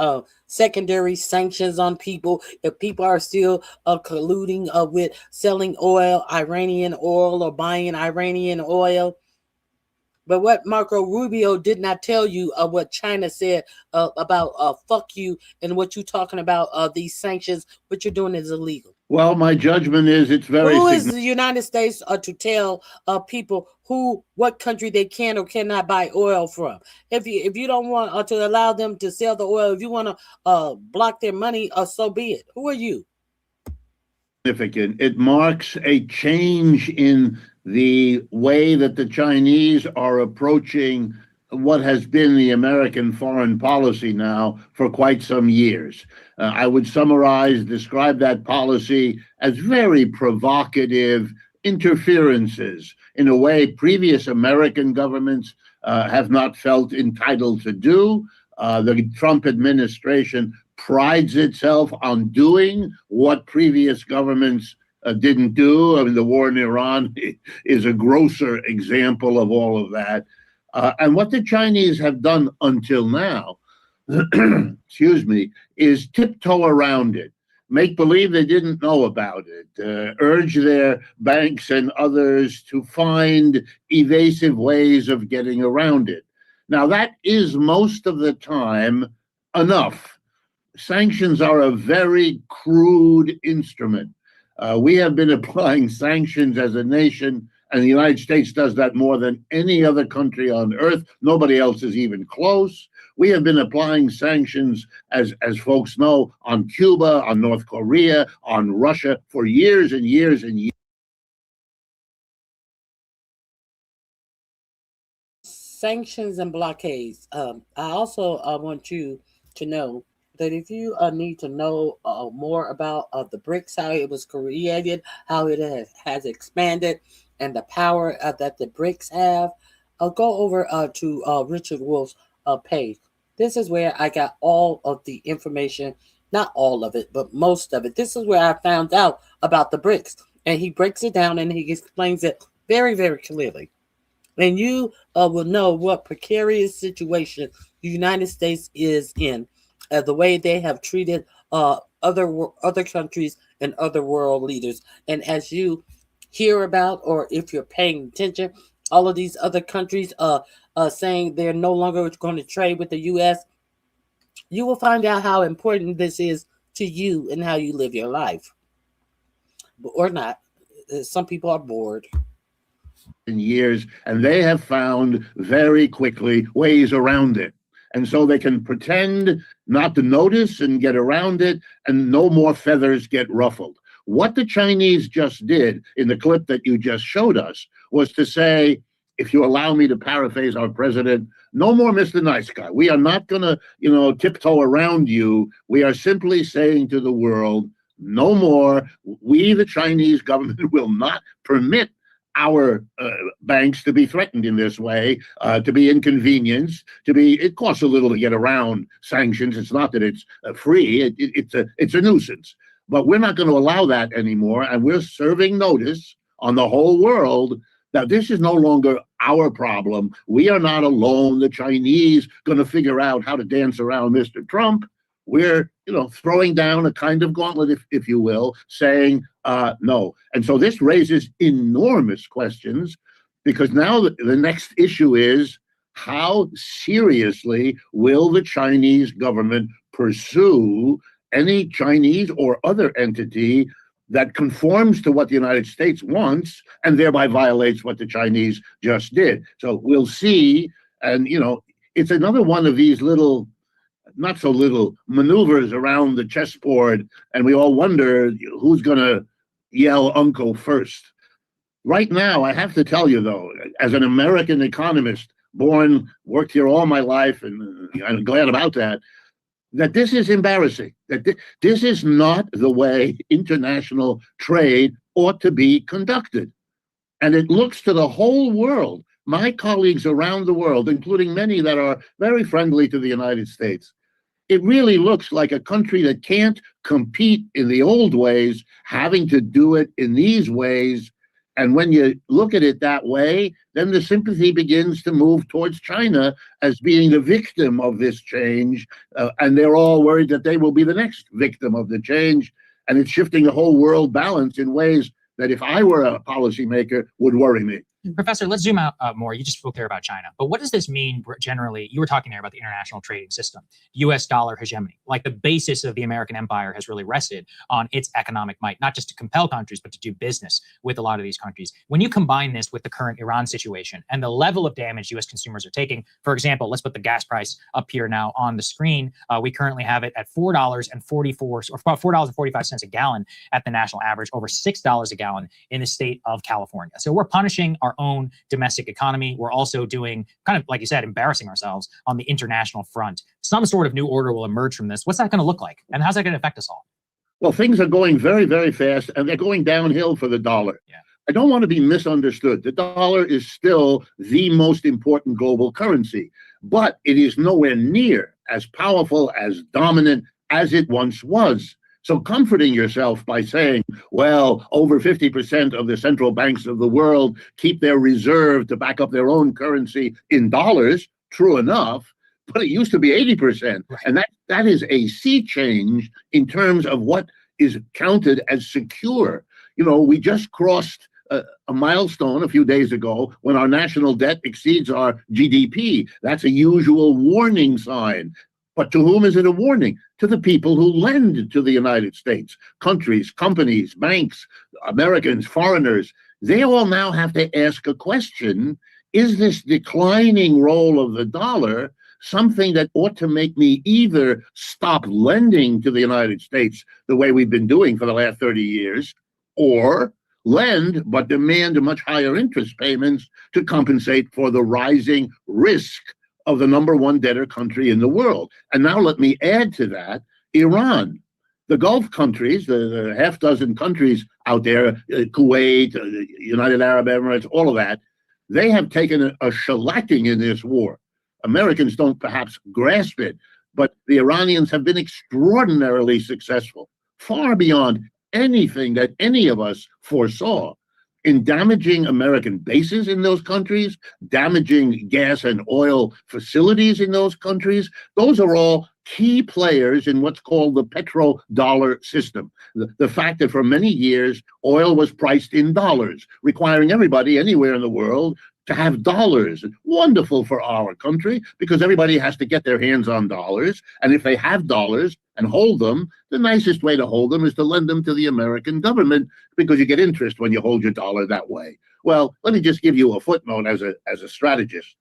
secondary sanctions on people if people are still colluding with selling oil, Iranian oil, or buying Iranian oil. But what Marco Rubio did not tell you what China said about fuck you and what you're talking about these sanctions. What you're doing is illegal. Well, my judgment is it's very Who is the United States to tell people what country they can or cannot buy oil from? If you don't want to allow them to sell the oil, if you want to block their money, so be it. Who are you? significant. It marks a change in the way that the Chinese are approaching what has been the American foreign policy now for quite some years. I would describe that policy as very provocative interferences in a way previous American governments have not felt entitled to do. The Trump administration prides itself on doing what previous governments didn't do. I mean, the war in Iran is a grosser example of all of that. And what the Chinese have done until now, excuse me, is tiptoe around it, make believe they didn't know about it, urge their banks and others to find evasive ways of getting around it. Now, that is most of the time enough. Sanctions are a very crude instrument. We have been applying sanctions as a nation, and the United States does that more than any other country on earth. Nobody else is even close. We have been applying sanctions, as folks know, on Cuba, on North Korea, on Russia for years and years and years. Sanctions and blockades. I also want you to know that if you need to know more about the BRICS, how it was created, how it has expanded, and the power that the BRICS have, go over to Richard Wolff's page. This is where I got all of the information, not all of it, but most of it. This is where I found out about the BRICS. And he breaks it down and he explains it very, very clearly. And you will know what precarious situation the United States is in, the way they have treated other countries and other world leaders. And as you hear about, or if you're paying attention, all of these other countries saying they're no longer going to trade with the U.S., you will find out how important this is to you and how you live your life. Or not. Some people are bored. years, and they have found very quickly ways around it. And so they can pretend not to notice and get around it, and no more feathers get ruffled. What the Chinese just did in the clip that you just showed us was to say, if you allow me to paraphrase our president, no more Mr. Nice Guy. We are not going to, tiptoe around you. We are simply saying to the world, no more. We, the Chinese government, will not permit our banks to be threatened in this way, to be inconvenienced, it costs a little to get around sanctions. It's not that it's free. It's a nuisance. But we're not going to allow that anymore. And we're serving notice on the whole world that this is no longer our problem. We are not alone. The Chinese going to figure out how to dance around Mr. Trump. We're, throwing down a kind of gauntlet, if you will, saying no. And so this raises enormous questions, because now the next issue is, how seriously will the Chinese government pursue any Chinese or other entity that conforms to what the United States wants and thereby violates what the Chinese just did? So we'll see. And, it's another one of these little, not so little, maneuvers around the chessboard, and we all wonder who's going to yell uncle first. Right now, I have to tell you, though, as an American economist, worked here all my life, and I'm glad about that this is embarrassing, that this is not the way international trade ought to be conducted. And it looks to the whole world, my colleagues around the world, including many that are very friendly to the United States, it really looks like a country that can't compete in the old ways, having to do it in these ways. And when you look at it that way, then the sympathy begins to move towards China as being the victim of this change. And they're all worried that they will be the next victim of the change. And it's shifting the whole world balance in ways that, if I were a policymaker, would worry me. Professor, let's zoom out more. You just spoke there about China, but what does this mean generally? You were talking there about the international trading system, U.S. dollar hegemony. Like, the basis of the American empire has really rested on its economic might, not just to compel countries, but to do business with a lot of these countries. When you combine this with the current Iran situation and the level of damage U.S. consumers are taking, for example, let's put the gas price up here now on the screen. We currently have it at $4.44 or about $4.45 a gallon at the national average, over $6 a gallon in the state of California. So we're punishing our own domestic economy. We're also doing, kind of like you said, embarrassing ourselves on the international front. Some sort of new order will emerge from this. What's that going to look like? And how's that going to affect us all? Well, things are going very, very fast, and they're going downhill for the dollar. Yeah. I don't want to be misunderstood. The dollar is still the most important global currency, but it is nowhere near as powerful, as dominant as it once was. So comforting yourself by saying, well, over 50% of the central banks of the world keep their reserve to back up their own currency in dollars, true enough, but it used to be 80%. Right. And that is a sea change in terms of what is counted as secure. We just crossed a milestone a few days ago when our national debt exceeds our GDP. That's a usual warning sign. But to whom is it a warning? To the people who lend to the United States, countries, companies, banks, Americans, foreigners. They all now have to ask a question: is this declining role of the dollar something that ought to make me either stop lending to the United States the way we've been doing for the last 30 years, or lend but demand much higher interest payments to compensate for the rising risk of the number one debtor country in the world? And now let me add to that Iran. The Gulf countries, the half dozen countries out there, Kuwait, United Arab Emirates, all of that, they have taken a shellacking in this war. Americans don't perhaps grasp it, but the Iranians have been extraordinarily successful, far beyond anything that any of us foresaw, in damaging American bases in those countries, damaging gas and oil facilities in those countries. Those are all key players in what's called the petrodollar system. The fact that for many years, oil was priced in dollars, requiring everybody anywhere in the world to have dollars. Wonderful for our country, because everybody has to get their hands on dollars. And if they have dollars and hold them, the nicest way to hold them is to lend them to the American government, because you get interest when you hold your dollar that way. Well, let me just give you a footnote as a strategist.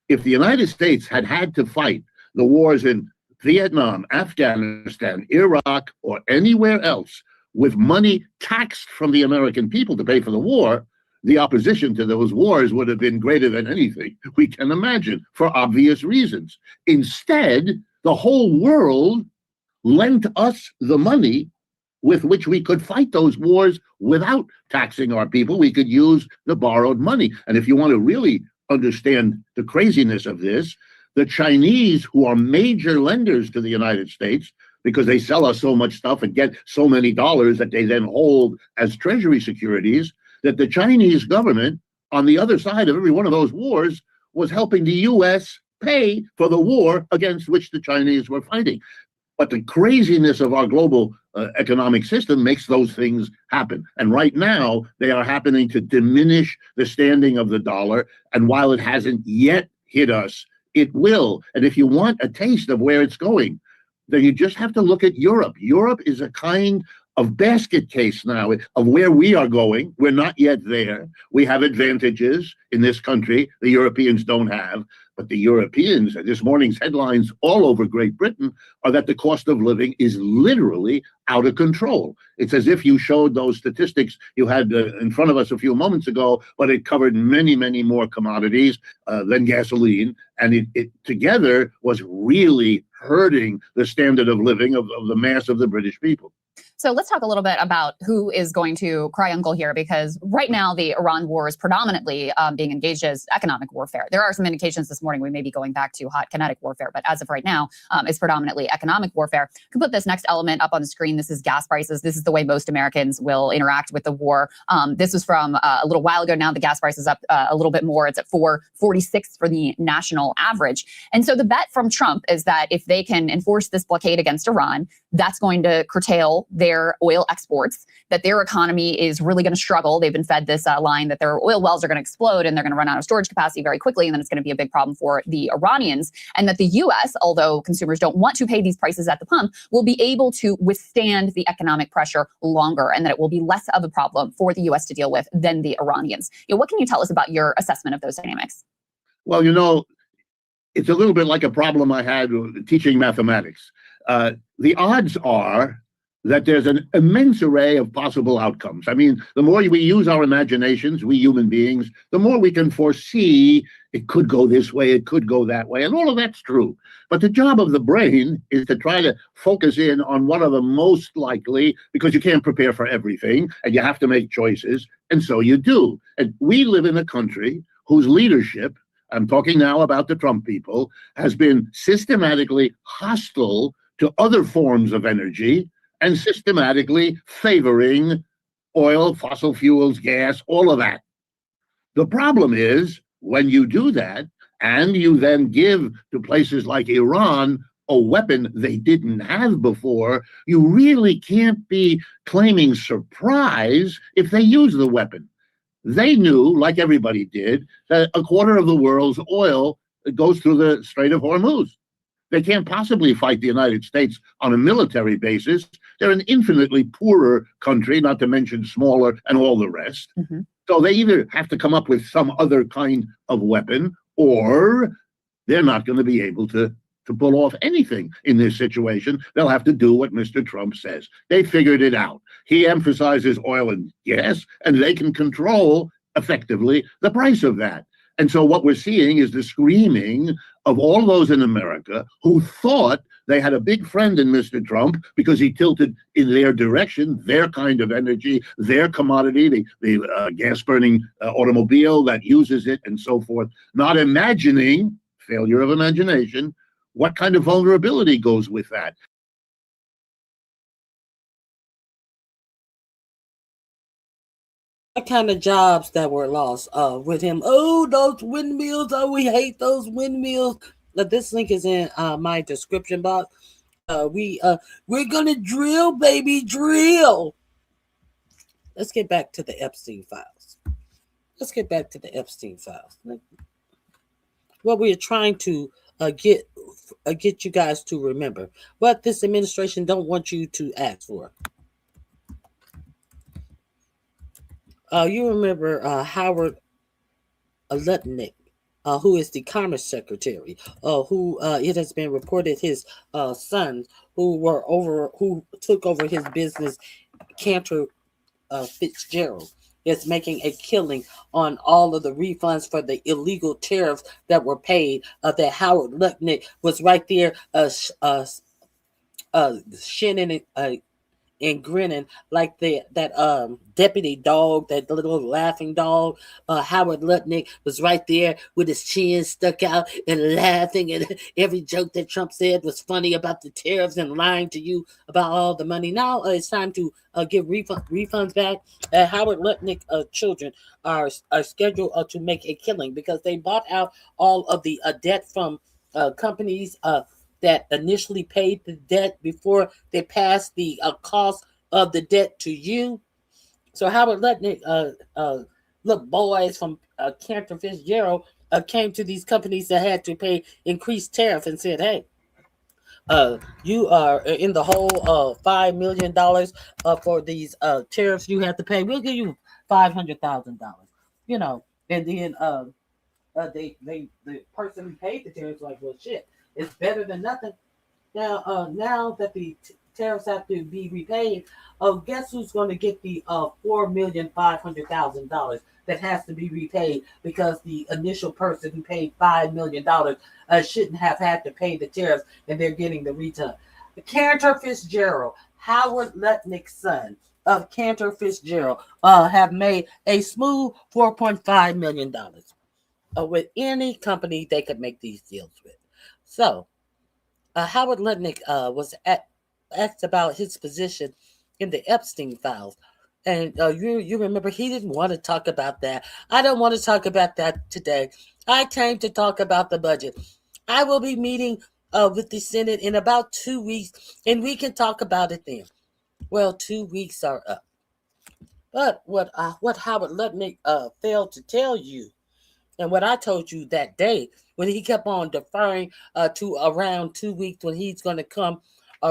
If the United States had to fight the wars in Vietnam, Afghanistan, Iraq, or anywhere else with money taxed from the American people to pay for the war, the opposition to those wars would have been greater than anything we can imagine for obvious reasons. Instead, the whole world lent us the money with which we could fight those wars without taxing our people. We could use the borrowed money. And if you want to really understand the craziness of this, the Chinese, who are major lenders to the United States, because they sell us so much stuff and get so many dollars that they then hold as treasury securities, that the Chinese government, on the other side of every one of those wars, was helping the U.S. pay for the war against which the Chinese were fighting. But the craziness of our global economic system makes those things happen. And right now, they are happening to diminish the standing of the dollar. And while it hasn't yet hit us, it will. And if you want a taste of where it's going, then you just have to look at Europe. Europe is a kind of basket case now of where we are going. We're not yet there. We have advantages in this country the Europeans don't have. But the Europeans, this morning's headlines all over Great Britain, are that the cost of living is literally out of control. It's as if you showed those statistics you had in front of us a few moments ago, but it covered many, many more commodities than gasoline. And it together was really hurting the standard of living of the mass of the British people. So let's talk a little bit about who is going to cry uncle here, because right now the Iran war is predominantly being engaged as economic warfare. There are some indications this morning we may be going back to hot kinetic warfare, but as of right now, it's predominantly economic warfare. You can put this next element up on the screen. This is gas prices. This is the way most Americans will interact with the war. This was from a little while ago. Now the gas price is up a little bit more. It's at $4.46 for the national average. And so the bet from Trump is that if they can enforce this blockade against Iran, that's going to curtail their oil exports, that their economy is really going to struggle. They've been fed this line that their oil wells are going to explode and they're going to run out of storage capacity very quickly, and then it's going to be a big problem for the Iranians, and that the U.S., although consumers don't want to pay these prices at the pump, will be able to withstand the economic pressure longer, and that it will be less of a problem for the U.S. to deal with than the Iranians. What can you tell us about your assessment of those dynamics? Well, it's a little bit like a problem I had teaching mathematics. The odds are that there's an immense array of possible outcomes. I mean, the more we use our imaginations, we human beings, the more we can foresee it could go this way, it could go that way, and all of that's true. But the job of the brain is to try to focus in on what are the most likely, because you can't prepare for everything, and you have to make choices, and so you do. And we live in a country whose leadership, I'm talking now about the Trump people, has been systematically hostile to other forms of energy and systematically favoring oil, fossil fuels, gas, all of that. The problem is when you do that and you then give to places like Iran a weapon they didn't have before, you really can't be claiming surprise if they use the weapon. They knew, like everybody did, that a quarter of the world's oil goes through the Strait of Hormuz. They can't possibly fight the United States on a military basis. They're an infinitely poorer country, not to mention smaller and all the rest. Mm-hmm. So they either have to come up with some other kind of weapon, or they're not going to be able to pull off anything in this situation. They'll have to do what Mr. Trump says. They figured it out. He emphasizes oil and gas, and they can control effectively the price of that. And so what we're seeing is the screaming of all those in America who thought they had a big friend in Mr. Trump because he tilted in their direction, their kind of energy, their commodity, the gas-burning automobile that uses it and so forth, not imagining, failure of imagination, what kind of vulnerability goes with that. What kind of jobs that were lost with him? Oh, those windmills. Oh, we hate those windmills. This link is in my description box. We're gonna drill, baby, drill. Let's get back to the Epstein files. What we are trying to get you guys to remember, what this administration don't want you to ask for. You remember Howard Lutnick, who is the Commerce Secretary, who it has been reported his sons who took over his business, Cantor Fitzgerald, is making a killing on all of the refunds for the illegal tariffs that were paid. That Howard Lutnick was right there, shinning and grinning like that deputy dog, that little laughing dog. Howard Lutnick was right there with his chin stuck out and laughing, and every joke that Trump said was funny about the tariffs and lying to you about all the money. Now it's time to give refunds back. Howard Lutnick children are scheduled to make a killing because they bought out all of the debt from companies that initially paid the debt before they passed the cost of the debt to you. So Howard Lutnick, little boys from Cantor Fitzgerald came to these companies that had to pay increased tariff and said, "Hey, you are in the hole $5 million for these tariffs you have to pay. We'll give you $500,000." You know, and then the person who paid the tariffs like, well, shit, it's better than nothing. Now that the tariffs have to be repaid, guess who's going to get the $4,500,000 that has to be repaid because the initial person who paid $5 million shouldn't have had to pay the tariffs, and they're getting the return. Cantor Fitzgerald, Howard Lutnick's son of Cantor Fitzgerald, have made a smooth $4.5 million with any company they could make these deals with. So, Howard Lutnick was asked about his position in the Epstein files. And you remember he didn't want to talk about that. I don't want to talk about that today. I came to talk about the budget. I will be meeting with the Senate in about 2 weeks, and we can talk about it then. Well, 2 weeks are up. But what Howard Lutnick failed to tell you, and what I told you that day when he kept on deferring to around 2 weeks when he's going to come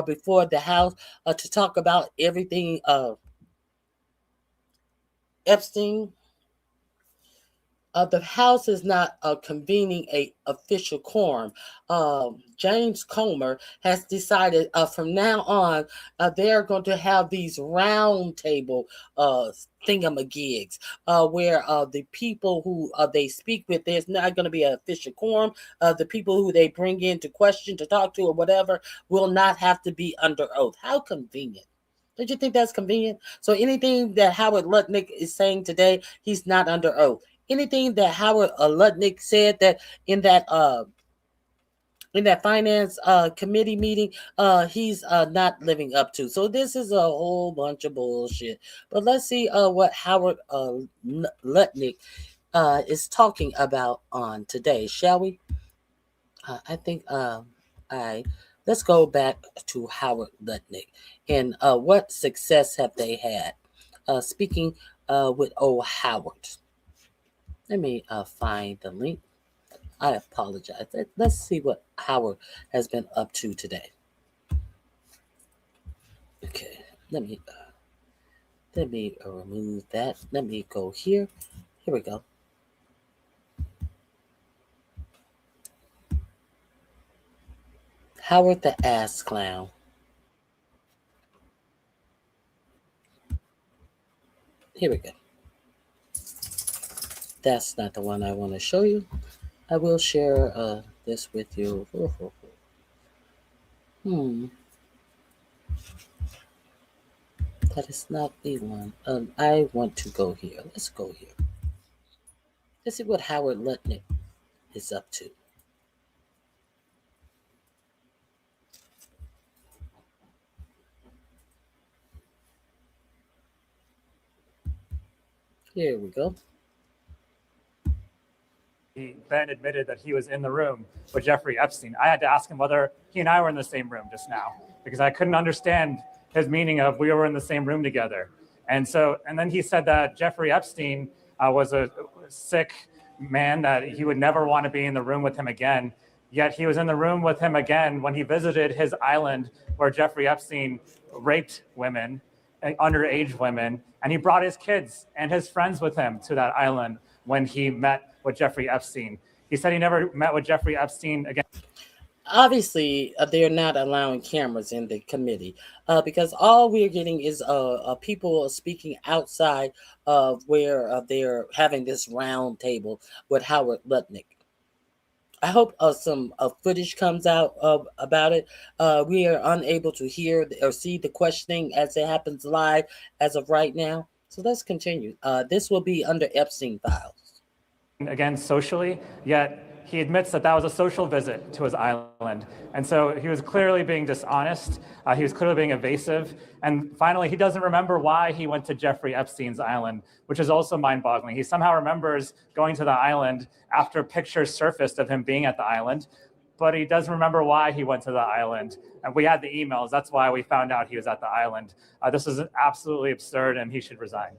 before the House to talk about everything Epstein. The House is not convening a official quorum. James Comer has decided from now on they're going to have these round table thingamagigs where the people who they speak with, there's not going to be an official quorum. The people who they bring in to question, to talk to, or whatever, will not have to be under oath. How convenient. Don't you think that's convenient? So anything that Howard Lutnick is saying today, he's not under oath. Anything that Howard Lutnick said that in that finance committee meeting, he's not living up to. So this is a whole bunch of bullshit. But let's see what Howard Lutnick is talking about on today, shall we? I think let's go back to Howard Lutnick and what success have they had? Speaking with old Howard. Let me find the link. I apologize. Let's see what Howard has been up to today. Okay, let me remove that. Let me go here. Here we go. Howard the Ass Clown. Here we go. That's not the one I want to show you. I will share this with you. That is not the one. I want to go here. Let's go here. Let's see what Howard Lutnick is up to. Here we go. He then admitted that he was in the room with Jeffrey Epstein. I had to ask him whether he and I were in the same room just now because I couldn't understand his meaning of we were in the same room together. And then he said that Jeffrey Epstein was a sick man, that he would never want to be in the room with him again. Yet he was in the room with him again when he visited his island where Jeffrey Epstein raped women underage women, and he brought his kids and his friends with him to that island when he met with Jeffrey Epstein. He said he never met with Jeffrey Epstein again. Obviously, they're not allowing cameras in the committee because all we're getting is people speaking outside of where they're having this round table with Howard Lutnick. I hope some footage comes out about it. We are unable to hear or see the questioning as it happens live as of right now. So let's continue. This will be under Epstein files. Again, socially, yet he admits that that was a social visit to his island. And so he was clearly being dishonest. He was clearly being evasive. And finally, he doesn't remember why he went to Jeffrey Epstein's island, which is also mind-boggling. He somehow remembers going to the island after pictures surfaced of him being at the island, but he doesn't remember why he went to the island. And we had the emails. That's why we found out he was at the island. This is absolutely absurd, and he should resign.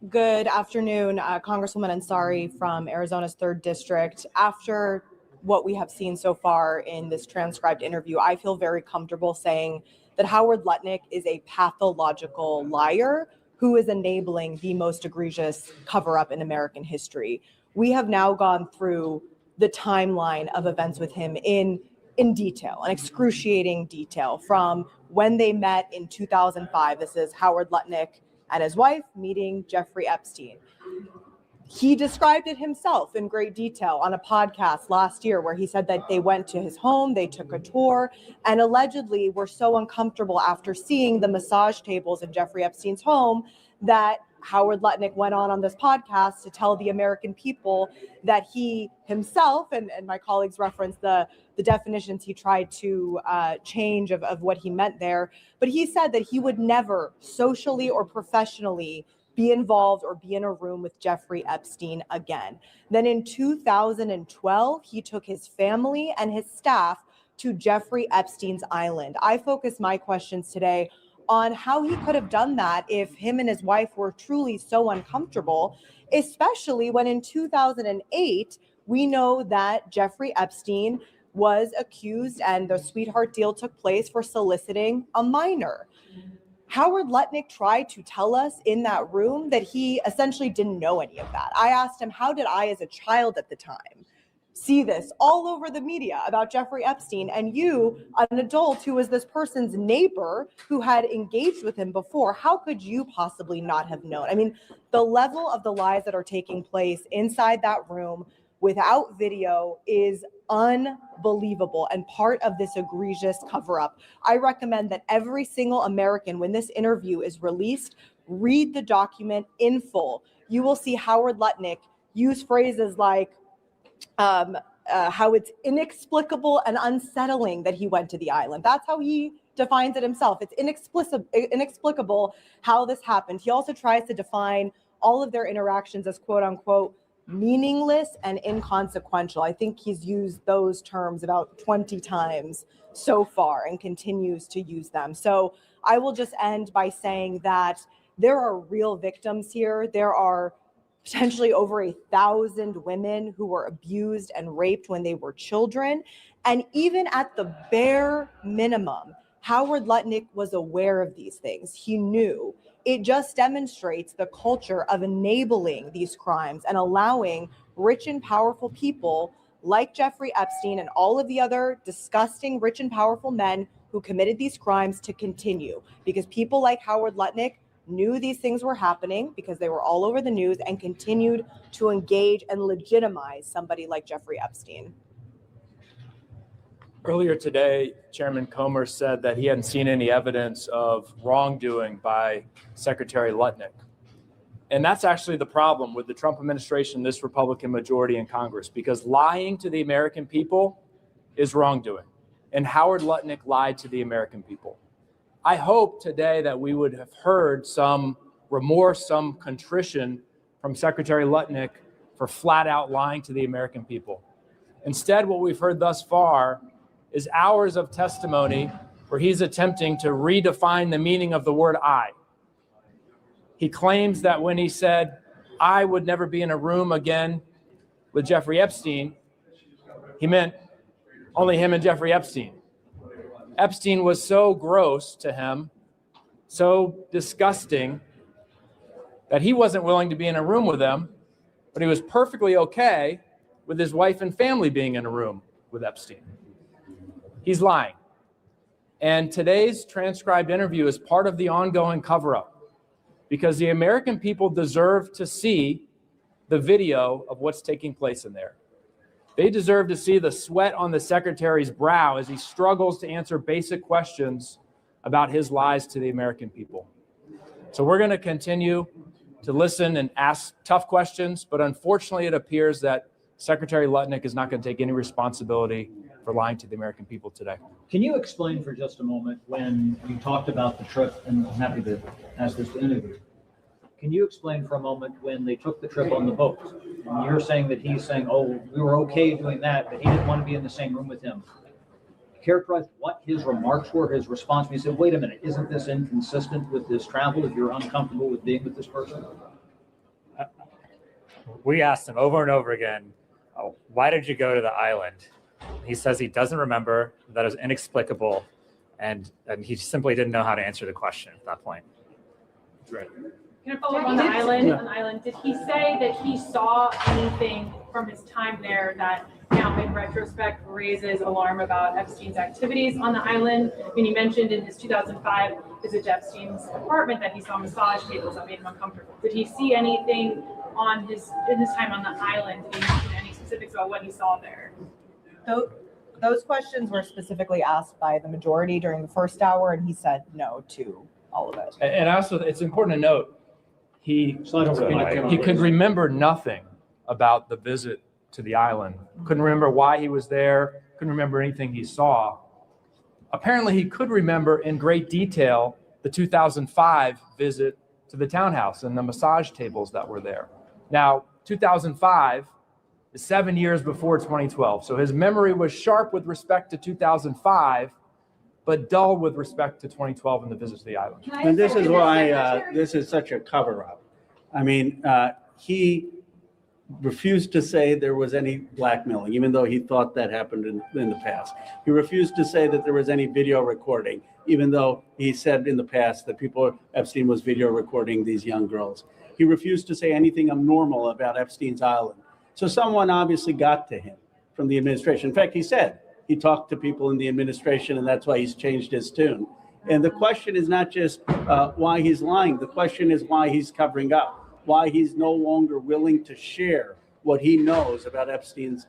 Good afternoon, Congresswoman Ansari from Arizona's 3rd District. After what we have seen so far in this transcribed interview, I feel very comfortable saying that Howard Lutnick is a pathological liar who is enabling the most egregious cover-up in American history. We have now gone through the timeline of events with him in detail, an excruciating detail, from when they met in 2005. This is Howard Lutnick and his wife meeting Jeffrey Epstein. He described it himself in great detail on a podcast last year where he said that they went to his home, they took a tour, and allegedly were so uncomfortable after seeing the massage tables in Jeffrey Epstein's home that Howard Lutnick went on this podcast to tell the American people that he himself, and my colleagues referenced the definitions he tried to change of what he meant there, but he said that he would never socially or professionally be involved or be in a room with Jeffrey Epstein again. Then in 2012, he took his family and his staff to Jeffrey Epstein's island. I focus my questions today on how he could have done that if him and his wife were truly so uncomfortable, especially when in 2008, we know that Jeffrey Epstein was accused and the sweetheart deal took place for soliciting a minor. Howard Lutnick tried to tell us in that room that he essentially didn't know any of that. I asked him, how did I, as a child at the time, see this all over the media about Jeffrey Epstein, and you, an adult who was this person's neighbor who had engaged with him before, how could you possibly not have known? I mean, the level of the lies that are taking place inside that room without video is unbelievable and part of this egregious cover-up. I recommend that every single American, when this interview is released, read the document in full. You will see Howard Lutnick use phrases like how it's inexplicable and unsettling that he went to the island. That's how he defines it himself. It's inexplicable how this happened. He also tries to define all of their interactions as quote unquote meaningless and inconsequential. I think he's used those terms about 20 times so far and continues to use them. So I will just end by saying that there are real victims here. There are potentially over 1,000 women who were abused and raped when they were children. And even at the bare minimum, Howard Lutnick was aware of these things. He knew. It just demonstrates the culture of enabling these crimes and allowing rich and powerful people like Jeffrey Epstein and all of the other disgusting rich and powerful men who committed these crimes to continue. Because people like Howard Lutnick knew these things were happening because they were all over the news and continued to engage and legitimize somebody like Jeffrey Epstein. Earlier today, Chairman Comer said that he hadn't seen any evidence of wrongdoing by Secretary Lutnick. And that's actually the problem with the Trump administration, this Republican majority in Congress, because lying to the American people is wrongdoing. And Howard Lutnick lied to the American people. I hope today that we would have heard some remorse, some contrition from Secretary Lutnick for flat out lying to the American people. Instead, what we've heard thus far is hours of testimony where he's attempting to redefine the meaning of the word I. He claims that when he said, I would never be in a room again with Jeffrey Epstein, he meant only him and Jeffrey Epstein. Epstein was so gross to him, so disgusting, that he wasn't willing to be in a room with him, but he was perfectly okay with his wife and family being in a room with Epstein. He's lying. And today's transcribed interview is part of the ongoing cover-up, because the American people deserve to see the video of what's taking place in there. They deserve to see the sweat on the secretary's brow as he struggles to answer basic questions about his lies to the American people. So we're going to continue to listen and ask tough questions, but unfortunately it appears that Secretary Lutnick is not going to take any responsibility for lying to the American people today. Can you explain for just a moment, when you talked about the trip, and I'm happy to ask this to interview, can you explain for a moment when they took the trip on the boat? And you're saying that he's saying, oh, we were okay doing that, but he didn't want to be in the same room with him. Characterize what his remarks were, his response. He said, wait a minute, isn't this inconsistent with this travel if you're uncomfortable with being with this person? We asked him over and over again, oh, why did you go to the island? He says he doesn't remember, that it was inexplicable, and he simply didn't know how to answer the question at that point. Right. Can I follow up on the island? On the island, did he say that he saw anything from his time there that now in retrospect raises alarm about Epstein's activities on the island? I mean, he mentioned in his 2005 visit to Epstein's apartment that he saw massage tables that made him uncomfortable. Did he see anything in his time on the island? Did he mention any specifics about what he saw there? Those questions were specifically asked by the majority during the first hour, and he said no to all of it. And also, it's important to note, he could remember nothing about the visit to the island. Couldn't remember why he was there. Couldn't remember anything he saw. Apparently, he could remember in great detail the 2005 visit to the townhouse and the massage tables that were there. Now, 2005 is 7 years before 2012. So his memory was sharp with respect to 2005, but dull with respect to 2012 and the visit to the island. And this is why this is such a cover-up. I mean, he refused to say there was any blackmailing, even though he thought that happened in the past. He refused to say that there was any video recording, even though he said in the past that Epstein was video recording these young girls. He refused to say anything abnormal about Epstein's island. So someone obviously got to him from the administration. In fact, he said he talked to people in the administration, and that's why he's changed his tune. And the question is not just why he's lying. The question is why he's covering up, why he's no longer willing to share what he knows about Epstein's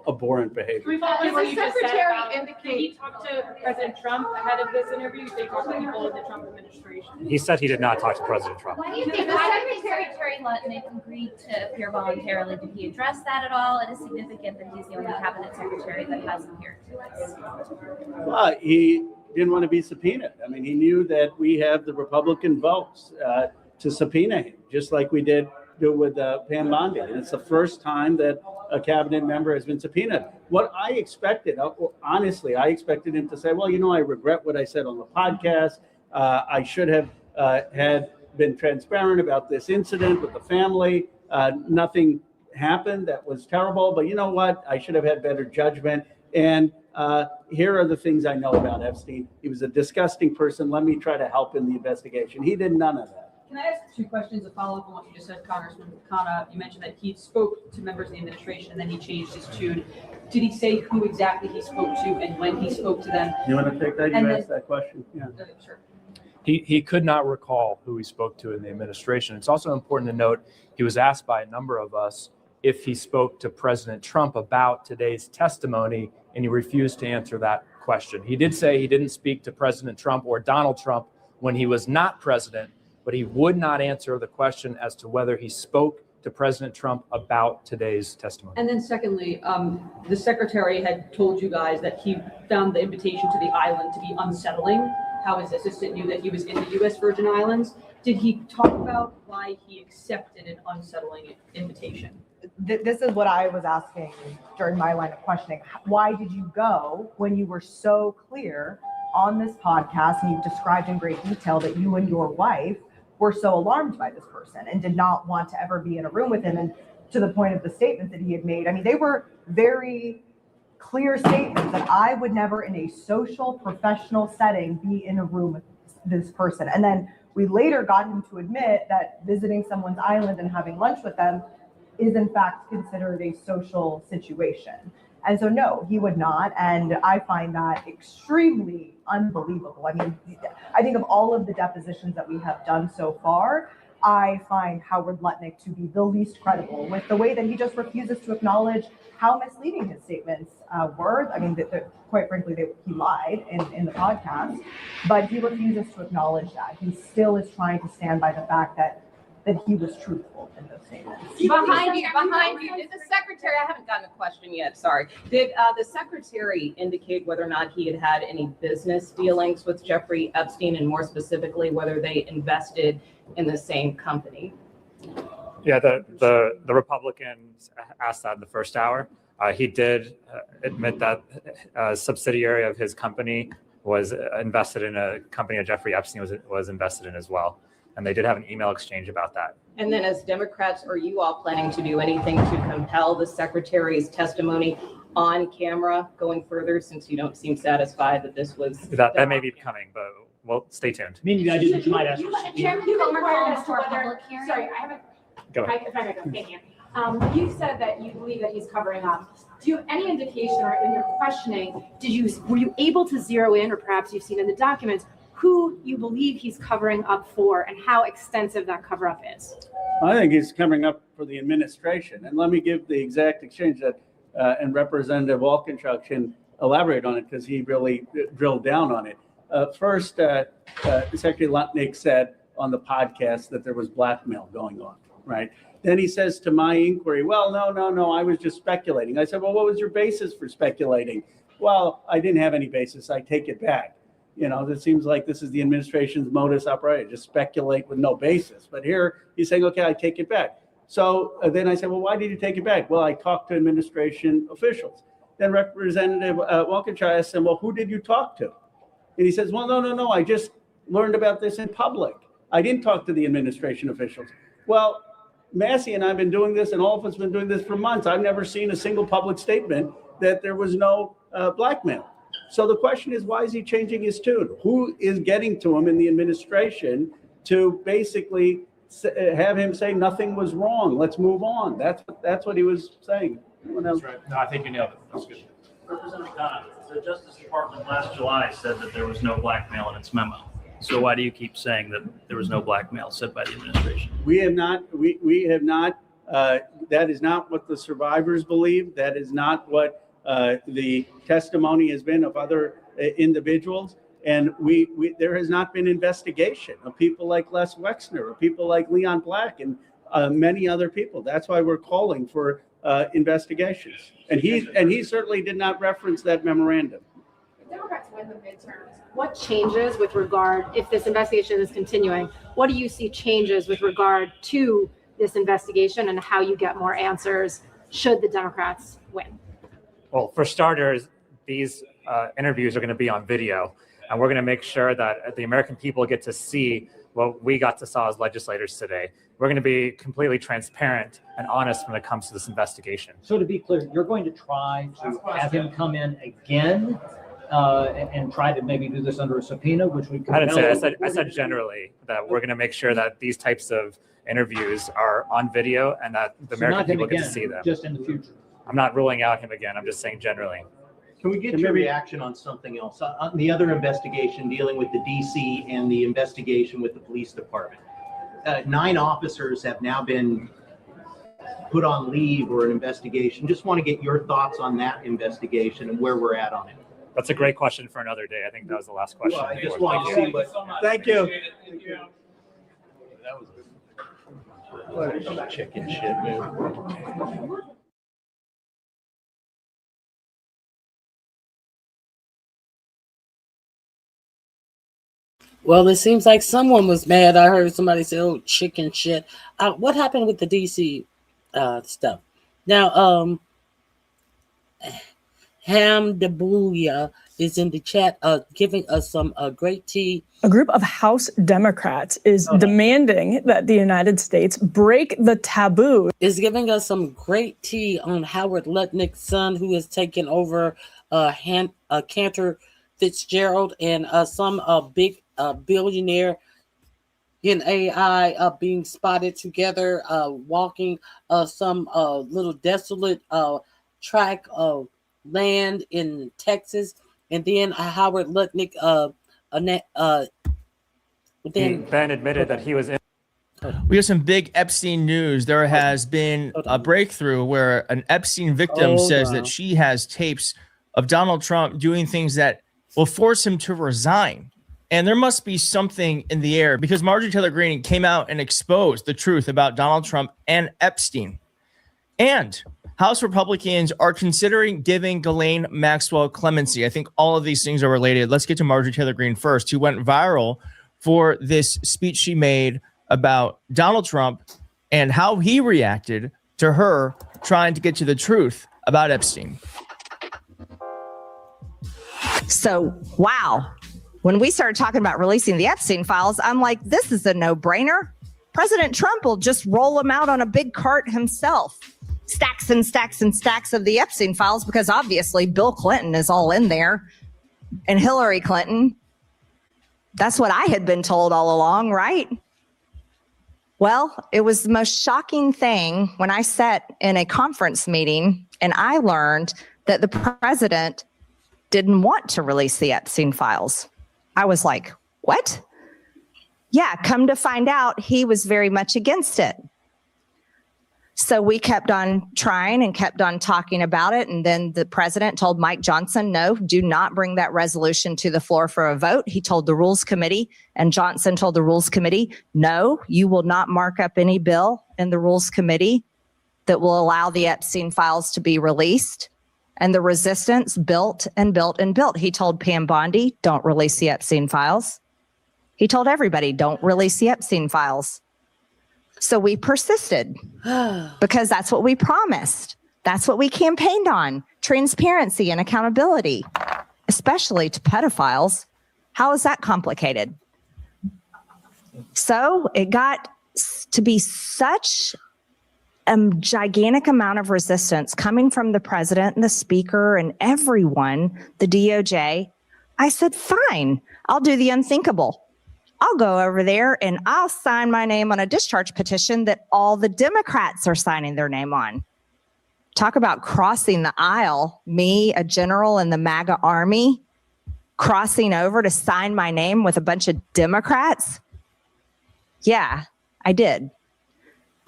abhorrent behavior. Can we follow up on what you just said about, did he talk to President Trump ahead of this interview? Did they talk to people in the Trump administration? He said he did not talk to President Trump. Why do you think Secretary Lutnick agreed to appear voluntarily? Did he address that at all? It is significant that he's the only cabinet secretary that hasn't appeared to this. Well, he didn't want to be subpoenaed. I mean, he knew that we have the Republican votes to subpoena him, just like we did with Pam Bondi. And it's the first time that a cabinet member has been subpoenaed. What I expected, honestly, I expected him to say, well, I regret what I said on the podcast. I should have had been transparent about this incident with the family. Nothing happened that was terrible, but you know what? I should have had better judgment. And here are the things I know about Epstein. He was a disgusting person. Let me try to help in the investigation. He did none of that. Can I ask two questions to follow up on what you just said, Congressman Khanna? You mentioned that he spoke to members of the administration and then he changed his tune. Did he say who exactly he spoke to and when he spoke to them? You want to take that? You asked that question? Yeah. Sure. He could not recall who he spoke to in the administration. It's also important to note he was asked by a number of us if he spoke to President Trump about today's testimony, and he refused to answer that question. He did say he didn't speak to President Trump or Donald Trump when he was not president, but he would not answer the question as to whether he spoke to President Trump about today's testimony. And then secondly, the secretary had told you guys that he found the invitation to the island to be unsettling. How his assistant knew that he was in the U.S. Virgin Islands. Did he talk about why he accepted an unsettling invitation? This is what I was asking during my line of questioning. Why did you go when you were so clear on this podcast and you described in great detail that you and your wife were so alarmed by this person and did not want to ever be in a room with him? And to the point of the statement that he had made, I mean, they were very clear statements that I would never in a social professional setting be in a room with this person. And then we later got him to admit that visiting someone's island and having lunch with them is in fact considered a social situation. And so no, he would not. And I find that extremely unbelievable. I mean, I think of all of the depositions that we have done so far, I find Howard Lutnick to be the least credible with the way that he just refuses to acknowledge how misleading his statements were. I mean, quite frankly, he lied in the podcast, but he refuses to acknowledge that. He still is trying to stand by the fact that he was truthful in those statements. Behind you, did the secretary, I haven't gotten a question yet, sorry. Did the secretary indicate whether or not he had any business dealings with Jeffrey Epstein, and more specifically, whether they invested in the same company? Yeah, the Republicans asked that in the first hour. He did admit that a subsidiary of his company was invested in a company that Jeffrey Epstein was invested in as well. And they did have an email exchange about that. And then as Democrats, are you all planning to do anything to compel the secretary's testimony on camera going further, since you don't seem satisfied that this was... That may be coming, but well, stay tuned. Meaning I didn't might ask. Chairman, you inquired as to whether, sorry, I haven't, Go ahead. if I could go, thank you. You said that you believe that he's covering up. Do you have any indication, or in your questioning, were you able to zero in, or perhaps you've seen in the documents, who you believe he's covering up for and how extensive that cover up is? I think he's covering up for the administration. And let me give the exact exchange that, and Representative Walkinshaw can elaborate on it because he really drilled down on it. First, Secretary Lutnick said on the podcast that there was blackmail going on, right? Then he says to my inquiry, well, no, I was just speculating. I said, well, what was your basis for speculating? Well, I didn't have any basis. I take it back. You know, it seems like this is the administration's modus operandi, just speculate with no basis. But here he's saying, okay, I take it back. So then I said, well, why did you take it back? Well, I talked to administration officials. Then Representative Walkinshaw asked him, well, who did you talk to? And he says, well, no, I just learned about this in public. I didn't talk to the administration officials. Well, Massey and I have been doing this, and all of us have been doing this for months. I've never seen a single public statement that there was no blackmail. So the question is, why is he changing his tune? Who is getting to him in the administration to basically have him say nothing was wrong? Let's move on. That's what he was saying. That's right. No, I think you nailed it. That's good. Representative Khan, the Justice Department last July said that there was no blackmail in its memo. So why do you keep saying that there was no blackmail said by the administration? We have not. We have not. That is not what the survivors believe. That is not what the testimony has been of other individuals. And there has not been investigation of people like Les Wexner or people like Leon Black and many other people. That's why we're calling for investigations. And he certainly did not reference that memorandum. If Democrats win the midterms, what changes with regard, if this investigation is continuing, what do you see changes with regard to this investigation and how you get more answers should the Democrats win? Well, for starters, these interviews are going to be on video, and we're going to make sure that the American people get to see what we got to saw as legislators today. We're going to be completely transparent and honest when it comes to this investigation. So to be clear, you're going to try to have him come in again and try to maybe do this under a subpoena, which would I didn't say. I said generally that we're going to make sure that these types of interviews are on video and that the American people get to see them. Just in the future. I'm not ruling out him again. I'm just saying generally. Can we get your reaction on something else? On the other investigation dealing with the DC and the investigation with the police department. 9 officers have now been put on leave or an investigation. Just want to get your thoughts on that investigation and where we're at on it. That's a great question for another day. I think that was the last question. Well, I just wanted to see what. Thank you. That was good. Chicken shit, man. Well, it seems like someone was mad. I heard somebody say, "Oh, chicken shit." What happened with the DC stuff? Now, Hamdabuya is in the chat, giving us some great tea. A group of House Democrats is demanding that the United States break the taboo. Is giving us some great tea on Howard Lutnick's son, who is taking over Cantor Fitzgerald, and some big billionaire in AI being spotted together, walking some little desolate tract of land in Texas. And then Howard Lutnick, Ben admitted that he was in. We have some big Epstein news. There has been a breakthrough where an Epstein victim says that she has tapes of Donald Trump doing things that will force him to resign. And there must be something in the air, because Marjorie Taylor Greene came out and exposed the truth about Donald Trump and Epstein. And House Republicans are considering giving Ghislaine Maxwell clemency. I think all of these things are related. Let's get to Marjorie Taylor Greene first, who went viral for this speech she made about Donald Trump and how he reacted to her trying to get to the truth about Epstein. So, wow. When we started talking about releasing the Epstein files, I'm like, this is a no-brainer. President Trump will just roll them out on a big cart himself. Stacks and stacks and stacks of the Epstein files, because obviously Bill Clinton is all in there and Hillary Clinton. That's what I had been told all along, right? Well, it was the most shocking thing when I sat in a conference meeting and I learned that the president didn't want to release the Epstein files. I was like, what? Yeah, come to find out, he was very much against it. So we kept on trying and kept on talking about it. And then the president told Mike Johnson, no, do not bring that resolution to the floor for a vote. He told the Rules Committee, and Johnson told the Rules Committee, no, you will not mark up any bill in the Rules Committee that will allow the Epstein files to be released. And the resistance built and built and built. He told Pam Bondi, don't release the Epstein files. He told everybody, don't release the Epstein files. So we persisted because that's what we promised. That's what we campaigned on, transparency and accountability, especially to pedophiles. How is that complicated? So it got to be such a gigantic amount of resistance coming from the president and the speaker and everyone, the DOJ. I said, fine, I'll do the unthinkable. I'll go over there and I'll sign my name on a discharge petition that all the Democrats are signing their name on. Talk about crossing the aisle. Me, a general in the MAGA army, crossing over to sign my name with a bunch of Democrats. Yeah, I did.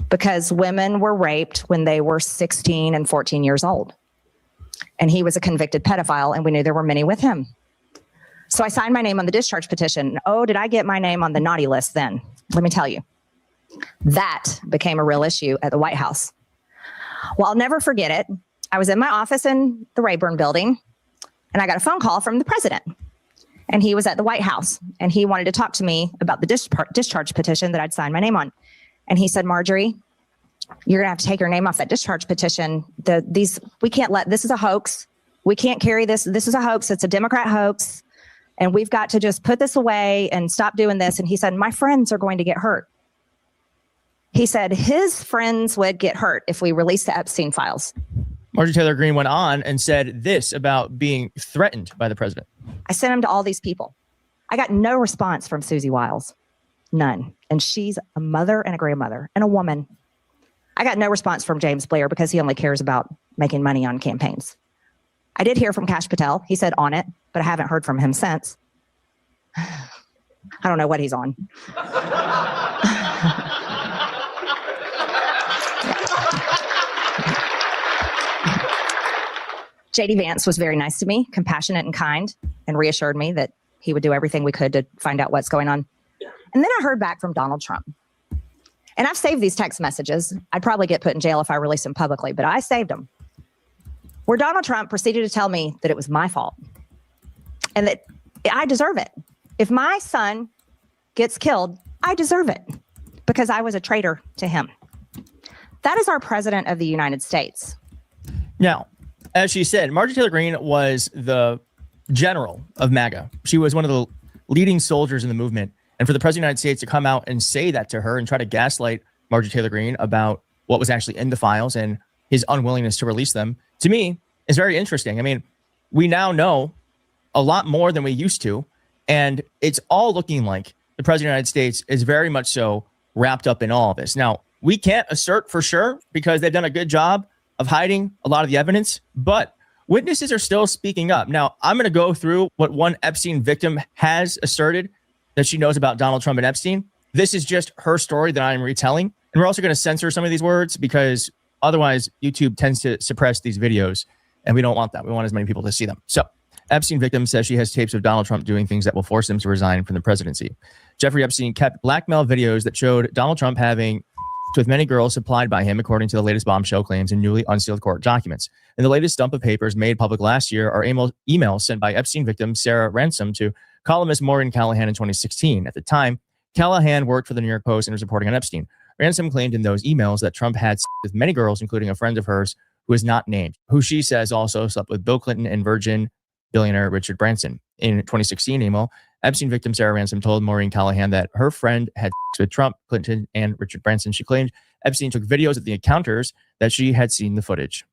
Because women were raped when they were 16 and 14 years old. And he was a convicted pedophile, and we knew there were many with him. So I signed my name on the discharge petition. Oh, did I get my name on the naughty list then? Let me tell you. That became a real issue at the White House. Well, I'll never forget it. I was in my office in the Rayburn building, and I got a phone call from the president. And he was at the White House, and he wanted to talk to me about the discharge petition that I'd signed my name on. And he said, Marjorie, you're going to have to take your name off that discharge petition. We can't let, this is a hoax. We can't carry this. This is a hoax. It's a Democrat hoax. And we've got to just put this away and stop doing this. And he said, my friends are going to get hurt. He said his friends would get hurt if we released the Epstein files. Marjorie Taylor Greene went on and said this about being threatened by the president. I sent him to all these people. I got no response from Susie Wiles. None. And she's a mother and a grandmother and a woman. I got no response from James Blair because he only cares about making money on campaigns. I did hear from Kash Patel. He said on it, but I haven't heard from him since. I don't know what he's on. JD Vance was very nice to me, compassionate and kind, and reassured me that he would do everything we could to find out what's going on. And then I heard back from Donald Trump. And I've saved these text messages. I'd probably get put in jail if I released them publicly, but I saved them. Where Donald Trump proceeded to tell me that it was my fault and that I deserve it. If my son gets killed, I deserve it because I was a traitor to him. That is our president of the United States. Now, As she said, Marjorie Taylor Greene was the general of MAGA. She was one of the leading soldiers in the movement. And for the president of the United States to come out and say that to her and try to gaslight Marjorie Taylor Greene about what was actually in the files and his unwillingness to release them, to me, is very interesting. I mean, we now know a lot more than we used to, and it's all looking like the president of the United States is very much so wrapped up in all of this. Now, we can't assert for sure because they've done a good job of hiding a lot of the evidence, but witnesses are still speaking up. Now, I'm going to go through what one Epstein victim has asserted that she knows about Donald Trump and Epstein. This is just her story that I'm retelling. And we're also going to censor some of these words because otherwise YouTube tends to suppress these videos, and we don't want that. We want as many people to see them. So Epstein victim says she has tapes of Donald Trump doing things that will force him to resign from the presidency. Jeffrey Epstein kept blackmail videos that showed Donald Trump having with many girls supplied by him, according to the latest bombshell claims in newly unsealed court documents. And the latest dump of papers made public last year are emails sent by Epstein victim Sarah Ransom to columnist Maureen Callahan in 2016. At the time, Callahan worked for the New York Post and was reporting on Epstein. Ransom claimed in those emails that Trump had sex with many girls, including a friend of hers who is not named, who she says also slept with Bill Clinton and Virgin billionaire Richard Branson. In 2016 email, Epstein victim Sarah Ransom told Maureen Callahan that her friend had sex with Trump, Clinton, and Richard Branson. She claimed Epstein took videos of the encounters that she had seen the footage.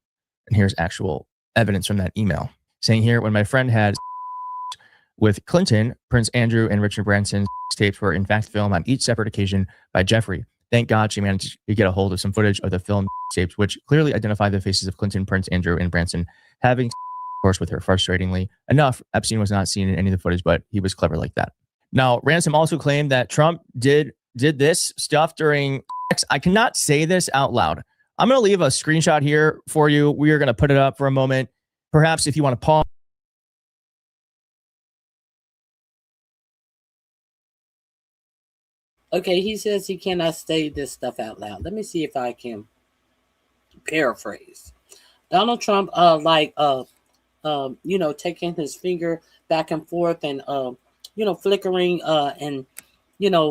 And here's actual evidence from that email. Saying here, when my friend had with Clinton, Prince Andrew, and Richard Branson's tapes were in fact filmed on each separate occasion by Jeffrey. Thank God she managed to get a hold of some footage of the film tapes, which clearly identify the faces of Clinton, Prince Andrew, and Branson having course with her. Frustratingly enough, Epstein was not seen in any of the footage, but he was clever like that. Now, Ransom also claimed that Trump did this stuff during sex. I cannot say this out loud. I'm going to leave a screenshot here for you. We are going to put it up for a moment. Perhaps if you want to pause. Okay, he says he cannot say this stuff out loud. Let me see if I can paraphrase. Donald Trump, taking his finger back and forth and, flickering and,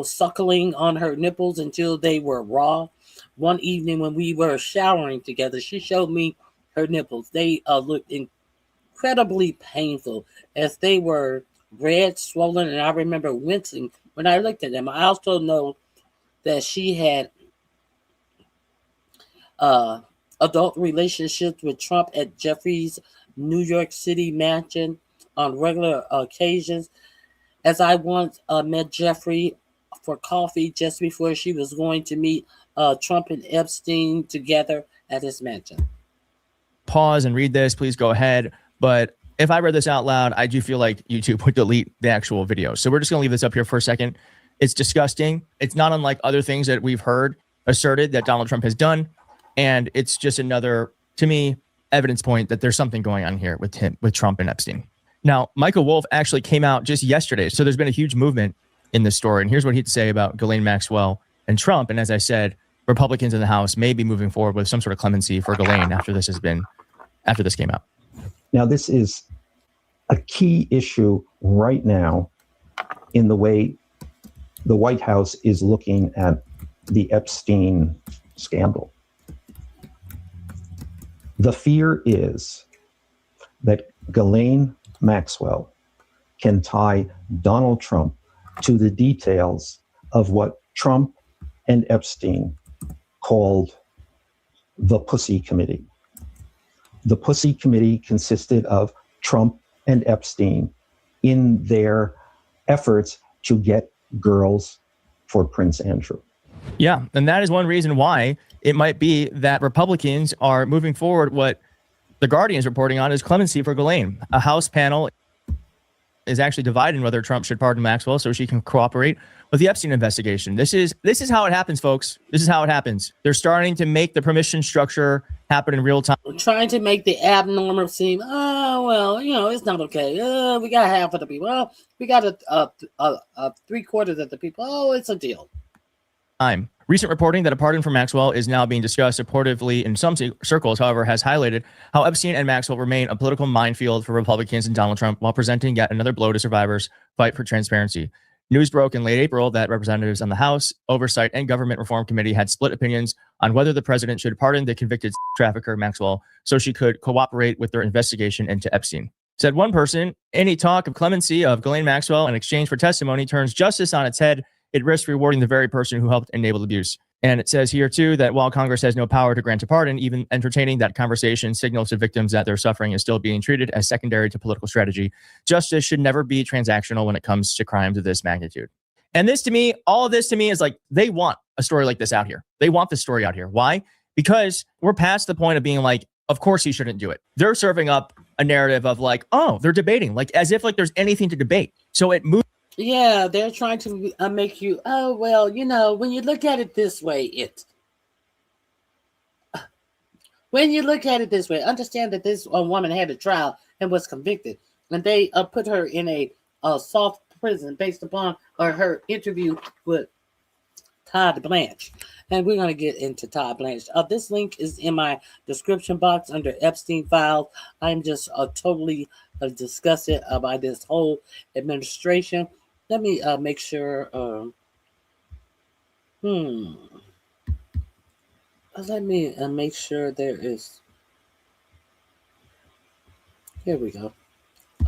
suckling on her nipples until they were raw. One evening when we were showering together, she showed me her nipples. They looked incredibly painful as they were red, swollen, and I remember wincing when I looked at them. I also know that she had adult relationships with Trump at Jeffrey's New York City mansion on regular occasions. As I once met Jeffrey for coffee just before she was going to meet Trump and Epstein together at his mansion. Pause and read this, please go ahead. But if I read this out loud, I do feel like YouTube would delete the actual video. So we're just going to leave this up here for a second. It's disgusting. It's not unlike other things that we've heard asserted that Donald Trump has done. And it's just another, to me, evidence point that there's something going on here with him, with Trump and Epstein. Now, Michael Wolff actually came out just yesterday. So there's been a huge movement in this story. And here's what he'd say about Ghislaine Maxwell and Trump. And as I said, Republicans in the House may be moving forward with some sort of clemency for Ghislaine after this came out. Now, this is a key issue right now in the way the White House is looking at the Epstein scandal. The fear is that Ghislaine Maxwell can tie Donald Trump to the details of what Trump and Epstein called the Pussy Committee. The Pussy Committee consisted of Trump and Epstein in their efforts to get girls for Prince Andrew. Yeah, and that is one reason why it might be that Republicans are moving forward what The Guardian is reporting on is clemency for Ghislaine. A House panel is actually dividing whether Trump should pardon Maxwell so she can cooperate with the Epstein investigation. This is how it happens, folks. This is how it happens. They're starting to make the permission structure happen in real time. We're trying to make the abnormal seem, it's not okay. We got half of the people. Oh, we got a 3/4 of the people. Oh, it's a deal. Recent reporting that a pardon for Maxwell is now being discussed supportively in some circles, however, has highlighted how Epstein and Maxwell remain a political minefield for Republicans and Donald Trump while presenting yet another blow to survivors' fight for transparency. News broke in late April that representatives on the House Oversight and Government Reform Committee had split opinions on whether the president should pardon the convicted trafficker Maxwell so she could cooperate with their investigation into Epstein. Said one person, any talk of clemency of Ghislaine Maxwell in exchange for testimony turns justice on its head. It risks rewarding the very person who helped enable abuse. And it says here, too, that while Congress has no power to grant a pardon, even entertaining that conversation signals to victims that their suffering is still being treated as secondary to political strategy. Justice should never be transactional when it comes to crimes of this magnitude. And this to me, all of this to me is like, they want a story like this out here. They want this story out here. Why? Because we're past the point of being like, of course he shouldn't do it. They're serving up a narrative of like, oh, they're debating, like as if like there's anything to debate. So it moves. Yeah, they're trying to make you, oh, well, you know, when you look at it this way, understand that this woman had a trial and was convicted, and they put her in a soft prison based upon her interview with Todd Blanche. And we're going to get into Todd Blanche. This link is in my description box under Epstein Files. I'm just totally disgusted by this whole administration. Let me make sure. Let me make sure there is. Here we go.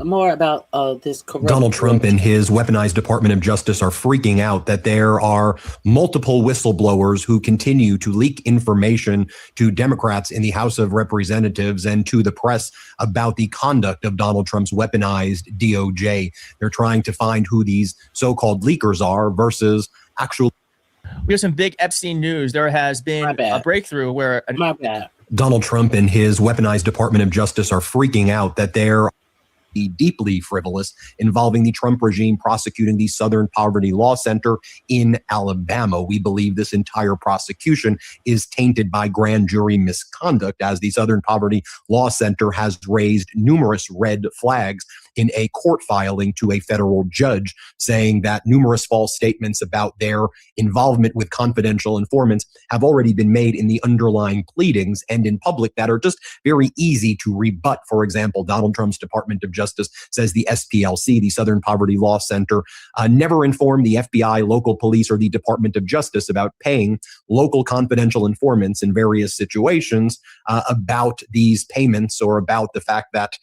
More about this corrupt. Donald Trump and his weaponized Department of Justice are freaking out that there are multiple whistleblowers who continue to leak information to Democrats in the House of Representatives and to the press about the conduct of Donald Trump's weaponized DOJ. They're trying to find who these so-called leakers are versus actual. We have some big Epstein news. There has been a breakthrough where Donald Trump and his weaponized Department of Justice are freaking out that there deeply frivolous involving the Trump regime prosecuting the Southern Poverty Law Center in Alabama. We believe this entire prosecution is tainted by grand jury misconduct, as the Southern Poverty Law Center has raised numerous red flags in a court filing to a federal judge saying that numerous false statements about their involvement with confidential informants have already been made in the underlying pleadings and in public that are just very easy to rebut. For example, Donald Trump's Department of Justice says the SPLC, the Southern Poverty Law Center, never informed the FBI, local police, or the Department of Justice about paying local confidential informants in various situations about these payments or about the fact that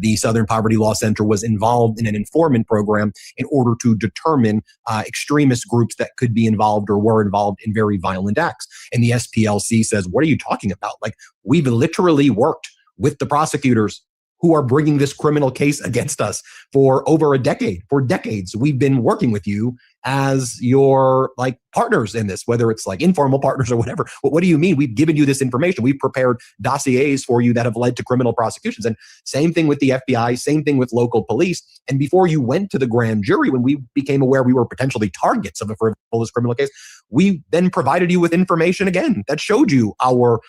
the Southern Poverty Law Center was involved in an informant program in order to determine extremist groups that could be involved or were involved in very violent acts. And the SPLC says, what are you talking about? Like, we've literally worked with the prosecutors who are bringing this criminal case against us for over a decade. For decades, we've been working with you as your like partners in this, whether it's like informal partners or whatever. But what do you mean? We've given you this information. We've prepared dossiers for you that have led to criminal prosecutions. And same thing with the FBI, same thing with local police. And before you went to the grand jury, when we became aware we were potentially targets of a frivolous criminal case, we then provided you with information again that showed you our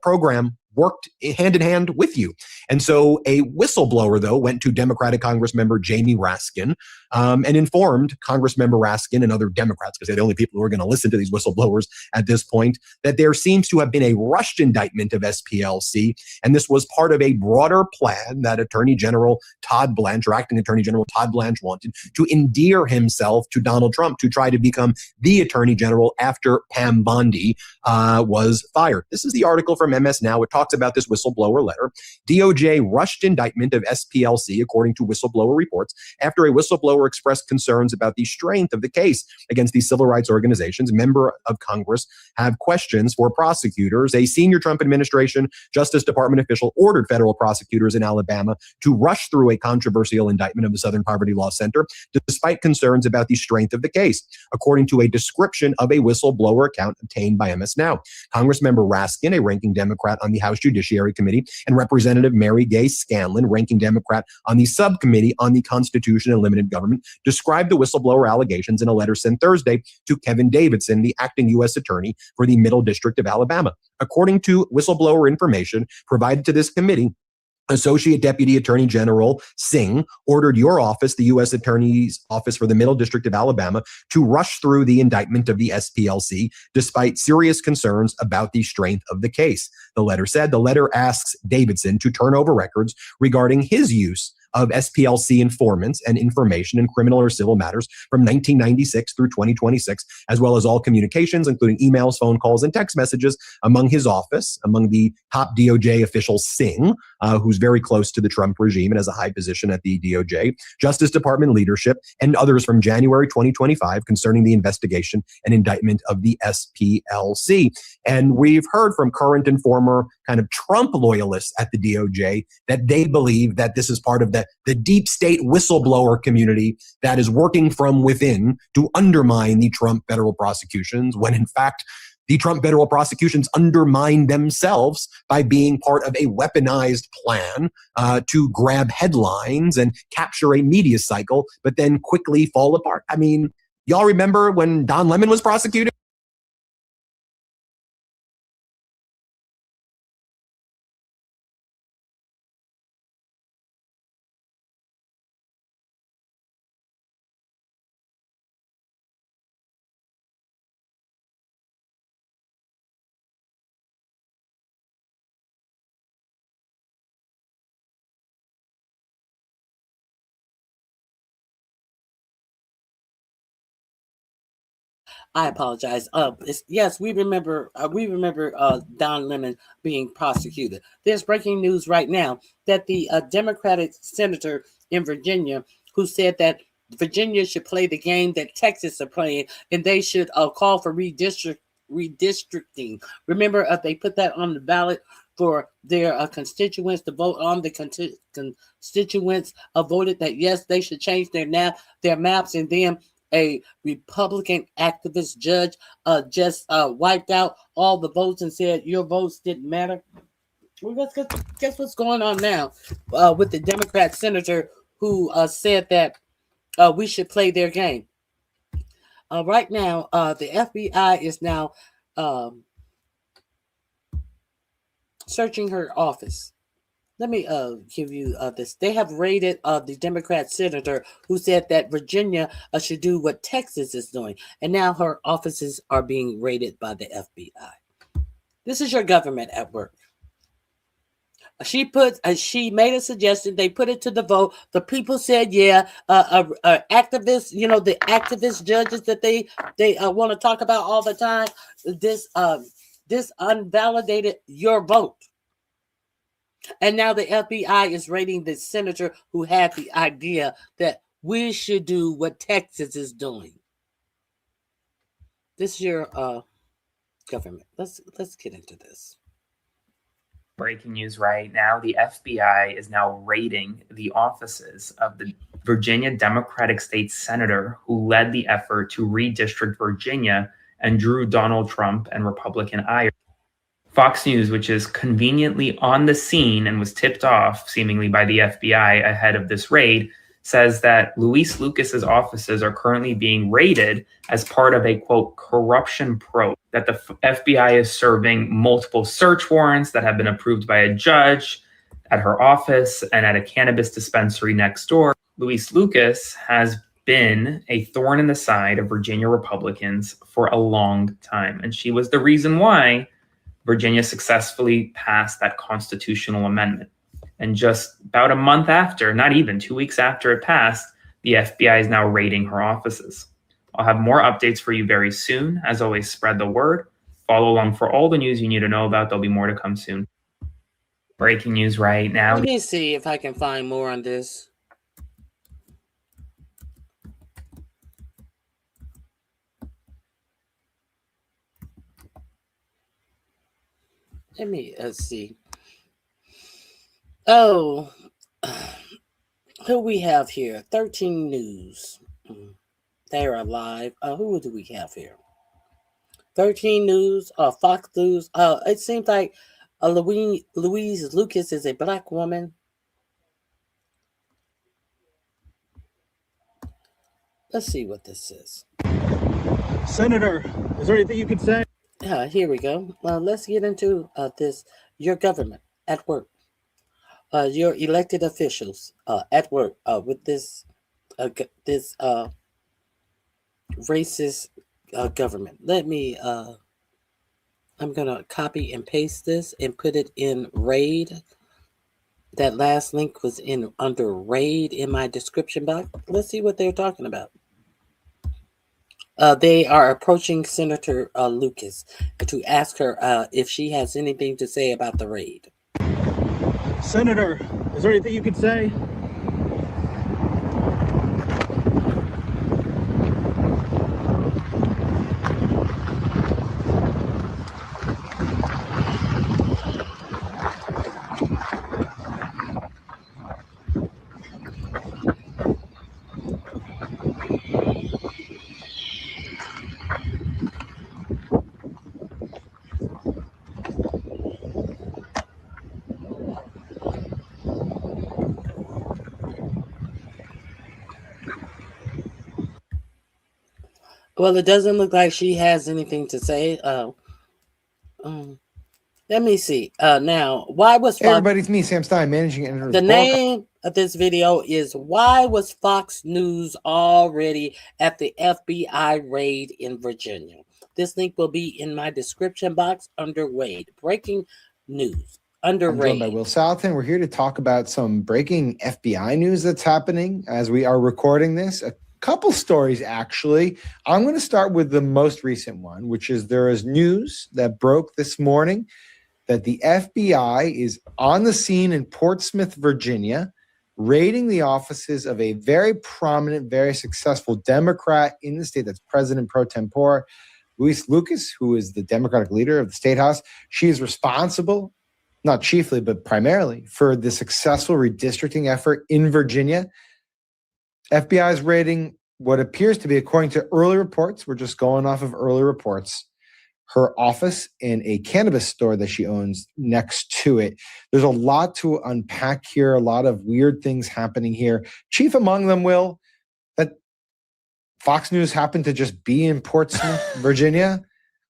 program worked hand in hand with you. And so a whistleblower, though, went to Democratic Congressmember Jamie Raskin and informed Congressmember Raskin and other Democrats, because they're the only people who are going to listen to these whistleblowers at this point, that there seems to have been a rushed indictment of SPLC. And this was part of a broader plan that Attorney General Todd Blanche, or Acting Attorney General Todd Blanche, wanted to endear himself to Donald Trump, to try to become the Attorney General after Pam Bondi was fired. This is the article from MS Now. It talks about this whistleblower letter. DOJ rushed indictment of SPLC, according to whistleblower reports, after a whistleblower expressed concerns about the strength of the case against these civil rights organizations. Member of Congress have questions for prosecutors. A senior Trump administration Justice Department official ordered federal prosecutors in Alabama to rush through a controversial indictment of the Southern Poverty Law Center, despite concerns about the strength of the case, according to a description of a whistleblower account obtained by MS Now. Congressmember Raskin, a ranking Democrat on the House Judiciary Committee, and Representative Mary Gay Scanlon, ranking Democrat on the subcommittee on the Constitution and Limited Government, described the whistleblower allegations in a letter sent Thursday to Kevin Davidson, the acting U.S. Attorney for the Middle District of Alabama. According to whistleblower information provided to this committee, Associate Deputy Attorney General Singh ordered your office, the U.S. Attorney's Office for the Middle District of Alabama, to rush through the indictment of the SPLC, despite serious concerns about the strength of the case. The letter said the letter asks Davidson to turn over records regarding his use of SPLC informants and information in criminal or civil matters from 1996 through 2026, as well as all communications, including emails, phone calls, and text messages among his office, among the top DOJ official Singh, who's very close to the Trump regime and has a high position at the DOJ, Justice Department leadership, and others from January 2025 concerning the investigation and indictment of the SPLC. And we've heard from current and former kind of Trump loyalists at the DOJ that they believe that this is part of the deep state whistleblower community that is working from within to undermine the Trump federal prosecutions, when in fact, the Trump federal prosecutions undermine themselves by being part of a weaponized plan to grab headlines and capture a media cycle, but then quickly fall apart. I mean, y'all remember when Don Lemon was prosecuted? I apologize. Yes, we remember. Don Lemon being prosecuted. There's breaking news right now that the Democratic senator in Virginia, who said that Virginia should play the game that Texas are playing, and they should call for redistricting. Remember, they put that on the ballot for their constituents to vote on. The constituents voted that yes, they should change their maps, and then a Republican activist judge just wiped out all the votes and said your votes didn't matter. Well, guess what's going on now with the Democrat senator who said that we should play their game. Right now, the FBI is now searching her office. Let me give you this. They have raided the Democrat senator who said that Virginia should do what Texas is doing. And now her offices are being raided by the FBI. This is your government at work. She made a suggestion. They put it to the vote. The people said, yeah, activists, the activist judges that they want to talk about all the time. This unvalidated your vote. And now the FBI is raiding the senator who had the idea that we should do what Texas is doing. This is your government. Let's get into this. Breaking news right now, the FBI is now raiding the offices of the Virginia Democratic State Senator who led the effort to redistrict Virginia and drew Donald Trump and Republican ire. Fox News, which is conveniently on the scene and was tipped off seemingly by the FBI ahead of this raid, says that Luis Lucas's offices are currently being raided as part of a, quote, corruption probe, that the FBI is serving multiple search warrants that have been approved by a judge at her office and at a cannabis dispensary next door. Luis Lucas has been a thorn in the side of Virginia Republicans for a long time, and she was the reason why Virginia successfully passed that constitutional amendment. And just about a month after, not even 2 weeks after it passed, the FBI is now raiding her offices. I'll have more updates for you very soon. As always, spread the word. Follow along for all the news you need to know about. There'll be more to come soon. Breaking news right now. Let me see if I can find more on this. Let me see. Oh, who we have here? 13 News. They're alive. Who do we have here? 13 News, Fox News. It seems like Louise Lucas is a black woman. Let's see what this is. Senator, is there anything you can say? Here we go. Let's get into this. Your government at work. Your elected officials at work with this racist government. Let me. I'm gonna copy and paste this and put it in raid. That last link was under raid in my description box. Let's see what they're talking about. They are approaching Senator Lucas to ask her if she has anything to say about the raid. Senator, is there anything you could say? Well, it doesn't look like she has anything to say. Let me see. Now, why was Hey, everybody, it's me, Sam Stein, managing editor. The name of this video is Why Was Fox News Already at the FBI Raid in Virginia? This link will be in my description box under Raid. Breaking news under I'm Raid. joined by Will Salton. We're here to talk about some breaking FBI news that's happening as we are recording this. A couple stories, actually. I'm going to start with the most recent one, which is there is news that broke this morning that the FBI is on the scene in Portsmouth, Virginia, raiding the offices of a very prominent, very successful Democrat in the state. That's President pro tempore, Louise Lucas, who is the Democratic leader of the State House. She is responsible, not chiefly, but primarily, for the successful redistricting effort in Virginia. FBI is raiding what appears to be, according to early reports, we're just going off of early reports, her office in a cannabis store that she owns next to it. There's a lot to unpack here, a lot of weird things happening here. Chief among them, Will, that Fox News happened to just be in Portsmouth, Virginia.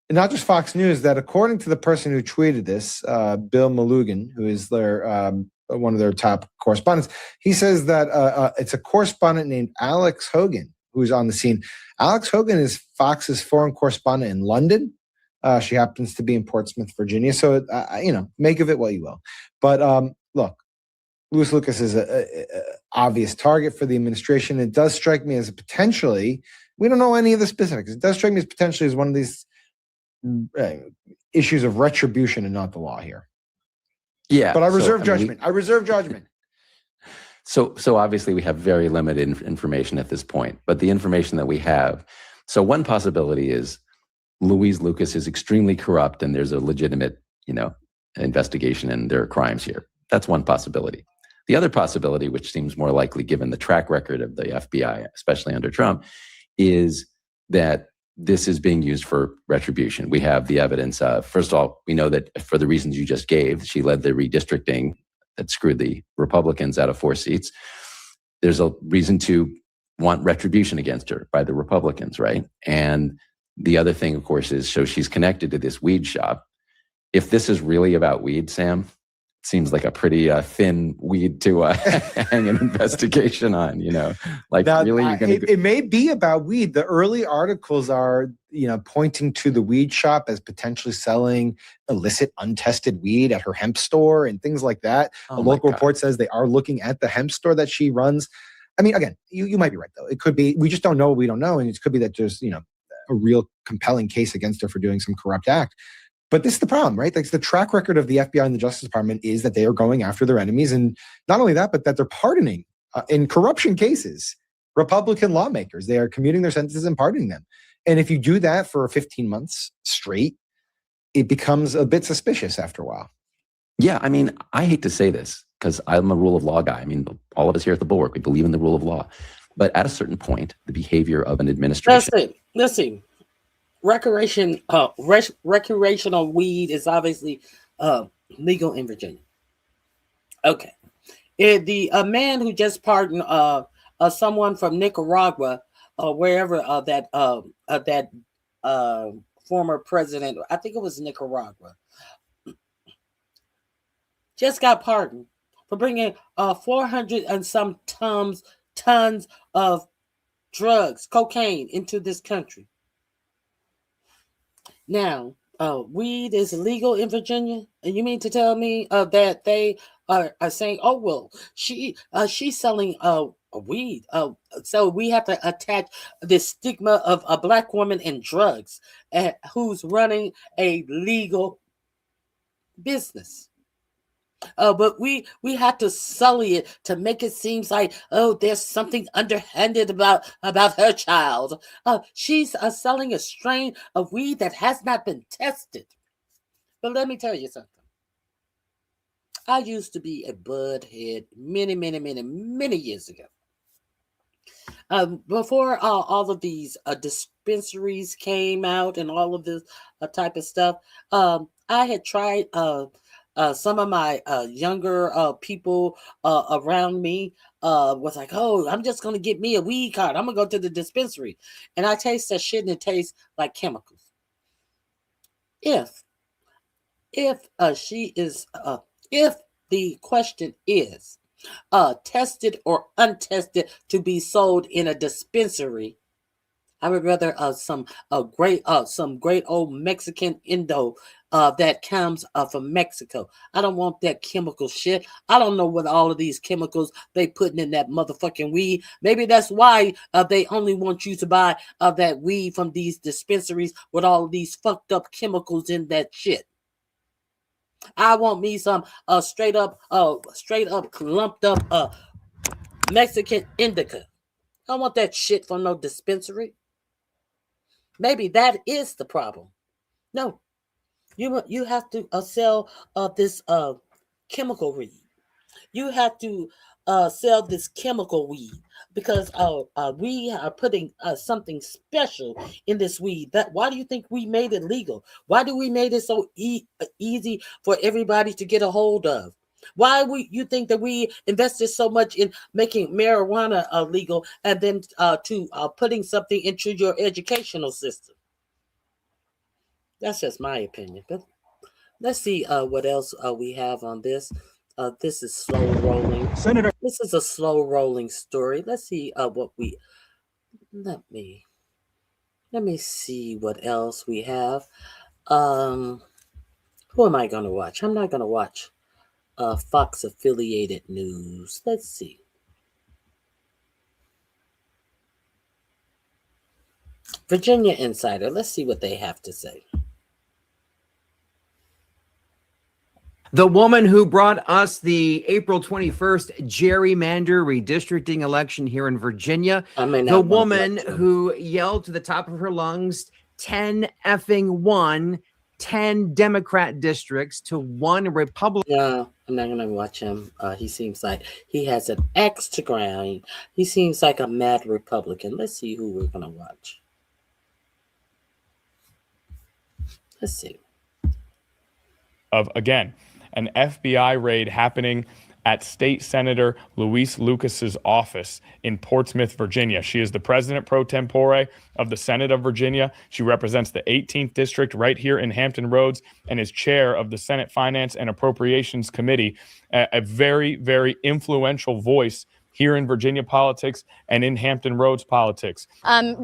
And not just Fox News, that according to the person who tweeted this, Bill Malugan, who is their one of their top correspondents, he says that it's a correspondent named Alex Hogan who's on the scene. Alex Hogan is Fox's foreign correspondent in London. She happens to be in Portsmouth, Virginia. So, make of it what you will. But look, Louis Lucas is an obvious target for the administration. It does strike me as potentially, we don't know any of the specifics. It does strike me as potentially as one of these issues of retribution and not the law here. Yeah. But I reserve judgment. I reserve judgment. So obviously we have very limited information at this point, but the information that we have. So one possibility is Louise Lucas is extremely corrupt and there's a legitimate, investigation and there are crimes here. That's one possibility. The other possibility, which seems more likely given the track record of the FBI, especially under Trump, is that this is being used for retribution. We have the evidence. First of all, we know that for the reasons you just gave, she led the redistricting that screwed the Republicans out of 4 seats. There's a reason to want retribution against her by the Republicans, right? And the other thing, of course, is so she's connected to this weed shop. If this is really about weed, Sam, it seems like a pretty thin weed to hang an investigation on, Like, now, really, you're going to... It may be about weed. The early articles are, pointing to the weed shop as potentially selling illicit, untested weed at her hemp store and things like that. A local report says they are looking at the hemp store that she runs. I mean, again, you might be right, though. It could be, we just don't know what we don't know. And it could be that there's, a real compelling case against her for doing some corrupt act. But this is the problem, right? Like the track record of the FBI and the Justice Department is that they are going after their enemies. And not only that, but that they're pardoning in corruption cases, Republican lawmakers. They are commuting their sentences and pardoning them. And if you do that for 15 months straight, it becomes a bit suspicious after a while. Yeah, I mean, I hate to say this because I'm a rule of law guy. I mean, all of us here at the Bulwark, we believe in the rule of law. But at a certain point, the behavior of an administration... Listen. Recreational weed is obviously legal in Virginia. Okay. The man who just pardoned someone from Nicaragua, wherever that former president, I think it was Nicaragua, just got pardoned for bringing 400 and some tons of drugs, cocaine, into this country. Now, weed is illegal in Virginia, and you mean to tell me that they are saying, "Oh well, she's selling weed." So we have to attach this stigma of a black woman in drugs who's running a legal business. But we had to sully it to make it seem like, oh, there's something underhanded about her child. She's selling a strain of weed that has not been tested. But let me tell you something. I used to be a bud head many years ago. Before all of these dispensaries came out and all of this type of stuff, I had tried some of my younger people around me was like, oh, I'm just going to get me a weed card. I'm going to go to the dispensary. And I taste that shit and it tastes like chemicals. If the question is tested or untested to be sold in a dispensary, I would rather some great old Mexican Indo that comes from Mexico. I don't want that chemical shit. I don't know what all of these chemicals they putting in that motherfucking weed. Maybe that's why they only want you to buy that weed from these dispensaries with all of these fucked up chemicals in that shit. I want me some straight up lumped up Mexican indica. I don't want that shit from no dispensary. Maybe that is the problem. No, you have to sell this chemical weed. You have to sell this chemical weed because we are putting something special in this weed. Why do you think we made it legal? Why do we made it so easy for everybody to get a hold of? Why you think that we invested so much in making marijuana legal and then to putting something into your educational system? That's just my opinion. But let's see what else we have on this. This is slow rolling. Senator. This is a slow rolling story. Let's see what we. Let me see what else we have. Who am I going to watch? I'm not going to watch Fox affiliated news. Let's see. Virginia Insider. Let's see what they have to say. The woman who brought us the April 21st gerrymander redistricting election here in Virginia. The woman who yelled to the top of her lungs, 10 Democrat districts to 1 Republican. No, I'm not going to watch him. He seems like he has an axe to grind. He seems like a mad Republican. Let's see who we're going to watch. Let's see. Again, an FBI raid happening at State Senator Luis Lucas's office in Portsmouth, Virginia. She is the president pro tempore of the Senate of Virginia. She represents the 18th district right here in Hampton Roads and is chair of the Senate Finance and Appropriations Committee, a very, very influential voice here in Virginia politics and in Hampton Roads politics.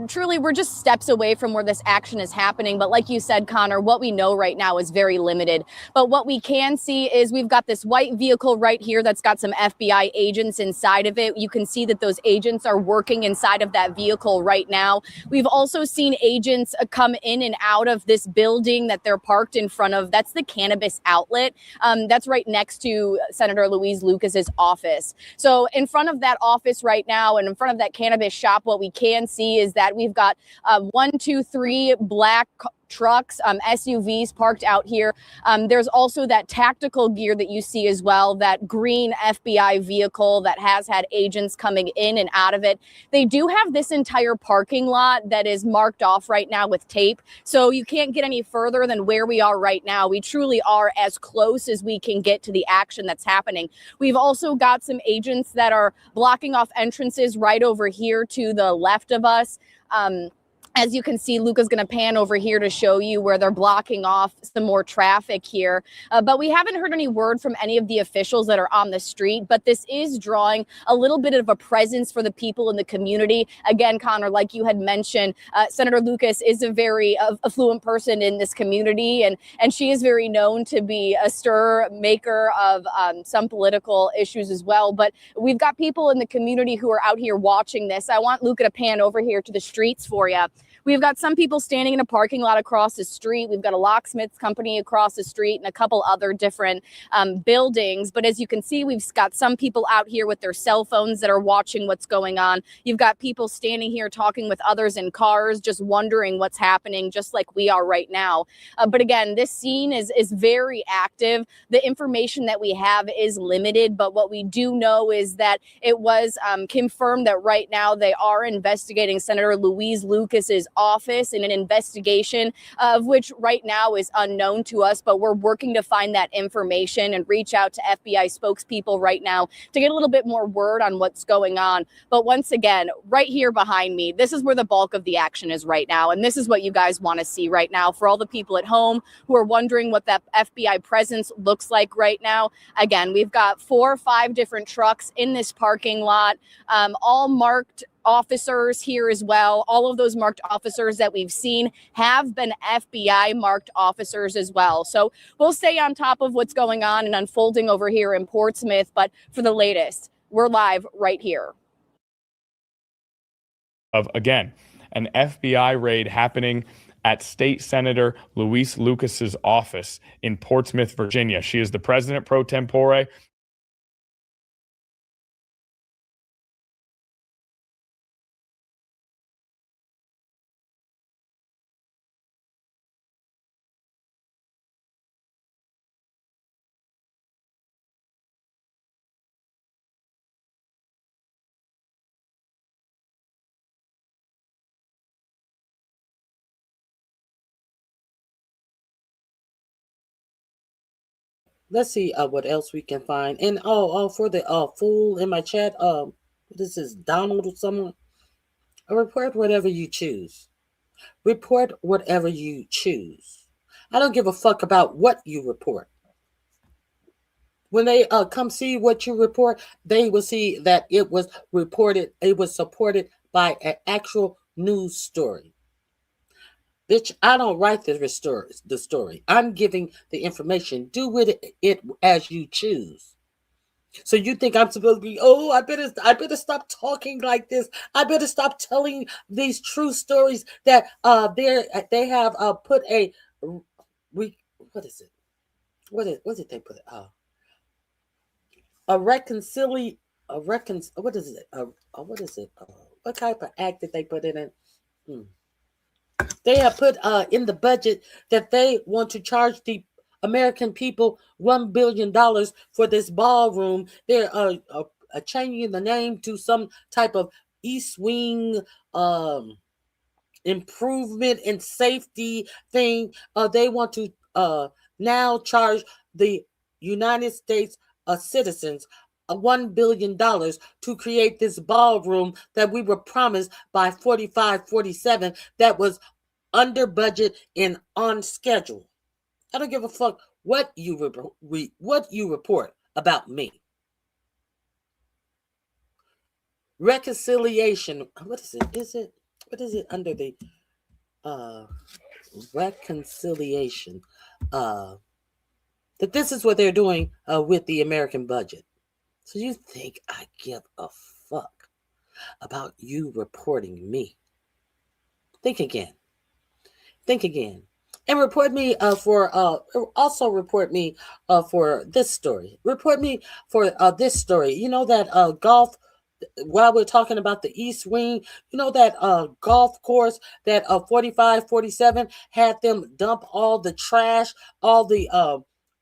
Truly, we're just steps away from where this action is happening. But like you said, Connor, what we know right now is very limited. But what we can see is we've got this white vehicle right here that's got some FBI agents inside of it. You can see that those agents are working inside of that vehicle right now. We've also seen agents come in and out of this building that they're parked in front of. That's the cannabis outlet. That's right next to Senator Louise Lucas's office. So in front of that office right now and in front of that cannabis shop, what we can see is that we've got 1, 2, 3 black trucks, SUVs parked out here. There's also that tactical gear that you see as well, that green FBI vehicle that has had agents coming in and out of it. They do have this entire parking lot that is marked off right now with tape. So you can't get any further than where we are right now. We truly are as close as we can get to the action that's happening. We've also got some agents that are blocking off entrances right over here to the left of us. As you can see, Luca's going to pan over here to show you where they're blocking off some more traffic here. But we haven't heard any word from any of the officials that are on the street. But this is drawing a little bit of a presence for the people in the community. Again, Connor, like you had mentioned, Senator Lucas is a very affluent person in this community. And she is very known to be a stir maker of some political issues as well. But we've got people in the community who are out here watching this. I want Luca to pan over here to the streets for you. We've got some people standing in a parking lot across the street. We've got a locksmith's company across the street and a couple other different buildings. But as you can see, we've got some people out here with their cell phones that are watching what's going on. You've got people standing here talking with others in cars, just wondering what's happening, just like we are right now. But again, this scene is very active. The information that we have is limited, but what we do know is that it was confirmed that right now they are investigating Senator Louise Lucas's office in an investigation of which right now is unknown to us, but we're working to find that information and reach out to FBI spokespeople right now to get a little bit more word on what's going on. But once again, right here behind me, this is where the bulk of the action is right now. And this is what you guys want to see right now for all the people at home who are wondering what that FBI presence looks like right now. Again, we've got 4 or 5 different trucks in this parking lot, all marked officers here as well. All of those marked officers that we've seen have been FBI marked officers as well. So we'll stay on top of what's going on and unfolding over here in Portsmouth. But for the latest, we're live right here. Again, an FBI raid happening at State Senator Louise Lucas's office in Portsmouth, Virginia. She is the president pro tempore. Let's see what else we can find. And for the fool in my chat, what is this, Donald or someone? Report whatever you choose. Report whatever you choose. I don't give a fuck about what you report. When they come see what you report, they will see that it was reported, it was supported by an actual news story. Bitch, I don't write the story. I'm giving the information. Do with it as you choose. So you think I'm supposed to be, oh, I better stop talking like this. I better stop telling these true stories that they have put what is it? What did they put? What is it? What type of act did they put it in? They have put in the budget that they want to charge the American people $1 billion for this ballroom. They're changing the name to some type of East Wing improvement and safety thing. They want to now charge the United States citizens $1 billion to create this ballroom that we were promised by 4547 that was under budget and on schedule. I don't give a fuck what you report about me. Reconciliation. What is it? What is it under the reconciliation? That this is what they're doing with the American budget. So you think I give a fuck about you reporting me? Think again. Think again. And report me also report me for this story. Report me for this story. You know that golf, while we're talking about the East Wing, you know that golf course that 4547 had them dump all the trash, all the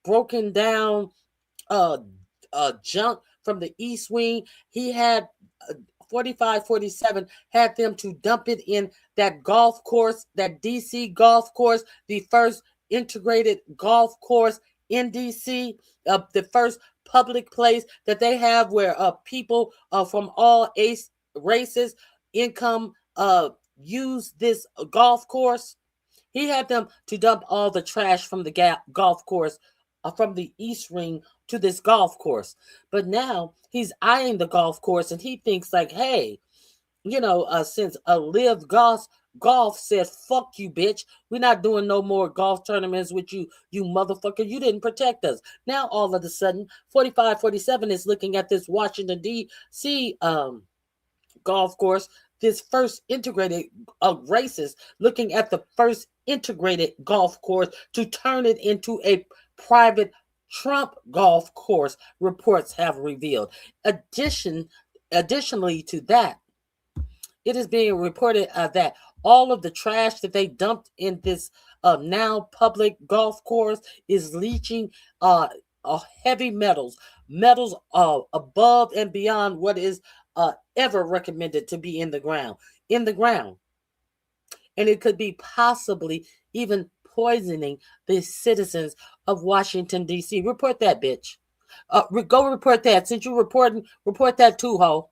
broken down junk from the East Wing. He had 4547 had them to dump it in that golf course, that DC golf course, the first integrated golf course in DC, the first public place that they have where people from all races, income use this golf course. He had them to dump all the trash from the golf course, from the East Ring to this golf course. But now he's eyeing the golf course and he thinks like, hey, since Live Golf said, fuck you, bitch. We're not doing no more golf tournaments with you, you motherfucker. You didn't protect us. Now, all of a sudden, 45-47 is looking at this Washington, D.C. Golf course, this first integrated races, looking at the first integrated golf course to turn it into a private Trump golf course, reports have revealed. Additionally to that, it is being reported that all of the trash that they dumped in this now public golf course is leaching heavy metals above and beyond what is ever recommended to be in the ground. And it could be possibly even poisoning the citizens of Washington, D.C. Report that, bitch. Go report that. Since you're reporting, report that too, ho.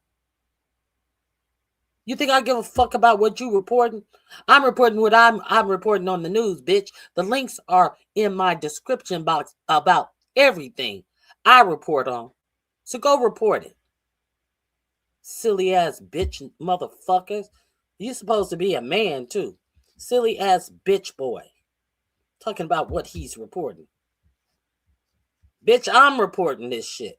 You think I give a fuck about what you reporting? I'm reporting what I'm reporting on the news, bitch. The links are in my description box about everything I report on. So go report it. Silly ass bitch motherfuckers. You're supposed to be a man too. Silly ass bitch boy. Talking about what he's reporting. Bitch, I'm reporting this shit.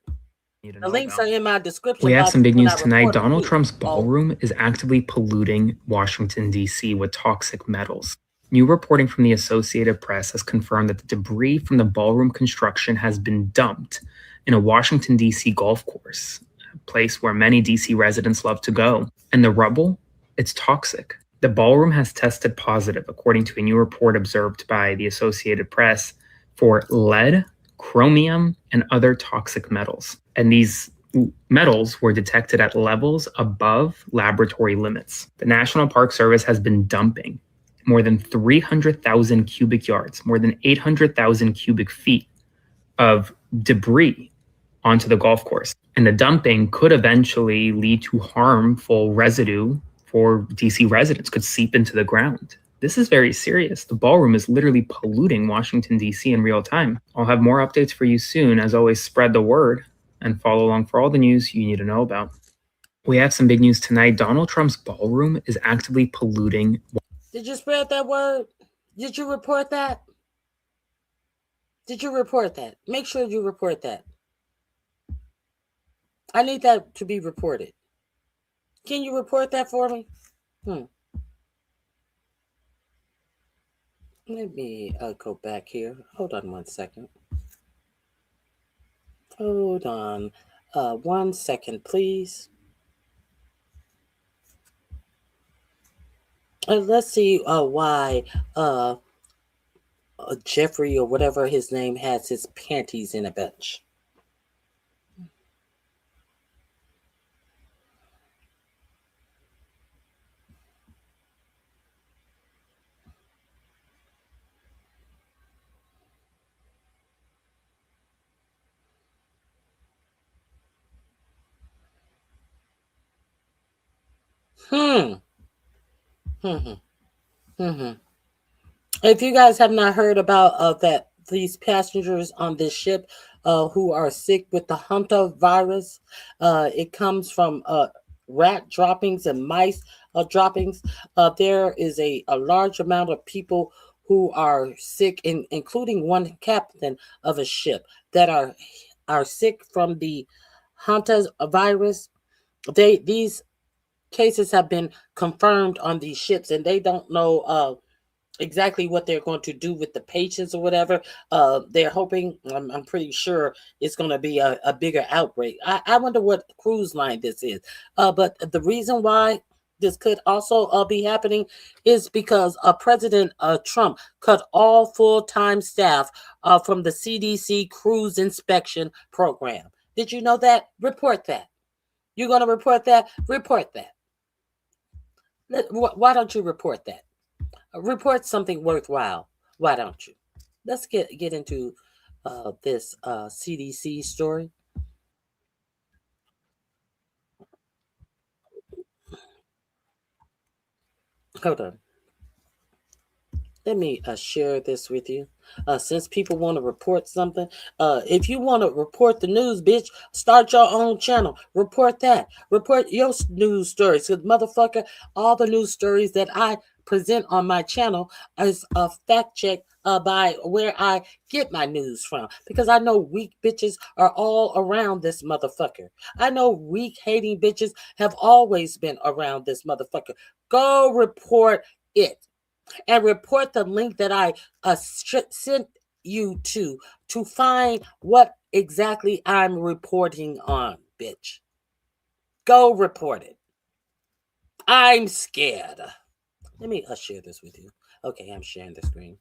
The links are in my description. We have some big news tonight. Donald Trump's ballroom is actively polluting Washington, D.C. with toxic metals. New reporting from the Associated Press has confirmed that the debris from the ballroom construction has been dumped in a Washington, D.C. golf course, a place where many D.C. residents love to go. And the rubble, it's toxic. The ballroom has tested positive, according to a new report observed by the Associated Press, for lead, chromium, and other toxic metals. And these metals were detected at levels above laboratory limits. The National Park Service has been dumping more than 300,000 cubic yards, more than 800,000 cubic feet of debris onto the golf course. And the dumping could eventually lead to harmful residue for DC residents, could seep into the ground. This is very serious. The ballroom is literally polluting Washington, D.C. in real time. I'll have more updates for you soon. As always, spread the word and follow along for all the news you need to know about. We have some big news tonight. Donald Trump's ballroom is actively polluting. Did you spread that word? Did you report that? Did you report that? Make sure you report that. I need that to be reported. Can you report that for me? Let me go back here. Hold on 1 second. Hold on 1 second, please. Let's see why Jeffrey or whatever his name has his panties in a bunch. If you guys have not heard about these passengers on this ship who are sick with the Hunter virus, it comes from rat droppings and mice droppings. There is a large amount of people who are sick, including one captain of a ship that are sick from the Hunter virus. These cases have been confirmed on these ships, and they don't know exactly what they're going to do with the patients or whatever. They're hoping, I'm pretty sure it's going to be a bigger outbreak. I wonder what cruise line this is. But the reason why this could also be happening is because President Trump cut all full-time staff from the CDC cruise inspection program. Did you know that? Report that. You're going to report that? Report that. Why don't you report that? Report something worthwhile. Why don't you? Let's get into this CDC story. Hold on. Let me share this with you. Since people want to report something, if you want to report the news, bitch, start your own channel. Report that. Report your news stories. Because, motherfucker, all the news stories that I present on my channel is fact check by where I get my news from. Because I know weak bitches are all around this motherfucker. I know weak hating bitches have always been around this motherfucker. Go report it. And report the link that I sent you to find what exactly I'm reporting on, bitch. Go report it. I'm scared. Let me share this with you. Okay, I'm sharing the screen.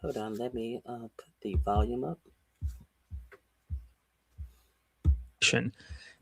Hold on, let me put the volume up.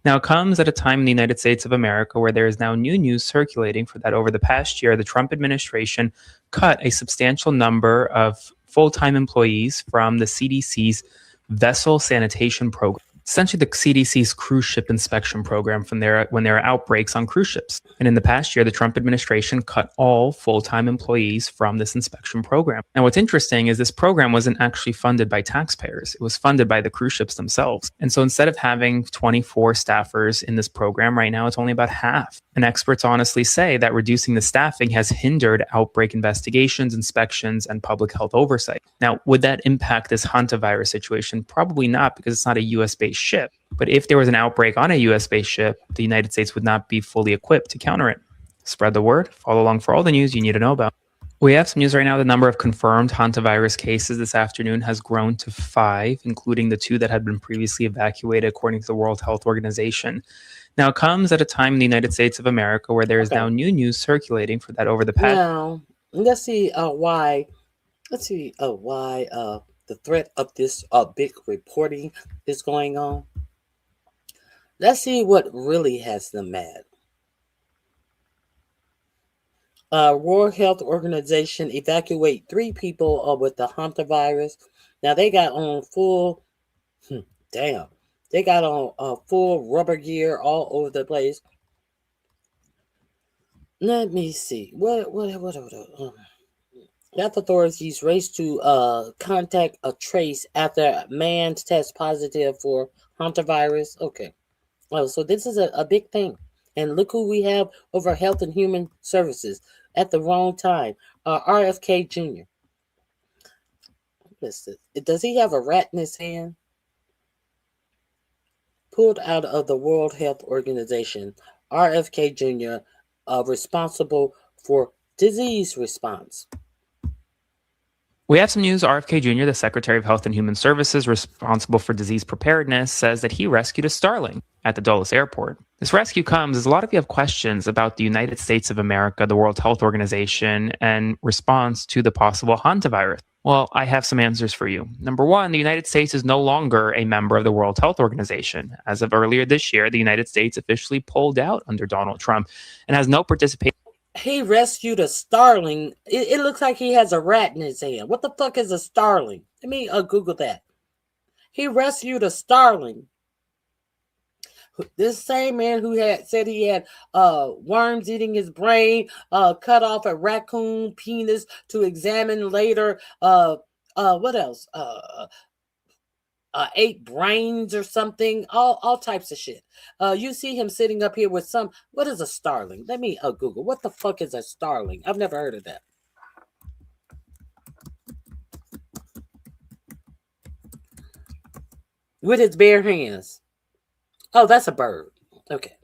Now, it comes at a time in the United States of America where there is now new news circulating for that over the past year, the Trump administration cut a substantial number of full-time employees from the CDC's vessel sanitation program. Essentially, the CDC's cruise ship inspection program when there are outbreaks on cruise ships. And in the past year, the Trump administration cut all full-time employees from this inspection program. And what's interesting is this program wasn't actually funded by taxpayers. It was funded by the cruise ships themselves. And so instead of having 24 staffers in this program right now, it's only about half. And experts honestly say that reducing the staffing has hindered outbreak investigations, inspections, and public health oversight. Now, would that impact this hantavirus situation? Probably not, because it's not a US-based ship. But if there was an outbreak on a US-based ship, the United States would not be fully equipped to counter it. Spread the word. Follow along for all the news you need to know about. We have some news right now. The number of confirmed hantavirus cases this afternoon has grown to 5, including the 2 that had been previously evacuated, according to the World Health Organization. Now, it comes at a time in the United States of America where there is now new news circulating for that over the past. Now, let's see why. Let's see why the threat of this big reporting is going on. Let's see what really has them mad. World Health Organization evacuate 3 people with the hantavirus. Now they got on full, they got on full rubber gear all over the place. Let me see. Health authorities raced to contact a trace after man tests positive for hantavirus. Okay. Oh, so this is a big thing. And look who we have over Health and Human Services at the wrong time. RFK Jr. Does he have a rat in his hand? Pulled out of the World Health Organization, RFK Jr. Responsible for disease response. We have some news. RFK Jr., the Secretary of Health and Human Services responsible for disease preparedness, says that he rescued a starling at the Dulles Airport. This rescue comes as a lot of you have questions about the United States of America, the World Health Organization, and response to the possible hantavirus. Well, I have some answers for you. Number one, the United States is no longer a member of the World Health Organization. As of earlier this year, the United States officially pulled out under Donald Trump and has no participation. He rescued a starling. It looks like he has a rat in his hand. What the fuck is a starling? Let me Google that. He rescued a starling. This same man who had said he had worms eating his brain, cut off a raccoon penis to examine later. What else? 8 brains or something, all types of shit. You see him sitting up here with some, what is a starling? Let me Google. What the fuck is a starling? I've never heard of that. With his bare hands. Oh, that's a bird. Okay.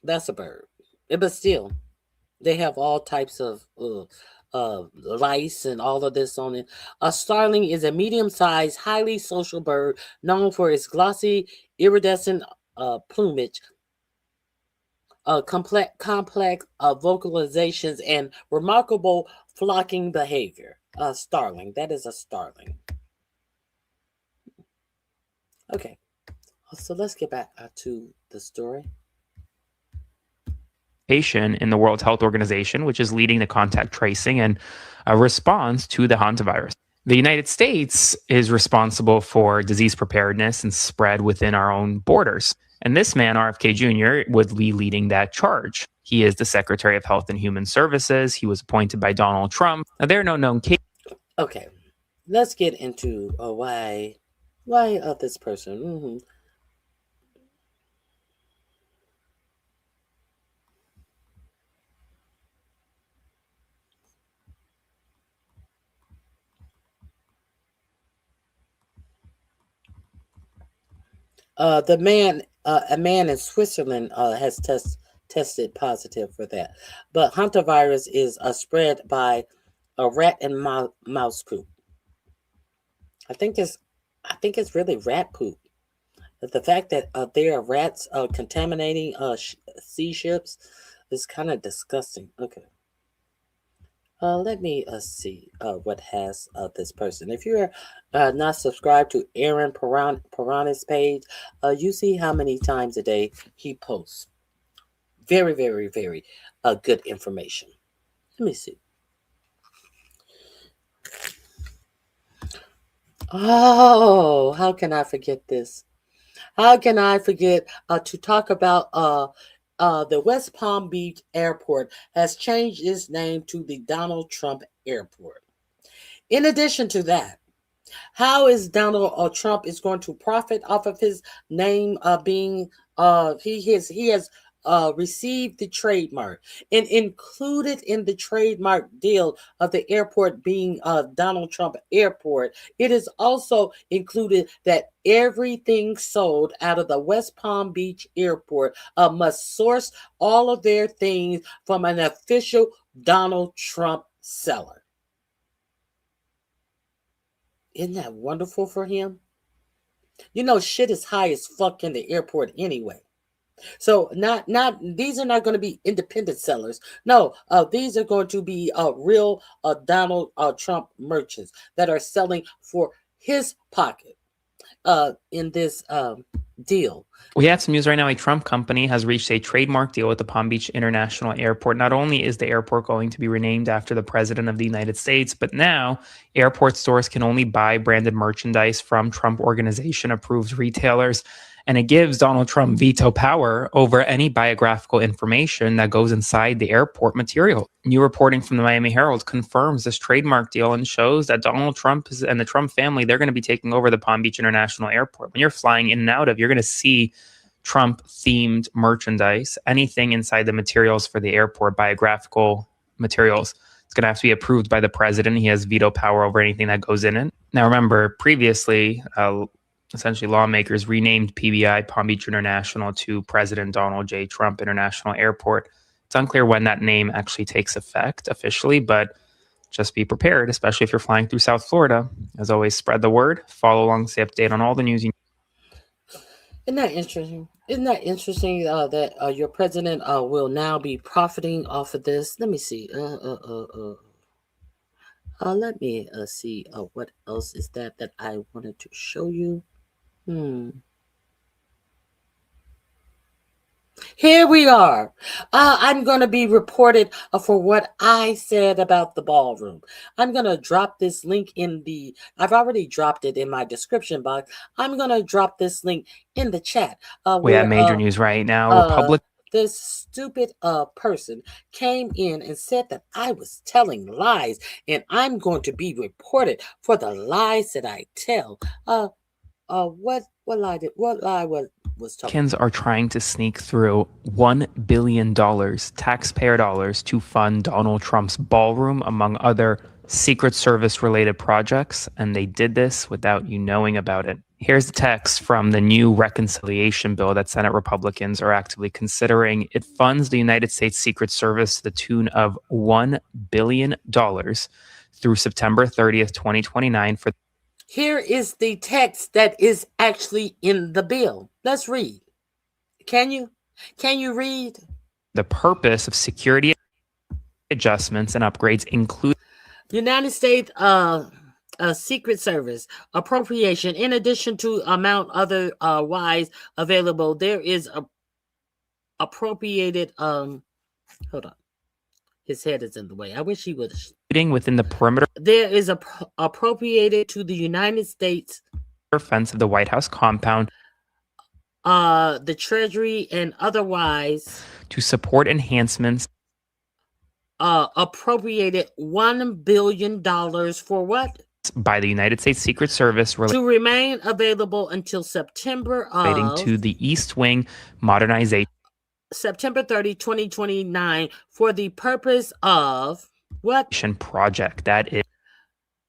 That's a bird. But still, they have all types of lice and all of this on it. A starling is a medium-sized, highly social bird known for its glossy, iridescent plumage, complex vocalizations, and remarkable flocking behavior. A starling. That is a starling. Okay. So let's get back to the story. In the World Health Organization, which is leading the contact tracing and a response to the hantavirus. The United States is responsible for disease preparedness and spread within our own borders. And this man, RFK Jr., would be leading that charge. He is the Secretary of Health and Human Services. He was appointed by Donald Trump. Now, there are no known cases. Okay, let's get into why this person. A man in Switzerland has tested positive for that, but hantavirus is spread by a rat and mouse poop. I think it's really rat poop. But the fact that there are rats contaminating sea ships is kind of disgusting. Okay. Let me see what has this person. If you're not subscribed to Aaron Pirana's page, you see how many times a day he posts. Very, very, very good information. Let me see. Oh, how can I forget this? How can I forget to talk about the West Palm Beach Airport has changed its name to the Donald Trump Airport. In addition to that, how is Donald Trump is going to profit off of his name being he has received the trademark, and included in the trademark deal of the airport being Donald Trump Airport, it is also included that everything sold out of the West Palm Beach Airport must source all of their things from an official Donald Trump seller. Isn't that wonderful for him? You know, shit is high as fuck in the airport anyway. So not these are not going to be independent sellers. No, these are going to be real Donald Trump merchants that are selling for his pocket in this deal. We have some news right now. A Trump company has reached a trademark deal with the Palm Beach International Airport. Not only is the airport going to be renamed after the President of the United States, but now airport stores can only buy branded merchandise from Trump organization-approved retailers. And it gives Donald Trump veto power over any biographical information that goes inside the airport material. New reporting from the Miami Herald confirms this trademark deal and shows that Donald Trump and the Trump family, they're going to be taking over the Palm Beach International Airport. When you're flying in and out of, you're going to see Trump-themed merchandise, anything inside the materials for the airport, biographical materials. It's going to have to be approved by the president. He has veto power over anything that goes in it. Now, remember, previously, essentially lawmakers renamed PBI, Palm Beach International, to President Donald J. Trump International Airport. It's unclear when that name actually takes effect officially, but just be prepared, especially if you're flying through South Florida. As always, spread the word, follow along, stay updated on all the news you need. Isn't that interesting? Isn't that interesting that your president will now be profiting off of this? Let me see. Let me see what else is that I wanted to show you. Here we are. I'm going to be reported for what I said about the ballroom. I'm going to drop this link I've already dropped it in my description box. I'm going to drop this link in the chat. We have major news right now. This stupid person came in and said that I was telling lies, and I'm going to be reported for the lies that I tell. What lie was talking? Republicans are trying to sneak through $1 billion taxpayer dollars to fund Donald Trump's ballroom, among other Secret Service related projects, and they did this without you knowing about it. Here's the text from the new reconciliation bill that Senate Republicans are actively considering. It funds the United States Secret Service to the tune of $1 billion through September 30th, 2029 for. Here is the text that is actually in the bill. Let's read. Can you read? The purpose of security adjustments and upgrades include United States Secret Service appropriation. In addition to amount otherwise available, there is a appropriated. Hold on. His head is in the way. I wish he would. Within the perimeter. There is appropriated to the United States fence of the White House compound. The Treasury and otherwise to support enhancements. Appropriated $1 billion for what? By the United States Secret Service to remain available until September relating of to the East Wing modernization. September 30, 2029 for the purpose of what? Project that is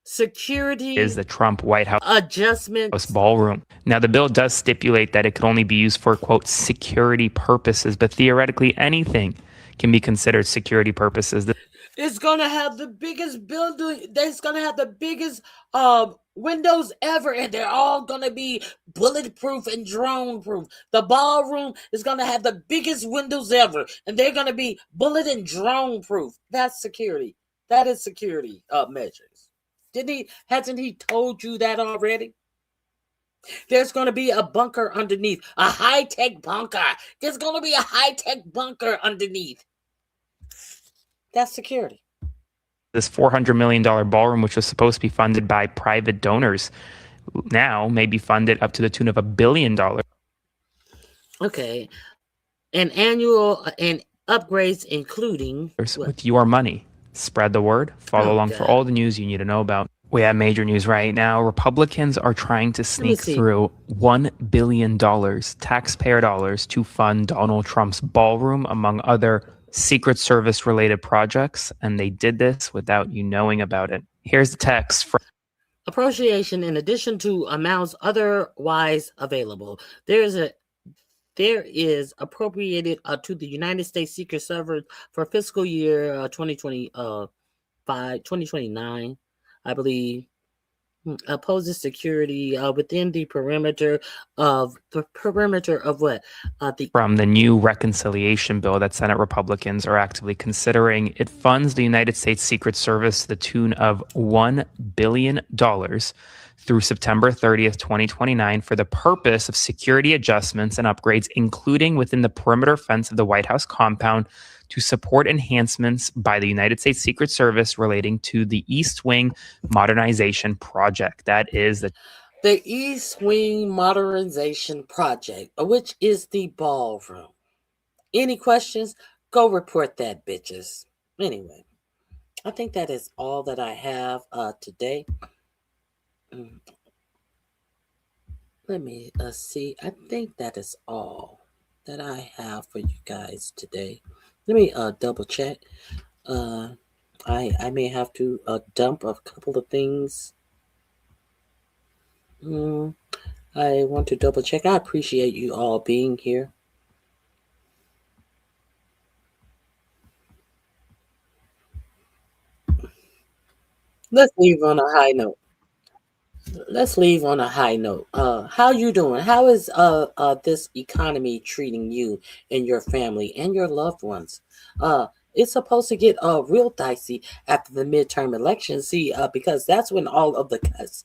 security is the Trump White House adjustment ballroom. Now, the bill does stipulate that it could only be used for, quote, security purposes, but theoretically anything can be considered security purposes. It's going to have the biggest building. It's going to have the biggest windows ever, and they're all going to be bulletproof and drone proof. The ballroom is going to have the biggest windows ever, and they're going to be bullet and drone proof. That's security. That is security measures. Hasn't he told you that already? There's going to be a bunker underneath, a high-tech bunker. There's going to be a high-tech bunker underneath. That's security. This $400 million ballroom, which was supposed to be funded by private donors, now may be funded up to the tune of $1 billion. Okay. And annual and upgrades including with your money. Spread the word. Follow along for all the news you need to know about. We have major news right now. Republicans are trying to sneak through $1 billion taxpayer dollars to fund Donald Trump's ballroom, among other Secret Service related projects, and they did this without you knowing about it. Here's the text from appropriation in addition to amounts otherwise available. There is appropriated to the United States Secret Service for fiscal year 2029, I believe. Opposes security within the perimeter of what? From the new reconciliation bill that Senate Republicans are actively considering. It funds the United States Secret Service to the tune of $1 billion through September 30th, 2029 for the purpose of security adjustments and upgrades, including within the perimeter fence of the White House compound, to support enhancements by the United States Secret Service relating to the East Wing modernization project. That is the East Wing modernization project, which is the ballroom. Any questions? Go report that, bitches. Anyway, I think that is all that I have today. Let me see. I think that is all that I have for you guys today. Let me double check. I may have to dump a couple of things. I want to double check. I appreciate you all being here. Let's leave on a high note. How you doing? How is this economy treating you and your family and your loved ones? It's supposed to get real dicey after the midterm elections. See, because that's when all of the cuts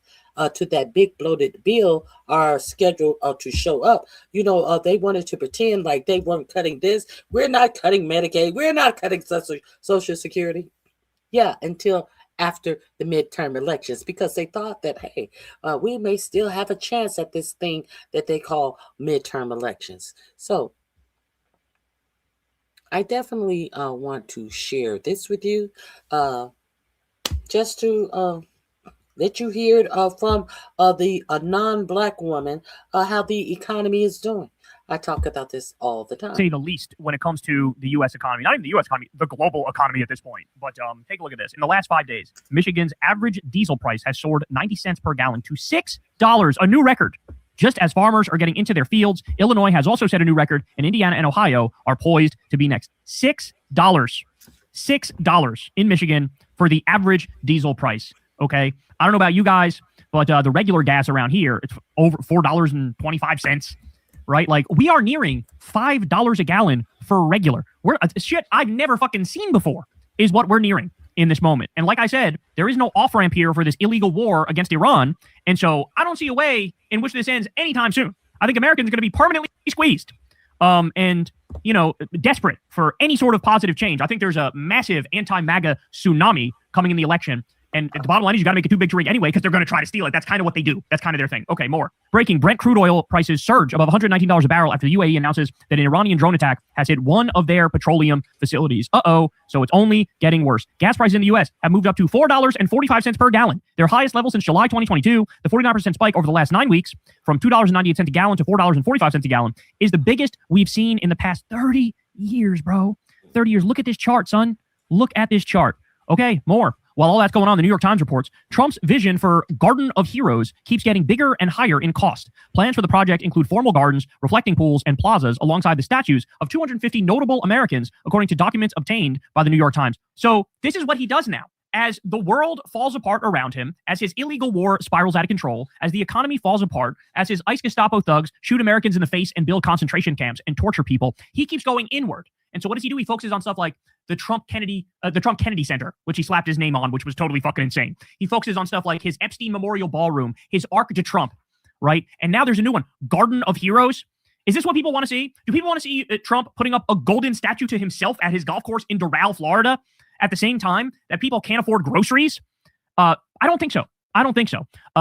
to that big bloated bill are scheduled to show up. You know, they wanted to pretend like they weren't cutting this. We're not cutting Medicaid. We're not cutting Social Security. Yeah, until after the midterm elections, because they thought that, hey, we may still have a chance at this thing that they call midterm elections. So I definitely want to share this with you, just to let you hear from the non-Black woman how the economy is doing. I talk about this all the time. Say the least when it comes to the U.S. economy. Not even the U.S. economy, the global economy at this point. But take a look at this. In the last 5 days, Michigan's average diesel price has soared 90 cents per gallon to $6, a new record. Just as farmers are getting into their fields, Illinois has also set a new record, and Indiana and Ohio are poised to be next. $6. $6 in Michigan for the average diesel price. Okay? I don't know about you guys, but the regular gas around here, it's over $4.25. Right? Like, we are nearing $5 a gallon for regular. We're shit I've never fucking seen before is what we're nearing in this moment. And like I said, there is no off-ramp here for this illegal war against Iran. And so I don't see a way in which this ends anytime soon. I think Americans are going to be permanently squeezed and, you know, desperate for any sort of positive change. I think there's a massive anti-MAGA tsunami coming in the election. And the bottom line is you got to make it too big to rig anyway because they're going to try to steal it. That's kind of what they do. That's kind of their thing. Okay, more. Breaking. Brent crude oil prices surge above $119 a barrel after the UAE announces that an Iranian drone attack has hit one of their petroleum facilities. So it's only getting worse. Gas prices in the U.S. have moved up to $4.45 per gallon, their highest level since July 2022. The 49% spike over the last 9 weeks from $2.98 a gallon to $4.45 a gallon is the biggest we've seen in the past 30 years, bro. 30 years. Look at this chart, son. Look at this chart. Okay, more. While all that's going on, the New York Times reports Trump's vision for Garden of Heroes keeps getting bigger and higher in cost. Plans for the project include formal gardens, reflecting pools, and plazas alongside the statues of 250 notable Americans, according to documents obtained by the New York Times. So this is what he does now. As the world falls apart around him, as his illegal war spirals out of control, as the economy falls apart, as his ICE Gestapo thugs shoot Americans in the face and build concentration camps and torture people, he keeps going inward. And so what does he do? He focuses on stuff like the Trump Kennedy Center, which he slapped his name on, which was totally fucking insane. He focuses on stuff like his Epstein Memorial Ballroom, his Arc to Trump, right? And now there's a new one, Garden of Heroes. Is this what people want to see? Do people want to see Trump putting up a golden statue to himself at his golf course in Doral, Florida, at the same time that people can't afford groceries? I don't think so.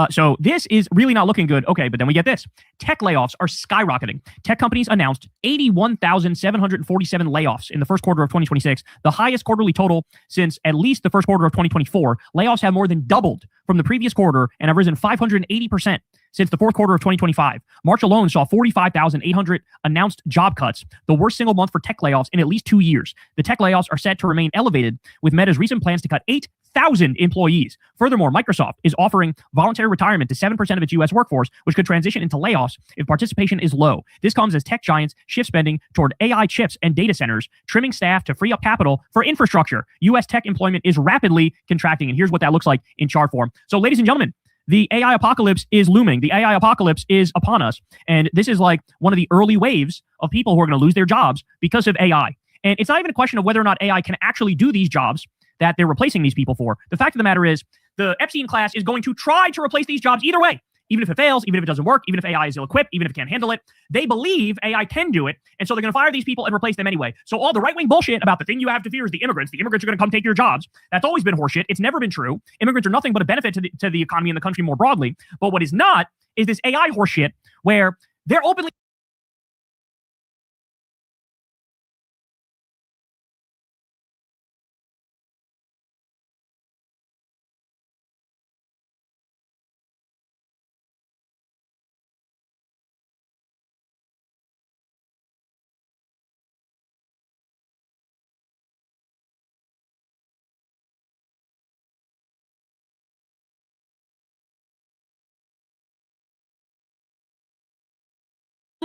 So this is really not looking good. Okay, but then we get this. Tech layoffs are skyrocketing. Tech companies announced 81,747 layoffs in the first quarter of 2026, the highest quarterly total since at least the first quarter of 2024. Layoffs have more than doubled from the previous quarter and have risen 580% since the fourth quarter of 2025. March alone saw 45,800 announced job cuts, the worst single month for tech layoffs in at least 2 years. The tech layoffs are set to remain elevated, with Meta's recent plans to cut 8,000 employees. Furthermore, Microsoft is offering voluntary retirement to 7% of its U.S. workforce, which could transition into layoffs if participation is low. This comes as tech giants shift spending toward AI chips and data centers, trimming staff to free up capital for infrastructure. U.S. tech employment is rapidly contracting, and here's what that looks like in chart form. So, ladies and gentlemen, the AI apocalypse is looming. The AI apocalypse is upon us. And this is like one of the early waves of people who are going to lose their jobs because of AI. And it's not even a question of whether or not AI can actually do these jobs that they're replacing these people for. The fact of the matter is the Epstein class is going to try to replace these jobs either way. Even if it fails, even if it doesn't work, even if AI is ill-equipped, even if it can't handle it, they believe AI can do it, and so they're going to fire these people and replace them anyway. So all the right-wing bullshit about the thing you have to fear is the immigrants are going to come take your jobs, that's always been horseshit. It's never been true. Immigrants are nothing but a benefit to the economy and the country more broadly. But what is not is this AI horseshit where they're openly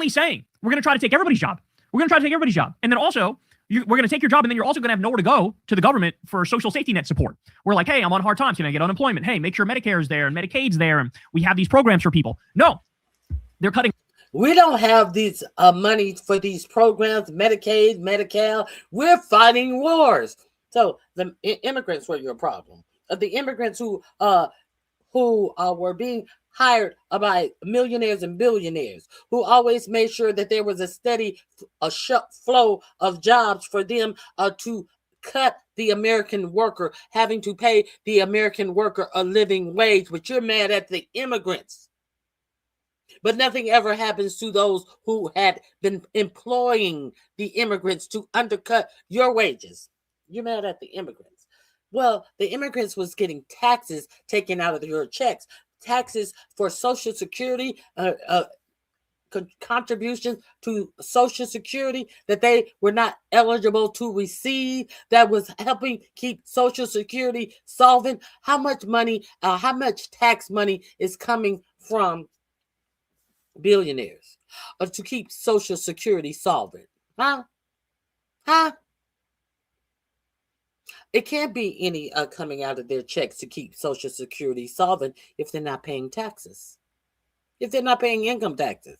saying we're going to try to take everybody's job. We're going to try to take everybody's job. And then also, we're going to take your job, and then you're also going to have nowhere to go to the government for social safety net support. We're like, hey, I'm on hard times. Can I get unemployment? Hey, make sure Medicare's there and Medicaid's there, and we have these programs for people. No, they're cutting. We don't have these money for these programs, Medicaid, Medi-Cal. We're fighting wars. So the immigrants were your problem. The immigrants who were being hired by millionaires and billionaires, who always made sure that there was a steady flow of jobs for them to cut the American worker, having to pay the American worker a living wage. But you're mad at the immigrants. But nothing ever happens to those who had been employing the immigrants to undercut your wages. You're mad at the immigrants. Well, the immigrants was getting taxes taken out of your checks. Taxes for Social Security, contributions to Social Security that they were not eligible to receive, that was helping keep Social Security solvent. How much money, how much tax money is coming from billionaires to keep Social Security solvent? Huh? It can't be any coming out of their checks to keep Social Security solvent if they're not paying taxes, if they're not paying income taxes.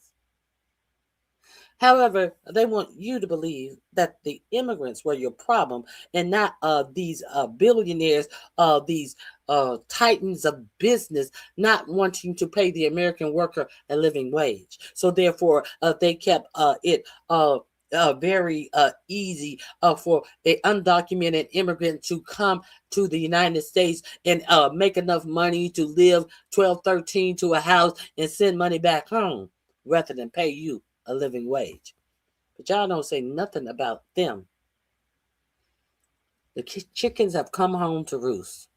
However, they want you to believe that the immigrants were your problem and not these billionaires, these titans of business not wanting to pay the American worker a living wage. So therefore, they kept it very easy for an undocumented immigrant to come to the United States and make enough money to live 12, 13 to a house and send money back home rather than pay you a living wage. But y'all don't say nothing about them. The chickens have come home to roost.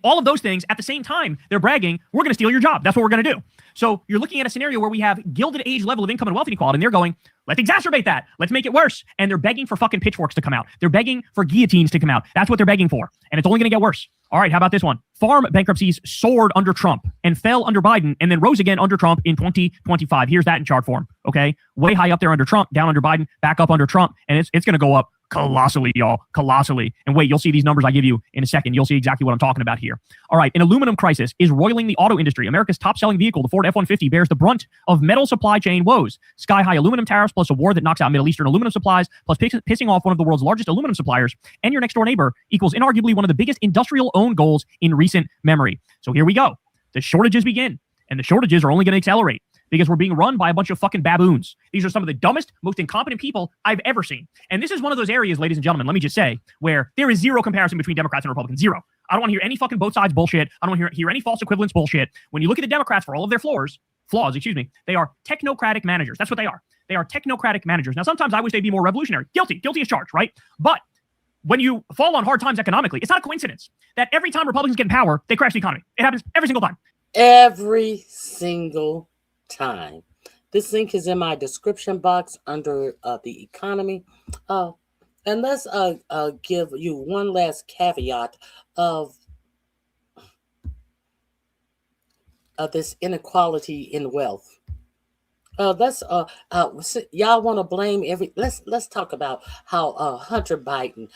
All of those things at the same time, they're bragging, we're going to steal your job. That's what we're going to do. So you're looking at a scenario where we have Gilded Age level of income and wealth inequality, and they're going, let's exacerbate that. Let's make it worse. And they're begging for fucking pitchforks to come out. They're begging for guillotines to come out. That's what they're begging for. And it's only going to get worse. All right, how about this one? Farm bankruptcies soared under Trump and fell under Biden and then rose again under Trump in 2025. Here's that in chart form, okay? Way high up there under Trump, down under Biden, back up under Trump. And it's going to go up colossally, y'all, colossally. And wait, you'll see these numbers I give you in a second. You'll see exactly what I'm talking about here. All right, an aluminum crisis is roiling the auto industry. America's top-selling vehicle, the Ford F-150, bears the brunt of metal supply chain woes. Sky-high aluminum tariffs plus a war that knocks out Middle Eastern aluminum supplies plus pissing off one of the world's largest aluminum suppliers and your next-door neighbor equals inarguably one of the biggest industrial-owned goals in recent memory. So here we go. The shortages begin, and the shortages are only going to accelerate, because we're being run by a bunch of fucking baboons. These are some of the dumbest, most incompetent people I've ever seen. And this is one of those areas, ladies and gentlemen, let me just say, where there is zero comparison between Democrats and Republicans. Zero. I don't want to hear any fucking both sides bullshit. I don't want to hear any false equivalence bullshit. When you look at the Democrats for all of their flaws, they are technocratic managers. That's what they are. They are technocratic managers. Now, sometimes I wish they'd be more revolutionary. Guilty as charged, right? But when you fall on hard times economically, it's not a coincidence that every time Republicans get in power, they crash the economy. It happens every single time. Every single time. This link is in my description box under the economy. And let's give you one last caveat of this inequality in wealth. Y'all want to blame let's talk about how Hunter Biden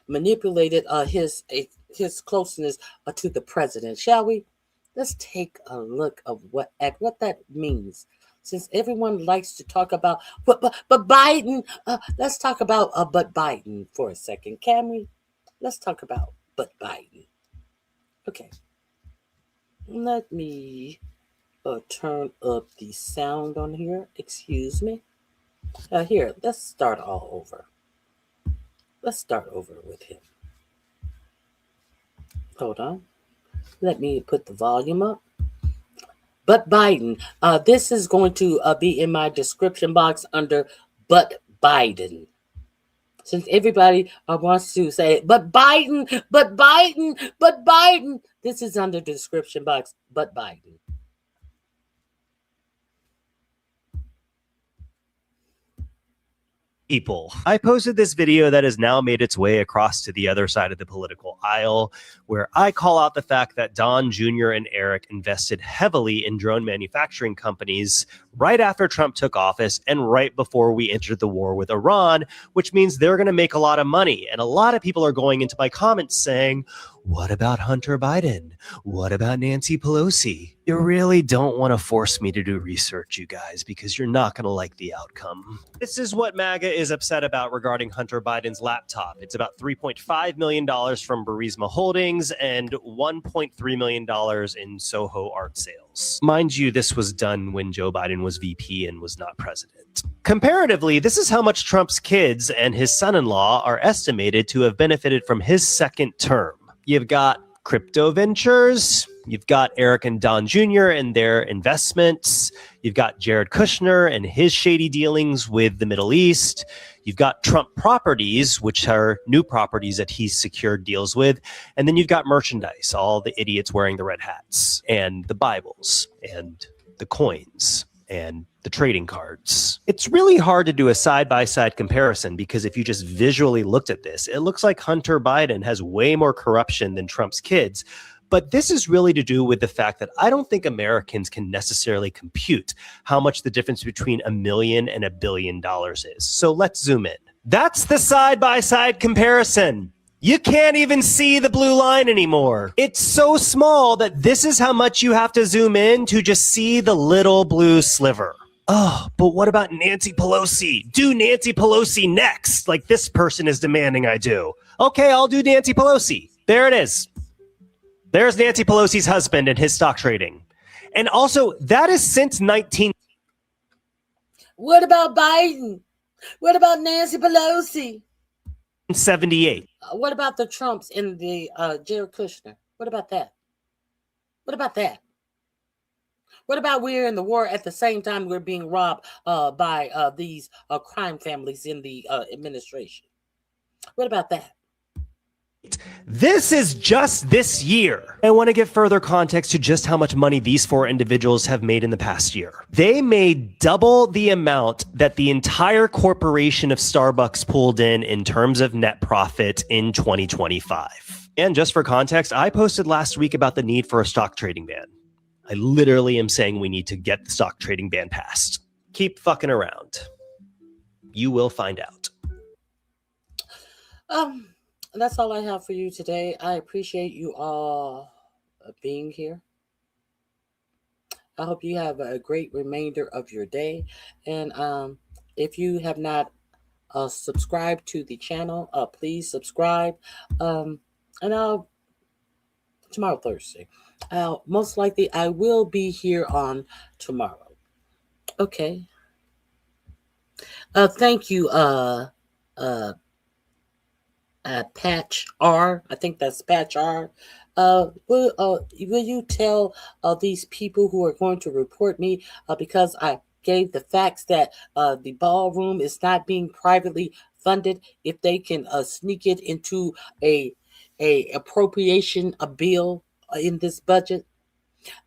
manipulated his closeness to the president, shall we? Let's take a look at what that means. Since everyone likes to talk about, but Biden, let's talk about but Biden for a second, can we? Let's talk about but Biden. Okay. Let me turn up the sound on here. Excuse me. Here, let's start all over. Let's start over with him. Hold on. Let me put the volume up. But Biden, this is going to be in my description box under but Biden. Since everybody wants to say, but Biden, this is under the description box, but Biden. People. I posted this video that has now made its way across to the other side of the political aisle, where I call out the fact that Don Jr. and Eric invested heavily in drone manufacturing companies right after Trump took office and right before we entered the war with Iran, which means they're going to make a lot of money. And a lot of people are going into my comments saying, what about Hunter Biden? What about Nancy Pelosi? You really don't want to force me to do research, you guys, because you're not going to like the outcome. This is what MAGA is upset about regarding Hunter Biden's laptop. It's about $3.5 million from Burisma Holdings and $1.3 million in Soho art sales. Mind you, this was done when Joe Biden was VP and was not president. Comparatively, this is how much Trump's kids and his son-in-law are estimated to have benefited from his second term. You've got crypto ventures, you've got Eric and Don Jr. and their investments, you've got Jared Kushner and his shady dealings with the Middle East, you've got Trump properties, which are new properties that he's secured deals with, and then you've got merchandise, all the idiots wearing the red hats, and the Bibles, and the coins, and the trading cards. It's really hard to do a side-by-side comparison because if you just visually looked at this, it looks like Hunter Biden has way more corruption than Trump's kids. But this is really to do with the fact that I don't think Americans can necessarily compute how much the difference between $1 million and $1 billion is. So let's zoom in. That's the side-by-side comparison. You can't even see the blue line anymore. It's so small that this is how much you have to zoom in to just see the little blue sliver. Oh, but what about Nancy Pelosi? Do Nancy Pelosi next, like this person is demanding I do. Okay, I'll do Nancy Pelosi. There it is. There's Nancy Pelosi's husband and his stock trading. And also, that is since What about Biden? What about Nancy Pelosi? 78. What about the Trumps and the Jared Kushner? What about that? What about that? What about we're in the war at the same time we're being robbed by these crime families in the administration? What about that? This is just this year. I want to give further context to just how much money these four individuals have made in the past year. They made double the amount that the entire corporation of Starbucks pulled in terms of net profit in 2025. And just for context, I posted last week about the need for a stock trading ban. I literally am saying we need to get the stock trading ban passed. Keep fucking around. You will find out. That's all I have for you today. I appreciate you all being here. I hope you have a great remainder of your day. And if you have not subscribed to the channel, please subscribe. And tomorrow, Thursday. Most likely, I will be here on tomorrow. Okay. Thank you, Patch R. I think that's Patch R. Will you tell these people who are going to report me because I gave the facts that the ballroom is not being privately funded, if they can sneak it into a appropriation bill in this budget?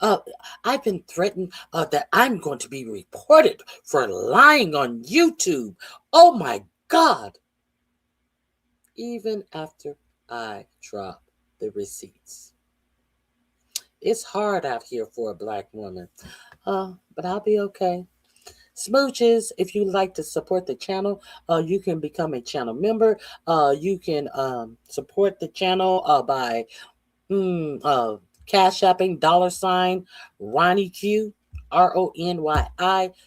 I've been threatened that I'm going to be reported for lying on YouTube. Oh my God. Even after I drop the receipts. It's hard out here for a Black woman, but I'll be okay. Smooches, if you'd like to support the channel, you can become a channel member. You can support the channel by Cash Apping $RonyiQ, RonyiQ.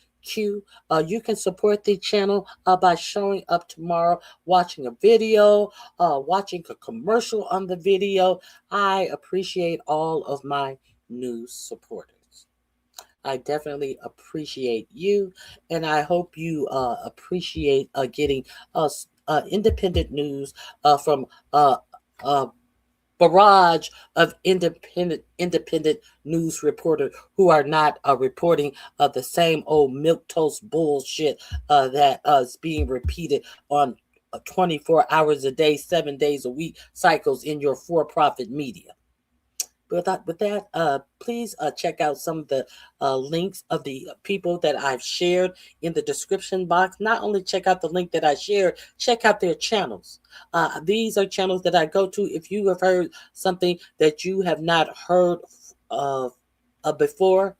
You can support the channel by showing up tomorrow, watching a video, watching a commercial on the video. I appreciate all of my new supporters. I definitely appreciate you, and I hope you appreciate getting us independent news from barrage of independent news reporters who are not reporting the same old milquetoast bullshit that is being repeated on 24 hours a day, 7 days a week cycles in your for-profit media. With that, please check out some of the links of the people that I've shared in the description box. Not only check out the link that I shared, check out their channels. These are channels that I go to. If you have heard something that you have not heard before,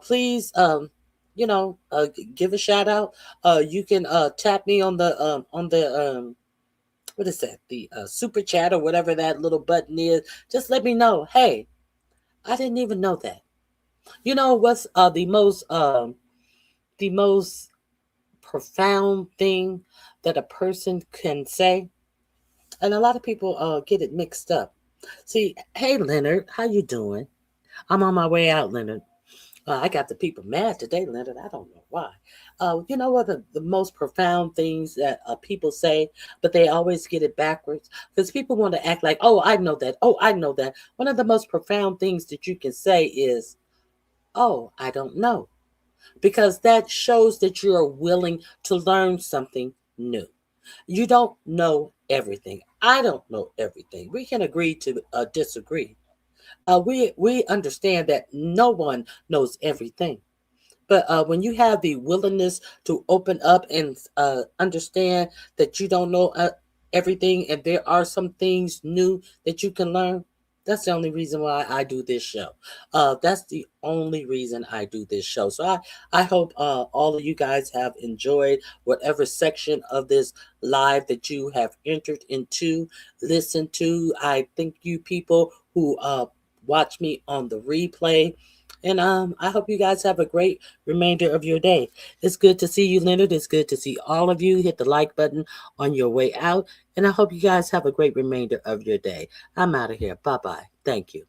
please, give a shout out. You can tap me on the what is that? The super chat or whatever that little button is. Just let me know. Hey, I didn't even know that. You know what's the most profound thing that a person can say? And a lot of people get it mixed up. See, hey Leonard, how you doing? I'm on my way out, Leonard. I got the people mad today, Leonard. I don't know why. You know what the most profound things that people say, but they always get it backwards because people want to act like, oh, I know that. Oh, I know that. One of the most profound things that you can say is, oh, I don't know. Because that shows that you are willing to learn something new. You don't know everything. I don't know everything. We can agree to disagree. We understand that no one knows everything. But when you have the willingness to open up and understand that you don't know everything and there are some things new that you can learn, that's the only reason why I do this show. That's the only reason I do this show. So I hope all of you guys have enjoyed whatever section of this live that you have entered into, listened to. I thank you people who watch me on the replay. And I hope you guys have a great remainder of your day. It's good to see you, Leonard. It's good to see all of you. Hit the like button on your way out. And I hope you guys have a great remainder of your day. I'm out of here. Bye-bye. Thank you.